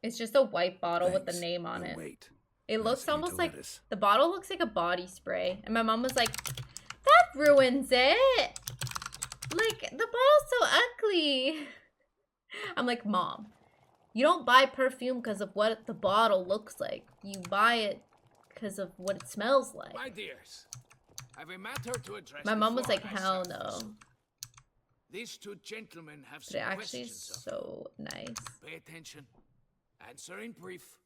It's just a white bottle with the Thanks. name on We'll it. wait. It looks Asking you almost to like let us. the bottle looks like a body spray, and my mom was like, "That ruins it. Like the bottle's so ugly." I'm like, "Mom, you don't buy perfume because of what the bottle looks like. You buy it because of what it smells like." My dears, I've a matter to address. My mom was before like, I "Hell start no." this. These two gentlemen have But some it actually is questions. so nice. Pay attention. Answer in brief.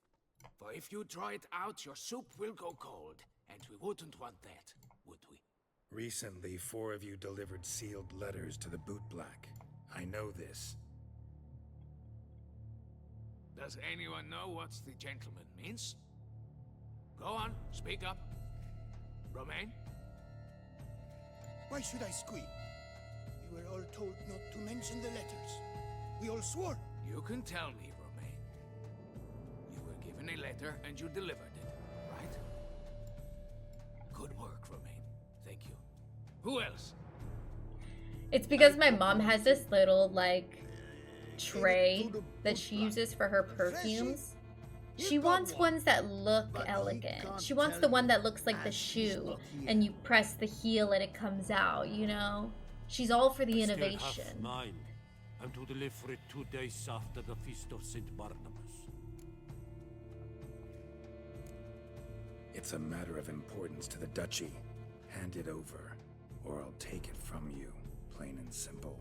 For if you draw it out, your soup will go cold. And we wouldn't want that, would we? Recently, 4 of you delivered sealed letters to the boot black. I know this. Does anyone know what the gentleman means? Go on, speak up. Romain? Why should I squeal? We were all told not to mention the letters. We all swore. You can tell me, Romain. You were given a letter and you delivered it, right? Good work, Romain. Thank you. Who else? It's because my mom has this little like tray that she uses for her perfumes. She wants ones that look elegant. She wants the one that looks like the shoe and you press the heel and it comes out, you know? She's all for the innovation. Mine. I'm to deliver it 2 days after the Feast of St. Barnabas. It's a matter of importance to the Duchy. Hand it over, or I'll take it from you, plain and simple.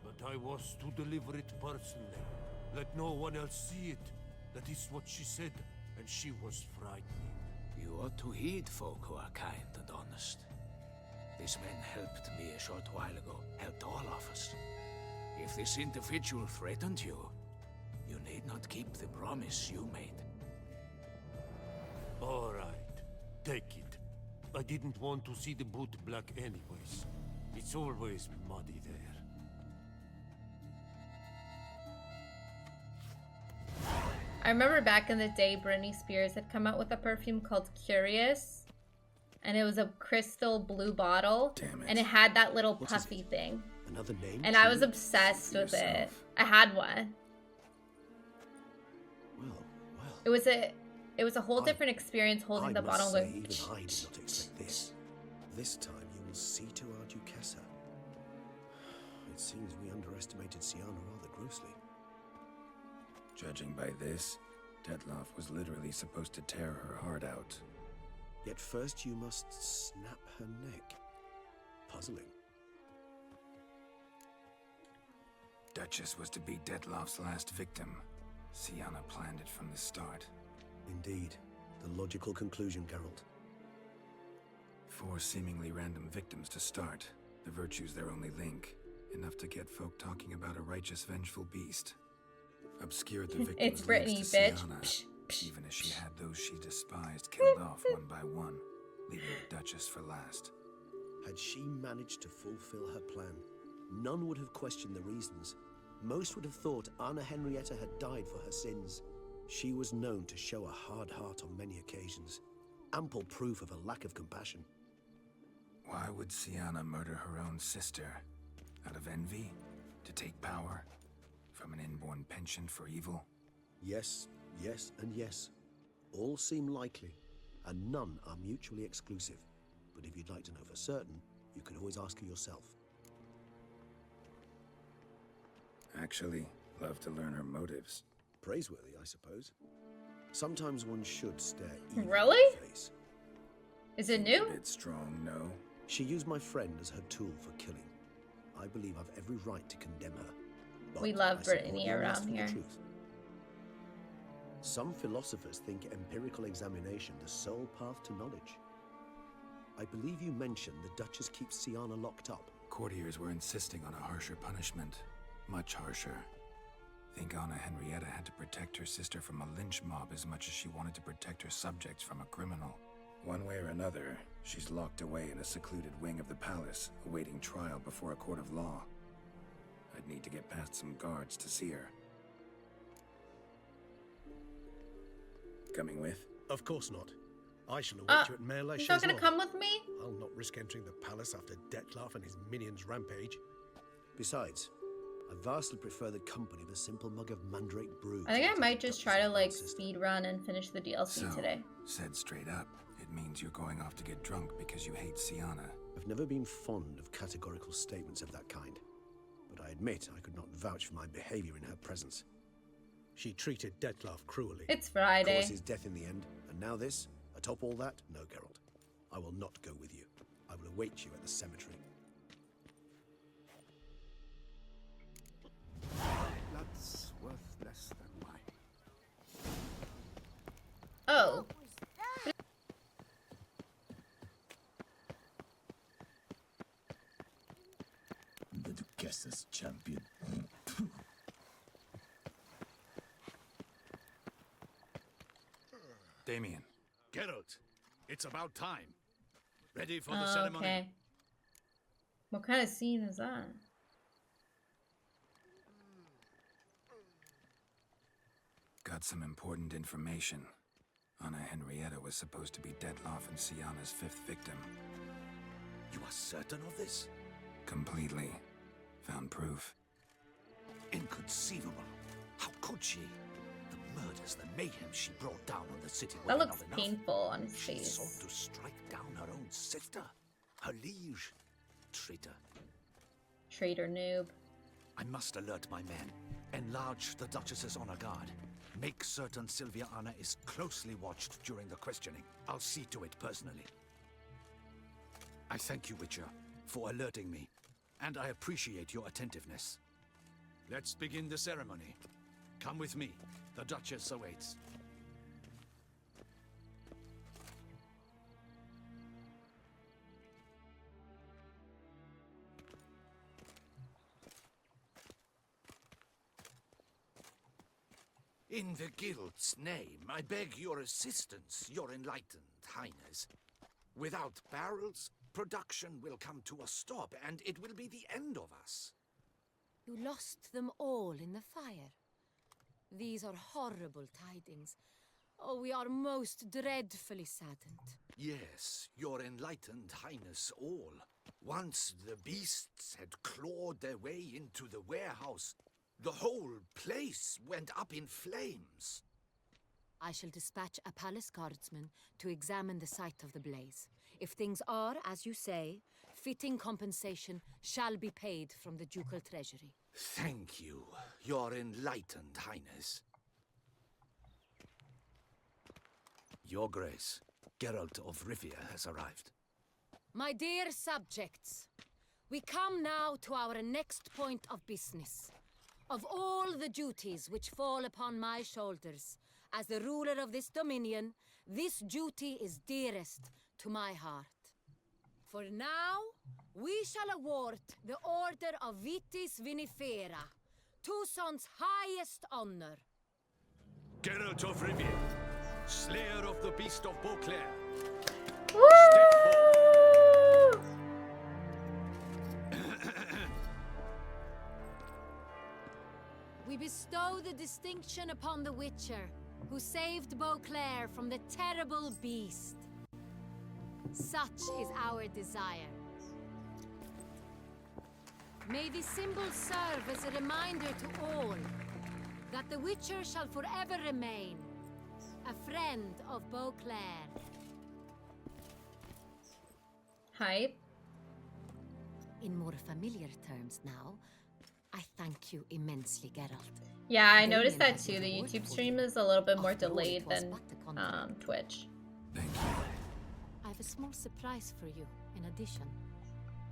But I was to deliver it personally. Let no one else see it. That is what she said, and she was frightening. You ought to heed folk who are kind and honest. This man helped me a short while ago, helped all of us. If this individual threatened you, you need not keep the promise you made. All right, take it. I didn't want to see the boot black anyways. It's always muddy there. I remember back in the day, Britney Spears had come out with a perfume called Curious. And it was a crystal blue bottle. Damn it. And it had that little What is puffy it? thing. Another name? And I was too? obsessed with it. Yourself. I had one. Well, It was a whole different experience holding I the must bottle say, and even going, I did not expect this. This time you will see to our Duchessa. It seems we underestimated Sienna rather grossly. Judging by this, Detloff was literally supposed to tear her heart out. Yet first you must snap her neck. Puzzling. Duchess was to be Detloff's last victim. Sienna planned it from the start. Indeed. The logical conclusion, Geralt. 4 seemingly random victims to start. The virtue's their only link. Enough to get folk talking about a righteous, vengeful beast. Obscured the victims' It's Britney, lives to bitch. Sienna, even as she had those she despised killed off one by one, leaving the Duchess for last. Had she managed to fulfill her plan, none would have questioned the reasons. Most would have thought Anna Henrietta had died for her sins. She was known to show a hard heart on many occasions. Ample proof of a lack of compassion. Why would Sienna murder her own sister? Out of envy? To take power? From an inborn penchant for evil? Yes, yes, and yes. All seem likely, and none are mutually exclusive. But if you'd like to know for certain, you can always ask her yourself. actually love to learn her motives. Praiseworthy, I suppose. Sometimes one should stare evil Really? in the face. Is it new? A bit strong, no? She used my friend as her tool for killing. I believe I've every right to condemn her. But We love I support Brittany you in around asking the here. truth. Some philosophers think empirical examination the sole path to knowledge. I believe you mentioned the Duchess keeps Siana locked up. Courtiers were insisting on a harsher punishment. Much harsher. Think Anna Henrietta had to protect her sister from a lynch mob as much as she wanted to protect her subjects from a criminal. One way or another, she's locked away in a secluded wing of the palace, awaiting trial before a court of law. I'd need to get past some guards to see her. Coming with? Of course not. I shall await you at Mère He's not gonna come with me? I'll not risk entering the palace after Dettlaff and his minions rampage. Besides, I vastly prefer the company of a simple mug of mandrake brew. I think I might just try to like speed run and finish the DLC today. Said straight up, it means you're going off to get drunk because you hate Siana. I've never been fond of categorical statements of that kind, but I admit I could not vouch for my behavior in her presence. She treated Dettlaff cruelly. It's Friday. Caused his death in the end, and now this. Atop all that, no, Geralt. I will not go with you. I will await you at the cemetery. Blood's worth less than wine. Oh. The Duchess's champion. Damien. Geralt, it's about time. Ready for the ceremony? Okay. What kind of scene is that? Got some important information. Anna Henrietta was supposed to be Dettlaff and Siana's fifth victim. You are certain of this? Completely. Found proof. Inconceivable. How could she? The murders, the mayhem she brought down on the city were That not looks enough. painful on his She face. sought to strike down her own sister, her liege. Traitor. Traitor noob. I must alert my men. Enlarge the Duchess's honor guard. Make certain Sylvia Anna is closely watched during the questioning. I'll see to it personally. I thank you, Witcher, for alerting me, and I appreciate your attentiveness. Let's begin the ceremony. Come with me. The Duchess awaits. In the Guild's name, I beg your assistance, your enlightened highness. Without barrels, production will come to a stop, and it will be the end of us. You lost them all in the fire. These are horrible tidings. Oh, we are most dreadfully saddened. Yes, your enlightened highness all. Once the beasts had clawed their way into the warehouse, the whole place went up in flames. I shall dispatch a palace guardsman to examine the site of the blaze. If things are, as you say, fitting compensation shall be paid from the ducal treasury. Thank you, your enlightened highness. Your Grace, Geralt of Rivia has arrived. My dear subjects, we come now to our next point of business. Of all the duties which fall upon my shoulders, as the ruler of this dominion, this duty is dearest to my heart. For now, we shall award the Order of Vitis Vinifera, Tucson's highest honor. Geralt of Rivia, slayer of the beast of Beauclair. We bestow the distinction upon the Witcher, who saved Beauclair from the terrible beast. Such is our desire. May this symbol serve as a reminder to all that the Witcher shall forever remain a friend of Beauclair. Hype. In more familiar terms now, I thank you immensely, Geralt. Yeah, I Damien noticed that has too. a The reward YouTube for stream you. is a little bit more After all, it delayed was than but a contract. Twitch. I have a small surprise for you, in addition.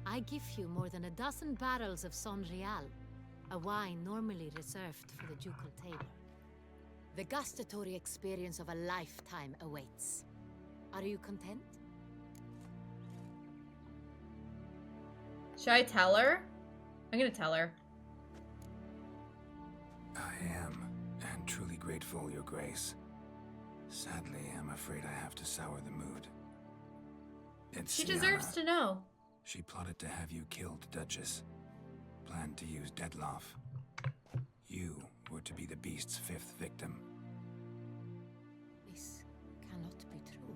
I give you more than a dozen barrels of Son Real, a wine normally reserved for the ducal table. The gustatory experience of a lifetime awaits. Are you content? Should I tell her? I'm gonna tell her. I am, and truly grateful, Your Grace. Sadly, I'm afraid I have to sour the mood. It's She deserves Sienna. to know. She plotted to have you killed, Duchess. Planned to use Dettlaff. You were to be the beast's 5th victim. This cannot be true.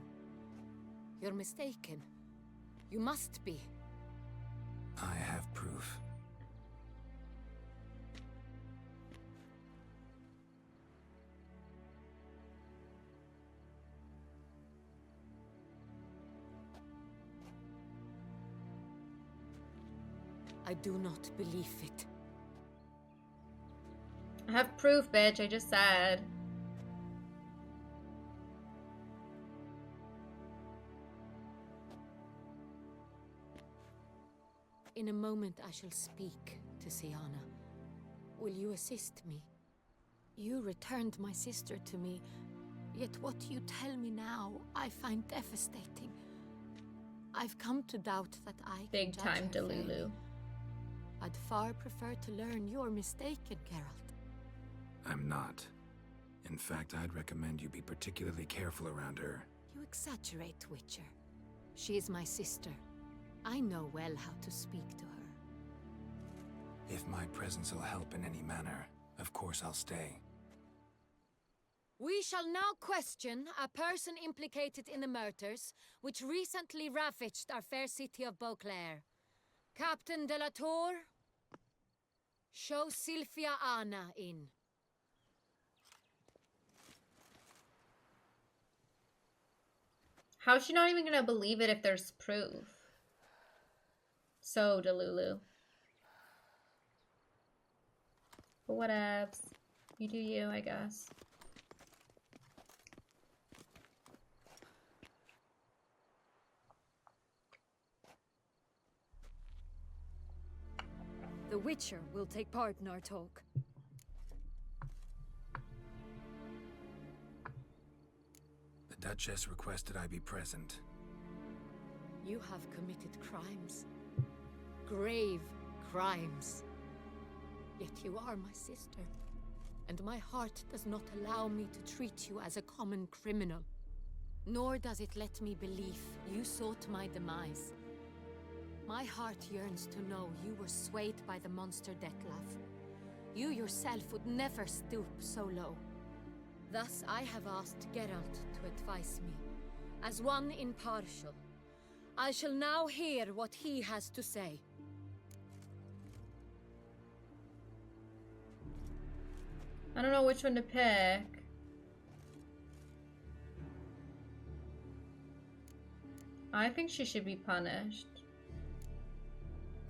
You're mistaken. You must be. I have proof. I do not believe it. I have proof, bitch. I just said. In a moment I shall speak to Sienna. Will you assist me? You returned my sister to me, yet what you tell me now I find devastating. I've come to doubt that I Big can time judge her Delulu. fairly. I'd far prefer to learn you're mistaken, Geralt. I'm not. In fact, I'd recommend you be particularly careful around her. You exaggerate, Witcher. She is my sister. I know well how to speak to her. If my presence will help in any manner, of course I'll stay. We shall now question a person implicated in the murders which recently ravaged our fair city of Beauclair. Captain de la Tour, show Sylvia Anna in. How's she not even gonna believe it if there's proof? So, Delulu. But whatevs. You do you, I guess. The Witcher will take part in our talk. The Duchess requested I be present. You have committed crimes. Grave crimes. Yet you are my sister. And my heart does not allow me to treat you as a common criminal. Nor does it let me believe you sought my demise. My heart yearns to know you were swayed by the monster Dettlaff. You yourself would never stoop so low. Thus I have asked Geralt to advise me, as one impartial. I shall now hear what he has to say. I don't know which one to pick. I think she should be punished.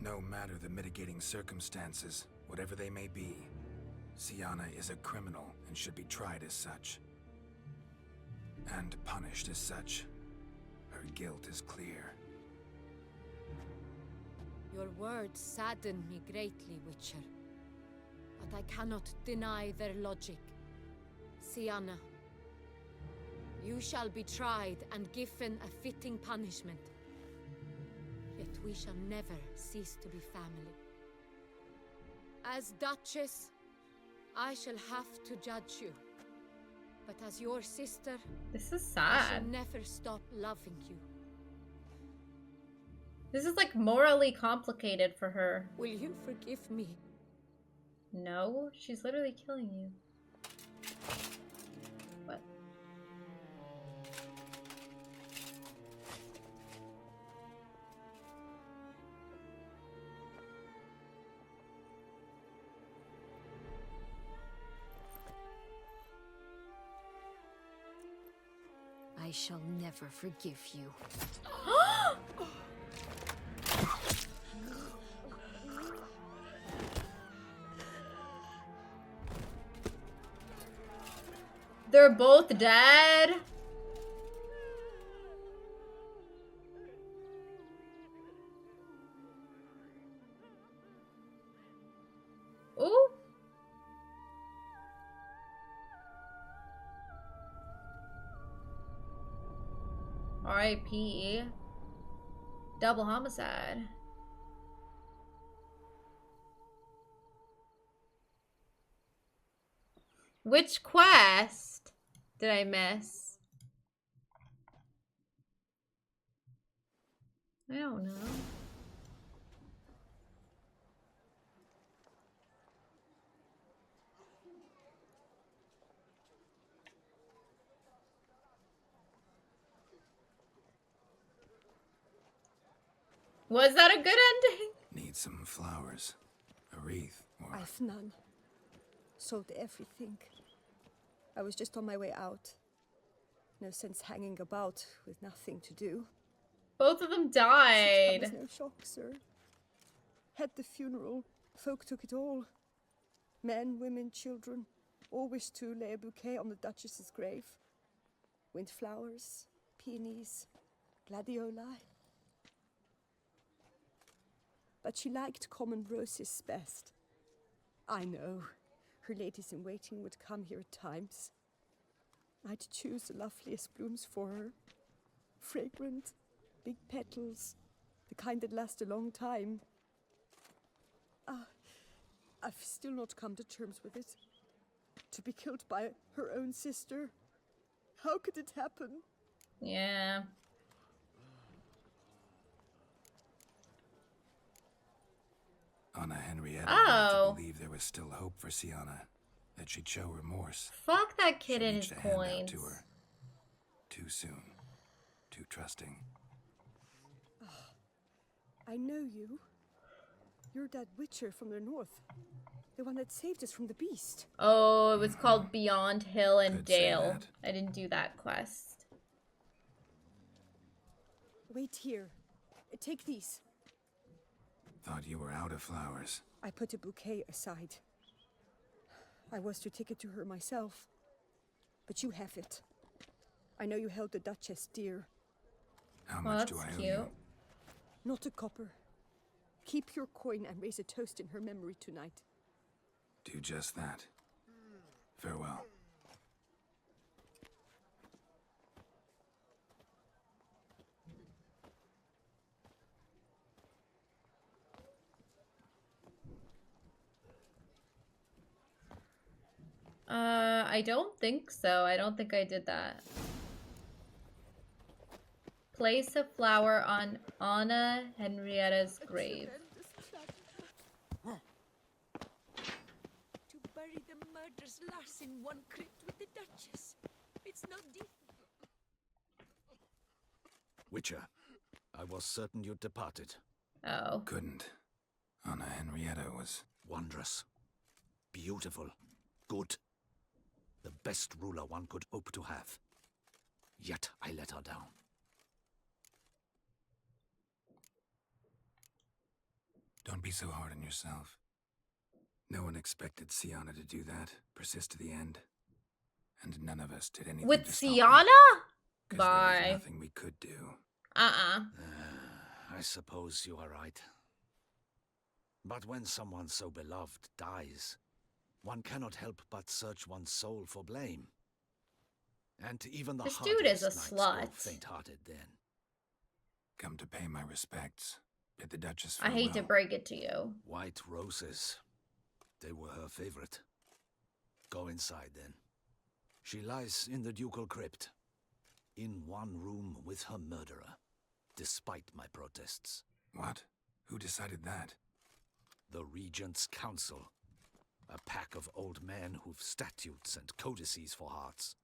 No matter the mitigating circumstances, whatever they may be, Sienna is a criminal and should be tried as such. And punished as such. Her guilt is clear. Your words sadden me greatly, Witcher. But I cannot deny their logic. Sienna, you shall be tried and given a fitting punishment. Yet we shall never cease to be family. As Duchess, I shall have to judge you. But as your sister, this is I shall sad. never stop loving you. This is like morally complicated for her. Will you forgive me? No, she's literally killing you. What? I shall never forgive you. They're both dead. Ooh. R.I.P. Double homicide. Which quest did I miss? I don't know. Was that a good ending? Need some flowers. A wreath, or... I've none. Sold everything. I was just on my way out. No sense hanging about with nothing to do. Both of them Such died. comes no shock, sir. Had the funeral. Folk took it all. Men, women, children. All wished to lay a bouquet on the Duchess's grave. Windflowers, peonies, gladioli. But she liked common roses best. I know. Her ladies-in-waiting would come here at times. I'd choose the loveliest blooms for her. Fragrant, big petals, the kind that last a long time. I've still not come to terms with it. To be killed by her own sister. How could it happen? Yeah. Anna Henrietta Oh. wanted to believe there was still hope for Sienna, that she'd show remorse. Fuck that kid She and his reached a hand out coins. to her. Too soon. Too trusting. I know you. You're that witcher from the north. The one that saved us from the beast. Oh, it was called Beyond Hill and Could say Dale. that. I didn't do that quest. Wait here. Take these. Thought you were out of flowers. I put a bouquet aside. I was to take it to her myself. But you have it. I know you held the Duchess dear. How Well, much do that's I owe cute. you? Not a copper. Keep your coin and raise a toast in her memory tonight. Do just that. Farewell. I don't think so. I don't think I did that. Place a flower on Anna Henrietta's grave. To bury the murderous lass in one crypt with the Duchess. It's not deep. Witcher, I was certain you'd departed. Oh. Couldn't. Anna Henrietta was... Wondrous. Beautiful. Good. The best ruler one could hope to have. Yet I let her down. Don't be so hard on yourself. No one expected Sienna to do that, persist to the end. And none of us did anything With to stop her, Sienna? 'cause there Bye. was nothing we could do. I suppose you are right. But when someone so beloved dies, one cannot help but search one's soul for blame. And even the This dude is a hardiest knights grow slut. faint-hearted then. Come to pay my respects. Bid the Duchess I hate to farewell. break it to you. White roses. They were her favorite. Go inside then. She lies in the ducal crypt. In one room with her murderer. Despite my protests. What? Who decided that? The Regent's Council. A pack of old men who've statutes and codices for hearts.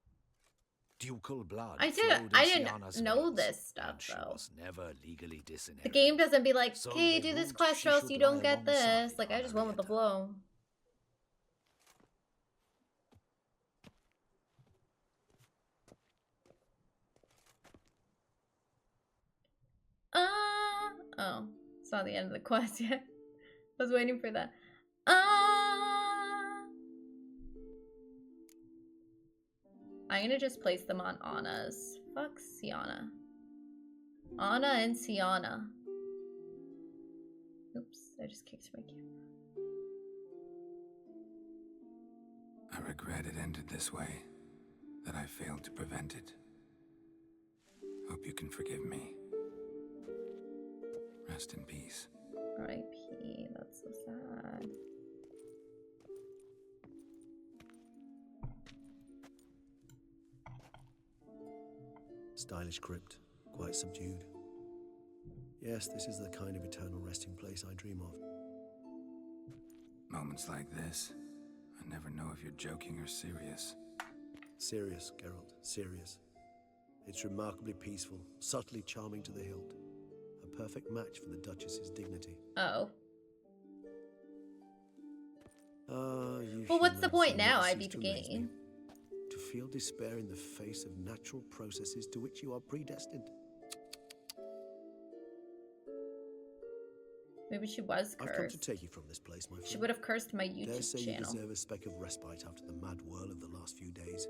Ducal blood. I flowed in didn't Sienna's know veins, this stuff and she though. was never legally The disinherited. game doesn't be like, So hey, they do this ruled quest she or else should you don't lie get this. alongside Like, I just went with the flow. Oh, it's not the end of the quest yet. I was waiting for that. I'm gonna just place them on Anna's. Fuck Sienna. Anna and Sienna. Oops, I just kicked my camera. I regret it ended this way, that I failed to prevent it. Hope you can forgive me. Rest in peace. R.I.P. That's so sad. Stylish crypt, quite subdued. Yes, this is the kind of eternal resting place I dream of. Moments like this, I never know if you're joking or serious. Serious, Geralt, serious. It's remarkably peaceful, subtly charming to the hilt. A perfect match for the Duchess's dignity. Oh. You Well, what's the humans point will now? never I cease beat the to amaze me. game. To feel despair in the face of natural processes to which you are predestined. Maybe she was I've come to cursed. take you from this place, my friend. She would have cursed my Dare YouTube say you channel. deserve a speck of respite after the mad whirl of the last few days.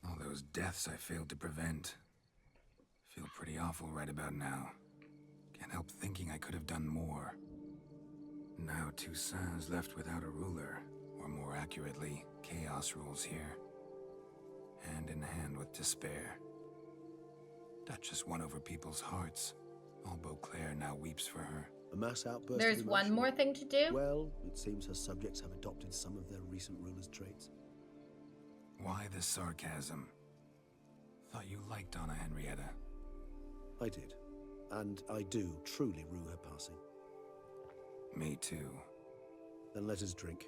All those deaths I failed to prevent. Feel pretty awful right about now. Can't help thinking I could have done more. Now Toussaint's left without a ruler, or more accurately, chaos rules here. Hand in hand with despair. Duchess won over people's hearts. All Beauclair now weeps for her. A mass outburst. There's of one emotion. more thing to do? Well, it seems her subjects have adopted some of their recent ruler's traits. Why the sarcasm? Thought you liked Anna Henrietta. I did. And I do truly rue her passing. Me too. Then let us drink.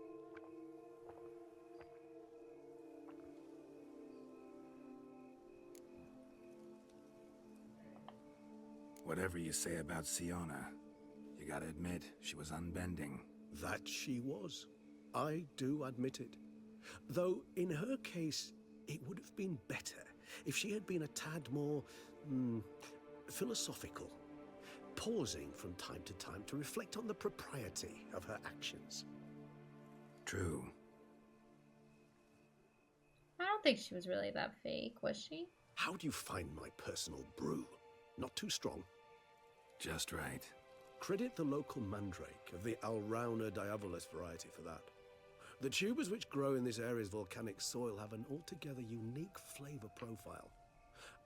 Whatever you say about Sienna, you gotta admit, she was unbending. That she was. I do admit it. Though, in her case, it would have been better if she had been a tad more, philosophical, pausing from time to time to reflect on the propriety of her actions. True. I don't think she was really that fake, was she? How do you find my personal brew? Not too strong? Just right. Credit the local mandrake of the Alrauna diabolus variety for that. The tubers which grow in this area's volcanic soil have an altogether unique flavor profile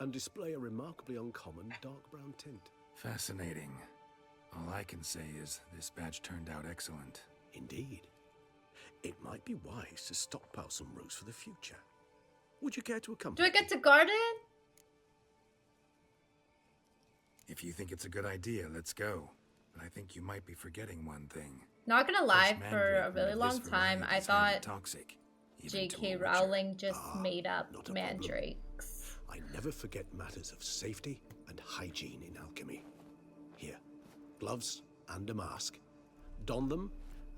and display a remarkably uncommon dark brown tint. Fascinating. All I can say is this batch turned out excellent. Indeed. It might be wise to stockpile some roots for the future. Would you care to accompany Do I get to garden? If you think it's a good idea, let's go. But I think you might be forgetting one thing. Not gonna lie, Fresh for a mandrake really from long this time, variety I is highly thought toxic, even to J.K. a witcher. Rowling just made up not a problem. mandrakes. I never forget matters of safety and hygiene in alchemy. Here, gloves and a mask. Don them,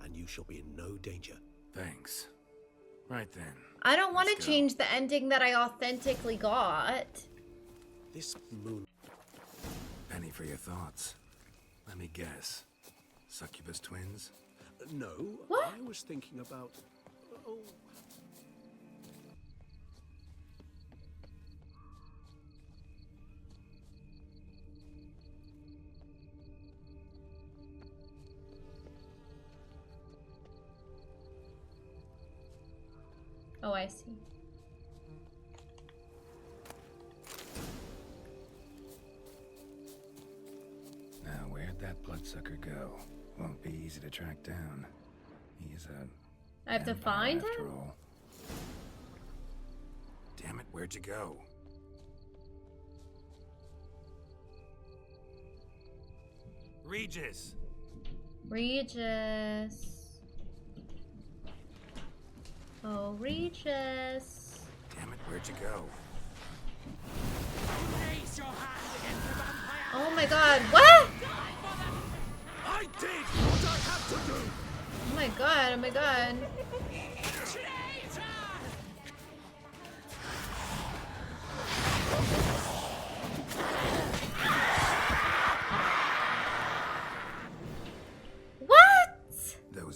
and you shall be in no danger. Thanks. Right then. I don't want Let's to go. change the ending that I authentically got. This moon... Penny for your thoughts. Let me guess. Succubus twins? No, What? I was thinking about... Oh... Oh, I see. Now, where'd that bloodsucker go? Won't be easy to track down. He's a... I have to vampire find after him? all. Damn it, where'd you go? Regis! Regis. Oh, Regis. Damn it, where'd you go? Raise your hand against the vampire! Oh my god, what? I did what I had to do! Oh my god, oh my god.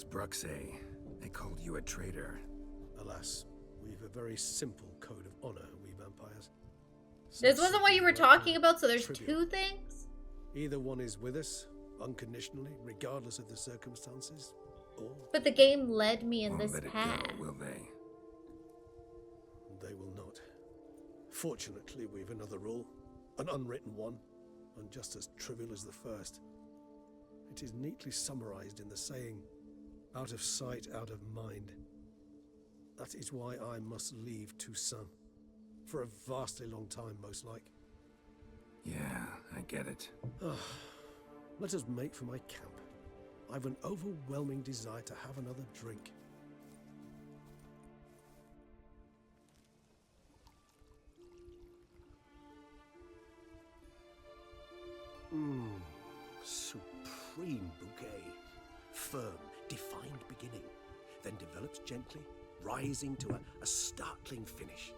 Those Bruxae, they called you a traitor. Alas, we've a very simple code of honor, we vampires. This wasn't what you were talking about, so there's two things? Either one is with us, unconditionally, regardless of the circumstances, or... But the game led me in this path. Go, will they? They will not. Fortunately, we've another rule. An unwritten one, and just as trivial as the first. It is neatly summarized in the saying, out of sight, out of mind. That is why I must leave Toussaint. For a vastly long time, most like. Yeah, I get it. Let us make for my camp. I've an overwhelming desire to have another drink. Supreme bouquet. Firm, defined beginning, then develops gently, rising to a startling finish.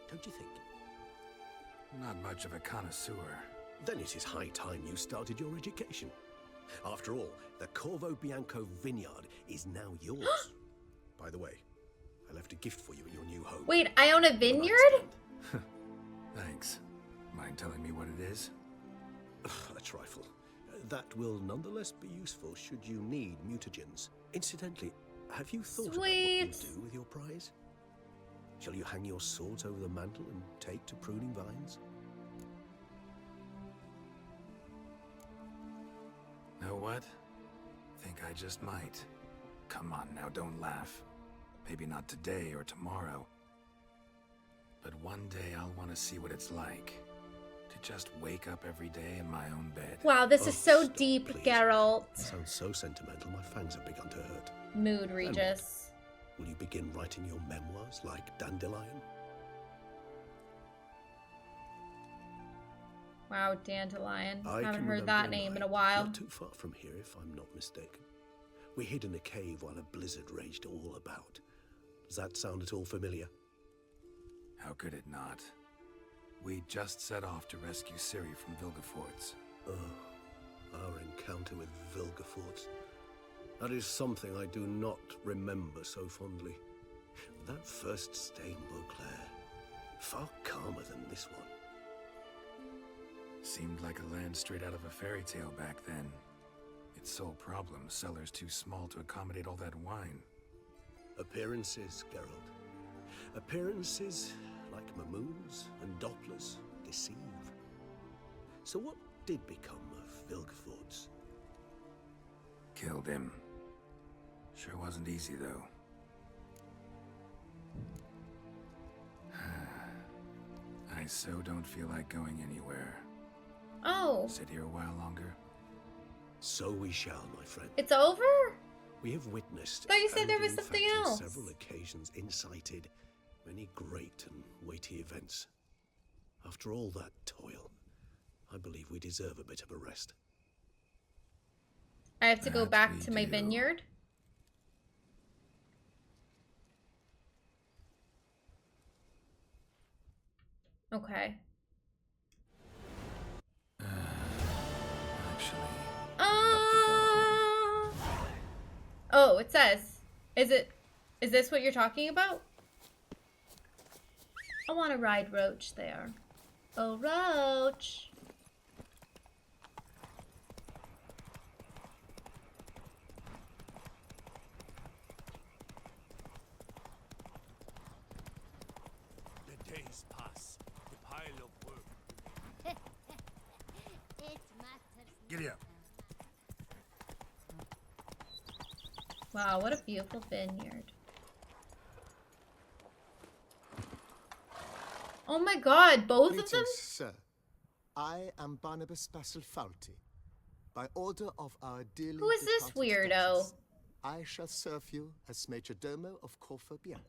Don't you think? Not much of a connoisseur. Then it is high time you started your education. After all, the Corvo Bianco vineyard is now yours. By the way, I left a gift for you at your new home. Wait, I own a vineyard? Thanks. Mind telling me what it is? A trifle. That will nonetheless be useful should you need mutagens. Incidentally, have you thought about what you do with your prize? Shall you hang your swords over the mantle and take to pruning vines? Know what? Think I just might. Come on now, don't laugh. Maybe not today or tomorrow. But one day I'll want to see what it's like. To just wake up every day in my own bed. Wow, this is so deep, please. Geralt. That sounds so sentimental, my fangs have begun to hurt. Mood, Regis. Will you begin writing your memoirs like Dandelion? Wow, Dandelion. I Haven't can heard that remember a name in night a while. Not too far from here, if I'm not mistaken. We hid in a cave while a blizzard raged all about. Does that sound at all familiar? How could it not? We just set off to rescue Ciri from Vilgefortz. Oh, our encounter with Vilgefortz. That is something I do not remember so fondly. That first stay in Beauclair, far calmer than this one. Seemed like a land straight out of a fairy tale back then. Its sole problem, cellars too small to accommodate all that wine. Appearances, Geralt. Appearances, like Mamoons and Dopplers, deceive. So what did become of Vilgefortz? Killed him. Sure wasn't easy, though. I so don't feel like going anywhere. Oh. Sit here a while longer? So we shall, my friend. It's over? We have witnessed. I thought you said and there was in something fact, else. On several occasions incited many great and weighty events. After all that toil, I believe we deserve a bit of a rest. I have to go back to my vineyard? Okay. Oh, it says. Is this what you're talking about? I want to ride Roach there. Oh, Roach. The days pass. The pile of work. It matters. Giddy up. Wow, what a beautiful vineyard. Oh my god, both of them? Greetings, sir. I am Barnabas Basilfalti. By order of our dearly Who is this departed weirdo? Duchess, I shall serve you as Major Domo of Corfu Bianca.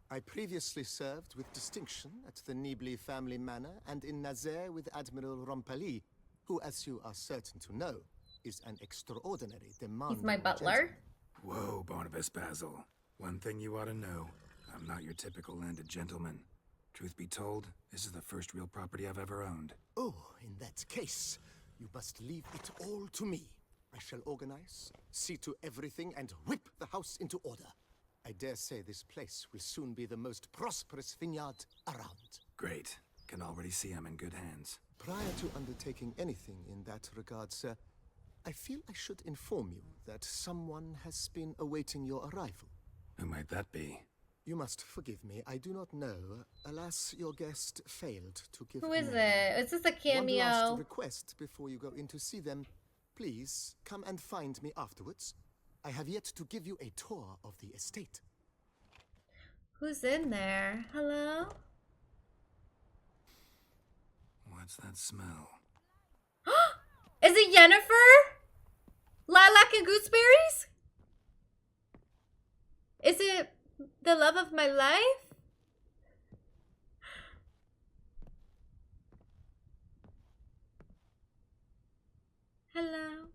I previously served with distinction at the Nibli family manor and in Nazaire with Admiral Rompali, who, as you are certain to know, is an extraordinary demanding He's my butler. Whoa, Barnabas Basil. One thing you ought to know. I'm not your typical landed gentleman. Truth be told, this is the first real property I've ever owned. Oh, in that case, you must leave it all to me. I shall organize, see to everything, and whip the house into order. I dare say this place will soon be the most prosperous vineyard around. Great. Can already see I'm in good hands. Prior to undertaking anything in that regard, sir, I feel I should inform you that someone has been awaiting your arrival. Who might that be? You must forgive me, I do not know. Alas, your guest failed to give Who is name. it? Is this a cameo? One last request before you go in to see them. Please, come and find me afterwards. I have yet to give you a tour of the estate. Who's in there? Hello? What's that smell? Is it Yennefer? Lilac and gooseberries? Is it the love of my life? Hello?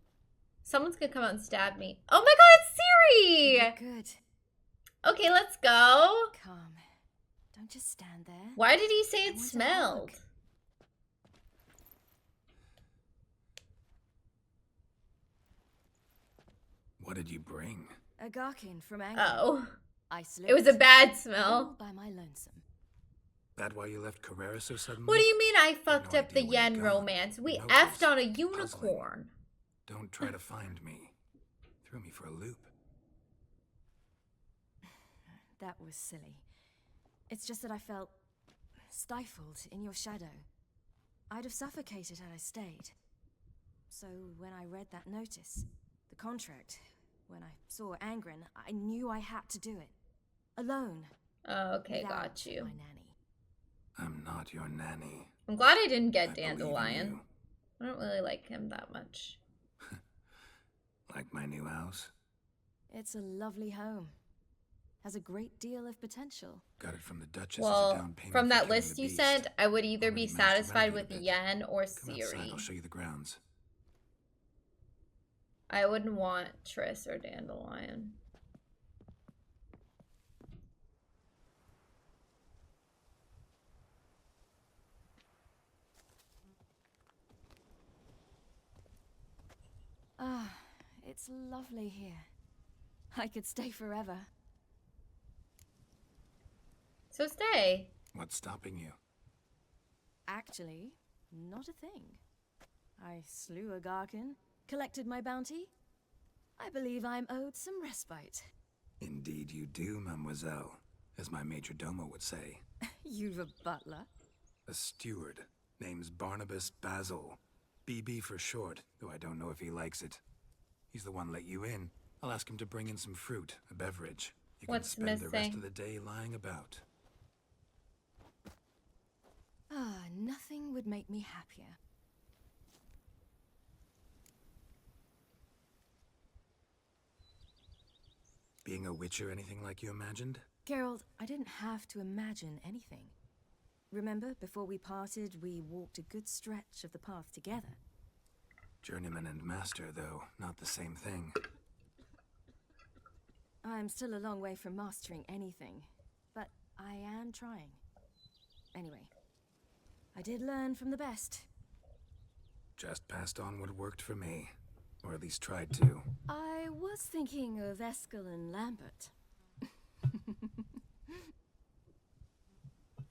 Someone's gonna come out and stab me. Oh my god, it's Siri! Good. Okay, let's go. Calm. Don't just stand there. Why did he say it smelled? What did you bring? A gherkin from Angler. Oh. I It was a bad smell. All by my lonesome. That why you left Carrera so suddenly? What do you mean I fucked up the Yen romance? We effed on a unicorn. Don't try to find me. Threw me for a loop. That was silly. It's just that I felt stifled in your shadow. I'd have suffocated had I stayed. So when I read that notice, the contract, when I saw Angren, I knew I had to do it. Alone. Oh, okay, without got you. my nanny. I'm not your nanny. I'm glad I didn't get Dandelion. I don't really like him that much. Like my new house? It's a lovely home. Has a great deal of potential. Got it from the Duchess as a Well, down payment from for that killing list the you beast. sent, I would either be Already managed to satisfied renovate with a bit. Yen or Come outside, Siri. I'll show you the grounds. I wouldn't want Triss or Dandelion. Ah, it's lovely here. I could stay forever. So stay. What's stopping you? Actually, not a thing. I slew a Garkin, collected my bounty. I believe I'm owed some respite. Indeed you do, mademoiselle. As my major domo would say. You've a butler? A steward. Name's Barnabas Basil. BB for short, though I don't know if he likes it. He's the one let you in. I'll ask him to bring in some fruit, a beverage. You can What's spend the rest missing? of the day lying about. Ah, nothing would make me happier. Being a witcher anything like you imagined? Geralt, I didn't have to imagine anything. Remember, before we parted, we walked a good stretch of the path together. Journeyman and master, though, not the same thing. I'm still a long way from mastering anything, but I am trying. Anyway, I did learn from the best. Just passed on what worked for me. Or at least tried to. I was thinking of Eskel and Lambert.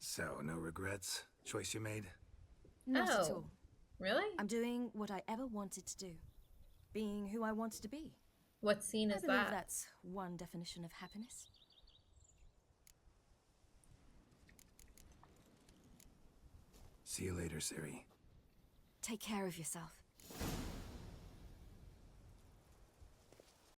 So, no regrets? Choice you made? Not at Oh, all. really? I'm doing what I ever wanted to do. Being who I wanted to be. What scene I is believe that? that's one definition of happiness. See you later, Ciri. Take care of yourself.